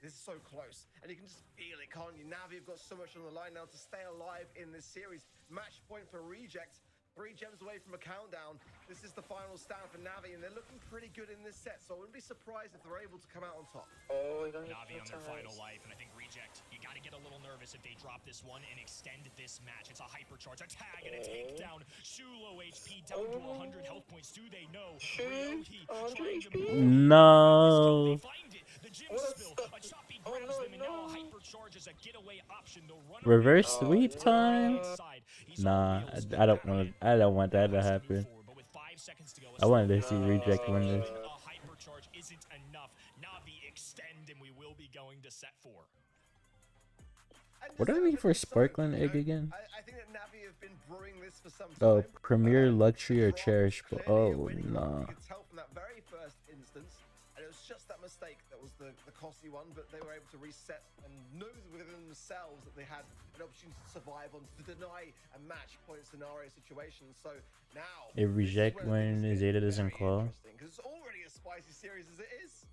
This is so close, and you can just feel it, can't you? Navi have got so much on the line now to stay alive in this series. Match point for Reject. 3 gems away from a countdown. This is the final stand for Navi, and they're looking pretty good in this set, so I wouldn't be surprised if they're able to come out on top. Oh, Navi on their final life, and I think Reject, you got to get a little nervous if they drop this one and extend this match. It's a hypercharge, a tag, and a takedown. Shu low HP, down to 100 health points. Do they know? Ryohi trying to move. No. Reverse sweep time? Nah, I don't want. I don't want that to happen. I wanted to see Reject win this. A hypercharge isn't enough. Navi extend, and we will be going to set 4. What do I mean for Sparkling Egg again? I think that Navi have been brewing this for some time. Oh, Premier Luxury or Cherish? Oh, nah. You could tell from that very first instance, and it was just that mistake that was the costly one, but they were able to reset and knew within themselves that they had an opportunity to survive on to deny a match point scenario situation. So now, If Reject when Zeta doesn't call. because it's already a spicy series as it is.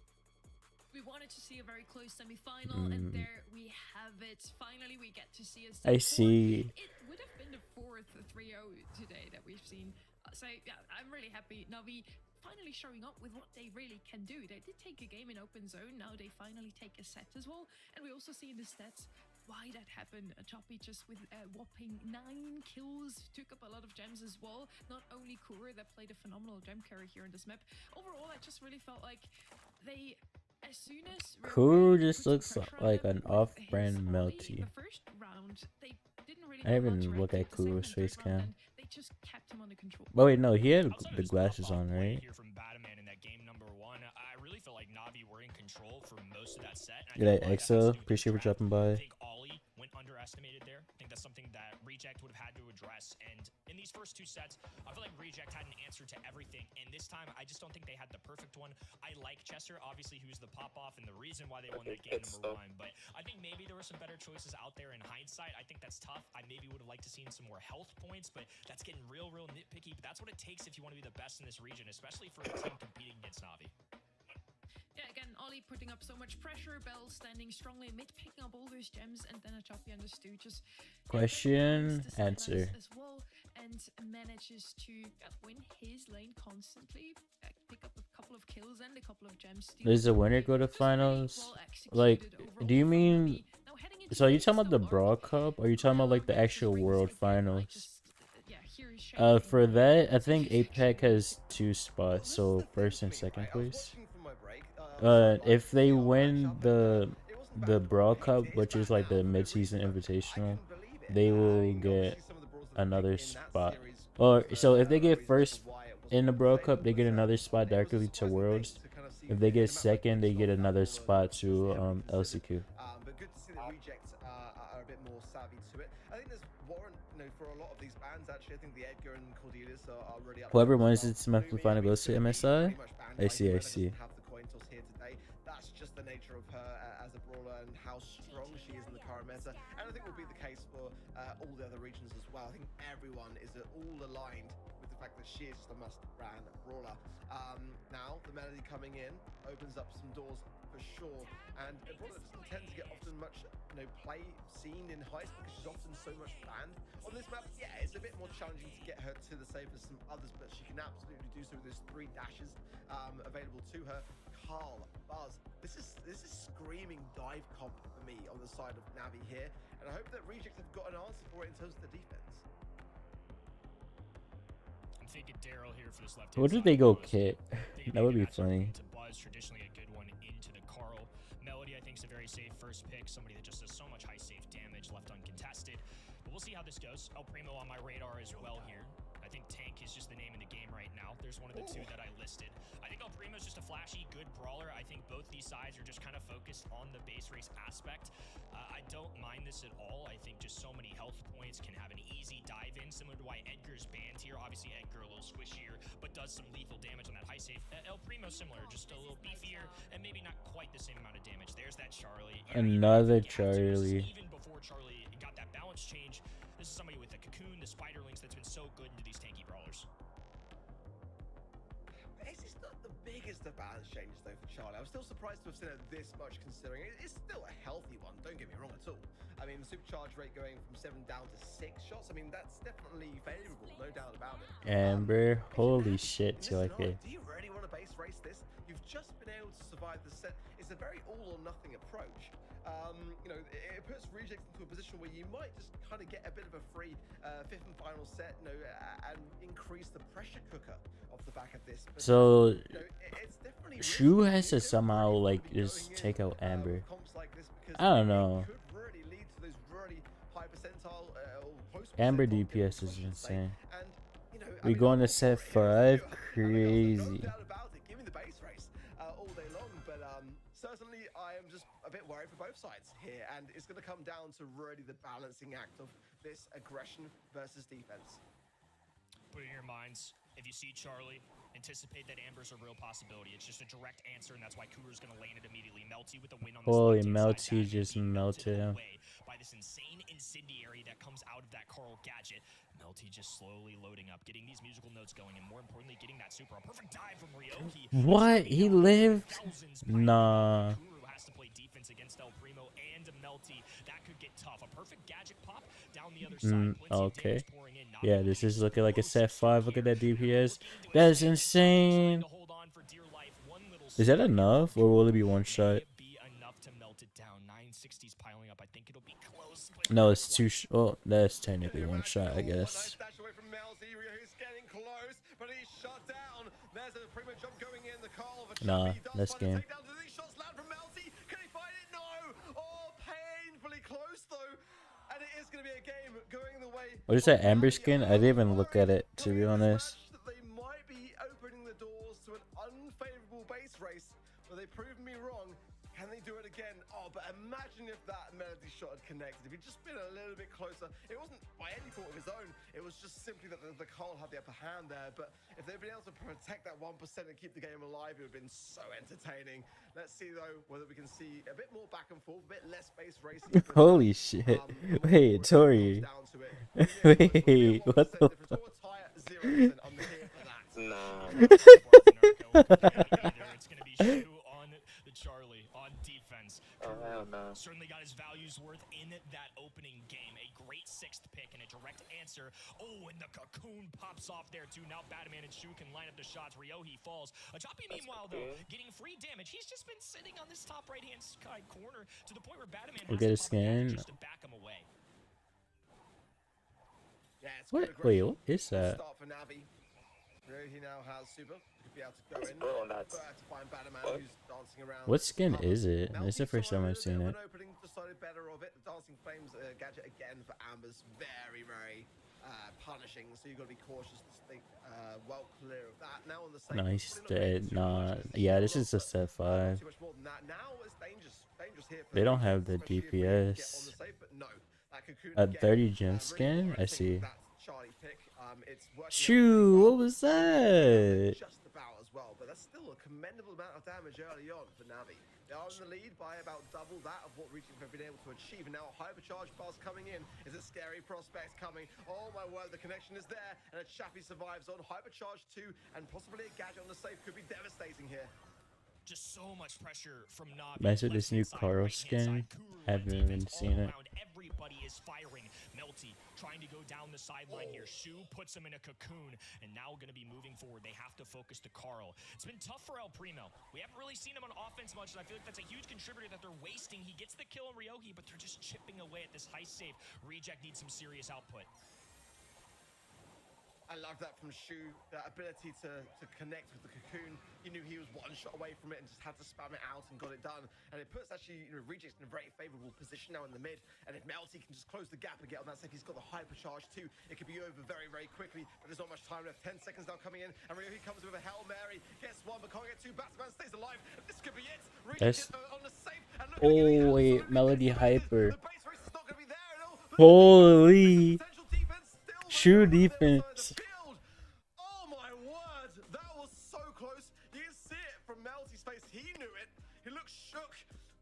We wanted to see a very close semi-final, and there we have it. Finally, we get to see a I see. It would have been the 4th 3-0 today that we've seen. So yeah, I'm really happy. Navi finally showing up with what they really can do. They did take a game in open zone. Now they finally take a set as well. And we also see in the stats why that happened. Choppy just with a whopping 9 kills, took up a lot of gems as well. Not only Kura that played a phenomenal gem carry here in this map. Overall, I just really felt like they, as soon as Kuru just looks like an off-brand Melty. the first round, they didn't really I didn't even look at Kuru's face cam. they just kept him under control. Oh wait, no, he had the glasses on, right? Here from Batman in that game number 1. I really feel like Navi were in control for most of that set. Good night, EXO. Appreciate you for dropping by. I think Ollie went underestimated there. I think that's something that Reject would have had to address. And in these first 2 sets, I feel like Reject had an answer to everything. And this time, I just don't think they had the perfect one. I like Chester, obviously, who's the pop-off and the reason why they won that game number 1. But I think maybe there were some better choices out there in hindsight. I think that's tough. I maybe would have liked to seen some more health points, but that's getting real nitpicky. But that's what it takes if you want to be the best in this region, especially for a team competing against Navi. Yeah, again, Ollie putting up so much pressure, Bell standing strongly mid, picking up all those gems, and then a Choppy and the Stu just Question, answer. as well, and manages to win his lane constantly, pick up a couple of kills and a couple of gems. Does the winner go to finals? Like, do you mean? So are you talking about the Brawl Cup, or are you talking about like the actual World Finals? For that, I think APAC has 2 spots, so first and second place. If they win the Brawl Cup, which is like the mid-season invitational, they will get another spot. Or so if they get first in the Brawl Cup, they get another spot directly to Worlds. If they get second, they get another spot to LCQ. But good to see that Reject are a bit more savvy to it. I think there's warrant, for a lot of these bands. Actually, I think the Edgar and Cordelius are really up. Whoever wins its semifinal goes to MSI. I see. Have the coin toss here today. That's just the nature of her as a brawler and how strong she is in the current meta. And I think will be the case for all the other regions as well. I think everyone is all aligned with the the fact that she is just a must-ran brawler. Now the Melody coming in opens up some doors for sure, and a brawler doesn't tend to get often much play seen in Heist because she's often so much banned on this map. Yeah, it's a bit more challenging to get her to the save as some others, but she can absolutely do so with those 3 dashes available to her. Carl, Buzz, this is screaming dive comp for me on the side of Navi here, and I hope that Reject have got an answer for it in terms of the defense. I'm thinking Daryl here for this left. What did they go kit? That would be funny. To Buzz, traditionally a good one into the Carl. Melody, I think, is a very safe first pick. Somebody that just does so much high safe damage, left uncontested. But we'll see how this goes. El Primo on my radar as well here. I think Tank is just the name in the game right now. There's one of the 2 that I listed. I think El Primo's just a flashy, good brawler. I think both these sides are just kind of focused on the base race aspect. I don't mind this at all. I think just so many health points can have an easy dive in, similar to why Edgar's banned here. Obviously, Edgar a little squishier, but does some lethal damage on that high safe. El Primo similar, just a little beefier, and maybe not quite the same amount of damage. There's that Charlie. Another Charlie. Even before Charlie got that balance change, this is somebody with the cocoon, the spider links that's been so good into these tanky brawlers. It's not the biggest of balance changes though for Charlie. I was still surprised to have seen it this much considering it's still a healthy one, don't get me wrong at all. I mean, the supercharge rate going from 7 down to 6 shots, I mean, that's definitely favorable, no doubt about it. Amber, holy shit, Do okay. you really want to base race this? You've just been able to survive the set. It's a very all or nothing approach. It puts Rejects into a position where you might just kind of get a bit of a free 5th and final set, and increase the pressure cooker off the back of this. But, So it's definitely Shu has to somehow like just take out Amber. I don't know. Amber DPS is insane. We going to set 5, crazy. Give me the base race all day long, but certainly I am just a bit worried for both sides here, and it's going to come down to really the balancing act of this aggression versus defense. Put it in your minds, if you see Charlie, anticipate that Amber's a real possibility. It's just a direct answer, and that's why Cougar's going to lane it immediately. Melty with the win on this. Holy Melty just melted him. By this insane incendiary that comes out of that Carl gadget. Melty just slowly loading up, getting these musical notes going, and more importantly, getting that super. A perfect dive from Ryoki. What? He lived? Nah. Has to play defense against El Primo and Melty. That could get tough. A perfect gadget pop down the other side. Okay. Yeah, this is looking like a set 5. Look at that DPS. That is insane. Is that enough, or will it be one shot? No, it's too. Oh, that's technically one shot, I guess. Nah, that's game. What is that Amber skin? I didn't even look at it, to be honest. They might be opening the doors to an unfavorable base race, but they've proven me wrong. Can they do it again? Oh, but imagine if that Melody shot had connected. If he'd just been a little bit closer. It wasn't by any fault of his own. It was just simply that the Carl had the upper hand there. But if they'd been able to protect that 1% and keep the game alive, it would have been so entertaining. Let's see, though, whether we can see a bit more back and forth, a bit less base racing. Holy shit. Wait, Tori. Wait, what the fuck? It's going to be Shu on the Charlie on defense. Certainly got his values worth in that opening game. A great 6th pick and a direct answer. Oh, and the cocoon pops off there too. Now Batman and Shu can line up the shots. Ryohi falls. Achapi, meanwhile, though, getting free damage. He's just been sitting on this top right-hand side corner to the point where Batman We'll get a scan. just to back him away. What? Wait, what is that? He now has super. Could be able to go in. To find Batman, who's dancing around. What skin is it? It's the first time I've seen it. Opening decided better of it. The Dancing Flames gadget again for Amber's very, very punishing. So you've got to be cautious to stay well clear of that. Now on the same. Nice dead. Nah. Yeah, this is a set 5. They don't have the DPS. A 30 gem skin? I see. Shoo, what was that? well, but that's still a commendable amount of damage early on for Navi. They are in the lead by about double that of what Reject have been able to achieve, and now a hypercharge buzz coming in is a scary prospect coming. Oh my word, the connection is there, and a Chappie survives on hypercharge 2, and possibly a gadget on the safe could be devastating here. Just so much pressure from Navi. Nice with this new Carl skin. Haven't even seen it. Everybody is firing. Melty trying to go down the sideline here. Shu puts him in a cocoon, and now going to be moving forward. They have to focus to Carl. It's been tough for El Primo. We haven't really seen him on offense much, and I feel like that's a huge contributor that they're wasting. He gets the kill on Ryohi, but they're just chipping away at this heist save. Reject needs some serious output. I love that from Shu, that ability to connect with the cocoon. He knew he was one shot away from it and just had to spam it out and got it done. And it puts actually Reject in a very favorable position now in the mid. And if Melty can just close the gap and get on that safe, he's got the hypercharge too. It could be over very, very quickly, but there's not much time left. 10 seconds now coming in, and Ryohi comes with a Hail Mary, gets one, but can't get two. Batman stays alive. This could be it. Reject on the safe. And oh wait, Melody Hyper. Holy Shu defense. Oh my word, that was so close. You can see it from Melty's face. He knew it. He looked shook,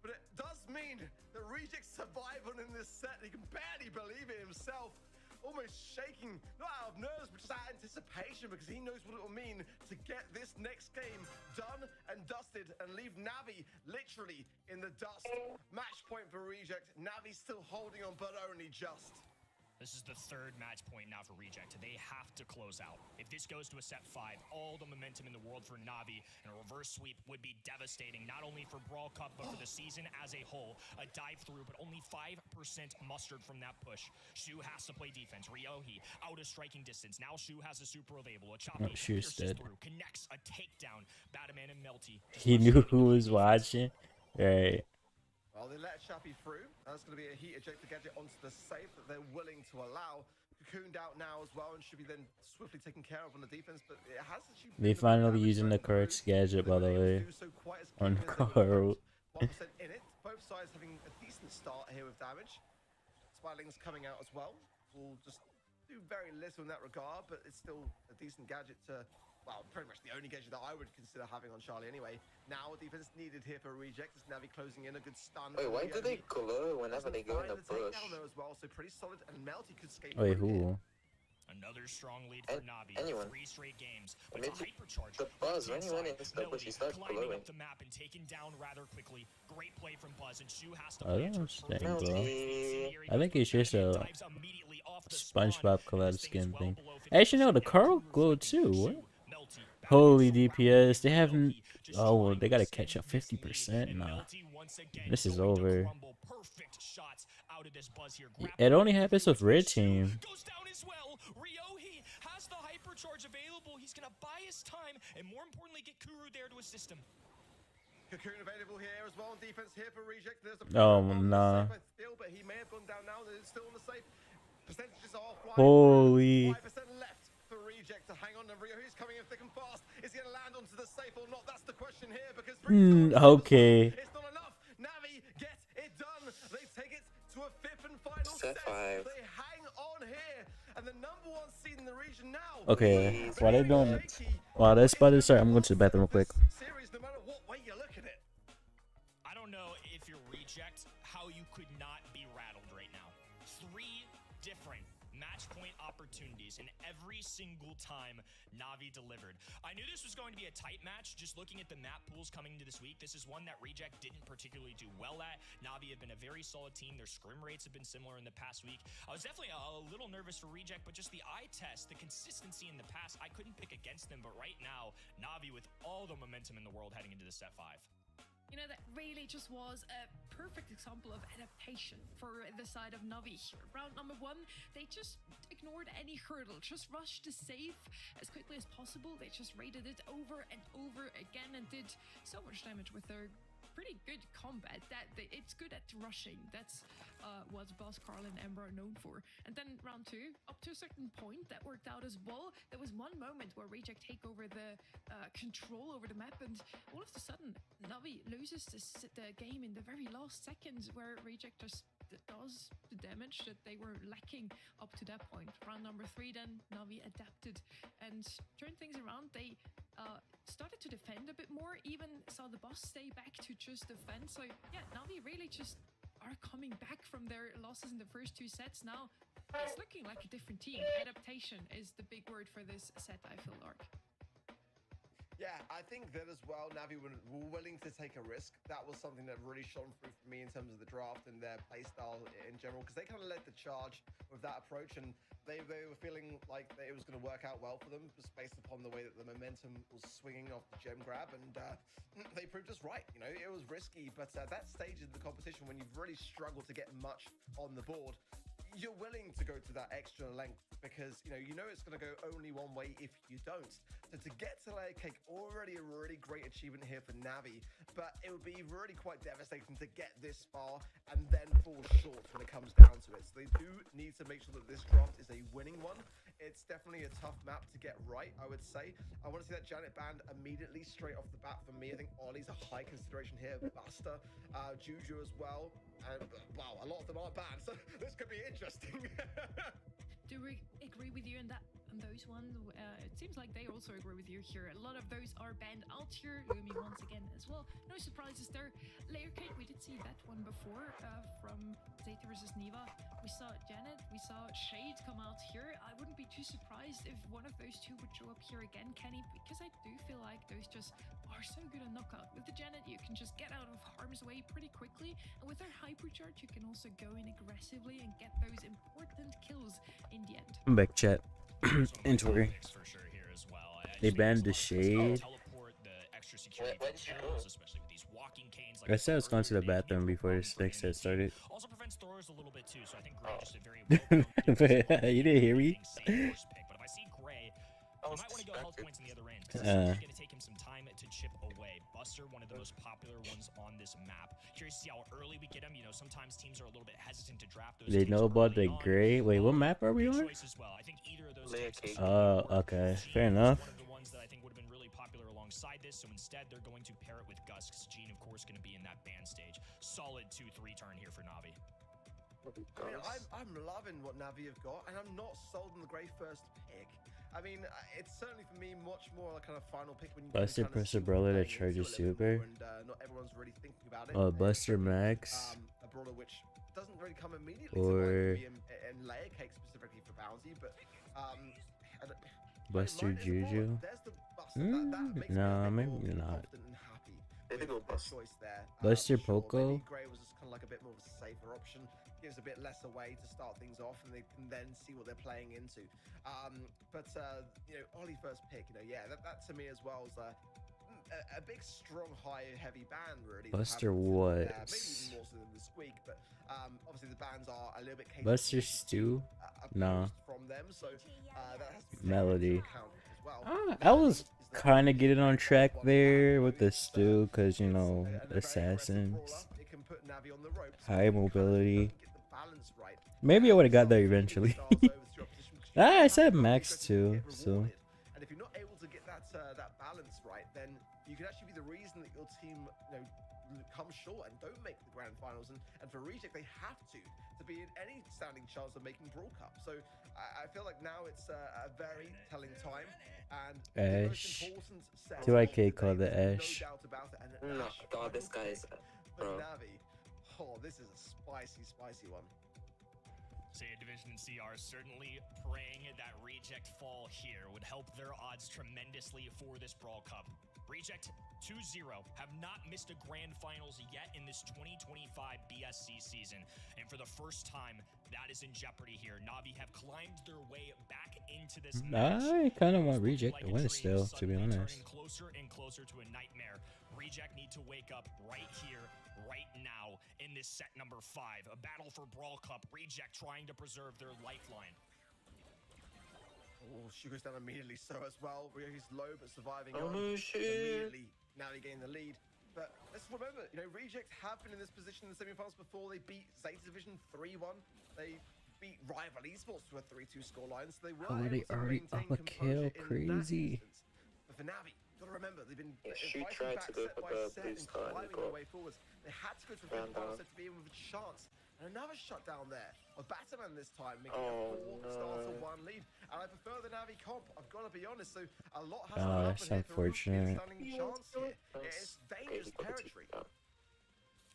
but it does mean that Reject survived in this set. He can barely believe it himself. Almost shaking, not out of nerves, but just out of anticipation, because he knows what it will mean to get this next game done and dusted and leave Navi literally in the dust. Match point for Reject. Navi still holding on, but only just. This is the third match point now for Reject. They have to close out. If this goes to a set 5, all the momentum in the world for Navi, and a reverse sweep would be devastating, not only for Brawl Cup, but for the season as a whole. A dive through, but only 5% mustered from that push. Shu has to play defense. Ryohi out of striking distance. Now Shu has a super available. A choppy Shu's dead. through, connects a takedown. Batman and Melty. He knew who was watching. Right. Well, they let Chappie through. That's going to be a heat ejector gadget onto the safe that they're willing to allow. Cocooned out now as well, and should be then swiftly taken care of on the defense. But it has actually They finally using the correct gadget, by the way, on Carl. 1% in it. Both sides having a decent start here with damage. Spiling's coming out as well. Will just do very little in that regard, but it's still a decent gadget to, well, pretty much the only gadget that I would consider having on Charlie anyway. Now defense needed here for Reject. It's Navi closing in, a good stun. Wait, why do they glow whenever they go in the bush? As well, so pretty solid, and Melty could skate. Wait, who? Another strong lead for Navi. Anyone. 3 straight games. I mean, the buzz, when he went into the bush, he starts glowing. Up the map and taken down rather quickly. Great play from Buzz, and Shu has to I play don't think, bro. Melty. I think it's just a SpongeBob collab skin thing. Actually, no, the Carl glowed too. What? Holy DPS. They haven't. Oh, they gotta catch up 50%. Nah. This is over. It only happens with Red Team. Goes down as well. Ryohi has the hypercharge available. He's gonna buy his time, and more importantly, get Kuru there to assist him. Cocoon available here as well on defense here for Reject. There's a nah. Still, but he may have gone down now. It's still on the safe. Percentages are off. Holy. 5% left for Reject to hang on. And Ryohi's coming in thick and fast. Is he going to land onto the safe or not? That's the question here, because okay. It's not enough. Navi get it done. They take it to a 5th and final set. Set 5. They hang on here, and the #1 seed in the region now. Okay, while they're doing, while that's about to start, I'm going to the bathroom real quick. Series, no matter what way you look at it. I don't know if you're Reject, how you could not be rattled right now. 3 different match point opportunities, and every single time Navi delivered. I knew this was going to be a tight match. Just looking at the map pools coming into this week, this is one that Reject didn't particularly do well at. Navi have been a very solid team. Their scrim rates have been similar in the past week. I was definitely a little nervous for Reject, but just the eye test, the consistency in the past, I couldn't pick against them. But right now, Navi with all the momentum in the world heading into the set 5. You know, that really just was a perfect example of adaptation for the side of Navi. Round number 1, they just ignored any hurdle, just rushed to save as quickly as possible. They just raided it over and over again and did so much damage with their pretty good combat. That it's good at rushing. That's what Boss Carl and Ember are known for. And then round 2, up to a certain point, that worked out as well. There was one moment where Reject take over the control over the map, and all of a sudden, Navi loses the game in the very last seconds, where Reject just does the damage that they were lacking up to that point. Round number 3, then Navi adapted and turned things around. They started to defend a bit more, even saw the boss stay back to just defend. So yeah, Navi really just are coming back from their losses in the first 2 sets. Now it's looking like a different team. Adaptation is the big word for this set, I feel, Lark. Yeah, I think that as well, Navi were willing to take a risk. That was something that really shone through for me in terms of the draft and their playstyle in general, because they kind of led the charge with that approach, and they were feeling like it was going to work out well for them, just based upon the way that the momentum was swinging off the gem grab, and they proved us right. You know, it was risky, but at that stage of the competition, when you've really struggled to get much on the board, you're willing to go to that extra length because you know it's going to go only one way if you don't. So to get to layer cake, already a really great achievement here for Navi, but it would be really quite devastating to get this far and then fall short when it comes down to it. So they do need to make sure that this draft is a winning one. It's definitely a tough map to get right, I would say. I want to see that Janet banned immediately straight off the bat for me. I think Ollie's a high consideration here. Buster, Juju as well. And wow, a lot of them aren't banned, so this could be interesting. Do we agree with you on that? On those ones, it seems like they also agree with you here. A lot of those are banned out here. Lumi once again as well. No surprises there. Layer cake, we did see that one before from Zeta versus Niva. We saw Janet, we saw Shade come out here. I wouldn't be too surprised if one of those two would show up here again, Kenny, because I do feel like those just are so good at knockout. With the Janet, you can just get out of harm's way pretty quickly, and with her hypercharge, you can also go in aggressively and get those important kills in the end. I'm back, chat. Inventory. They banned the Shade. I said I was going to the bathroom before this next set started. Also prevents throwers a little bit too, so I think Gray just did very You didn't hear me? But if I see Gray, you might want to go health points in the other end, because it's going to take him some time to chip away. Buster, one of the most popular ones on this map. Curious to see how early we get him. You know, sometimes teams are a little bit hesitant to draft those. They know about the Gray. Wait, what map are we on? I think either of those Oh, okay. Fair enough. One of the ones that I think would have been really popular alongside this, so instead they're going to pair it with Gus, because Gene, of course, going to be in that ban stage. Solid 2-3 turn here for Navi. I mean, I'm loving what Navi have got, and I'm not sold on the Grey first pick. I mean, it's certainly for me much more a kind of final pick when you Buster press a brawler that charges super. And not everyone's really thinking about it. Oh, Buster Max. A brawler which doesn't really come immediately or to mind in layer cake specifically for bounty, but Buster Juju. No, maybe not. Buster Poco. Gray was just kind of like a bit more of a safer option. Gives a bit less away to start things off, and they can then see what they're playing into. But you know, Ollie first pick, you know, yeah, that to me as well is a big, strong, high, heavy band really. Buster was. Maybe even more so than the Squeak, but obviously the bands are a little bit. Buster Stew. No. From them, so that has to be Melody. as well. I was kind of getting on track there with the Stew, because you know, assassins, high mobility. Maybe I would have got there eventually. I said max too, so. And if you're not able to get that balance right, then you can actually be the reason that your team, you know, come short and don't make the grand finals. And for Reject, they have to be in any standing chance of making Brawl Cup. So I feel like now it's a very telling time. And Ash. 2IK called the Ash. No, God, this guy is bro. Navi. Oh, this is a spicy one. Say Division and C are certainly praying that Reject fall here would help their odds tremendously for this Brawl Cup. Reject 2-0 have not missed a grand finals yet in this 2025 BSC season, and for the first time that is in jeopardy here. Navi have climbed their way back into this match. I kind of want Reject to win still, to be honest. Closer and closer to a nightmare. Reject need to wake up right here, right now, in this set number 5. A battle for Brawl Cup. Reject trying to preserve their lifeline. Oh, she goes down immediately, so as well. He's low but surviving. Oh, shit. Immediately, now they gain the lead. But let's remember, you know, Reject have been in this position in the semi-finals before. They beat Zeta Division 3-1. They beat Rival Esports to a 3-2 scoreline, so they were able they to already up a kill, crazy. But for Navi, got to remember, they've been she fighting tried back to go set for by the set blue and star and climbing their way forwards. They had to go to a final set to be able with a chance And another shutdown there of Batman this time, making a 4-1 lead. And I prefer the Navi comp, I've got to be honest. So a lot has to Oh, happen that's here for Rookie, a unfortunate. stunning chance here. It's dangerous territory.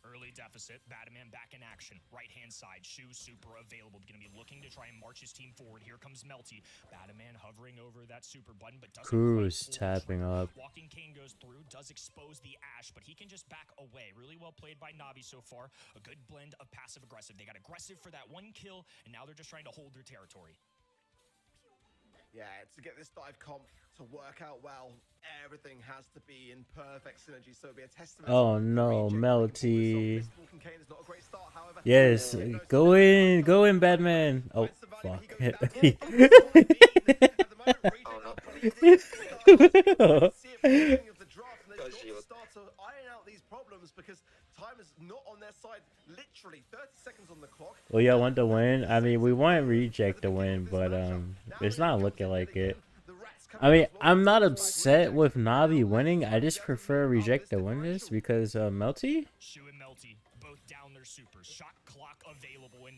Early deficit, Batman back in action. Right-hand side, Shu super available. Gonna be looking to try and march his team forward. Here comes Melty. Batman hovering over that super button, but doesn't Cruz quite pull the tapping trigger. up. Walking Cane goes through, does expose the Ash, but he can just back away. Really well played by Navi so far. A good blend of passive-aggressive. They got aggressive for that one kill, and now they're just trying to hold their territory. Yeah, to get this dive comp to work out well, everything has to be in perfect synergy. So it'll be a testament. Oh no, Melty. This Vulcan Cane is not a great start, however. Yes, go in, Batman. Oh, fuck. Start to iron out these problems because time is not on their side. Literally 30 seconds on the clock. Well, y'all want to win? I mean, we want Reject to win, but it's not looking like it. I mean, I'm not upset with Navi winning. I just prefer Reject to win this because Melty.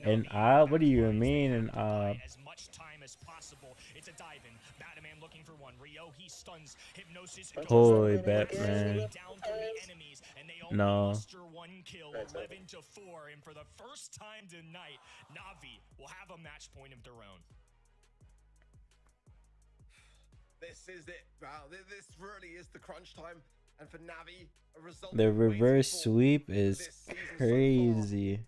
And what do you mean? And as much time as possible. It's a dive in. Batman looking for one. Rio, he stuns. Hypnosis. Holy Batman. Down through the enemies, and they only No. muster one kill, 11-4. And for the first time tonight, Navi will have a match point of their own. This is it. Wow, this really is the crunch time. And for Navi, a result. The reverse sweep is crazy.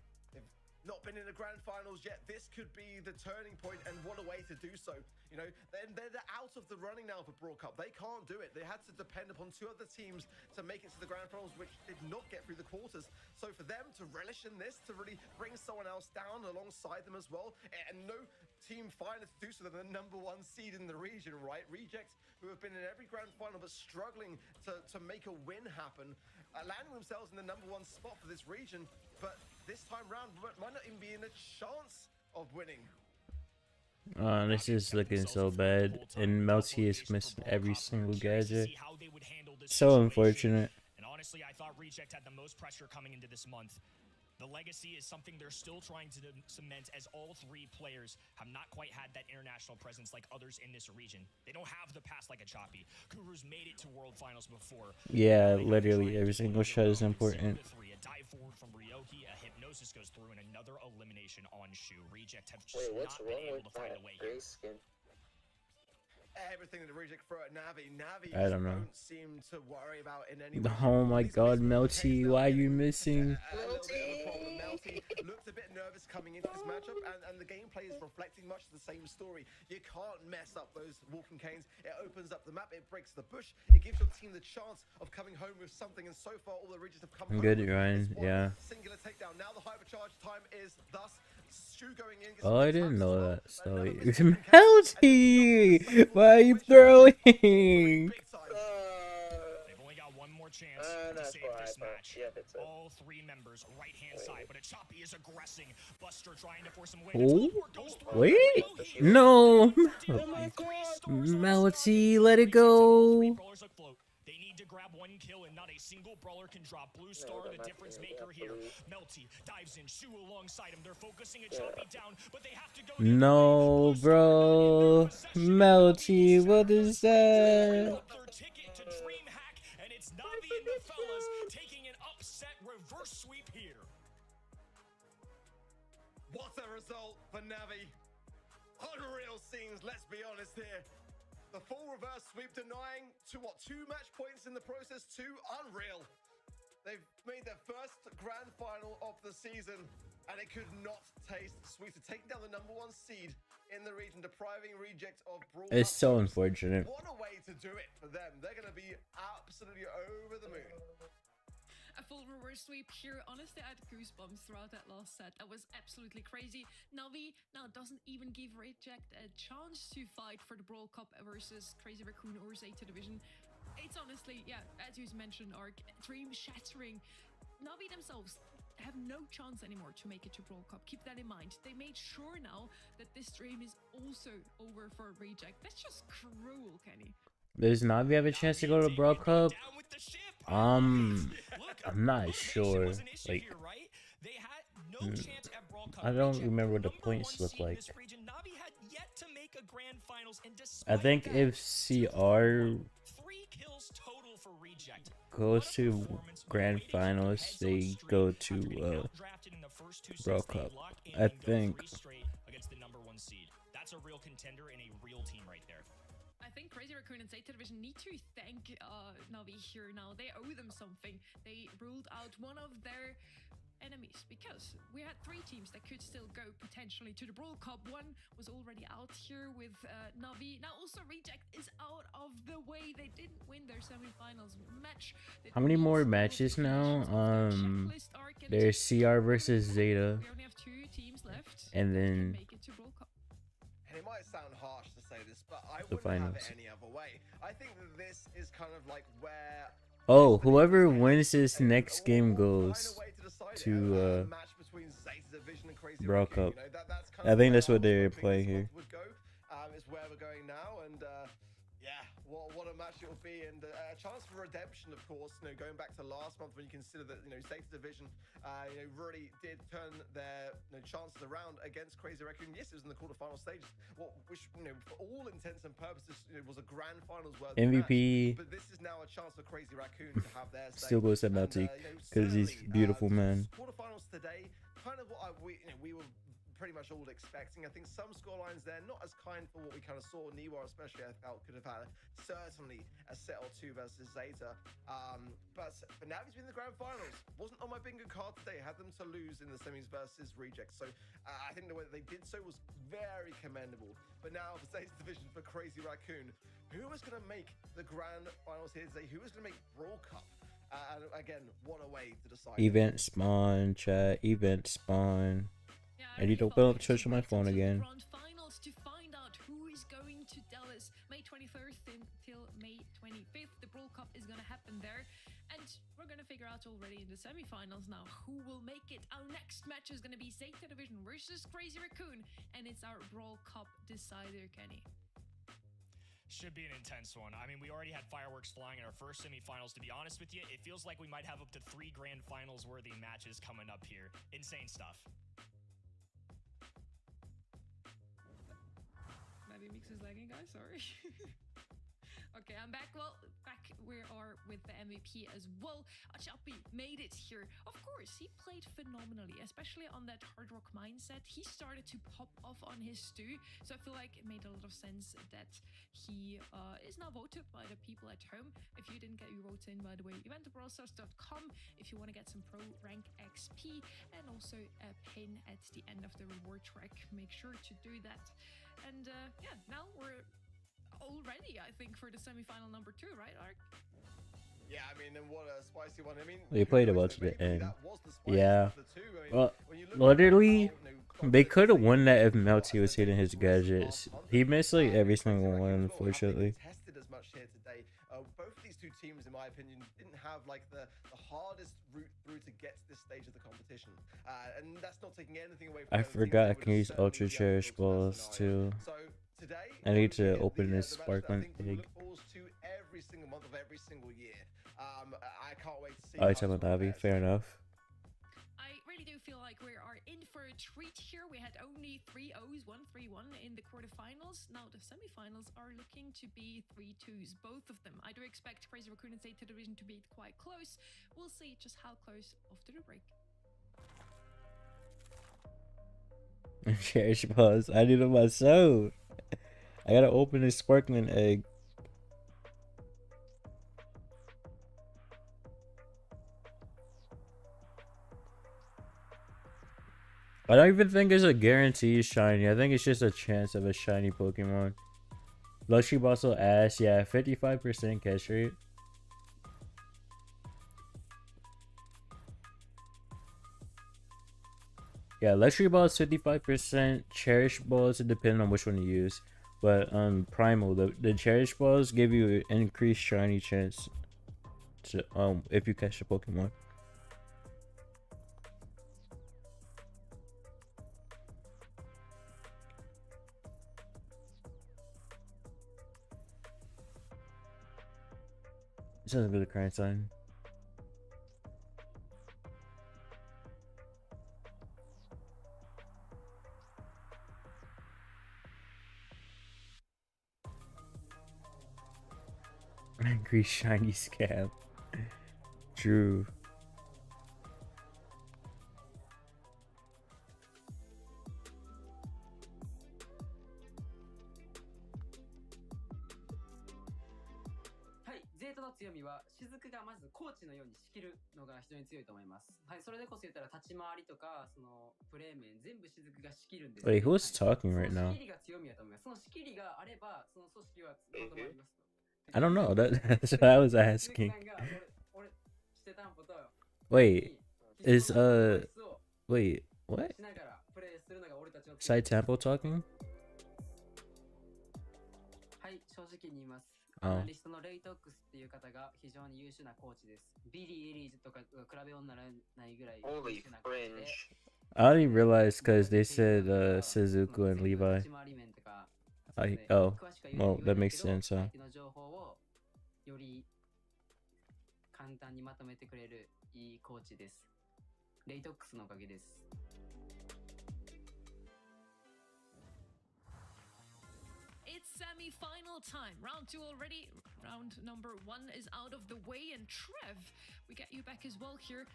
Not been in the grand finals yet. This could be the turning point, and what a way to do so. You know, they're out of the running now for Brawl Cup. They can't do it. They had to depend upon two other teams to make it to the grand finals, which did not get through the quarters. So for them to relish in this, to really bring someone else down alongside them as well, and no team finer to do so than the #1 seed in the region, right? Reject, who have been in every grand final but struggling to make a win happen, landing themselves in the #1 spot for this region, but this time round might not even be in a chance of winning. This is looking so bad, and Melty is missing every single gadget. So unfortunate. And honestly, I thought Reject had the most pressure coming into this month. The legacy is something they're still trying to cement, as all three players have not quite had that international presence like others in this region. They don't have the pass like a Choppy. Kuru's made it to World Finals before. Yeah, literally every single shot is important. A dive forward from Ryoki, a Hypnosis goes through, and another elimination on Shu. Reject have just not been able to find a way here. Everything that the Reject throw at Navi I don't know. don't seem to worry about in any way. Oh my god, Melty, why are you missing? A little bit of a problem. Melty looked a bit nervous coming into this matchup, and the gameplay is reflecting much the same story. You can't mess up those Walking Canes. It opens up the map, it breaks the bush, it gives your team the chance of coming home with something, and so far all the Rejects have come home Good, with Ryan, is one yeah. singular takedown. Now the hypercharge time is thus Shu going in. Oh, I didn't know that. So, Melty, why are you throwing? They've only got one more chance to save this match. All three members, right-hand side, but a Choppy is aggressing. Buster trying to force him away. Oh, wait, no, Melty, let it go. They need to grab one kill, and not a single brawler can drop. Blue Star, the difference maker here. Melty dives in, Shu alongside him. They're focusing a Choppy down, but they have to go. No, bro, Melty, what is that? Their ticket to DreamHack, and it's Navi and the fellas taking an upset reverse sweep here. What a result for Navi. Unreal scenes, let's be honest here. The full reverse sweep denying to 2 match points in the process, 2 unreal. They've made their first grand final of the season, and it could not taste sweeter. Taking down the #1 seed in the region, depriving Reject of Brawl. It's so unfortunate. What a way to do it for them. They're going to be absolutely over the moon. A full reverse sweep here. Honestly, I had goosebumps throughout that last set. That was absolutely crazy. Navi now doesn't even give Reject a chance to fight for the Brawl Cup versus Crazy Raccoon or Zeta Division. It's honestly, yeah, as you mentioned, Ark, dream shattering. Navi themselves have no chance anymore to make it to Brawl Cup. Keep that in mind. They made sure now that this dream is also over for Reject. That's just cruel, Kenny. Does Navi have a chance to go to Brawl Cup? I'm not sure. Like, I don't remember what the points look like. This region, Navi had yet to make a grand finals, and I think despite if CR 3 kills total for Reject. goes to grand finals, they go to World Cup. I think. Against the #1 seed. That's a real contender and a real team right there. I think Crazy Raccoon and Zeta Division need to thank Navi here now. They owe them something. They ruled out one of their enemies because we had 3 teams that could still go potentially to the Brawl Cup. One was already out here with Navi. Now also Reject is out of the way. They didn't win their semifinals match. How many more matches now? There's CR versus Zeta. We only have 2 teams left. And then Make it to Brawl Cup. And it might sound harsh to say this, but I the wouldn't have finals. it any other way. I think that this is kind of like where Oh, whoever wins this next game goes to Brawl Cup. I think that's what they're playing here. Is where we're going now, and yeah, what a match it will be, and a chance for redemption, of course. Going back to last month, when you consider that Zeta Division, really did turn their chances around against Crazy Raccoon. Yes, it was in the quarterfinal stages, which for all intents and purposes, it was a grand finals worthy MVP. match. But this is now a chance for Crazy Raccoon to have their Still goes to Melty because he's beautiful, man. Quarterfinals today, kind of what we were pretty much all expecting. I think some scorelines there not as kind for what we kind of saw. Niwa especially, I felt, could have had certainly a set or 2 versus Zeta. But for Navi's been in the grand finals. Wasn't on my bingo card today. Had them to lose in the semis versus Reject. So I think the way that they did so was very commendable. But now for Zeta Division, for Crazy Raccoon, who was going to make the grand finals here today? Who was going to make Brawl Cup? And again, what a way to decide. Event spawn, chat. Event spawn. I need to open up Twitch on my phone again. Finals to find out who is going to Dallas May 23rd until May 25th. The Brawl Cup is going to happen there, and we're going to figure out already in the semifinals now who will make it. Our next match is going to be Zeta Division versus Crazy Raccoon, and it's our Brawl Cup decider, Kenny. Should be an intense one. I mean, we already had fireworks flying in our first semifinals. To be honest with you, it feels like we might have up to 3 grand finals worthy matches coming up here. Insane stuff. Maybe Mix is lagging, guys. Sorry. Okay, I'm back. Well, back we are with the MVP as well. Achapi made it here. Of course, he played phenomenally, especially on that hard rock mindset. He started to pop off on his stew, so I feel like it made a lot of sense that he is now voted by the people at home. If you didn't get your vote in, by the way, eventbrawlstars.com if you want to get some pro rank XP and also a pin at the end of the reward track. Make sure to do that. And yeah, now we're already, I think, for the semifinal number 2, right, Ark? Yeah, I mean, and what a spicy one. I mean, They played about to the end. Yeah. Well, literally, they could have won that if Melty was hitting his gadgets. He missed like every single one, unfortunately. Tested as much here today. Both of these 2 teams, in my opinion, didn't have like the hardest route through to get to this stage of the competition. And that's not taking anything away from I forgot I can use Ultra Cherish Balls too. So today, I need to open this sparkling egg. To every single month of every single year. I can't wait to see. Oh, it's on Navi. Fair enough. I really do feel like we are in for a treat here. We had only 3-0s, 1-3-1 in the quarterfinals. Now the semifinals are looking to be 3-2s, both of them. I do expect Crazy Raccoon and Zeta Division to be quite close. We'll see just how close after the break. Cherish Balls. I need them myself. I gotta open this sparkling egg. I don't even think it's a guaranteed shiny. I think it's just a chance of a shiny Pokemon. Luxury Bustle Ash, yeah, 55% catch rate. Yeah, Luxury Ball is 55%. Cherish Balls, it depends on which one you use. But Primal, the Cherish Balls give you an increased shiny chance to if you catch a Pokemon. This doesn't go to current sign. Angry shiny scab. True.ゼータの強みは雫がまずコーチのように仕切るのが非常に強いと思います。はい、それでこそ言ったら立ち回りとかそのプレー面全部雫が仕切るんです。Wait, who's talking right その now? 仕切りが強みだと思います。その仕切りがあればその組織はまとまりますと。I don't know. That's what I was asking. Wait, is wait, what? Side Temple talking? はい、正直に言います。Oh. アナリストのレイトックスっていう方が非常に優秀なコーチです。ビリー・エリーズとか比べようにならないぐらい優秀なコーチで。I only realized because they said Suzuku and Levi. Well, that makes sense, huh? の情報をより簡単にまとめてくれるいいコーチです。レイトックスのおかげです。It's semi-final time. Round 2 already. Round number 1 is out of the way. And Trev, we get you back as well here.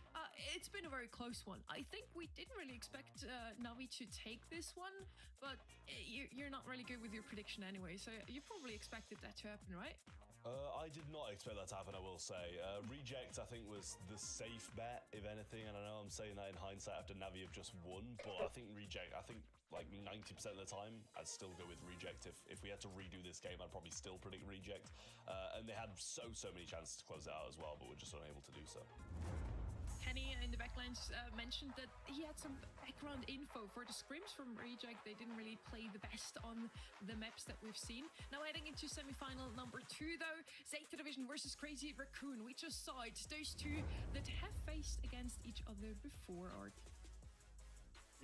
It's been a very close one. I think we didn't really expect Navi to take this one, but you're not really good with your prediction anyway, so you probably expected that to happen, right? I did not expect that to happen, I will say. Reject, I think, was the safe bet, if anything, and I know I'm saying that in hindsight after Navi have just won, but I think Reject, like 90% of the time, I'd still go with Reject. If we had to redo this game, I'd probably still predict Reject. And they had so many chances to close it out as well, but we're just unable to do so. Kenny in the backlines mentioned that he had some background info for the scrims from Reject. They didn't really play the best on the maps that we've seen. Now heading into semi-final number 2 though, Zeta Division versus Crazy Raccoon. We just saw it. Those two that have faced against each other before, Art.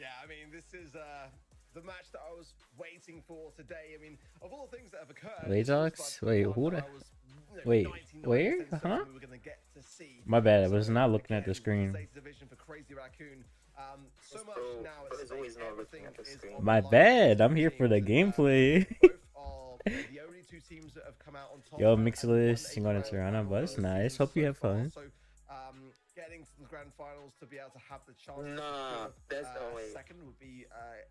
Yeah, I mean, this is the match that I was waiting for today. I mean, of all the things that have occurred... Laydox? Wait, who the... Wait, where? Huh? My bad, I was not looking at the screen. My bad, I'm here for the gameplay. Yo, Mixless, I'm going to Tirana, but it's nice. Hope you have fun. Getting to the grand finals to be able to have the chance second would be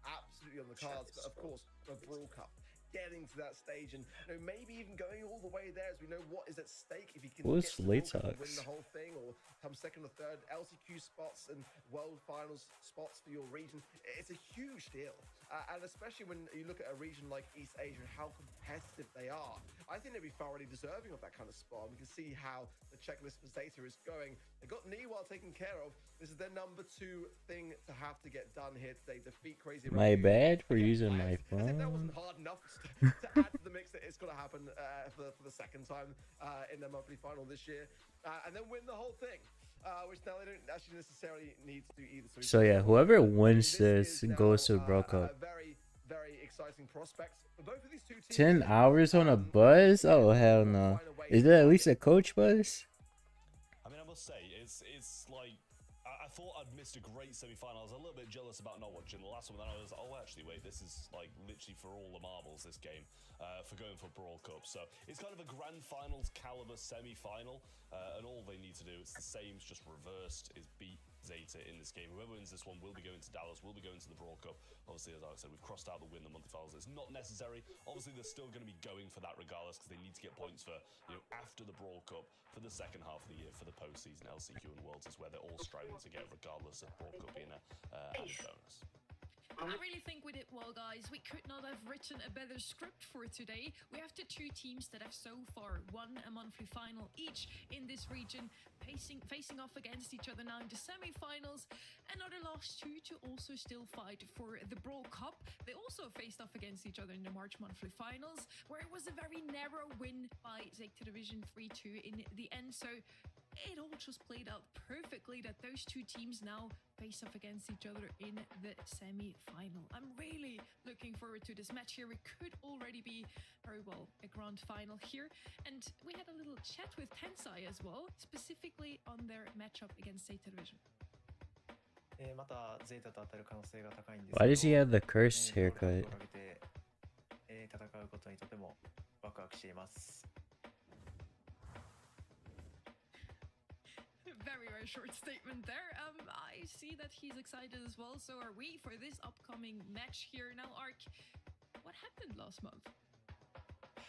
absolutely on the cards, but of course, the Brawl Cup. Getting to that stage and maybe even going all the way there as we know what is at stake if you can win the whole thing or come second or third. LCQ spots and world finals spots for your region, it's a huge deal, and especially when you look at a region like East Asia and how competitive they are, I think they'd be thoroughly deserving of that kind of spot. We can see how the checklist for Zeta is going. They got Niwa taken care of. This is their number 2 thing to have to get done here today. Defeat Crazy Raccoon. My bad for using my phone. That wasn't hard enough to add to the mix that it's got to happen for the second time in their monthly final this year, and then win the whole thing, which now they don't actually necessarily need to do either. So yeah, whoever wins this goes to Brawl Cup. Very exciting prospects for both of these two teams. 10 hours on a buzz? Oh hell no. Is that at least a coach buzz? I mean, I must say, it's like, I thought I'd missed a great semi-final. I was a little bit jealous about not watching the last one, then I was, oh actually wait, this is like literally for all the marbles, this game, for going for Brawl Cup. So it's kind of a grand finals caliber semi-final, and all they need to do, it's the same, it's just reversed, is beat Zeta in this game. Whoever wins this one will be going to Dallas, will be going to the Brawl Cup. Obviously, as I said, we've crossed out the win the monthly finals. It's not necessary. Obviously, they're still going to be going for that regardless because they need to get points for, after the Brawl Cup for the second half of the year, for the postseason. LCQ and Worlds is where they're all striving to get regardless of Brawl Cup being a added bonus. I really think we did well, guys. We could not have written a better script for today. We have the 2 teams that have so far won a monthly final each in this region, facing off against each other now in the semi-finals, and are the last 2 to also still fight for the Brawl Cup. They also faced off against each other in the March monthly finals, where it was a very narrow win by Zeta Division 3-2 in the end. So it all just played out perfectly that those 2 teams now face off against each other in the semi-final. I'm really looking forward to this match here. We could already be very well a grand final here. And we had a little chat with Tensai as well, specifically on their matchup against Zeta Division. Why does he have the cursed haircut? a short statement there. I see that he's excited as well. So are we for this upcoming match here. Now, Ark, what happened last month?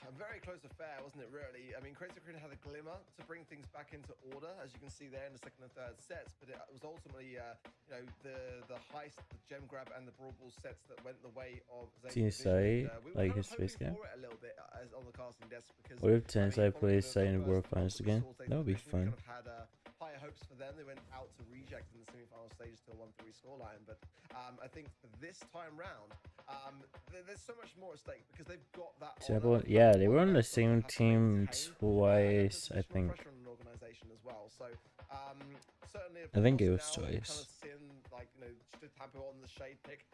A very close affair, wasn't it, really? I mean, Crazy Raccoon had a glimmer to bring things back into order, as you can see there in the second and third sets, but it was ultimately, the heist, the gem grab, and the brawl ball sets that went the way of Teamside, like his face game. A little bit on the casting desk because, What if Teamside plays Side in the World Finals again? That would be fun. Had higher hopes for them. They went out to reject in the semi-final stages to a 1-3 scoreline, but I think for this time round, there's so much more at stake because they've got that. Yeah, they were on the same team twice, I think. I think it was twice. Tampo on the shade pick.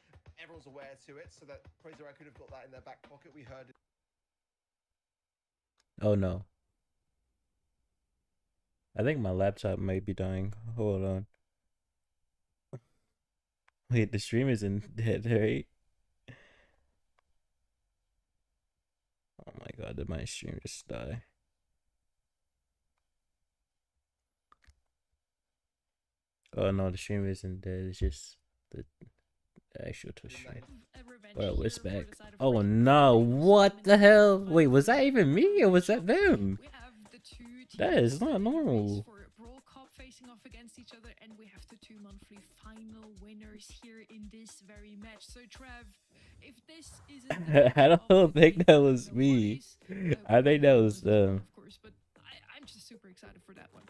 Everyone's aware to it, so that Crazy Raccoon have got that in their back pocket. We heard. Oh no. I think my laptop might be dying. Hold on. Wait, the stream isn't dead, right? Oh my god, did my stream just die? Oh no, the stream isn't dead. It's just the actual Twitch stream. Well, it's back. Oh no, what the hell? Wait, was that even me or was that them? That is not normal. Facing off against each other, and we have the 2 monthly final winners here in this very match. So Trev, if this isn't I don't think that was me. I think that was them. Of course, but I'm just super excited for that one.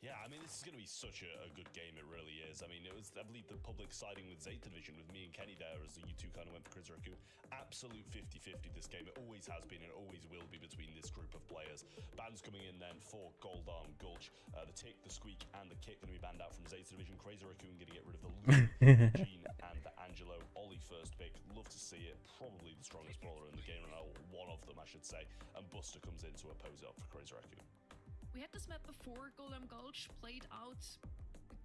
Yeah, I mean, this is going to be such a good game, it really is. I mean, it was, I believe, the public siding with Zeta Division with me and Kenny there as you two kind of went for Crazy Raccoon. Absolute 50-50 this game. It always has been and always will be between this group of players. Bans coming in then for Gold Arm Gulch. The tick, the squeak, and the kick going to be banned out from Zeta Division. Crazy Raccoon going to get rid of the Luke, Gene, and the Angelo. Ollie first pick. Love to see it. Probably the strongest brawler in the game right now. One of them, I should say. And Buster comes in to oppose it up for Crazy Raccoon. We had this map before. Golem Gulch played out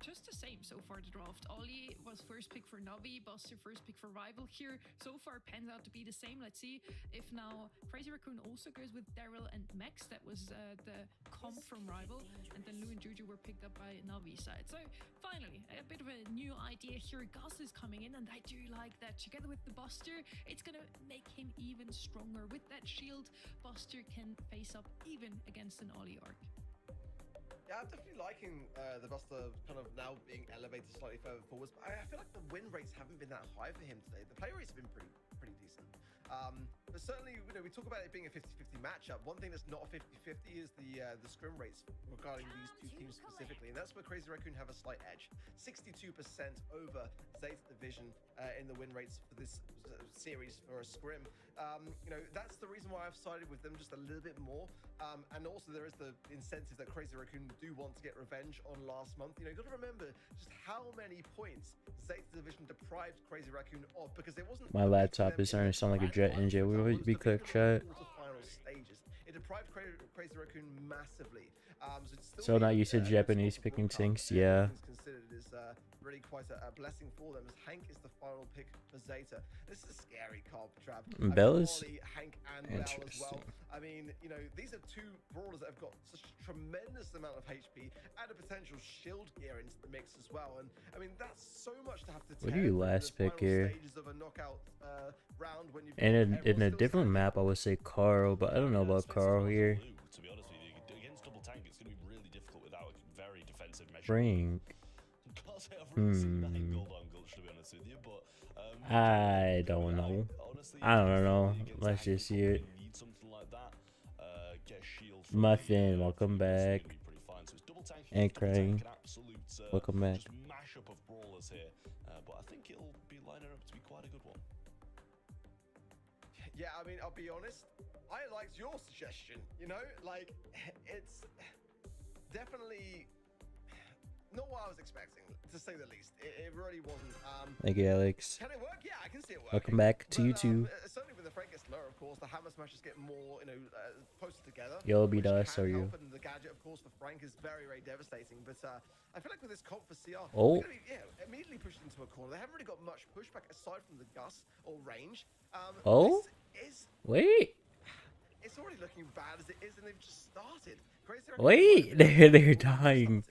just the same so far the draft. Ollie was first pick for Navi, Buster first pick for Rival here. So far pans out to be the same. Let's see if now Crazy Raccoon also goes with Daryl and Max. That was the comp from Rival. And then Lou and Juju were picked up by Navi side. So finally, a bit of a new idea here. Gus is coming in and I do like that. Together with the Buster, it's going to make him even stronger. With that shield, Buster can face up even against an Ollie arc. Yeah, I'm definitely liking the Buster kind of now being elevated slightly further forwards, but I feel like the win rates haven't been that high for him today. The play rates have been pretty decent. But certainly, we talk about it being a 50-50 matchup. One thing that's not a 50-50 is the scrim rates regarding these two teams specifically, and that's where Crazy Raccoon have a slight edge. 62% over Zeta Division in the win rates for this series for a scrim. That's the reason why I've sided with them just a little bit more. And also there is the incentive that Crazy Raccoon do want to get revenge on last month. You've got to remember just how many points Zeta Division deprived Crazy Raccoon of, because it wasn't. My laptop is starting to sound like a jet engine. Will be quick chat. It deprived Crazy Raccoon massively. So now you said Japanese picking things, yeah. Considered is really quite a blessing for them, as Hank is the final pick for Zeta. This is a scary card for Trav. Bella's Hank and Bell as well. I mean, these are two brawlers that have got such a tremendous amount of HP and a potential shield gear into the mix as well. And I mean, that's so much to have to. What do you last pick here? In a different map, I would say Carl, but I don't know about Carl here. To be honest with you, against double tank, it's going to be really difficult without a very defensive measure. Frank. I don't know. I don't know. Let's just see it. Muffin, welcome back. And Craig, welcome back. Mashup of brawlers here, but I think it'll be lining up to be quite a good one. Yeah, I mean, I'll be honest. I liked your suggestion. It's definitely not what I was expecting, to say the least. It really wasn't. Thank you, Alex. Can it work? Yeah, I can see it working. Welcome back to you too. Certainly when the frame gets lower, of course, the hammer smashes get more, closer together. Yo, be nice, are you? And the gadget, of course, for Frank is very, very devastating. But I feel like with this comp for CR, oh, they're gonna be, immediately pushed into a corner. They haven't really got much pushback aside from the Gus or range. Wait. It's already looking bad as it is, and they've just started. Wait, they're dying.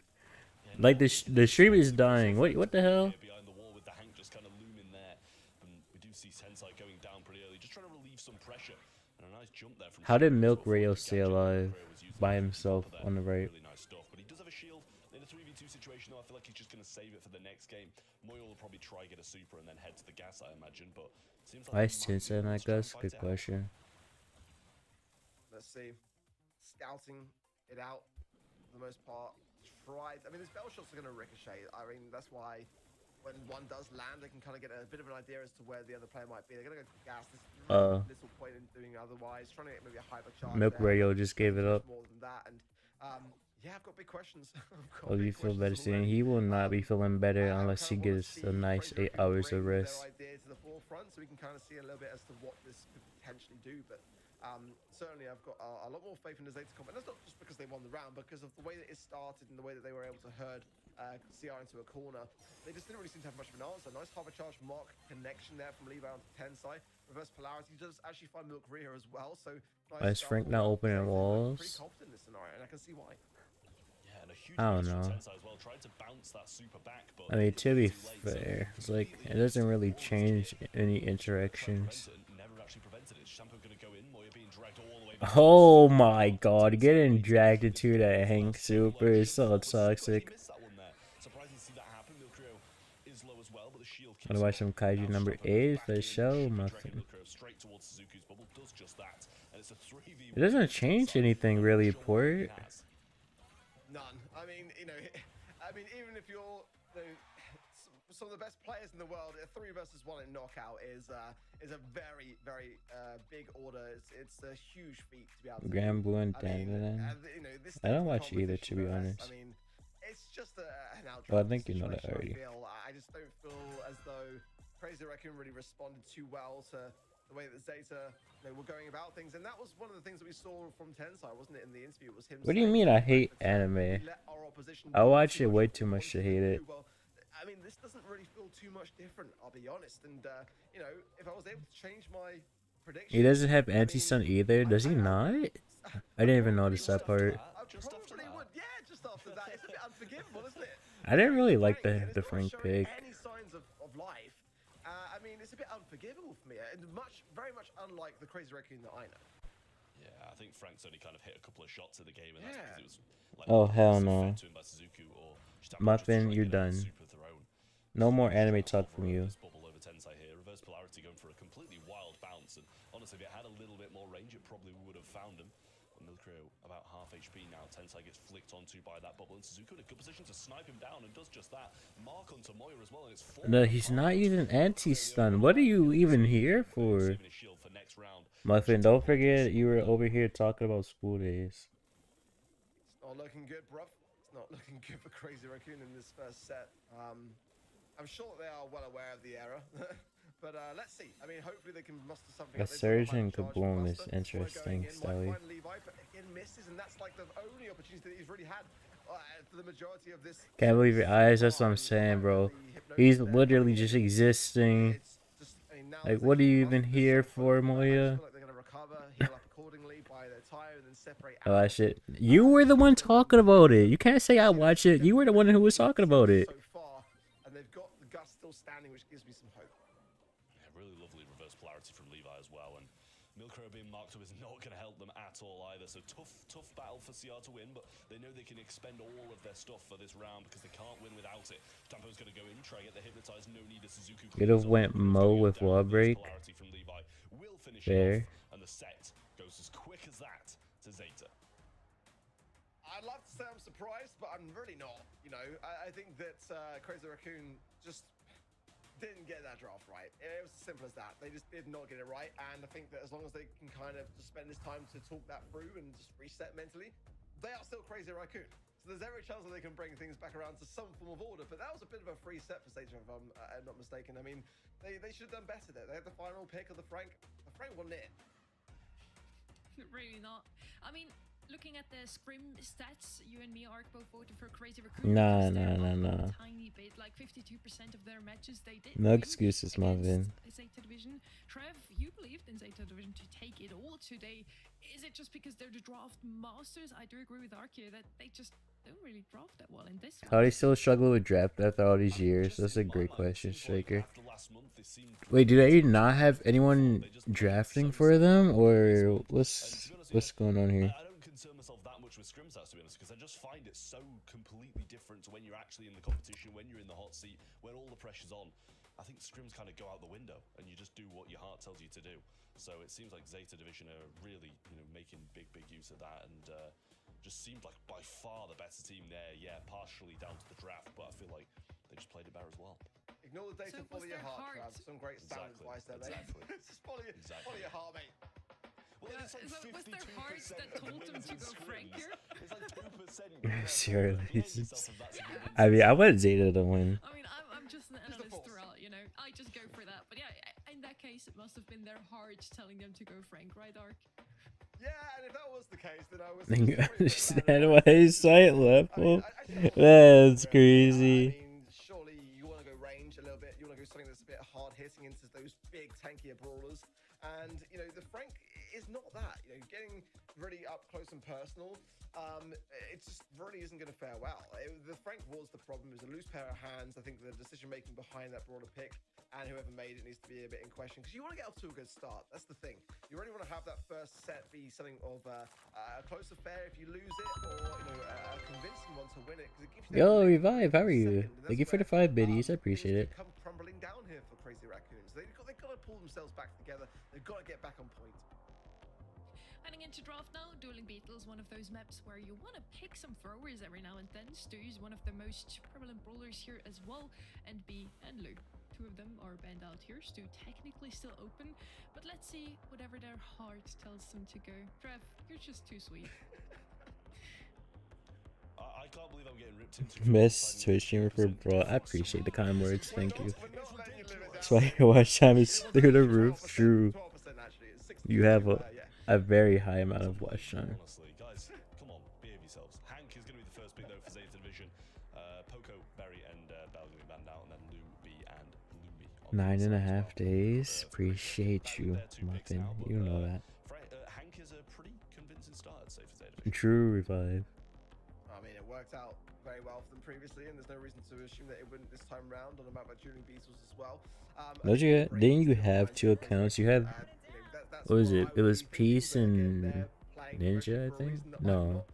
Yeah, Like the stream is dying. What the hell? Behind the wall with the Hank just kind of looming there. And we do see Tensai going down pretty early, just trying to relieve some pressure. And a nice jump there from How did Shadow Milk to a Rayo forward stay gadget. alive Rayo was using by that himself there. on the right? Really nice stuff, but he does have a shield in a 3v2 situation. Though I feel like he's just going to save it for the next game. Moyo will probably try get a super and then head to the gas, I imagine. But it seems like Why is Tensai not gas? Good question. Let's see. Scouting it out for the most part. Tried. I mean, these bell shots are going to ricochet. I mean, that's why when one does land, they can kind of get a bit of an idea as to where the other player might be. They're going to go gas. There's really little point in doing otherwise. Trying to get maybe a hypercharge. Milk Rayo just gave it up. More than that, and yeah, I've got big questions. Oh, you feel better soon. He will not be feeling better unless he gets a nice 8 hours of rest. Idea to the forefront, so we can kind of see a little bit as to what this could potentially do, but. Certainly, I've got a lot more faith in the Zeta comp, and that's not just because they won the round, because of the way that it started and the way that they were able to herd CR into a corner. They just didn't really seem to have much of an answer. Nice hover charge mark connection there from Levi onto Tensai. Reverse polarity does actually find Milk Rhea as well, so Is nice Frank not opening pretty walls? confident in this scenario, and I can see why. Yeah, and a huge I don't miss from know. Tensai as well. Tried to bounce that super back, but I mean, to be too late. fair, it's like it doesn't really change any interactions. Never actually prevented it. Shampoo gonna go in. Moya being dragged all the way back. Oh my god, getting dragged into that Hank super is so toxic. Surprising to see that happen. Milkrio is low as well, but the shield keeps Otherwise, some Kaiju number 8 for show, muffin. straight towards Suzuki's bubble does just that. And it's a 3v1. It doesn't change anything really, Port. None. I mean, you know, even if you're, you know, some of the best players in the world, a 3 versus 1 in knockout is a very, very big order. It's a huge feat to be able to Grand Blue and I mean, Dan. you know, this I don't type of watch either, to be competition, honest. I mean, it's just an outright Well, I think you know that situation, already. I just don't feel as though Crazy Raccoon really responded too well to the way that Zeta, you know, were going about things, and that was one of the things that we saw from Tensai, wasn't it? In the interview, it was him. What do you mean I hate anime? I watch it way too much to hate it. Well, I mean, this doesn't really feel too much different, I'll be honest. And you know, if I was able to change my prediction, He doesn't have anti-stun either, does he not? I didn't even notice that part. I probably would. Yeah, just after that, it's a bit unforgivable, isn't it? I didn't really like the Frank pick. Any signs of life? I mean, it's a bit unforgivable for me, and very much unlike the Crazy Raccoon that I know. Yeah, I think Frank's only kind of hit a couple of shots in the game, and that's because it was like, Oh hell no. to him by Suzuki or Muffin, you're done. No more anime talk from you. Bubble over Tensai here. Reverse polarity going for a completely wild bounce, and honestly, if it had a little bit more range, it probably would have found him. Milkrio about half HP now. Tensai gets flicked onto by that bubble, and Suzuki in a good position to snipe him down, and does just that. Mark onto Moya as well, and it's 4. No, he's not using anti-stun. What are you even here for? Muffin, don't forget you were over here talking about school days. It's not looking good, bruv. It's not looking good for Crazy Raccoon in this first set. I'm sure they are well aware of the error. But let's see. I mean, hopefully they can muster something. A surge and kaboom is interesting, Sally. Again, misses, and that's like the only opportunity that he's really had for the majority of this. Can't believe your eyes, that's what I'm saying, bro. He's literally just existing. Like, what are you even here for, Moya? Oh, that shit. You were the one talking about it. You can't say I watch it. You were the one who was talking about it. So far, and they've got the Gus still standing, which gives me some hope. Yeah, really lovely reverse polarity from Levi as well, and Milkrio being marked up is not going to help them at all either. So tough battle for CR to win, but they know they can expend all of their stuff for this round because they can't win without it. Stampo's going to go in, try to get the hypnotized. No need of Suzuki. Could have went Mo with wall break. Fair. And the set goes as quick as that to Zeta. I'd love to say I'm surprised, but I'm really not. You know, I think that Crazy Raccoon just didn't get that draft right. It was as simple as that. They just did not get it right, and I think that as long as they can kind of just spend this time to talk that through and just reset mentally, they are still Crazy Raccoon. So there's every chance that they can bring things back around to some form of order, but that was a bit of a free set for Zeta, if I'm not mistaken. I mean, they should have done better there. They had the final pick of the Frank. The Frank wasn't it. Really not. I mean, looking at the scrim stats, you and me are both voted for Crazy Raccoon. Nah. Tiny bit, like 52% of their matches they did. No excuses, Marvin. Zeta Division. Trev, you believed in Zeta Division to take it all today. Is it just because they're the draft masters? I do agree with Ark here that they just don't really draft that well in this How do one. you still struggle with draft after all these years? That's a great question, Striker. After last month, they seemed Wait, do they not have anyone drafting for them, or what's going on here? I don't concern myself that much with scrim stats, to be honest, because I just find it so completely different to when you're actually in the competition, when you're in the hot seat, when all the pressure's on. I think scrims kind of go out the window, and you just do what your heart tells you to do. So it seems like Zeta Division are really, making big use of that, and just seemed like by far the better team there. Yeah, partially down to the draft, but I feel like they just played it better as well. Ignore the data, So follow was your their heart, heart- Trav. Some great sound advice there, mate. Just follow your heart, mate. Well, Yeah, it's like so was their 52% heart that of told them wins to in go scrims. Frank here? It's like 2%. Seriously. Yeah. I mean, I want Zeta to win. I mean, I'm just an analyst throughout, I just go for that. But yeah, in that case, it must have been their heart telling them to go Frank, right, Ark? Yeah, and if that was the case, then I was. Then you understand why his sight level. That's crazy. I mean, surely you want to go range a little bit. You want to go something that's a bit hard hitting into those big tankier brawlers. And the Frank is not that. Getting really up close and personal. It just really isn't going to fare well. The Frank was the problem. It was a loose pair of hands. I think the decision making behind that brawler pick and whoever made it needs to be a bit in question, because you want to get off to a good start. That's the thing. You really want to have that first set be something of a close affair if you lose it, or a convincing one to win it, because it gives you. Yo, Revive, how are you? Thank you for the 5 biddies. I appreciate it. Come crumbling down here for Crazy Raccoons. They've got to pull themselves back together. They've got to get back on point. Heading into draft now, Dueling Beetles, one of those maps where you want to pick some throwers every now and then. Stu is one of the most prevalent brawlers here as well, and B and Lou. Two of them are banned out here. Stu technically still open, but let's see whatever their heart tells them to go. Trev, you're just too sweet. I can't believe I'm getting ripped into. Best Twitch streamer for bro. I appreciate the kind words. Thank you. That's why your watch time is through the roof. True. You have a very high amount of watch time. Honestly, guys, come on, behave yourselves. Hank is going to be the first pick though for Zeta Division. Poco, Berry, and Bell going to be banned out, and then Lou, B, and Lumi. 9.5 days. Appreciate you, Muffin. You know that. Hank is a pretty convincing start, I'd say, for Zeta Division. True Revive. I mean, it worked out very well for them previously, and there's no reason to assume that it wouldn't this time round on a map like Dueling Beetles as well. Didn't you have 2 accounts? You had, what was it? It was Peace and Ninja, I think? No.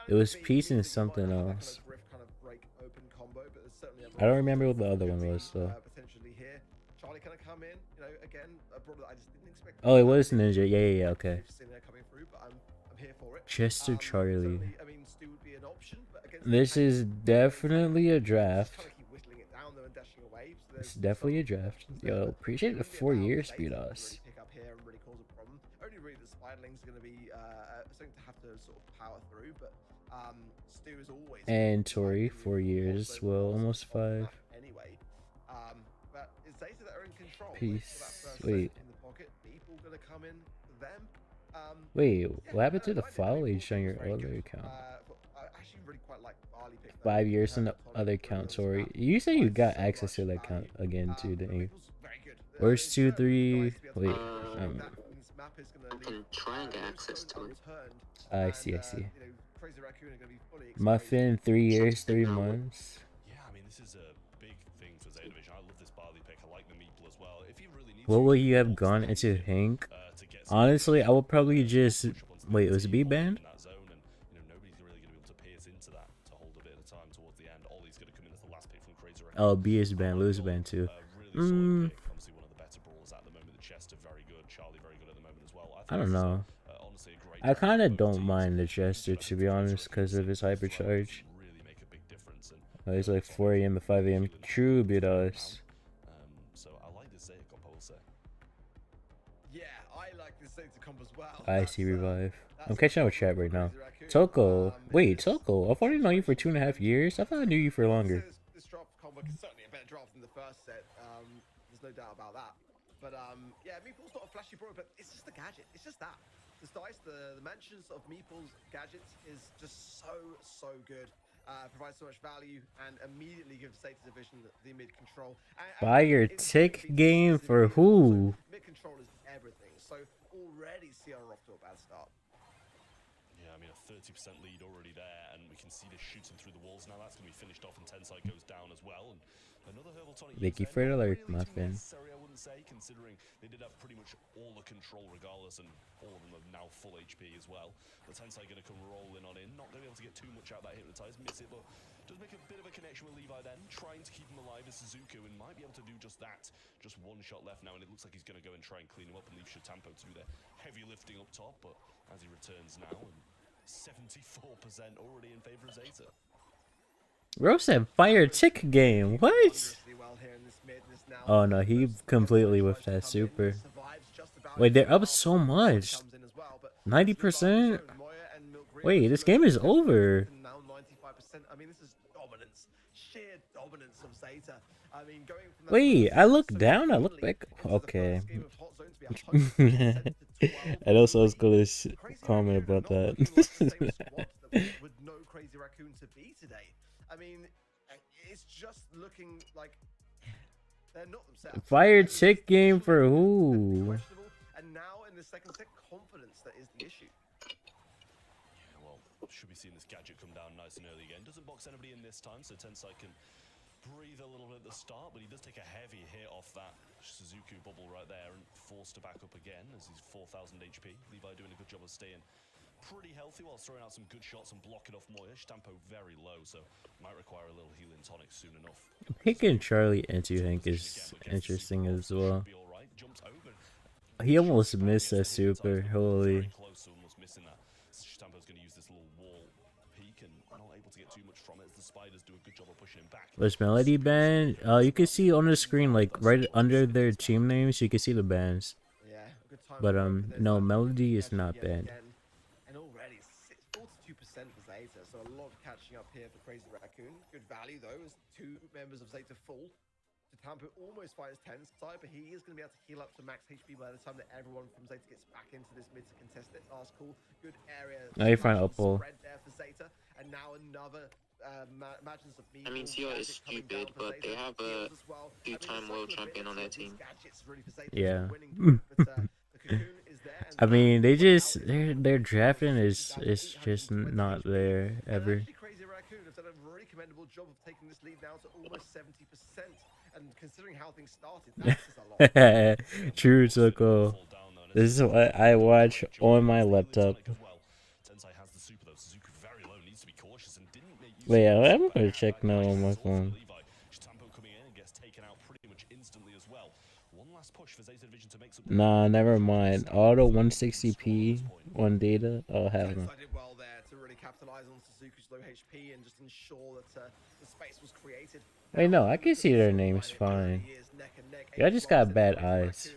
It was Peace and something else. I don't remember what the other one was, though. Charlie kind of come in, again, a brother that I just didn't expect. Oh, it was Ninja. Yeah, okay. I'm here for it. Chester Charlie. I mean, Stu would be an option, but This is definitely a draft. It's definitely a draft. Yo, appreciate the 4 years, beat us. Pick up here and really cause a problem. Only really the Spiderlings are going to be something to have to sort of power through, but Stu is always. And Tori, 4 years. Well, almost 5. Anyway, but it's Zeta that are in control. Peace. Wait. In the pocket, people going to come in them. Wait, what happened to the follow age on your other account? I actually really quite like Barley pick. 5 years on the other account, Tori. You say you got access to that account again too, didn't you? Where's 2, 3? Wait, I can try and get access to it. I see. Muffin, 3 years, 3 months. Yeah, I mean, this is a big thing for Zeta Division. I love this Barley pick. I like the Meeple as well. If you really need What would you have gone into Hank? Honestly, I would probably just wait. Was B banned? Nobody's really going to be able to pierce into that to hold a bit of time towards the end. Ollie's going to come in as the last pick from Crazy Raccoons. Oh, B is banned. Lou's banned too. Really solid pick. Obviously, one of the better brawlers at the moment. The Chester very good. Charlie very good at the moment as well. I don't know. Honestly, a great I kind of don't mind the Chester, to be honest, because of his hypercharge. really make a big difference. And It's like 4 a.m. to 5 a.m. True, beat us. So I like this Zeta comp, I will say. Yeah, I like this Zeta comp as well. I see Revive. I'm catching up with chat right now. Toko. Wait, Toko. I've only known you for 2.5 years. I thought I knew you for longer. This draft combo is certainly a better draft than the first set. There's no doubt about that. But yeah, Meeple's not a flashy brawler, but it's just a gadget. It's just that. The dice, the mansions of Meeple's gadgets is just so good. Provides so much value and immediately gives Zeta Division the mid control. Buy your tick game for who? Mid control is everything. So already CR off to a bad start. Yeah, Yeah, I mean, a 30% lead already there, and we can see this shooting through the walls now. That's going to be finished off, and Tensai goes down as well. And another herbal tonic. Thank you for the alert, Muffin. Necessary, I wouldn't say, considering they did have pretty much all the control regardless, and all of them are now full HP as well. But Tensai going to come rolling on in, not going to be able to get too much out of that hypnotize, miss it, but does make a bit of a connection with Levi then, trying to keep him alive as Suzuku, and might be able to do just that. Just one shot left now, and it looks like he's going to go and try and clean him up and leave Shatampo to do the heavy lifting up top, but as he returns now, and 74% already in favor of Zeta. Bro said fire tick game. What? Oh no, he completely whiffed that super. Wait, they're up so much. 90%? Wait, this game is over. Now 95%. I mean, this is dominance. Sheer dominance of Zeta. I mean, going from that Wait, I look down, I look back. Okay. I know someone's gonna comment about that. With no Crazy Raccoon to be today. I mean, it's just looking like they're not themselves. Fire tick game for who? And now in the second set, confidence that is the issue. Yeah, well, should be seeing this gadget come down nice and early again. Doesn't box anybody in this time, so Tensai can breathe a little bit at the start, but he does take a heavy hit off that Suzuku bubble right there and forced to back up again as he's 4,000 HP. Levi doing a good job of staying pretty healthy while throwing out some good shots and blocking off Moya. Stampo very low, so might require a little healing tonic soon enough. Picking Charlie into Hank is interesting as well. He almost missed that super. Holy. Stampo's going to use this little wall peek and not able to get too much from it as the spiders do a good job of pushing him back. There's Melody Band. You can see on the screen, like right under their team names, you can see the bands. But no, Melody is not banned. And already 42% for Zeta, so a lot catching up here for Crazy Raccoon. Good value though, as two members of Zeta fall. Tatampo almost finds Tensai, but he is going to be able to heal up to max HP by the time that everyone from Zeta gets back into this mid to contest it. Last call, good area. Now you find Upple. Spread there for Zeta, and now another Imagines of I mean, CR is stupid, but they have a two-time world champion on their team. Yeah. I mean, their drafting is just not there ever. Crazy Raccoon have done a really commendable job of taking this lead now to almost 70%. And considering how things started, that's a lot. True, Zuko. This is what I watch on my laptop. Wait, I'm gonna check now on my phone. Nah, never mind. Auto 160p on data. Oh, hell no. Wait, no, I can see their names fine. Yeah, I just got bad eyes.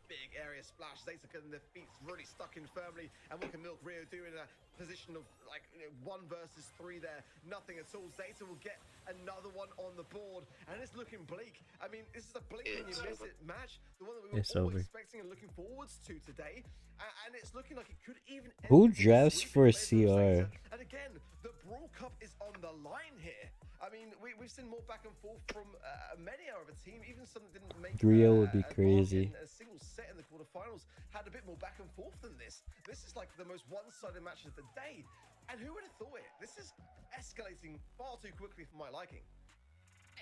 Big area splash. Zeta and their feet really stuck in firmly. And what can Milk Rio do in a position of like 1 versus 3 there? Nothing at all. Zeta will get another one on the board, and it's looking bleak. I mean, this is a blink when you miss it match. The one that we were all expecting and looking forwards to today. And it's looking like it could even. Who drafts for CR? And again, the Brawl Cup is on the line here. I mean, we've seen more back and forth from many other team. Even some that didn't make Rio would be crazy. A single set in the quarterfinals had a bit more back and forth than this. This is like the most one-sided match of the day. And who would have thought it? This is escalating far too quickly for my liking.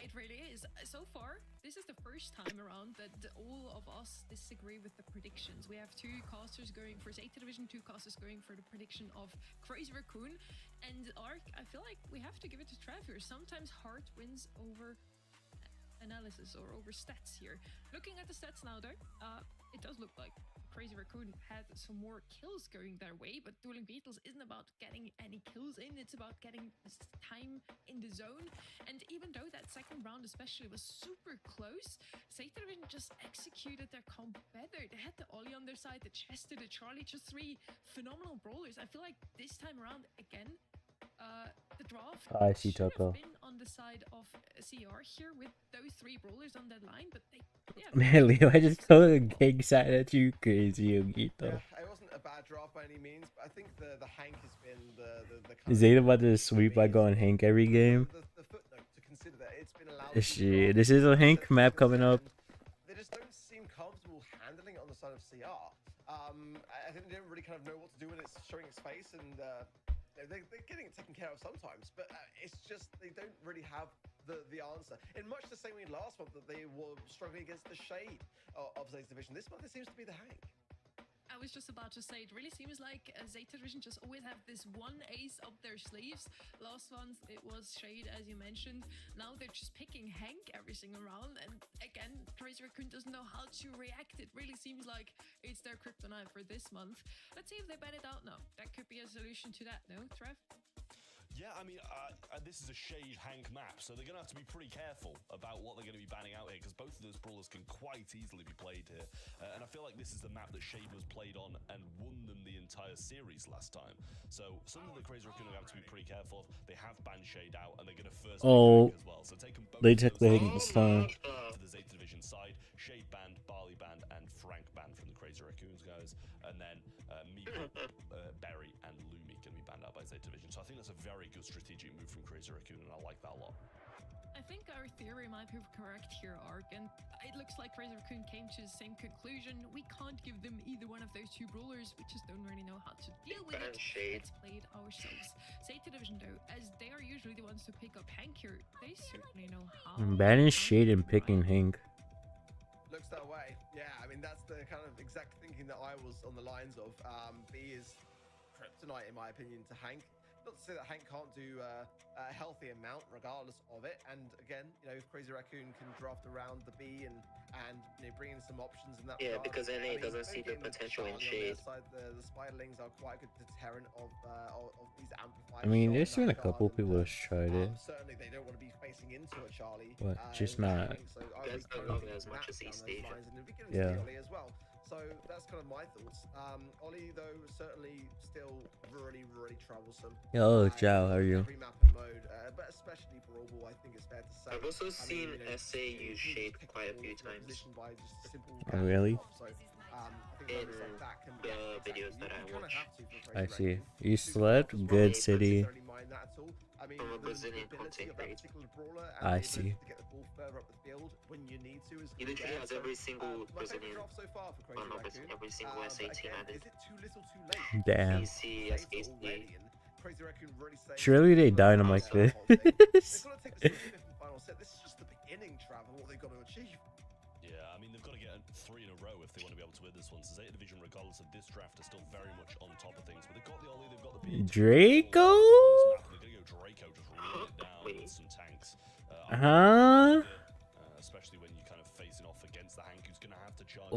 It really is. So far, this is the first time around that all of us disagree with the predictions. We have 2 casters going for Zeta Division, 2 casters going for the prediction of Crazy Raccoon. And Ark, I feel like we have to give it to Trav here. Sometimes heart wins over analysis or over stats here. Looking at the stats now though, it does look like Crazy Raccoon had some more kills going their way, but Dueling Beetles isn't about getting any kills in, it's about getting time in the zone. And even though that second round especially was super close, Zeta Division just executed their comp better. They had the Ollie on their side, the Chester, the Charlie, just 3 phenomenal brawlers. I feel like this time around, again, the draft I see should have Toko. been on the side of CR here with those 3 brawlers on that line, but they, Man, Leo, I just told a gang side at you, crazy Yogito. Yeah, it wasn't a bad draft by any means, but I think the Hank has been the Is Zeta about to sweep by going Hank every game? the footnote to consider that it's been allowed. Shit, this is a Hank map coming up. They just don't seem comfortable handling it on the side of CR. I think they don't really kind of know what to do when it's showing its face, and they're getting it taken care of sometimes, but it's just they don't really have the answer. In much the same way last month that they were struggling against the shade of Zay's division, this month it seems to be the Hank. I was just about to say, it really seems like Zeta Division just always have this one ace up their sleeves. Last month it was Shade, as you mentioned. Now they're just picking Hank every single round, and again, Crazy Raccoon doesn't know how to react. It really seems like it's their kryptonite for this month. Let's see if they ban it out now. That could be a solution to that, no, Trev? Yeah, I mean, this is a Shade Hank map, so they're going to have to be pretty careful about what they're going to be banning out here, because both of those brawlers can quite easily be played here. And I feel like this is the map that Shade was played on and won them the entire series last time. So something that Crazy Raccoon are going to have to be pretty careful of. They have banned Shade out, and they're going to first pick Hank as well. So take them both they took the Hank this time. To the Zeta Division side. Shade banned, Barley banned, and Frank banned from the Crazy Raccoons guys. And then Meeple, Berry, and Lumi going to be banned out by Zeta Division. So I think that's a very good strategic move from Crazy Raccoon, and I like that a lot. I think our theory might be correct here, Ark, and it looks like Crazy Raccoon came to the same conclusion. We can't give them either one of those two brawlers. We just don't really know how to deal with it. Let's play it ourselves. Zeta Division, though, as they are usually the ones who pick up Hank here, they certainly know how. Banning Shade and picking Hank. Looks that way. Yeah, I mean, that's the kind of exact thinking that I was on the lines of. B is kryptonite, in my opinion, to Hank. Not to say that Hank can't do a healthy amount regardless of it. And again, you know, if Crazy Raccoon can draft around the B and you know, bring in some options in that regard, because NA doesn't see the potential in Shade. The Spiderlings are quite a good deterrent of these amplifiers. I mean, there's been a couple people who's tried it. Certainly, they don't want to be facing into a Charlie. But just not. So that's not moving as much as East Asia. Yeah. As well. So that's kind of my thoughts. Ollie, though, certainly still really, really troublesome. Yo, Jow, how are you? Every map and mode, but especially Brawl, I think it's fair to say. I've also seen SA use Shade quite a few times. Oh, really? So, in the videos that I watch. I see. You slept? Good city. From a Brazilian content creator. I see. He literally has every single Brazilian, every single SA team added. Damn. PC, SKC. Surely they dynamite this. This is just the beginning, Trav, of what they've got to achieve. Yeah, I mean, they've got to get 3 in a row if they want to be able to win this one. So Zeta Division, regardless of this draft, are still very much on top of things. But they've got the Ollie, they've got the B. Draco? They're going to go Draco, just run it down with some tanks. Especially when you're kind of facing off against the Hank, who's going to have to charge.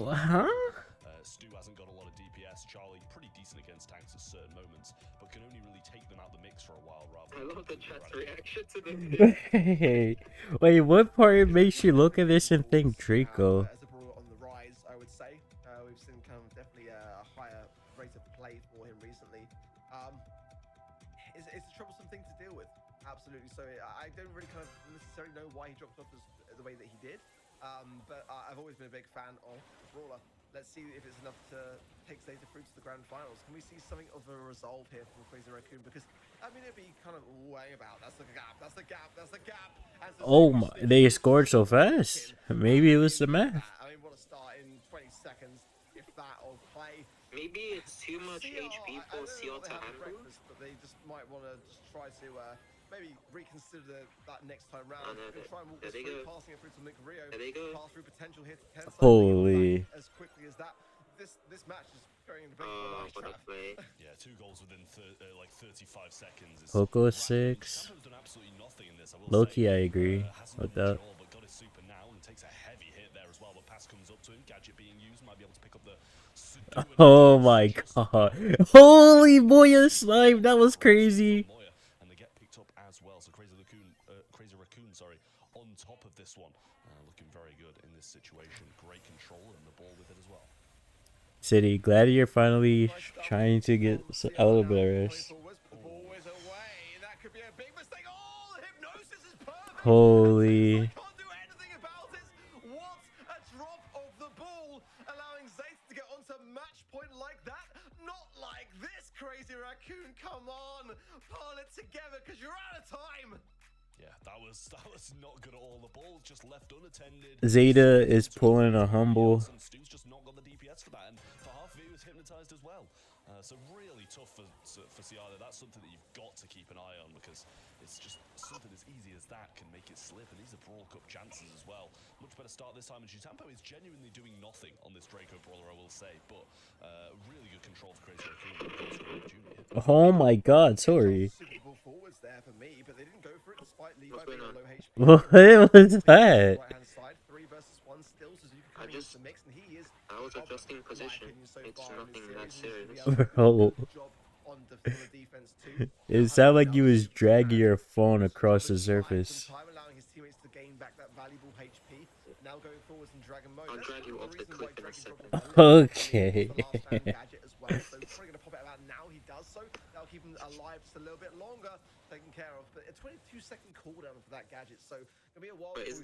Stu hasn't got a lot of DPS. Charlie, pretty decent against tanks at certain moments, but can only really take them out the mix for a while. I love the chat's reaction to the Hey, wait, what part makes you look at this and think Draco? As a brawler on the rise, I would say. We've seen kind of definitely a higher rate of play for him recently. It's a troublesome thing to deal with. Absolutely. So I don't really kind of necessarily know why he dropped off the way that he did. But I've always been a big fan of Brawler. Let's see if it's enough to take Zeta through to the grand finals. Can we see something of a resolve here from Crazy Raccoon? Because, I mean, it'd be kind of way about. That's the gap. That's the gap. That's the gap. Oh my, they scored so fast. Maybe it was the math. I mean, what a start in 20 seconds, if that, of play. Maybe it's too much HP for CR to handle. But they just might want to just try to maybe reconsider that next time round. Try and walk us through, passing it through to Nick Rio. Pass through potential here to 10. Holy. As quickly as that. This match is going in the big what a play. Yeah, 2 goals within like 35 seconds. Poco 6. Low-key, I agree with that. But got his super now and takes a heavy hit there as well. But pass comes up to him. Gadget being used, might be able to pick up the. Oh my god. Holy boy, slime. That was crazy. And they get picked up as well. So Crazy Raccoon, sorry, on top of this one. Looking very good in this situation. Great control and the ball with it as well. City, glad you're finally trying to get a little bit of rest. Holy. Crazy Raccoon, come on, pull it together because you're out of time. Yeah, that was not good at all. The ball just left unattended. Zeta is pulling a humble. And Stu's just not got the DPS for that, and for half of it, he was hypnotized as well. So really tough for Ciara. That's something that you've got to keep an eye on, because it's just something as easy as that can make it slip, and these are Brawl Cup chances as well. Much better start this time, and Jutampo is genuinely doing nothing on this Draco Brawler, I will say, but really good control for Crazy Raccoon. Oh my god, sorry. Forwards there for me, but they didn't go for it despite Levi being on low HP. What was that? Right-hand side, 3 versus 1 still. Suzuki coming into the mix, and he is. I was adjusting position. It's nothing that serious. Bro. It sounded like you was dragging your phone across the surface. Allowing his teammates to gain back that valuable HP. Now going forwards in Dragon mode. I'll drag you off the cliff in a second. Okay. As well. So probably gonna pop it out now. He does so. That'll keep him alive just a little bit longer, taken care of. But a 22-second cooldown for that gadget. So gonna be a while. But is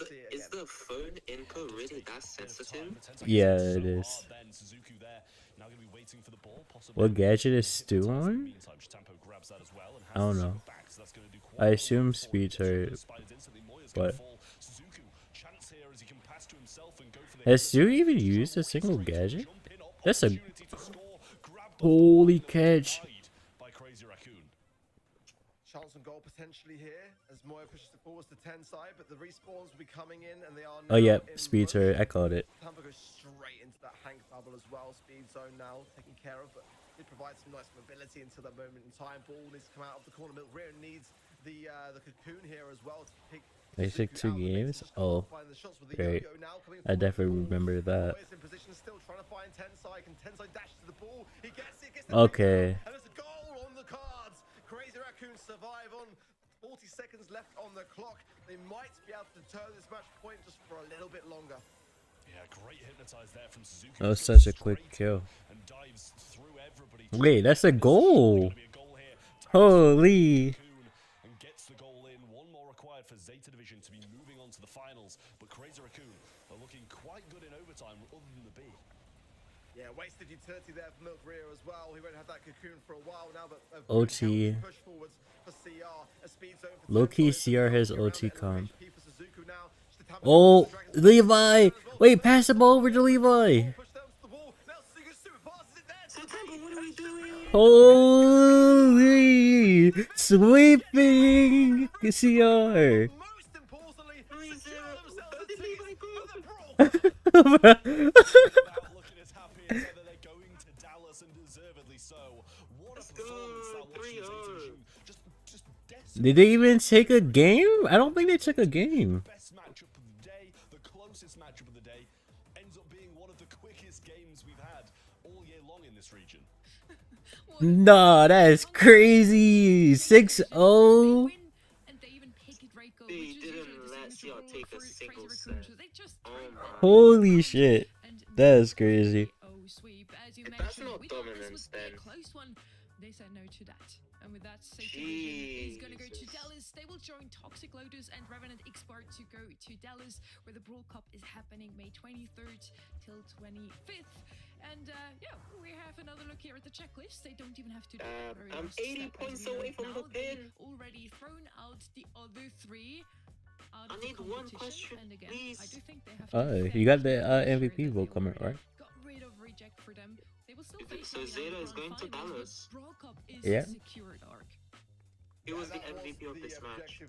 the phone input really that sensitive? Yeah, it is. What gadget is Stu on? I don't know. I assume speeds are, but has Stu even used a single gadget? That's a holy catch. Chance on goal potentially here as Moya pushes it forwards to 10 side, but the respawns will be coming in, and they are now. Oh yeah, speed turret. I called it. Tampa goes straight into that Hank bubble as well. Speed zone now taken care of, but it provides some nice mobility until that moment in time. Ball needs to come out of the corner. Milk Rear needs the cocoon here as well to pick. They took 2 games? Oh, great. I definitely remember that. Okay. And there's a goal on the cards. Crazy Raccoon survive on 40 seconds left on the clock. They might be able to turn this match point just for a little bit longer. Yeah, great hypnotize there from Suzuki. That was such a quick kill. Wait, that's a goal. Holy. And gets the goal in. One more required for Zeta Division to be moving on to the finals. But Crazy Raccoon are looking quite good in overtime, other than the B. Yeah, wasted utility there for Milk Rear as well. He won't have that cocoon for a while now, but OT. push forwards for CR. A speed zone for Low-key CR has OT comp. Oh, Levi! Wait, pass the ball over to Levi! Holy! Sweeping CR! Did they even take a game? I don't think they took a game. Best matchup of the day, the closest matchup of the day, ends up being one of the quickest games we've had all year long in this region. Nah, that is crazy. 6-0. They didn't let CR take a single set. Oh my. Holy shit. That is crazy. That's not dominance then. They said no to that. And with that, is going to go to Dallas. They will join Toxic Lotus and Revenant Expert to go to Dallas, where the Brawl Cup is happening May 23rd till 25th. And yeah, we have another look here at the checklist. They don't even have to do it. I'm 80 points away from the pin. Already thrown out the other 3. I need one question, and again, please. I do think they have to You got the MVP vote coming, right? Got rid of reject for them. They will still So Zeta is going to Dallas. Yeah. He was the MVP of this match.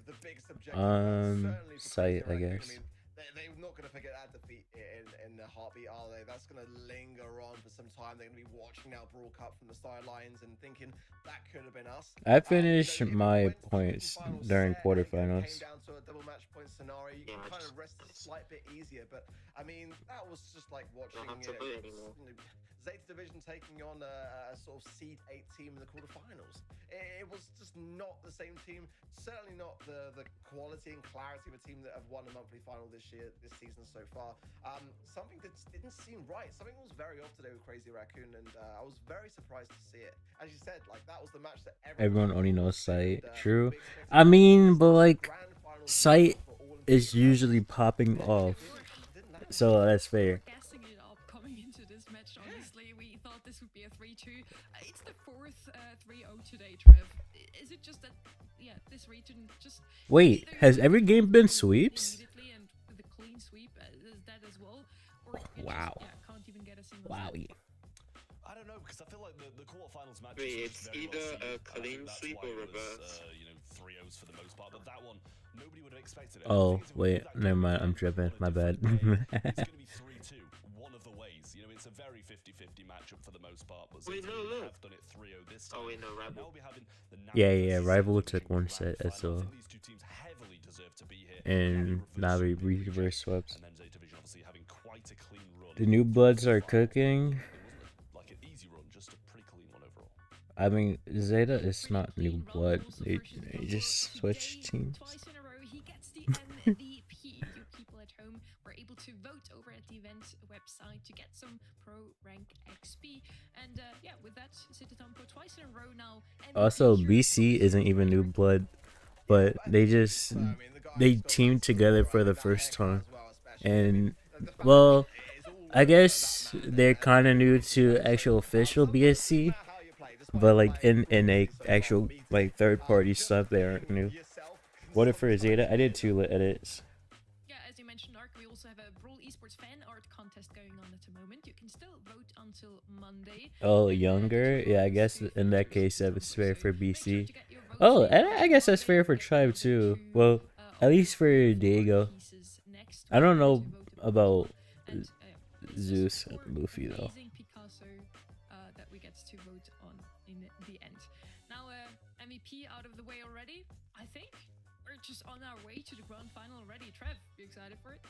Sight, I guess. They're not going to forget that defeat in the heartbeat, are they? That's going to linger on for some time. They're going to be watching now Brawl Cup from the sidelines and thinking that could have been us. I finished my points during quarterfinals. Came down to a double match point scenario. You can kind of rest a slight bit easier, but I mean that was just like watching Zeta Division taking on a sort of seed 8 team in the quarterfinals. It was just not the same team. Certainly not the quality and clarity of a team that have won a monthly final this season so far. Something that didn't seem right. Something was very off today with Crazy Raccoon, and I was very surprised to see it. As you said, like that was the match that everyone only knows Sight. True. I mean, but like Sight is usually popping off, so that's fair. This would be a 3-2. It's the 4th 3-0 today, Trev. Is it just that yeah, this region just Wait, either has you every game been sweeps? immediately and with a clean sweep as that as well, or you Wow. just can't even get a single Wowie. I don't know, because I feel like the quarterfinals match Wait, is it's very either well a seeded, and I clean think that's sweep why or it was, reverse. 3-0s for the most part, but that one, nobody would have expected it. Oh, wait, never mind, I'm tripping, my bad. It's going to be 3-2, one of the ways. You know, it's a very 50-50 matchup for the most part, but Wait, since no, we look. have done it 3-0 this time, Oh wait, no, now Rebel. we'll be having the Yeah, versus Rival Zeta took one grand set as final. I well. think these two teams heavily deserve to be here. And Navi Navi reverse swept. and then Zeta Vision obviously having quite a clean run. The new bloods are cooking. It wasn't like an easy run, just a pretty clean one overall. I mean, Zeta is not new blood. They just switched teams. Twice in a row, he gets the MVP. You people at home were able to vote over at the event website to get some pro rank XP. And yeah, with that, Citatampo twice in a row now. MVP Also, here. BC isn't even new blood, but they teamed together for the first time. And well, I guess they're kind of new to actual official BSC, but like in a actual like third party stuff they aren't new. What if for Zeta? I did 2 edits. Yeah, as you mentioned, Ark, we also have a Brawl Esports fan art contest going on at the moment. You can still vote until Monday. Oh, younger? Yeah, I guess in that case that's fair for BC. Oh, and I guess that's fair for Tribe too. Well, at least for Diego. I don't know about Zeus and Luffy though. Amazing Picasso that we get to vote on in the end. Now, MVP out of the way already, I think. We're just on our way to the grand final already. Trev, you excited for it?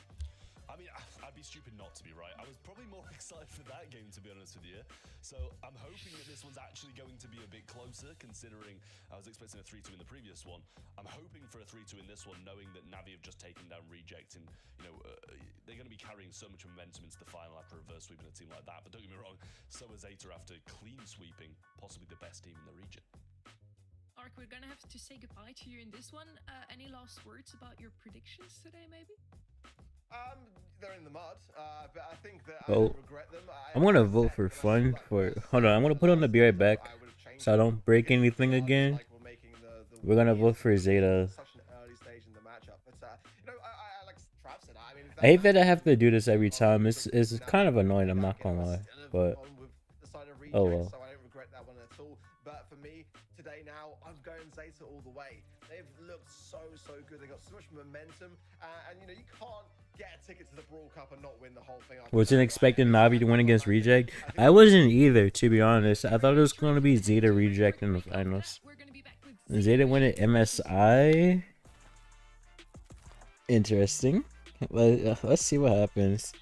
I mean, I'd be stupid not to be, right? I was probably more excited for that game, to be honest with you. So I'm hoping that this one's actually going to be a bit closer, considering I was expecting a 3-2 in the previous one. I'm hoping for a 3-2 in this one, knowing that Navi have just taken down Reject, and they're going to be carrying so much momentum into the final after reverse sweeping a team like that. But don't get me wrong, so is Zeta after clean sweeping, possibly the best team in the region. Ark, we're gonna have to say goodbye to you in this one. Any last words about your predictions today, maybe? They're in the mud, but I think that I Well, don't regret them. I'm gonna vote for fun. Hold on, I'm gonna put on the be right back, so I don't break anything again. We're gonna vote for Zeta. Such an early stage in the matchup, but like Trav said, I mean, I hate that I have to do this every time. It's kind of annoying. I'm not gonna lie, but oh well. So I don't regret that one at all. But for me today, now I'm going Zeta all the way. They've looked so good. They got so much momentum, and you can't get a ticket to the Brawl Cup and not win the whole thing. Wasn't expecting Navi to win against Reject. I wasn't either, to be honest. I thought it was going to be Zeta Reject in the finals. Zeta win at MSI. Interesting. Let's see what happens.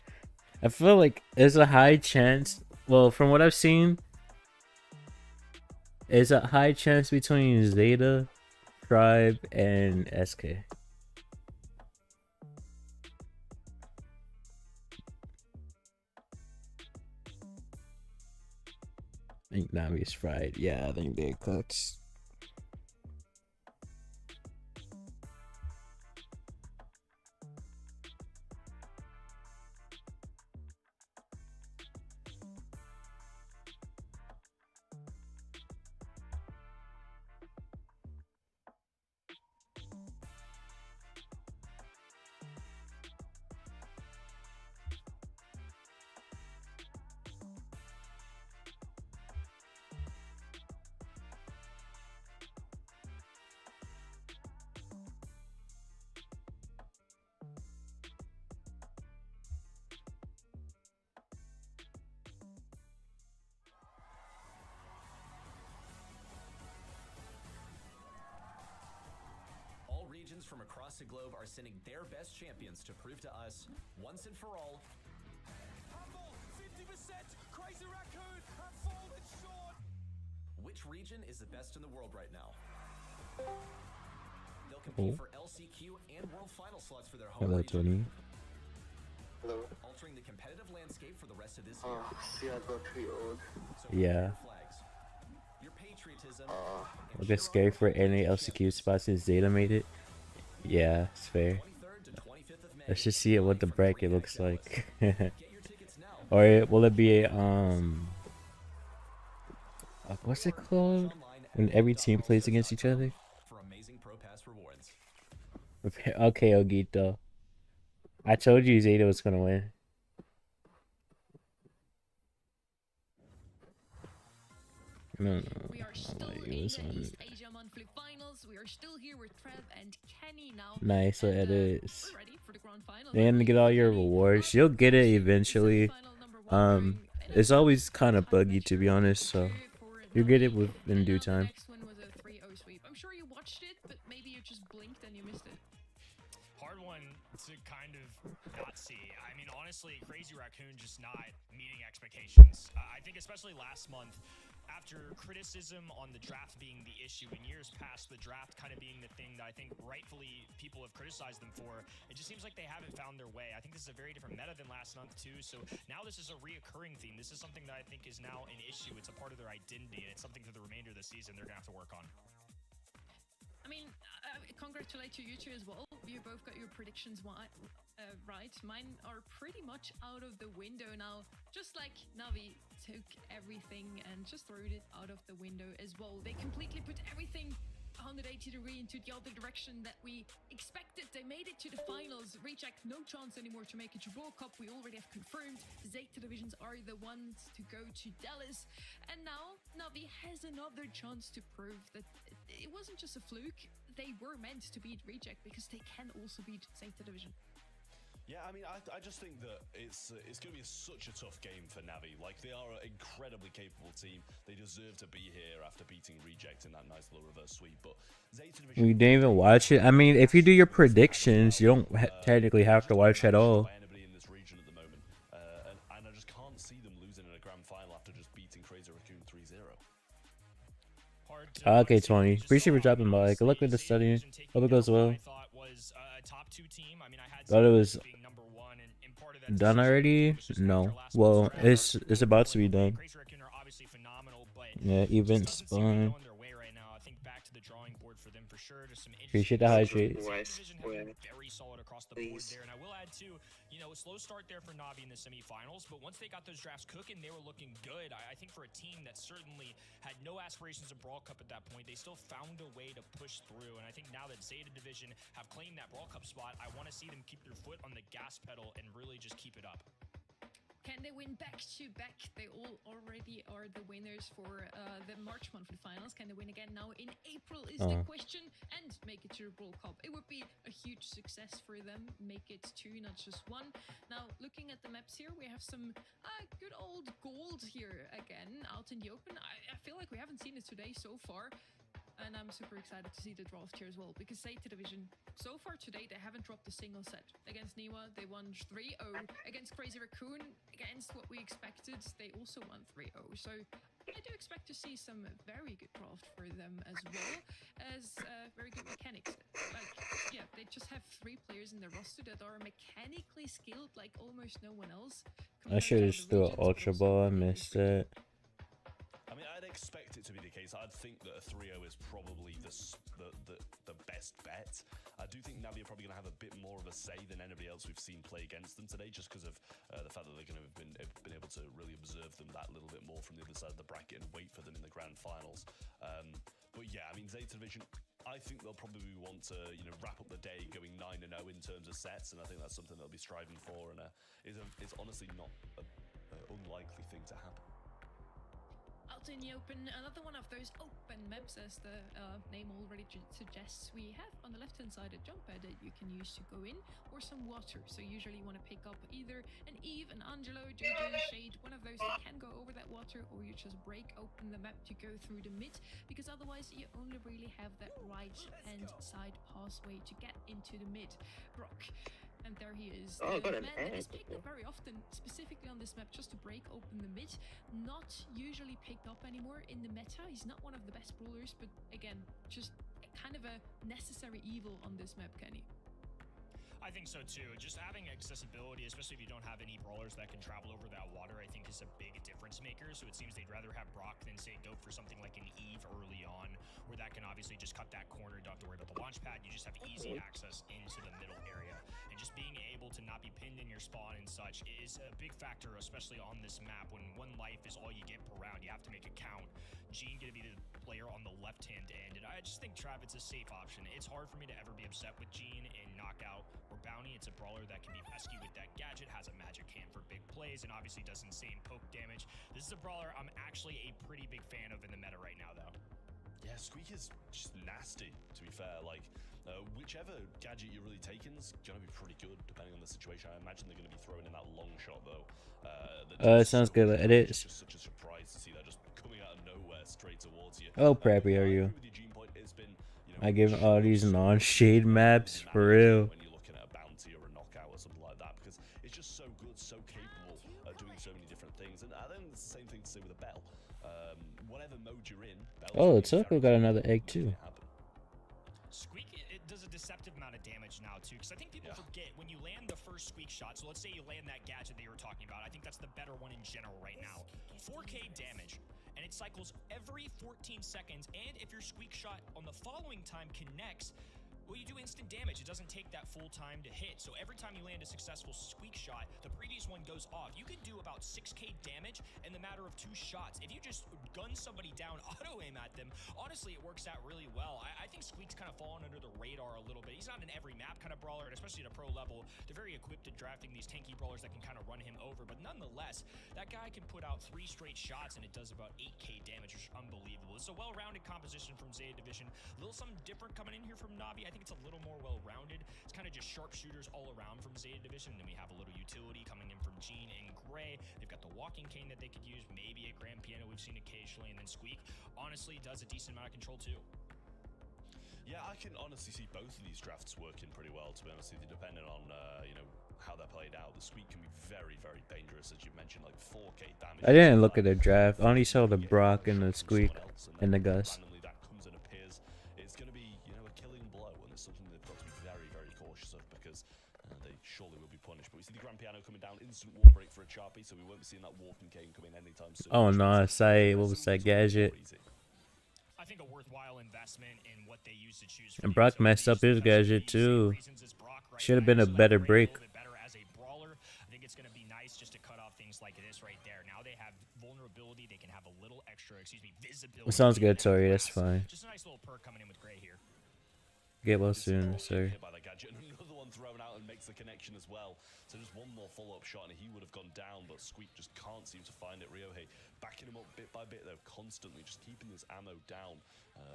I feel like there's a high chance. Well, from what I've seen, there's a high chance between Zeta, Tribe, and SK. I think Navi's fried. Yeah, I think they're cooked. From across the globe are sending their best champions to prove to us, once and for all, Humble, 50%, Crazy Raccoon, have fallen short. Which region is the best in the world right now. They'll compete for LCQ and World Final slots for their home Hello, region. Tony. Hello. Altering the competitive landscape for the rest of this Oh, year. see, I got pretty old. So Yeah. flags. Your patriotism. I'll get scared for any LCQ spots since Zeta made it. Yeah, it's fair. Let's just see what the bracket looks like. Or will it be a what's it called? When every team plays against each other? rewards. Okay, Ogito. I told you Zeta was gonna win. No, We are still like, in was the on. East Asia Monthly Finals. We are still here with Trev and Kenny now. Nice And, edits. we're ready for the grand final. And get all your rewards. You'll get it eventually. It's always kind of buggy, to be honest, so you get it in due time. The next one was a 3-0 sweep. I'm sure you watched it, but maybe you just blinked and you missed it. Hard one to kind of not see. I mean, honestly, Crazy Raccoon just not meeting expectations. I think especially last month, after criticism on the draft being the issue in years past, the draft kind of being the thing that I think rightfully people have criticized them for, it just seems like they haven't found their way. I think this is a very different meta than last month too, so now this is a reoccurring theme. This is something that I think is now an issue. It's a part of their identity, and it's something for the remainder of the season they're going to have to work on. I mean, congratulate to you two as well. You both got your predictions right. Mine are pretty much out of the window now. Just like Navi took everything and just threw it out of the window as well. They completely put everything 180 degree into the other direction that we expected. They made it to the finals. Reject, no chance anymore to make it to World Cup. We already have confirmed Zeta divisions are the ones to go to Dallas. And now Navi has another chance to prove that it wasn't just a fluke. They were meant to beat Reject because they can also beat Zeta division. Yeah, I mean, I just think that it's going to be such a tough game for Navi. Like, they are an incredibly capable team. They deserve to be here after beating Reject in that nice little reverse sweep. But Zeta division, You didn't even watch it. I mean, if you do your predictions, you don't technically have to watch at all. by anybody in this region at the moment, and I just can't see them losing in a grand final after just beating Crazy Raccoon 3-0. Okay, 20. Appreciate you for dropping by. Good luck with the study. Hope it goes well. Thought it was done already? No. Well, it's about to be done. Yeah, event spawn. Appreciate the hydrate. Very solid across the board there, and I will add too, you know, a slow start there for Navi in the semifinals, but once they got those drafts cooking, they were looking good. I think for a team that certainly had no aspirations of Brawl Cup at that point, they still found a way to push through, and I think now that Zeta division have claimed that Brawl Cup spot, I want to see them keep their foot on the gas pedal and really just keep it up. Can they win back-to-back? They all already are the winners for the March monthly finals. Can they win again now in April is the question, and make it to the World Cup? It would be a huge success for them. Make it two, not just one. Now, looking at the maps here, we have some good old gold here again out in the open. I feel like we haven't seen it today so far. And I'm super excited to see the draft here as well, because Zeta division, so far today, they haven't dropped a single set. Against Niwa, they won 3-0. Against Crazy Raccoon, against what we expected, they also won 3-0. So I do expect to see some very good draft for them, as well as very good mechanics. Like, yeah, they just have 3 players in their roster that are mechanically skilled like almost no one else. I should have just threw an Ultra Ball. I missed it. I mean, I'd expect it to be the case. I'd think that a 3-0 is probably the best bet. I do think Navi are probably going to have a bit more of a say than anybody else we've seen play against them today, just because of the fact that they're going to have been able to really observe them that little bit more from the other side of the bracket and wait for them in the grand finals. But yeah, I mean, Zeta division, I think they'll probably want to, you know, wrap up the day going 9-0 in terms of sets, and I think that's something they'll be striving for, and it's honestly not an unlikely thing to happen. Out in the open, another one of those open maps, as the name already suggests. We have on the left hand side a jump pad that you can use to go in, or some water. So usually you want to pick up either an Eve, an Angelo, JJ, Shade, one of those that can go over that water, or you just break open the map to go through the mid, because otherwise you only really have that right hand side pathway to get into the mid. Brock. And there he is. Oh, the got an man that is egg. picked up very often, specifically on this map, just to break open the mid. Not usually picked up anymore in the meta. He's not one of the best brawlers, but again, just kind of a necessary evil on this map, Kenny. I think so too. Just having accessibility, especially if you don't have any brawlers that can travel over that water, I think is a big difference maker. So it seems they'd rather have Brock than say go for something like an Eve early on, where that can obviously just cut that corner. Don't have to worry about the launch pad. You just have easy access into the middle area. And just being able to not be pinned in your spawn and such is a big factor, especially on this map when one life is all you get per round. You have to make it count. Gene gonna be the player on the left-hand end, and I just think Travis is a safe option. It's hard for me to ever be upset with Gene in Knockout or Bounty. It's a brawler that can be pesky with that gadget, has a magic hand for big plays, and obviously does insane poke damage. This is a brawler I'm actually a pretty big fan of in the meta right now, though. Yeah, Squeak is just nasty, to be fair. Like, whichever gadget you're really taking is going to be pretty good, depending on the situation. I imagine they're going to be throwing in that long shot, though. It sounds good. It is. Just such a surprise to see that just coming out of nowhere straight towards you. Oh, preppy are you? I give all these non-shade maps for real. When you're looking at a bounty or a knockout or something like that, because it's just so good, so capable at doing so many different things. And I think it's the same thing to say with a Bell. Whatever mode you're in. Oh, Circle got another egg too. Squeak, it does a deceptive amount of damage now too, because I think people forget when you land the first Squeak shot. So let's say you land that gadget that you were talking about. I think that's the better one in general right now. 4K damage, and it cycles every 14 seconds. And if your Squeak shot on the following time connects, well, you do instant damage. It doesn't take that full time to hit. So every time you land a successful Squeak shot, the previous one goes off. You can do about 6K damage in the matter of 2 shots. If you just gun somebody down, auto aim at them, honestly, it works out really well. I think Squeak's kind of fallen under the radar a little bit. He's not an every map kind of brawler, and especially at a pro level, they're very equipped at drafting these tanky brawlers that can kind of run him over. But nonetheless, that guy can put out 3 straight shots, and it does about 8K damage, which is unbelievable. It's a well-rounded composition from Zeta Division. A little something different coming in here from Navi. I think it's a little more well-rounded. It's kind of just sharpshooters all around from Zeta Division. And then we have a little utility coming in from Gene and Gray. They've got the walking cane that they could use, maybe a grand piano we've seen occasionally, and then Squeak honestly does a decent amount of control too. Yeah, I can honestly see both of these drafts working pretty well, to be honest with you, depending on you know, how they're played out. The Squeak can be very, very dangerous, as you mentioned, like 4K damage. I didn't look at the draft. I only saw the Brock and the Squeak and the Gus. Randomly that comes and appears. It's going to be, you know, a killing blow, and it's something they've got to be very, very cautious of, because they surely will be punished. But we see the grand piano coming down, instant wall break for a Charpy, so we won't be seeing that walking cane coming anytime soon. Oh no, say what was that gadget? I think a worthwhile investment in what they use to choose. And Brock messed up his gadget too. Should have been a better break. As a brawler, I think it's going to be nice just to cut off things like this right there. Now they have vulnerability. They can have a little extra, visibility. It sounds good, sorry, that's fine. Just a nice little perk coming in with Gray here. Get well soon, sir. Another one thrown out and makes the connection as well. So just one more follow-up shot and he would have gone down, but Squeak just can't seem to find it. Ryohei backing him up bit by bit though, constantly just keeping his ammo down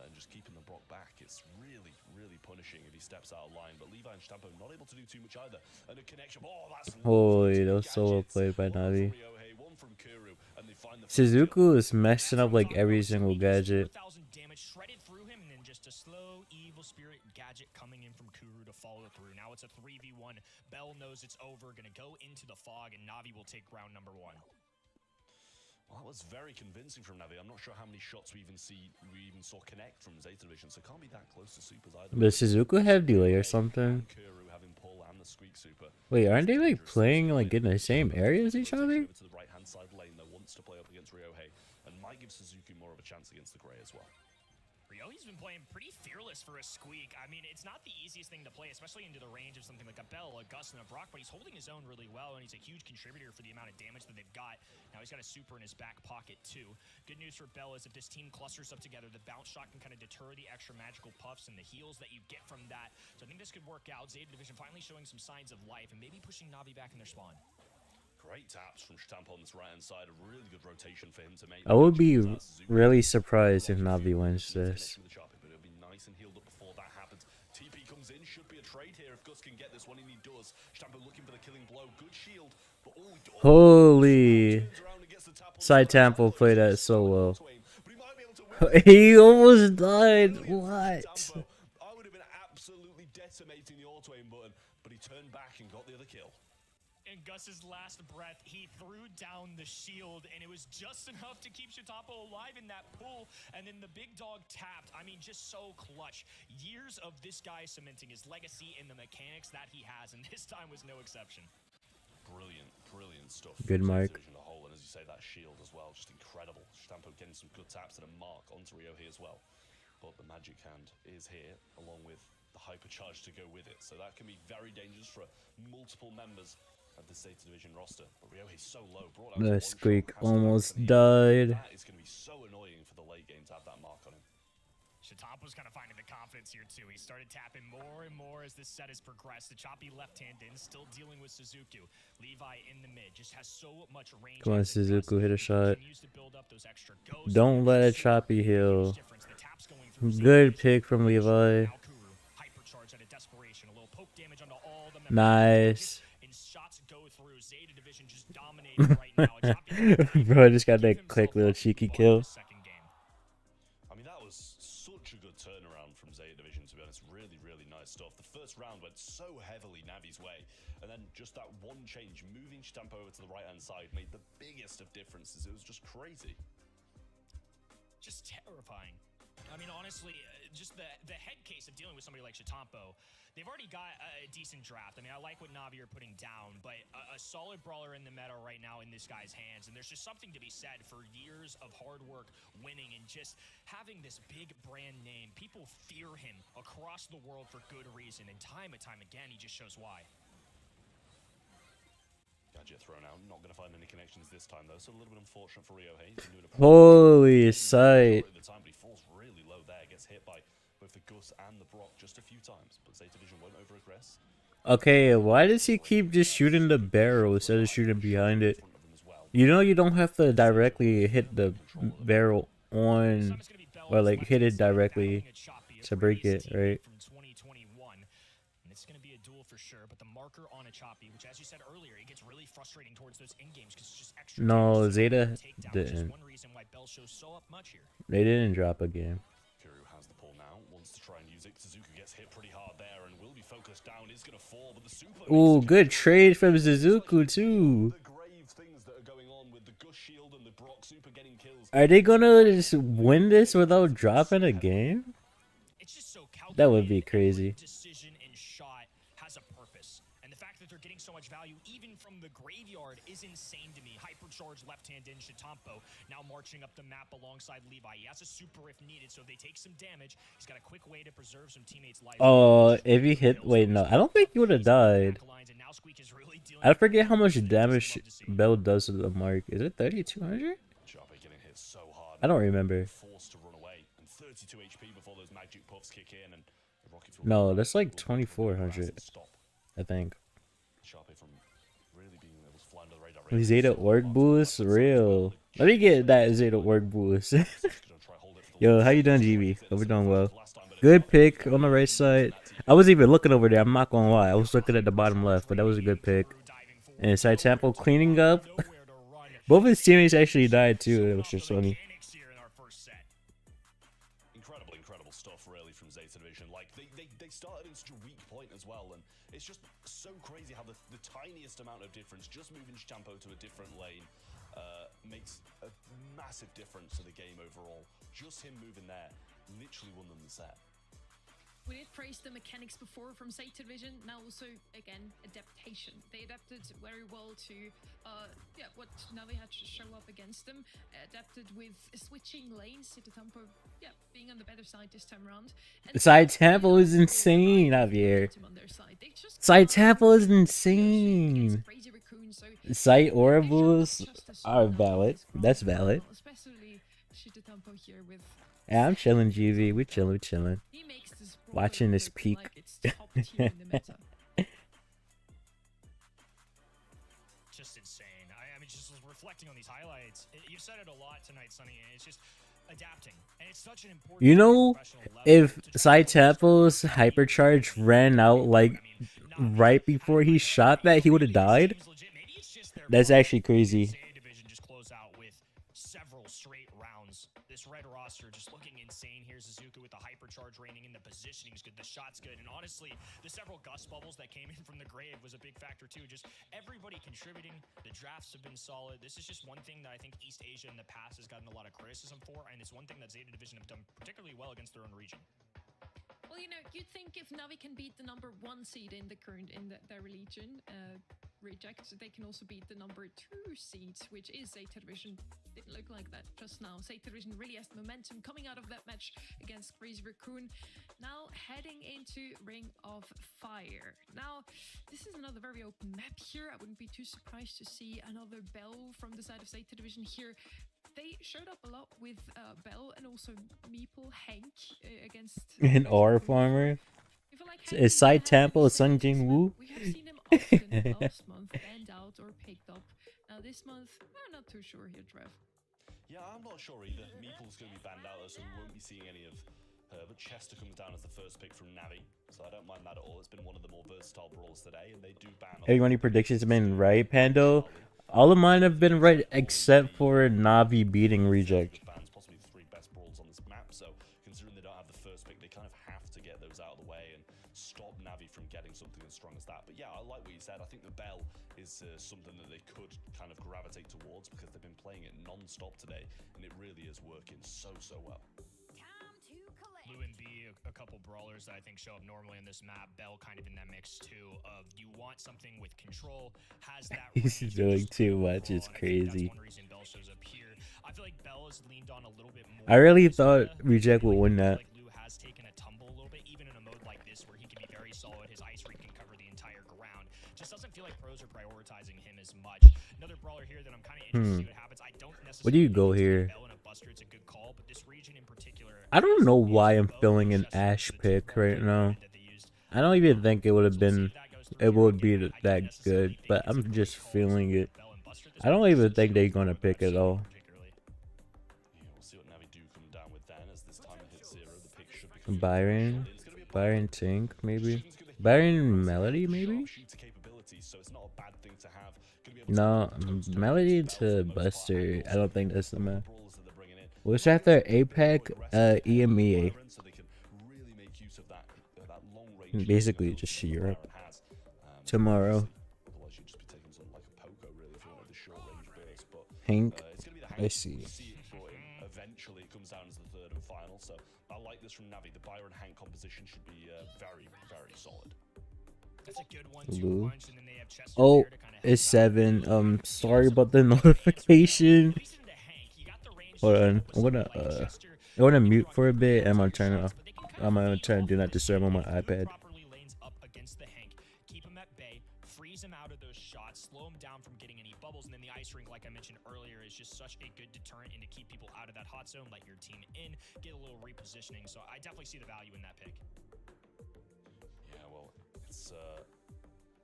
and just keeping the Brock back. It's really, really punishing if he steps out of line. But Levi and Stampo not able to do too much either. And a connection. Oh, that's holy, that was so well played by Navi. Suzuku is messing up like every single gadget. Damage shredded through him, and then just a slow evil spirit gadget coming in from Kuru to follow through. Now it's a 3v1. Bell knows it's over, gonna go into the fog, and Navi will take round number 1. Well, that was very convincing from Navi. I'm not sure how many shots we even saw connect from Zeta Division, so it can't be that close to Supers either. Does Suzuku have delay or something? Wait, aren't they like playing like in the same area as each other? To the right-hand side lane, though, wants to play up against Ryohei, and might give Suzuki more of a chance against the Gray as well. Ryohei's been playing pretty fearless for a Squeak. I mean, it's not the easiest thing to play, especially into the range of something like a Bell, a Gus, and a Brock, but he's holding his own really well, and he's a huge contributor for the amount of damage that they've got. Now he's got a super in his back pocket, too. Good news for Bell is if this team clusters up together, the bounce shot can kind of deter the extra magical puffs and the heals that you get from that. So I think this could work out. Zeta Division finally showing some signs of life and maybe pushing Navi back in their spawn. Great taps from Stamp on this right-hand side. A really good rotation for him to make. I would be really surprised if Navi wins this. But it'll be nice and healed up before that happens. TP comes in. Should be a trade here if Gus can get this one, and he does. Stampo looking for the killing blow. Good shield. But holy. Side Temple played that so well. He almost died. What? I would have been absolutely decimating the auto aim button, but he turned back and got the other kill. In Gus's last breath, he threw down the shield, and it was just enough to keep Shitapo alive in that pool, and then the big dog tapped. I mean, just so clutch. Years of this guy cementing his legacy in the mechanics that he has, and this time was no exception. Brilliant, brilliant stuff. Good mark. The whole, and as you say, that shield as well, just incredible. Stampo getting some good taps and a mark onto Ryohei as well. But the magic hand is here, along with the the hypercharge to go with it. So that can be very dangerous for multiple members of the Zeta Division roster. But Ryohei's so low, brought out The squeak almost died. That is going to be so annoying for the late game to have that mark on him. Chitampo's kind of finding the confidence here too. He started tapping more and more as this set has progressed. The choppy left hand in, still dealing with Suzuki. Levi in the mid, just has so much range. Come on, Suzuki, hit a shot. Don't let a choppy heal. Good pick from Levi. Nice. Bro, I just got that quick little cheeky kill. I mean, that was such a good turnaround from Zeta Division, to be honest. Really, really nice stuff. The first round went so heavily Navi's way, and then just that one change, moving Chitampo over to the right-hand side, made the biggest of differences. It was just crazy. Just terrifying. I mean, honestly, just the head case of dealing with somebody like Chitampo, they've already got a decent draft. I mean, I like what Navi are putting down, but a solid brawler in the meta right now in this guy's hands, and there's just something to be said for years of hard work, winning, and just having this big brand name. People fear him across the world for good reason, and time and time again, he just shows why. Gadget thrown out, not going to find any connections this time though, so a little bit unfortunate for Ryohei. Holy sight. The time, but he falls really low there, gets hit by both the Gus and the Brock just a few times, but Zeta Division won't over-aggress. Okay, why does he keep just shooting the barrel instead of shooting behind it? You know you don't have to directly hit the barrel on, or like hit it directly to break it, right? It's going to be a duel for sure, but the marker on a choppy, which as you said earlier, it gets really frustrating towards those in-games because it's just extra. No, Zeta didn't. They didn't drop a game. Kuru has the pull now, wants to try and use it. Suzuki gets hit pretty hard there and will be focused down. Is going to fall, but the super. Ooh, good trade from Suzuki too. The grave things that are going on with the Gus shield and the Brock super getting kills. Are they gonna just win this without dropping a game? It's just so that would be crazy. Decision and shot has a purpose, and the fact that they're getting so much value even from the graveyard is insane to me. Hypercharged left hand in Chitampo now marching up the map alongside Levi. He has a super if needed, so if they take some damage, he's got a quick way to preserve some teammates' life. Oh, if he hit, wait, no, I don't think he would have died. I forget how much damage Bell does to the mark. Is it 3,200? I don't remember. Forced to run away and 32 HP before those magic puffs kick in and the rocket fuel. No, that's like 2,400. I think. Zeta org boost, real. Let me get that Zeta org boost. Yo, how you doing, GB? Hope you're doing well. Good pick on the right side. I was even looking over there. I'm not gonna lie. I was looking at the bottom left, but that was a good pick. And side sample cleaning up. Both of his teammates actually died too. It was just funny. Incredible stuff, really, from Zeta Division. Like they started in such a weak point as well, and it's just so crazy how the tiniest amount of difference, just moving Chitampo to a different lane, makes a massive difference to the game overall. Just him moving there literally won them the set. We did praise the mechanics before from Zeta Division, now also, again, adaptation. They adapted very well to what Navi had to show up against them. Adapted with switching lanes, Chitampo, being on the better side this time around. Side Temple is insane, Javier. Side Temple is insane. Side Orables are valid. That's valid. Especially Chitampo here with... Yeah, I'm chilling, GV. We chilling. Watching this peak. Just insane. I mean, just reflecting on these highlights. You've said it a lot tonight, Sonny. It's just adapting, and it's such an important. You know, if Side Temple's hypercharge ran out like right before he shot that, he would have died. That's actually crazy. This red roster just looking insane here. Suzuki with the hypercharge raining in, the positioning's good, the shot's good, and honestly, the several Gus bubbles that came in from the grave was a big factor too. Just everybody contributing. The drafts have been solid. This is just one thing that I think East Asia in the past has gotten a lot of criticism for, and it's one thing that Zeta Division have done particularly well against their own region. Well, you know, you'd think if Navi can beat the #1 seed in the current their region, reject, they can also beat the number 2 seed, which is Zeta Division. Didn't look like that just now. Zeta Division really has momentum coming out of that match against Crazy Raccoon. Now heading into Ring of Fire. Now, this is another very open map here. I wouldn't be too surprised to see another Bell from the side of Zeta Division here. They showed up a lot with Bell and also Meeple Hank against An R farmer. Is Sai Temple a Sung Jin Woo? We have seen him often last month banned out or picked up. Now this month, I'm not too sure here, Trev. Yeah, I'm not sure either. Meeple's going to be banned out, so we won't be seeing any of her. But Chester comes down as the first pick from Navi, so I don't mind that at all. It's been one of the more versatile brawlers today, and they do ban. Everyone, your predictions have been right, Pando. All of mine have been right except for Navi beating Reject. Bans possibly the 3 best brawlers on this map, so considering they don't have the first pick, they kind of have to get those out of the way and stop Navi from getting something as strong as that. But yeah, I like what you said. I think the Bell is something that they could kind of gravitate towards because they've been playing it non-stop today, and it really is working so well. Blue and B, a couple brawlers that I think show up normally in this map. Bell kind of in that mix too of you want something with control, has that He's doing too much, it's crazy. I feel like Bell has leaned on a little bit more. I really thought Reject would win that. Like Lou has taken a tumble a little bit, even in a mode like this where he can be very solid. His ice read can cover the entire ground. Just doesn't feel like pros are prioritizing him as much. Another brawler here that I'm kind of interested to see what happens. I don't necessarily. What do you go here? Bell and a Buster, it's a good call, but this region in particular. I don't know why I'm feeling an Ash pick right now. I don't even think it would have been, it would be that good, but I'm just feeling it. I don't even think they're gonna pick it all. Byron Tink, maybe. Byron Melody, maybe. No, Melody to Buster. I don't think that's the map. What's after APAC? EMEA. Basically, just Europe. Tomorrow. Hank. I see. Eventually, it comes down to the 3rd and final. So I like this from Navi. The Byron Hank composition should be very solid. That's a good one. Blue. Oh, it's 7. Sorry about the notification. Hold on. I wanna mute for a bit. I'm gonna turn it off. I'm gonna turn Do Not Disturb on my iPad. Keep him at bay, freeze him out of those shots, slow him down from getting any bubbles, and then the ice rink, like I mentioned earlier, is just such a good deterrent and to keep people out of that hot zone, let your team in, get a little repositioning. So I definitely see the value in that pick. Yeah, well, it's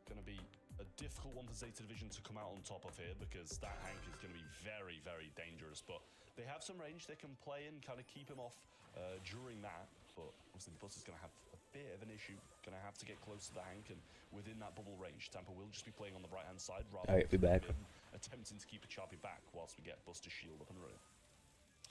gonna be a difficult one for Zeta Division to come out on top of here because that Hank is going to be very dangerous, but they have some range they can play and kind of keep him off during that. But obviously the Buster's going to have a bit of an issue, going to have to get close to the Hank, and within that bubble range, Tampa will just be playing on the right hand side rather Alright, be back. attempting to keep a Chappie back whilst we get Buster's shield up and running.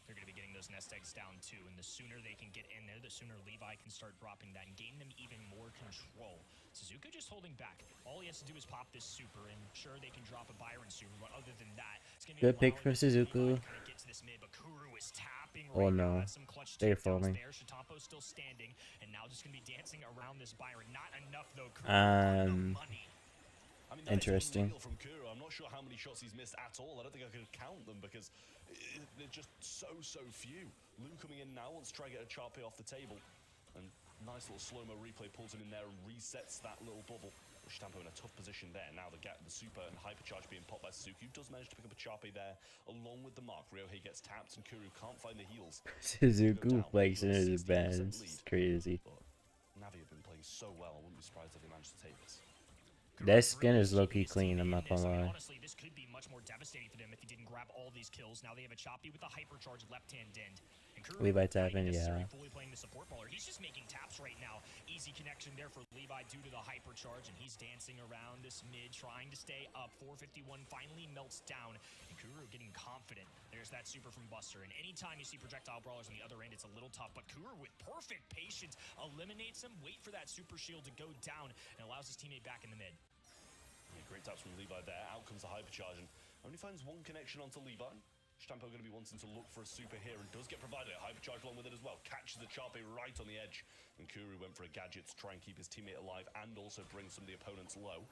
They're going to be getting those nest eggs down too, and the sooner they can get in there, the sooner Levi can start dropping that and gain them even more control. Suzuka just holding back. All he has to do is pop this super, and sure, they can drop a Byron super, but other than that, it's going to be good pick for Suzuka. Oh no, they're falling. Shatampo's still standing, and now just going to be dancing around this Byron. Not enough though. Interesting. From Kuro. I'm not sure how many shots he's missed at all. I don't think I could count them because they're just so few. Lou coming in now wants to try to get a Charpy off the table. And nice little slow-mo replay pulls him in there and resets that little bubble. Stampo in a tough position there. Now the super and hypercharge being popped by Suzuki, who does manage to pick up a Charpy there along with the mark. Ryohei gets tapped and Kuru can't find the heals. Suzuki flexing his bands. It's crazy. But Navi have been playing so well. I wouldn't be surprised if they managed to take this. That skin is low-key clean, I'm not gonna lie. Honestly, this could be much more devastating for them if he didn't grab all these kills. Now they have a Choppy with a hypercharge left-hand end. Levi tapping, yeah. Fully playing the support baller. He's just making taps right now. Easy connection there for Levi due to the hypercharge, and he's dancing around this mid, trying to stay up. 451 finally melts down, and Kuru getting confident. There's that super from Buster, and anytime you see projectile brawlers on the other end, it's a little tough, but Kuru with perfect patience eliminates him, wait for that super shield to go down, and allows his teammate back in the mid. Yeah, great taps from Levi there. Out comes the hypercharge, and only finds one connection onto Levi. Stampo going to be wanting to look for a super here and does get provided a hypercharge along with it as well. Catches the Charpy right on the edge. And Kuru went for a gadget to try and keep his teammate alive and also bring some of the opponents low.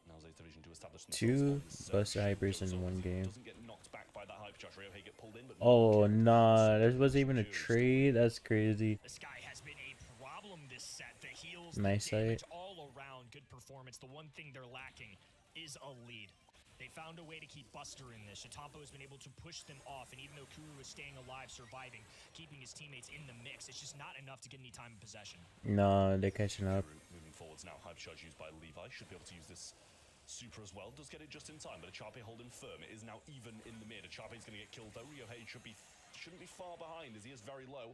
Now Zeta Division to establish Two themselves Buster Hypers in one game. doesn't get knocked back by that hypercharge. Ryohei get pulled in, but Oh nah, this wasn't even a trade. That's crazy. The Sky has been a problem this set. The heals, Nice the damage, sight. all around good performance. The one thing they're lacking is a lead. They found a way to keep Buster in this. Shatampo has been able to push them off, and even though Kuru is staying alive, surviving, keeping his teammates in the mix, it's just not enough to get any time in possession. Nah, they're catching up. Moving forwards now, hypercharge used by Levi. Should be able to use this super as well. Does get it just in time, but Achape holding firm. It is now even in the mid. Achape's going to get killed though. Ryohei shouldn't be far behind as he is very low.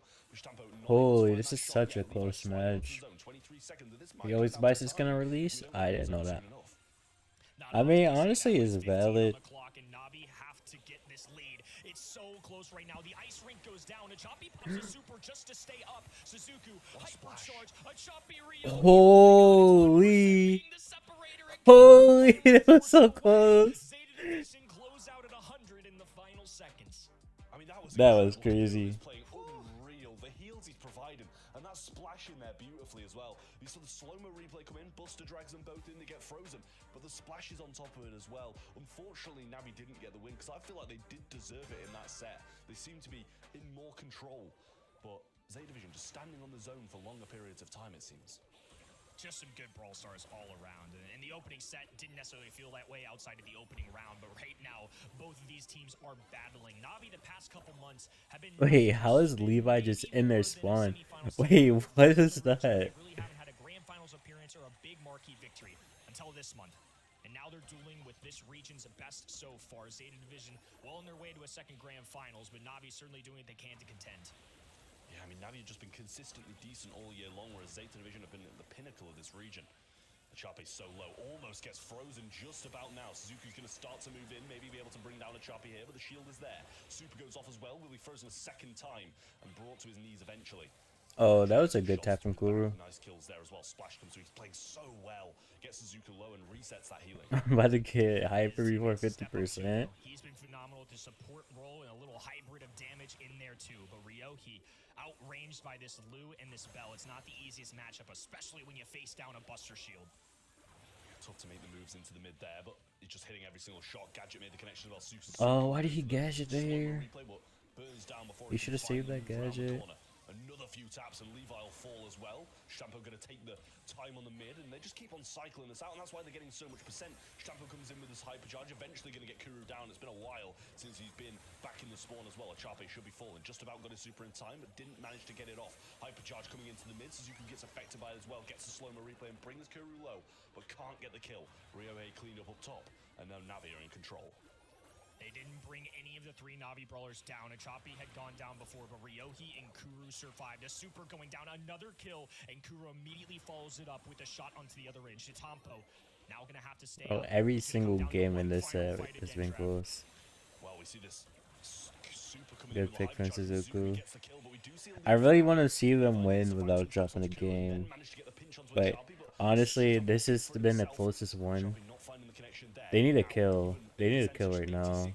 Holy, this is such a close match. Yo, is Bison's gonna release? I didn't know that. I mean, honestly, it's valid. It's so close right now. The ice rink goes down. Achape pops a super just to stay up. Suzuku, hypercharge. Achape Ryo. Holy. Holy, that was so close. That was crazy. The heals he's providing, and that's splashing there beautifully as well. You saw the slow-mo replay come in, Buster drags them both in, they get frozen, but the splash is on top of it as well. Unfortunately, Navi didn't get the win, because I feel like they did deserve it in that set. They seem to be in more control, but Zeta Division just standing on the zone for longer periods of time, it seems. Just some good Brawl Stars all around. And the opening set didn't necessarily feel that way outside of the opening round, but right now, both of these teams are battling. Navi, the past couple months, have been... Wait, how is Levi just in their spawn? Wait, what is that? They really haven't had a grand finals appearance or a big marquee victory until this month. And now they're dueling with this region's best so far. Zeta Division well on their way to a second grand finals, but Navi certainly doing what they can to contend. Yeah, I mean, Navi have just been consistently decent all year long, whereas Zeta Division have been at the pinnacle of this region. Achape's so low, almost gets frozen just about now. Suzuki's going to start to move in, maybe be able to bring down Achape here, but the shield is there. Super goes off as well, will be frozen a second time and brought to his knees eventually. Oh, that was a good tap from Kuru. Nice kills there as well. Splash comes through, he's playing so well. Gets Suzuki low and resets that healing. I'm about to get hyper before 50%. He's been phenomenal with the support role and a little hybrid of damage in there too. But Ryo, he outranged by this Lu and this Bell. It's not the easiest matchup, especially when you face down a Buster Shield. Tough to make the moves into the mid there, but he's just hitting every single shot. Gadget made the connection as well. Oh, why did he gadget there? He should have saved that gadget. Another few taps and Levi will fall as well. Shatampo going to take the time on the mid, and they just keep on cycling this out, and that's why they're getting so much percent. Shatampo comes in with his hypercharge, eventually going to get Kuru down. It's been a while since he's been back in the spawn as well. Achape should be falling. Just about got his super in time, but didn't manage to get it off. Hypercharge coming into the mid, Suzuki gets affected by it as well, gets the slow-mo replay and brings Kuru low, but can't get the kill. Ryohei cleaned up top, and now Navi are in control. They didn't bring any of the three Navi brawlers down. Achape had gone down before, but Ryohei and Kuru survived. A super going down, another kill, and Kuru immediately follows it up with a shot onto the other end. Shatampo now going to have to stay. Oh, every single game in this set has been close. Well, we see this good pick from Suzuki. I really want to see them win without dropping a game, but honestly, this has been the closest one. They need a kill. They need a kill right now.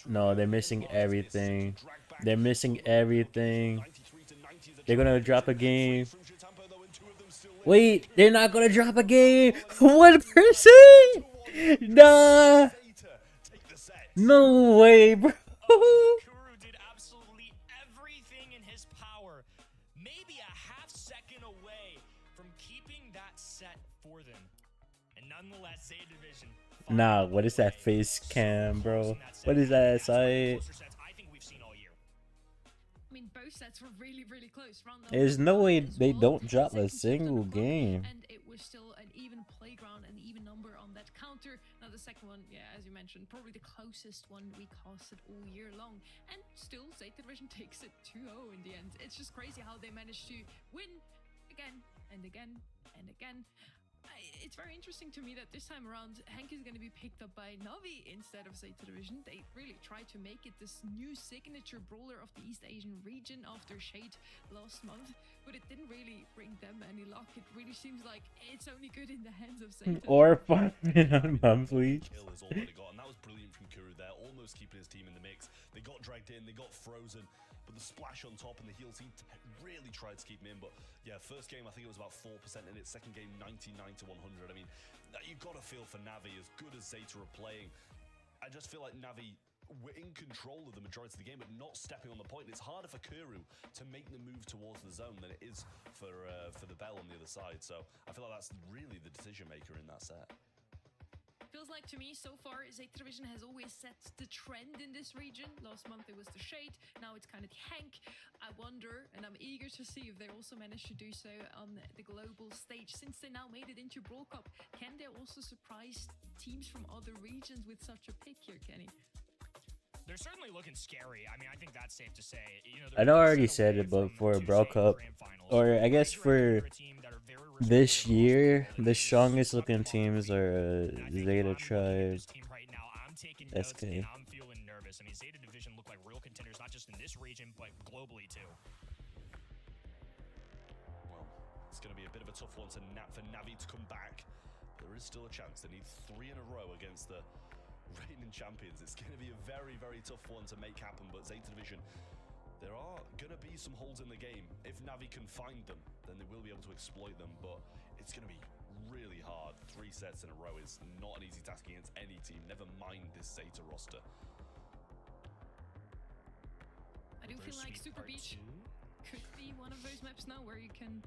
No, they're missing everything. They're missing everything. They're gonna drop a game. Wait, they're not gonna drop a game. 1%. Nah. No way, bro. Kuru did absolutely everything in his power. Maybe a half second away from keeping that set for them. And nonetheless, Zeta Division. Nah, what is that face cam, bro? What is that sight? I mean, both sets were really, really close. There's no way they don't drop a single game. And it was still an even playground, an even number on that counter. Now the second one, yeah, as you mentioned, probably the closest one we casted all year long. And still, Zeta Division takes it 2-0 in the end. It's just crazy how they managed to win again and again and again. It's very interesting to me that this time around, Hank is going to be picked up by Navi instead of Zeta Division. They really tried to make it this new signature brawler of the East Asian region after Shade last month, but it didn't really bring them any luck. It really seems like it's only good in the hands of Zeta. Or 5 minute monthly. Kill is all that they got, and that was brilliant from Kuru there, almost keeping his team in the mix. They got dragged in, they got frozen, but the splash on top and the heals, he really tried to keep him in. But yeah, first game I think it was about 4% in it, second game 99 to 100. 100. I mean, you've got to feel for Navi, as good as Zeta are playing. I just feel like Navi were in control of the majority of the game, but not stepping on the point. It's harder for Kuru to make the move towards the zone than it is for the Bell on the other side. So I feel like that's really the decision maker in that set. Feels like to me so far Zeta Division has always set the trend in this region. Last month it was the Shade, now it's kind of the Hank. I wonder, and I'm eager to see if they also manage to do so on the global stage. Since they now made it into Brawl Cup, can they also surprise teams from other regions with such a pick here, Kenny? They're certainly looking scary. I mean, I think that's safe to say. I know I already said it, but for Brawl Cup, or I guess for this year, the strongest looking teams are Zeta Tribe, SK. I'm feeling nervous. I mean, Zeta Division look like real contenders, not just in this region, but globally too. Well, it's going to be a bit of a tough one for Navi to come back. There is still a chance. They need 3 in a row against the reigning champions. It's going to be a very, very tough one to make happen, but Zeta Division, there are going to be some holes in the game. If Navi can find them, then they will be able to exploit them, but it's going to be really hard. 3 sets in a row is not an easy task against any team, never mind this Zeta roster. I do feel like Super Beach could be one of those maps now where you can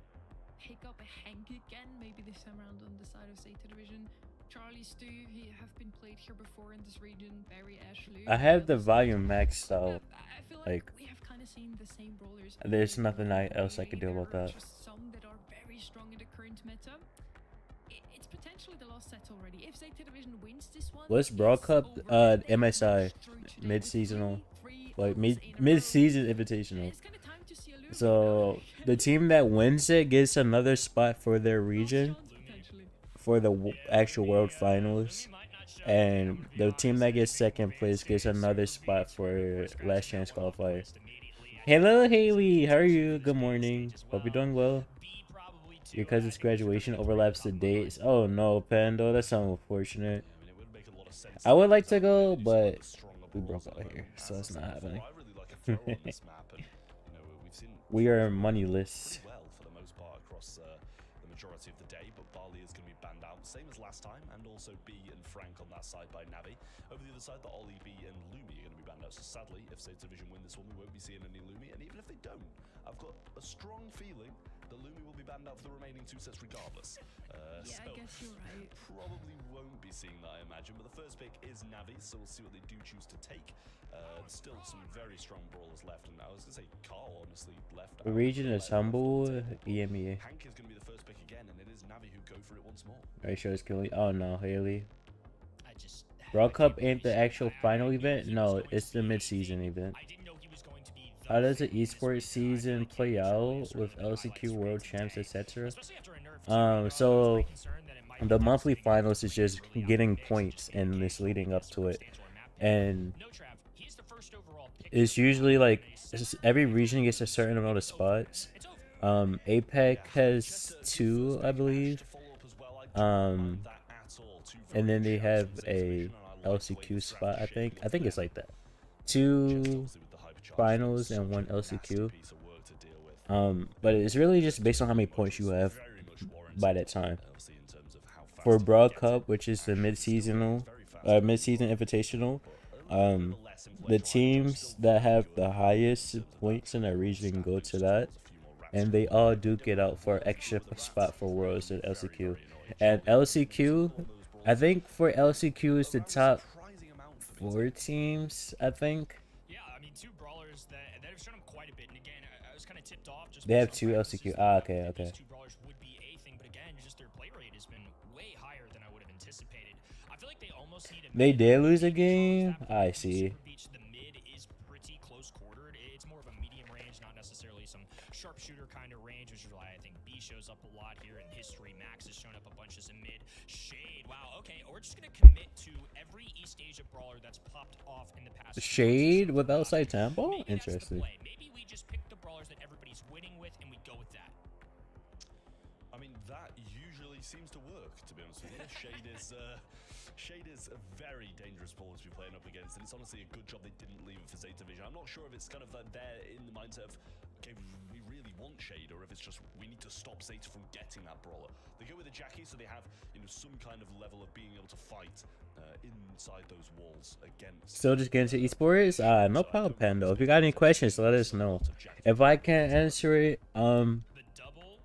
pick up a Hank again, maybe this time around on the side of Zeta Division. Charlie Stu, he have been played here before in this region. Barry Ashley. I have the volume maxed out. I feel like we have kind of seen the same brawlers. There's nothing else I could do about that. Just some that are very strong in the current meta. It's potentially the last set already. If Zeta Division wins this one, What's Brawl Cup? MSI, mid-seasonal, like mid-season invitational. So the team that wins it gets another spot for their region for the actual world finals, and the team that gets second place gets another spot for last chance qualifier. Hello Haley, how are you? Good morning, hope you're doing well. Your cousin's graduation overlaps the dates. Oh no, Pando, that's so unfortunate. I would like to go, but we broke out here, so it's not happening. We are moneyless. Same as last time, and also B and Frank on that side by Navi. Over the other side, the Ollie, B and Lumi are going to be banned out. So sadly, if Zeta Division win this one, we won't be seeing any Lumi. And even if they don't, I've got a strong feeling that Lumi will be banned out for the remaining 2 sets regardless. Yeah, so I guess you're right. Probably won't be seeing that, I imagine. But the first pick is Navi, so we'll see what they do choose to take. Still some very strong brawlers left, and I was going to say Carl honestly left. The region is humble. EMEA. Hank is going to be the first pick again, and it is Navi who go for it once more. Are you sure it's killing? Oh no, Haley. Brawl Cup ain't the actual final event? No, it's the mid-season event. How does the esports season play out with LCQ World Champs, etc.? So the monthly finals is just getting points and this leading up to it, and it's usually like every region gets a certain amount of spots. APAC has 2, I believe. And then they have a LCQ spot, I think it's like that. 2 finals and 1 LCQ. But it's really just based on how many points you have by that time. For Brawl Cup, which is the mid-season invitational, the teams that have the highest points in their region go to that, and they all duke it out for extra spot for Worlds and LCQ. And LCQ, I think for LCQ is the top 4 teams, I think. Yeah, I mean, 2 brawlers that have shown up quite a bit, and again, I was kind of tipped off. Just they have 2 LCQ. Ah, okay. 2 brawlers would be a thing, but again, just their play rate has been way higher than I would have anticipated. I feel like they almost need a. They did lose a game. I see. The mid is pretty close quartered. It's more of a medium range, not necessarily some sharpshooter kind of range, which is why I think B shows up a lot here in history. Max has shown up a bunch as a mid. Shade, wow, okay, we're just gonna commit to every East Asia brawler that's popped off in the past. Shade with outside tempo? Interesting. Maybe we just pick the brawlers that everybody's winning with and we go with that. I mean, that usually seems to work, to be honest with you. Shade is a very dangerous brawler to be playing up against, and it's honestly a good job they didn't leave it for Zeta Division. I'm not sure if it's kind of like they're in the mindset of, okay, we really want Shade, or if it's just we need to stop Zeta from getting that brawler. They go with the Jackie, so they have some kind of level of being able to fight inside those walls against. Still just getting to esports? No problem, Pando. If you got any questions, let us know. If I can't answer it,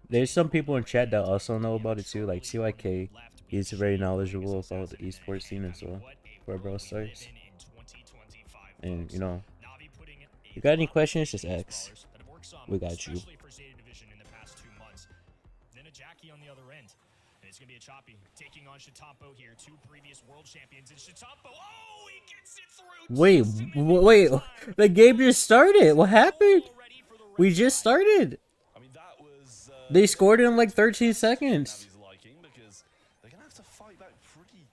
there's some people in chat that also know about it too, like CYK. He's very knowledgeable about the esports scene as well for Brawl Stars. And you know, if you got any questions, just ask. We got you. Then a Jackie on the other end. And it's going to be a Choppy taking on Shitampo here. 2 previous world champions. And Shitampo, oh, he gets it through. Wait, the game just started. What happened? We just started. I mean, that was. They scored in like 13 seconds. Because they're going to have to fight back pretty.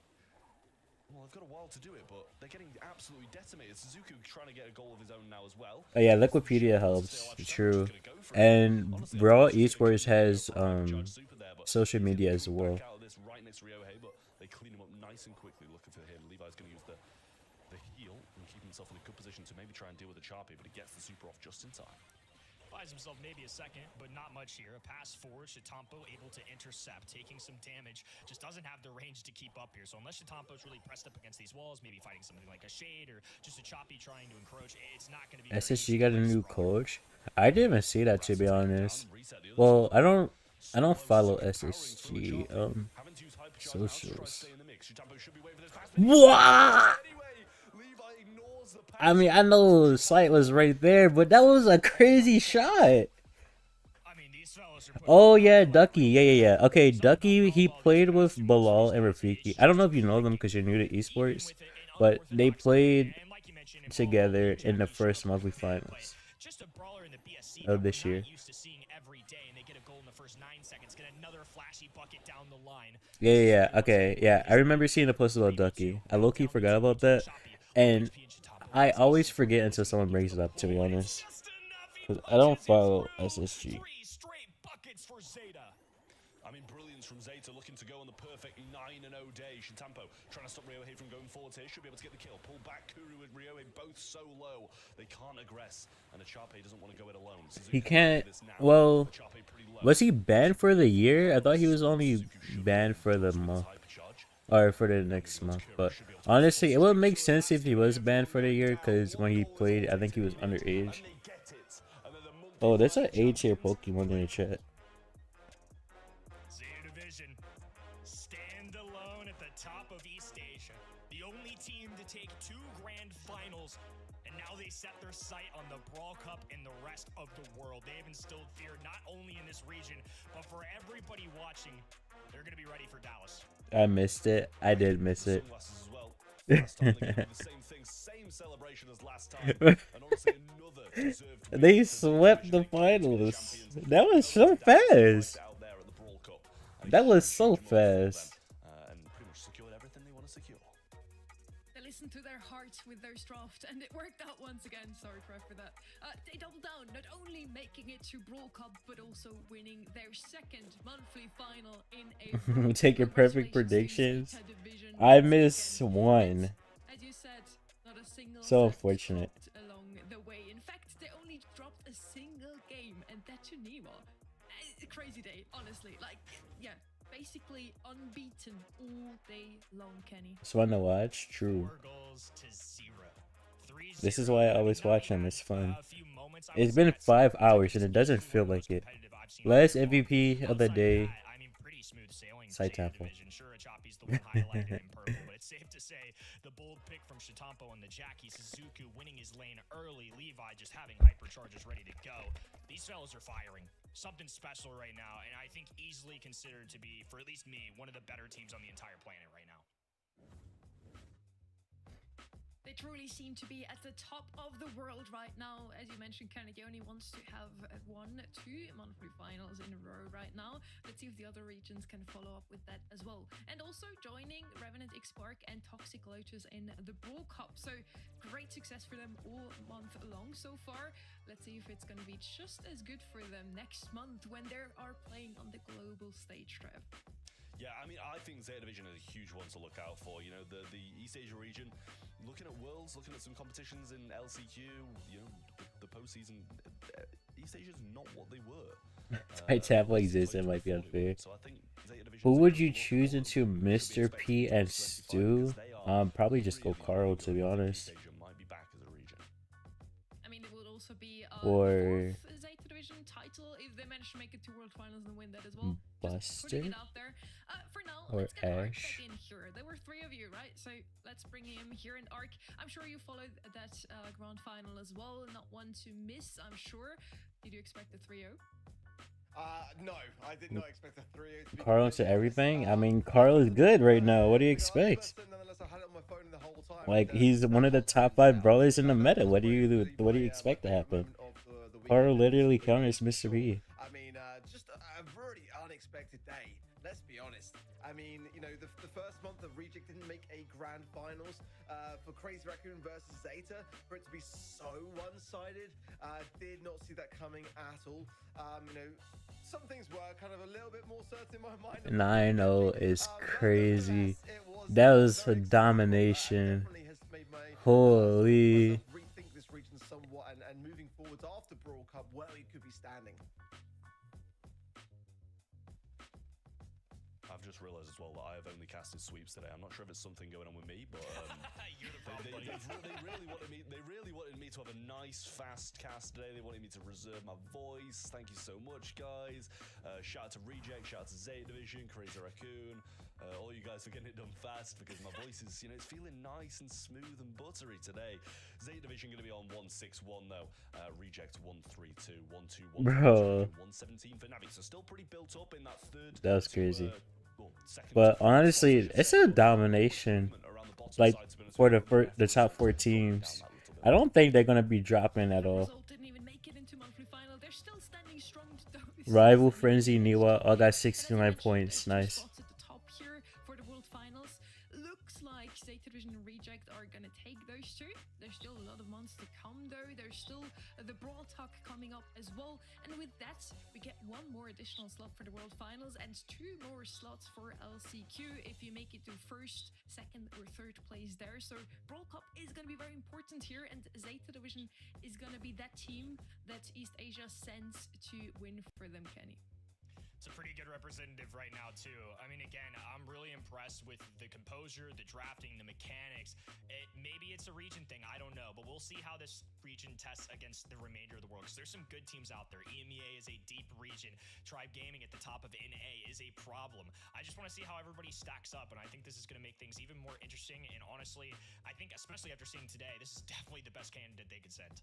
Well, they've got a while to do it, but they're getting absolutely decimated. Suzuki trying to get a goal of his own now as well. Oh yeah, Liquipedia helps. True. And Brawl Esports has social media as well. Right next to Ryohei, but they clean him up nice and quickly. Looking for him. Levi's going to use the heal and keep himself in a good position to maybe try and deal with the Charpy, but he gets the super off just in time. Buys himself maybe a second, but not much here. A pass forward, Shitampo able to intercept, taking some damage. Just doesn't have the range to keep up here. So unless Shitampo's really pressed up against these walls, maybe fighting something like a Shade or just a Choppy trying to encroach, it's not going to be. SSG got a new coach. I didn't even see that, to be honest. Well, I don't follow SSG socials. What? I mean, I know Sight was right there, but that was a crazy shot. Oh yeah, Ducky. Yeah. Okay, Ducky, he played with Bilal and Rafiki. I don't know if you know them because you're new to esports, but they played together in the first monthly finals of this year. Yeah. Okay, yeah. I remember seeing the post about Ducky. I low-key forgot about that, and I always forget until someone brings it up, to be honest. Because I don't follow SSG. I mean, brilliance from Zeta, looking to go on the perfect 9-0 day. Shitampo trying to stop Ryohei from going forward here. Should be able to get the kill. Pull back Kuru and Ryohei both so low. They can't aggress. And the Charpy doesn't want to go it alone. He can't. Well, was he banned for the year? I thought he was only banned for the month. Or for the next month. But honestly, it would make sense if he was banned for the year. Because when he played, I think he was underage. Oh, there's an A-tier Pokemon in the chat. Take 2 grand finals, and now they set their sight on the Brawl Cup and the rest of the world. They have instilled fear not only in this region, but for everybody watching. They're going to be ready for Dallas. I missed it. I did miss it. They swept the finals. That was so fast. That was so fast. To their hearts with their draft, and it worked out once again. Sorry, Trev, for that. They doubled down, not only making it to Brawl Cup, but also winning their 2nd monthly final in a Take your perfect predictions. I missed one. As you said, not a single so unfortunate. Along the way. In fact, they only dropped a single game, and that to Nemo. It's a crazy day, honestly. Like, yeah. Basically unbeaten all day long, Kenny. It's fun to watch, true. This is why I always watch them, it's fun. It's been 5 hours and it doesn't feel like it. Last MVP of the day, Saitapple. It's safe to say the bold pick from Shitampo and the Jackie. Suzuki winning his lane early. Levi just having hypercharges ready to go. These fellas are firing. Something special right now, and I think easily considered to be, for at least me, one of the better teams on the entire planet right now. They truly seem to be at the top of the world right now. As you mentioned, Carnegie only wants to have 1-2 monthly finals in a row right now. Let's see if the other regions can follow up with that as well. And also joining Revenant X-Spark and Toxic Lotus in the Brawl Cup. So great success for them all month long so far. Let's see if it's going to be just as good for them next month when they are playing on the global stage, Trev. Yeah, I mean, I think Zeta Division is a huge one to look out for. You know, the East Asia region, looking at Worlds, looking at some competitions in LCQ, you know, the postseason, East Asia is not what they were. I tap like this, it might be unfair. Who would you choose into Mr. P and Stu? Probably just go Carl, to be honest. I mean, it would also be Or fourth Zeta Division title if they manage to make it to World Finals and win that as well. Just Buster putting it out there. For now, or let's get Ark Ash. back in here. There were 3 of you, right? So let's bring him here. And Ark, I'm sure you followed that grand final as well. Not one to miss, I'm sure. Did you expect the 3-0? No, I did not expect a 3-0. Carl into everything. I mean, Carl is good right now. What do you expect? Like, he's one of the top 5 brawlers in the meta. What do you expect to happen? Carl literally counters Mr. P. I mean, just a very unexpected day. Let's be honest. I mean, you know, the first month of Reject didn't make a grand finals for Crazy Raccoon versus Zeta. For it to be so one-sided, did not see that coming at all. You know, some things were kind of a little bit more certain in my mind. 9-0 is crazy. That was a domination. Holy. Rethink this region somewhat and moving forwards after Brawl Cup, where he could be standing. I've just realised as well that I have only casted sweeps today. I'm not sure if it's something going on with me, but they really wanted me to have a nice, fast cast today. They wanted me to reserve my voice. Thank you so much, guys. Shout out to Reject, shout out to Zeta Division, Crazy Raccoon. All you guys are getting it done fast because my voice is, you know, it's feeling nice and smooth and buttery today. Zeta Division going to be on 161 though. Reject 132, 121, Bro. 117 for Navi. So still pretty built up in that third. That was crazy. But honestly, it's a domination. Like, for the top 4 teams. I don't think they're going to be dropping at all. Rival, Frenzy, Niwa all got 69 points. Nice. Zeta Division and Reject are gonna take those 2. There's still a lot of months to come though. There's still the Brawl Talk coming up as well. And with that, we get 1 more additional slot for the World Finals and 2 more slots for LCQ if you make it to 1st, 2nd or 3rd place there. So Brawl Cup is gonna be very important here, and Zeta Division is gonna be that team that East Asia sends to win for them, Kenny. It's a pretty good representative right now, too. I mean, again, I'm really impressed with the composure, the drafting, the mechanics. Maybe it's a region thing, I don't know, but we'll see how this region tests against the remainder of the world, because there's some good teams out there. EMEA is a deep region. Tribe Gaming at the top of NA is a problem. I just want to see how everybody stacks up, and I think this is going to make things even more interesting, and honestly, I think, especially after seeing today, this is definitely the best candidate they could send.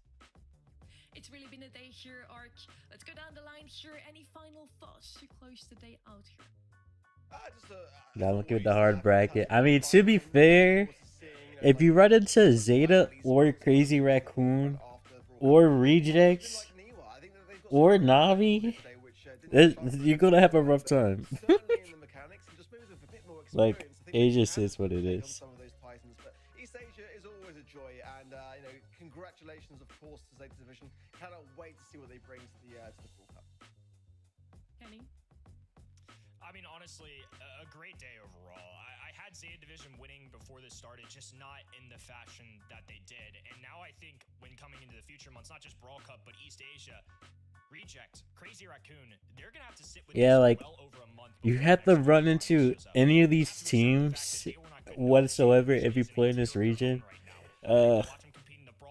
It's really been a day here, Ark. Let's go down the line here. Any final thoughts to close the day out here? Gotta look at the hard bracket. I mean, to be fair, if you run into Zeta or Crazy Raccoon or Rejects or Navi, you're gonna have a rough time. Like, it just is what it is. Congratulations, of course, to Zeta Division. Cannot wait to see what they bring to the World Cup. Kenny? I mean, honestly, a great day overall. I had Zeta Division winning before this started, just not in the fashion that they did. And now I think when coming into the future months, not just Brawl Cup, but East Asia, Reject, Crazy Raccoon, they're going to have to sit with like, well over a month. You have to run into any of these teams whatsoever if you play in this region.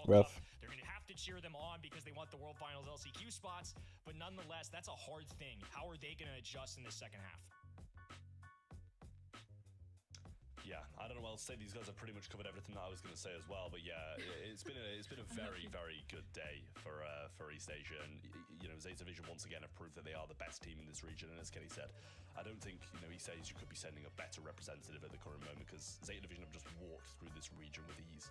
Rough. They're going to have to cheer them on because they want the World Finals LCQ spots, but nonetheless, that's a hard thing. How are they going to adjust in the second half? Yeah, I don't know. I'll say these guys have pretty much covered everything that I was going to say as well. But yeah, it's been a very, very good day for East Asia, and you know, Zeta Division once again have proved that they are the best team in this region. And as Kenny said, I don't think, you know, East Asia could be sending a better representative at the current moment because Zeta Division have just walked through this region with ease.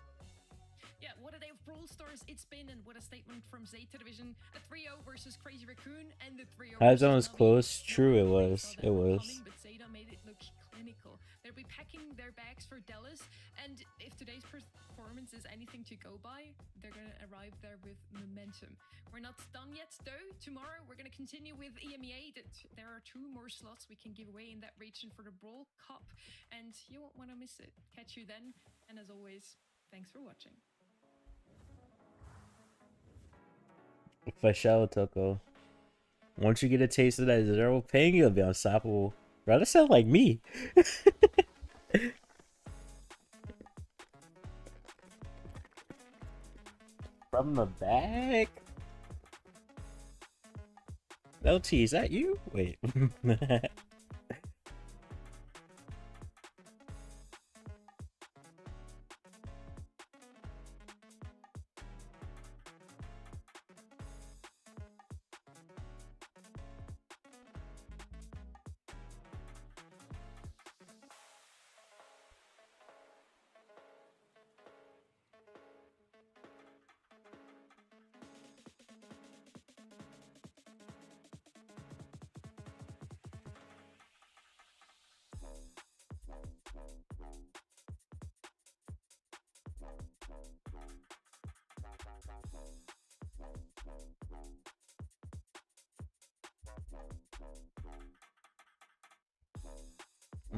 Yeah, what a day of Brawl Stars it's been, and what a statement from Zeta Division. A 3-0 versus Crazy Raccoon, and the 3-0 Hyzone was close. True, it was. It was. But Zeta made it look clinical. They'll be packing their bags for Dallas, and if today's performance is anything to go by, they're going to arrive there with momentum. We're not done yet, though. Tomorrow, we're going to continue with EMEA. There are 2 more slots we can give away in that region for the Brawl Cup, and you won't want to miss it. Catch you then, and as always, thanks for watching. For sure, Toko. Once you get a taste of that zero pain, you'll be unstoppable. Bro, that sound like me. From the back? LT, is that you? Wait.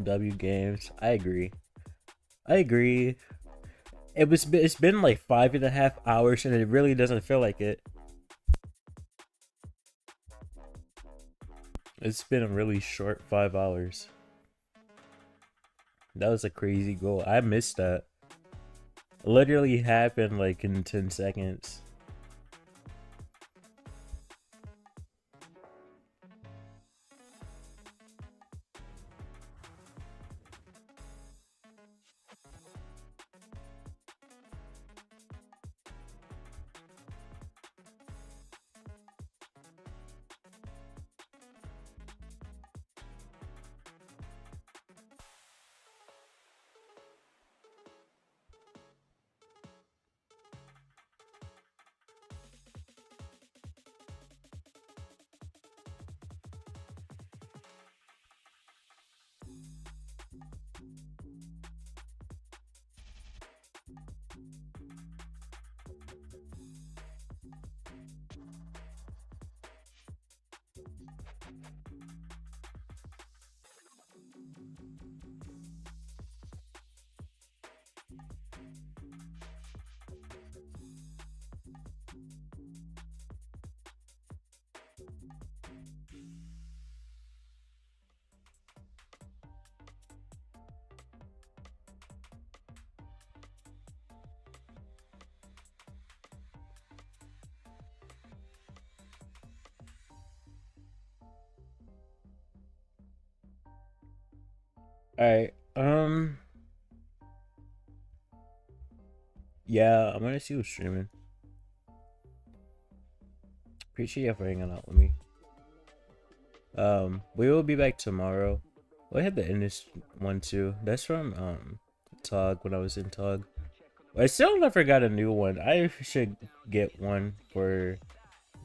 W games. I agree. It's been like 5.5 hours and it really doesn't feel like it. It's been a really short 5 hours. That was a crazy goal. I missed that. Literally happened like in 10 seconds. Alright, yeah, I'm gonna see who's streaming. Appreciate you for hanging out with me. We will be back tomorrow. I had to end this one too. That's from Tog when I was in Tog. I still never got a new one. I should get one for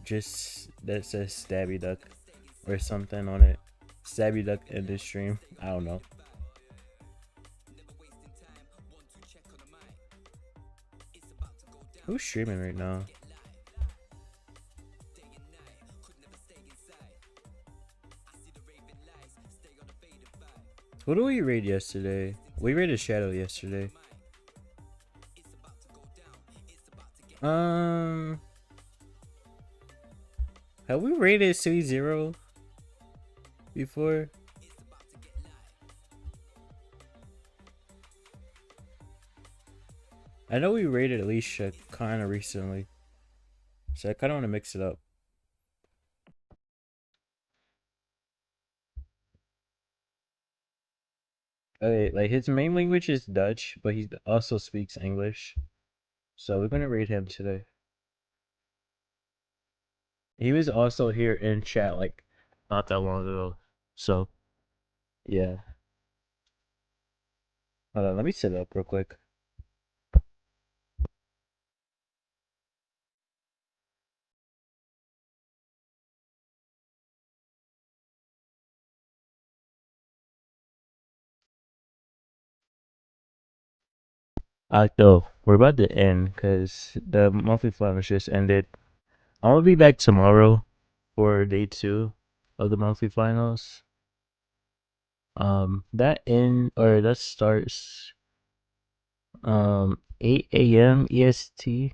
just that says Stabby Duck or something on it. Stabby Duck in this stream. I don't know. Who's streaming right now? What did we raid yesterday? We raided Shadow yesterday. Have we raided C0 before? I know we raided Alicia kind of recently, so I kind of want to mix it up. Okay, like his main language is Dutch, but he also speaks English, so we're gonna raid him today. He was also here in chat like not that long ago, so yeah. Hold on, let me set it up real quick. Though we're about to end because the monthly finals just ended. I'm gonna be back tomorrow for day 2 of the monthly finals. That starts 8 a.m. EST.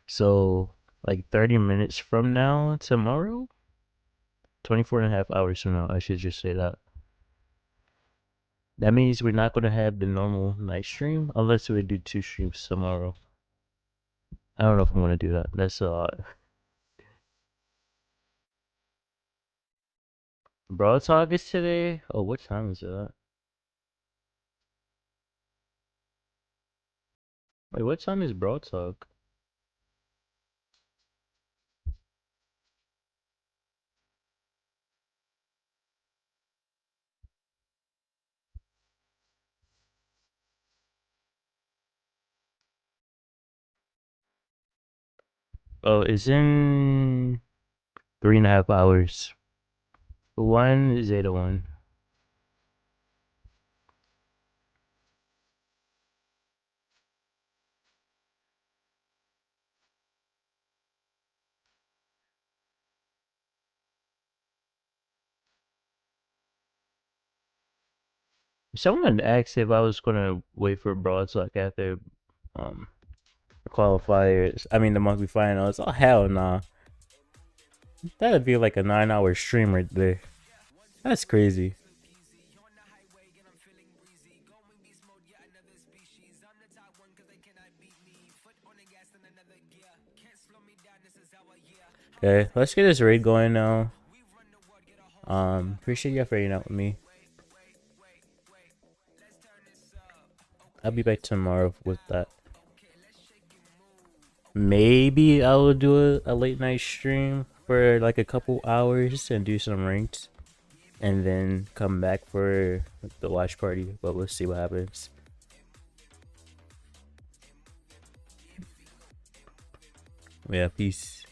So like 30 minutes from now tomorrow. 24 and a half hours from now. I should just say that. That means we're not going to have the normal night stream unless we do 2 streams tomorrow. I don't know if I'm going to do that. That's a lot. Broad Talk is today? Oh, what time is that? Wait, what time is Broad Talk? Oh, it's in 3.5 hours. 1 is 8:01. Someone asked if I was gonna wait for Broad Talk after the qualifiers. I mean the monthly finals. Oh hell nah. That'd be like a 9-hour stream right there. That's crazy. Okay, let's get this raid going now. Appreciate you for hanging out with me. I'll be back tomorrow with that. Maybe I will do a late night stream for like a couple hours and do some ranked, and then come back for the watch party. But we'll see what happens. Yeah, peace.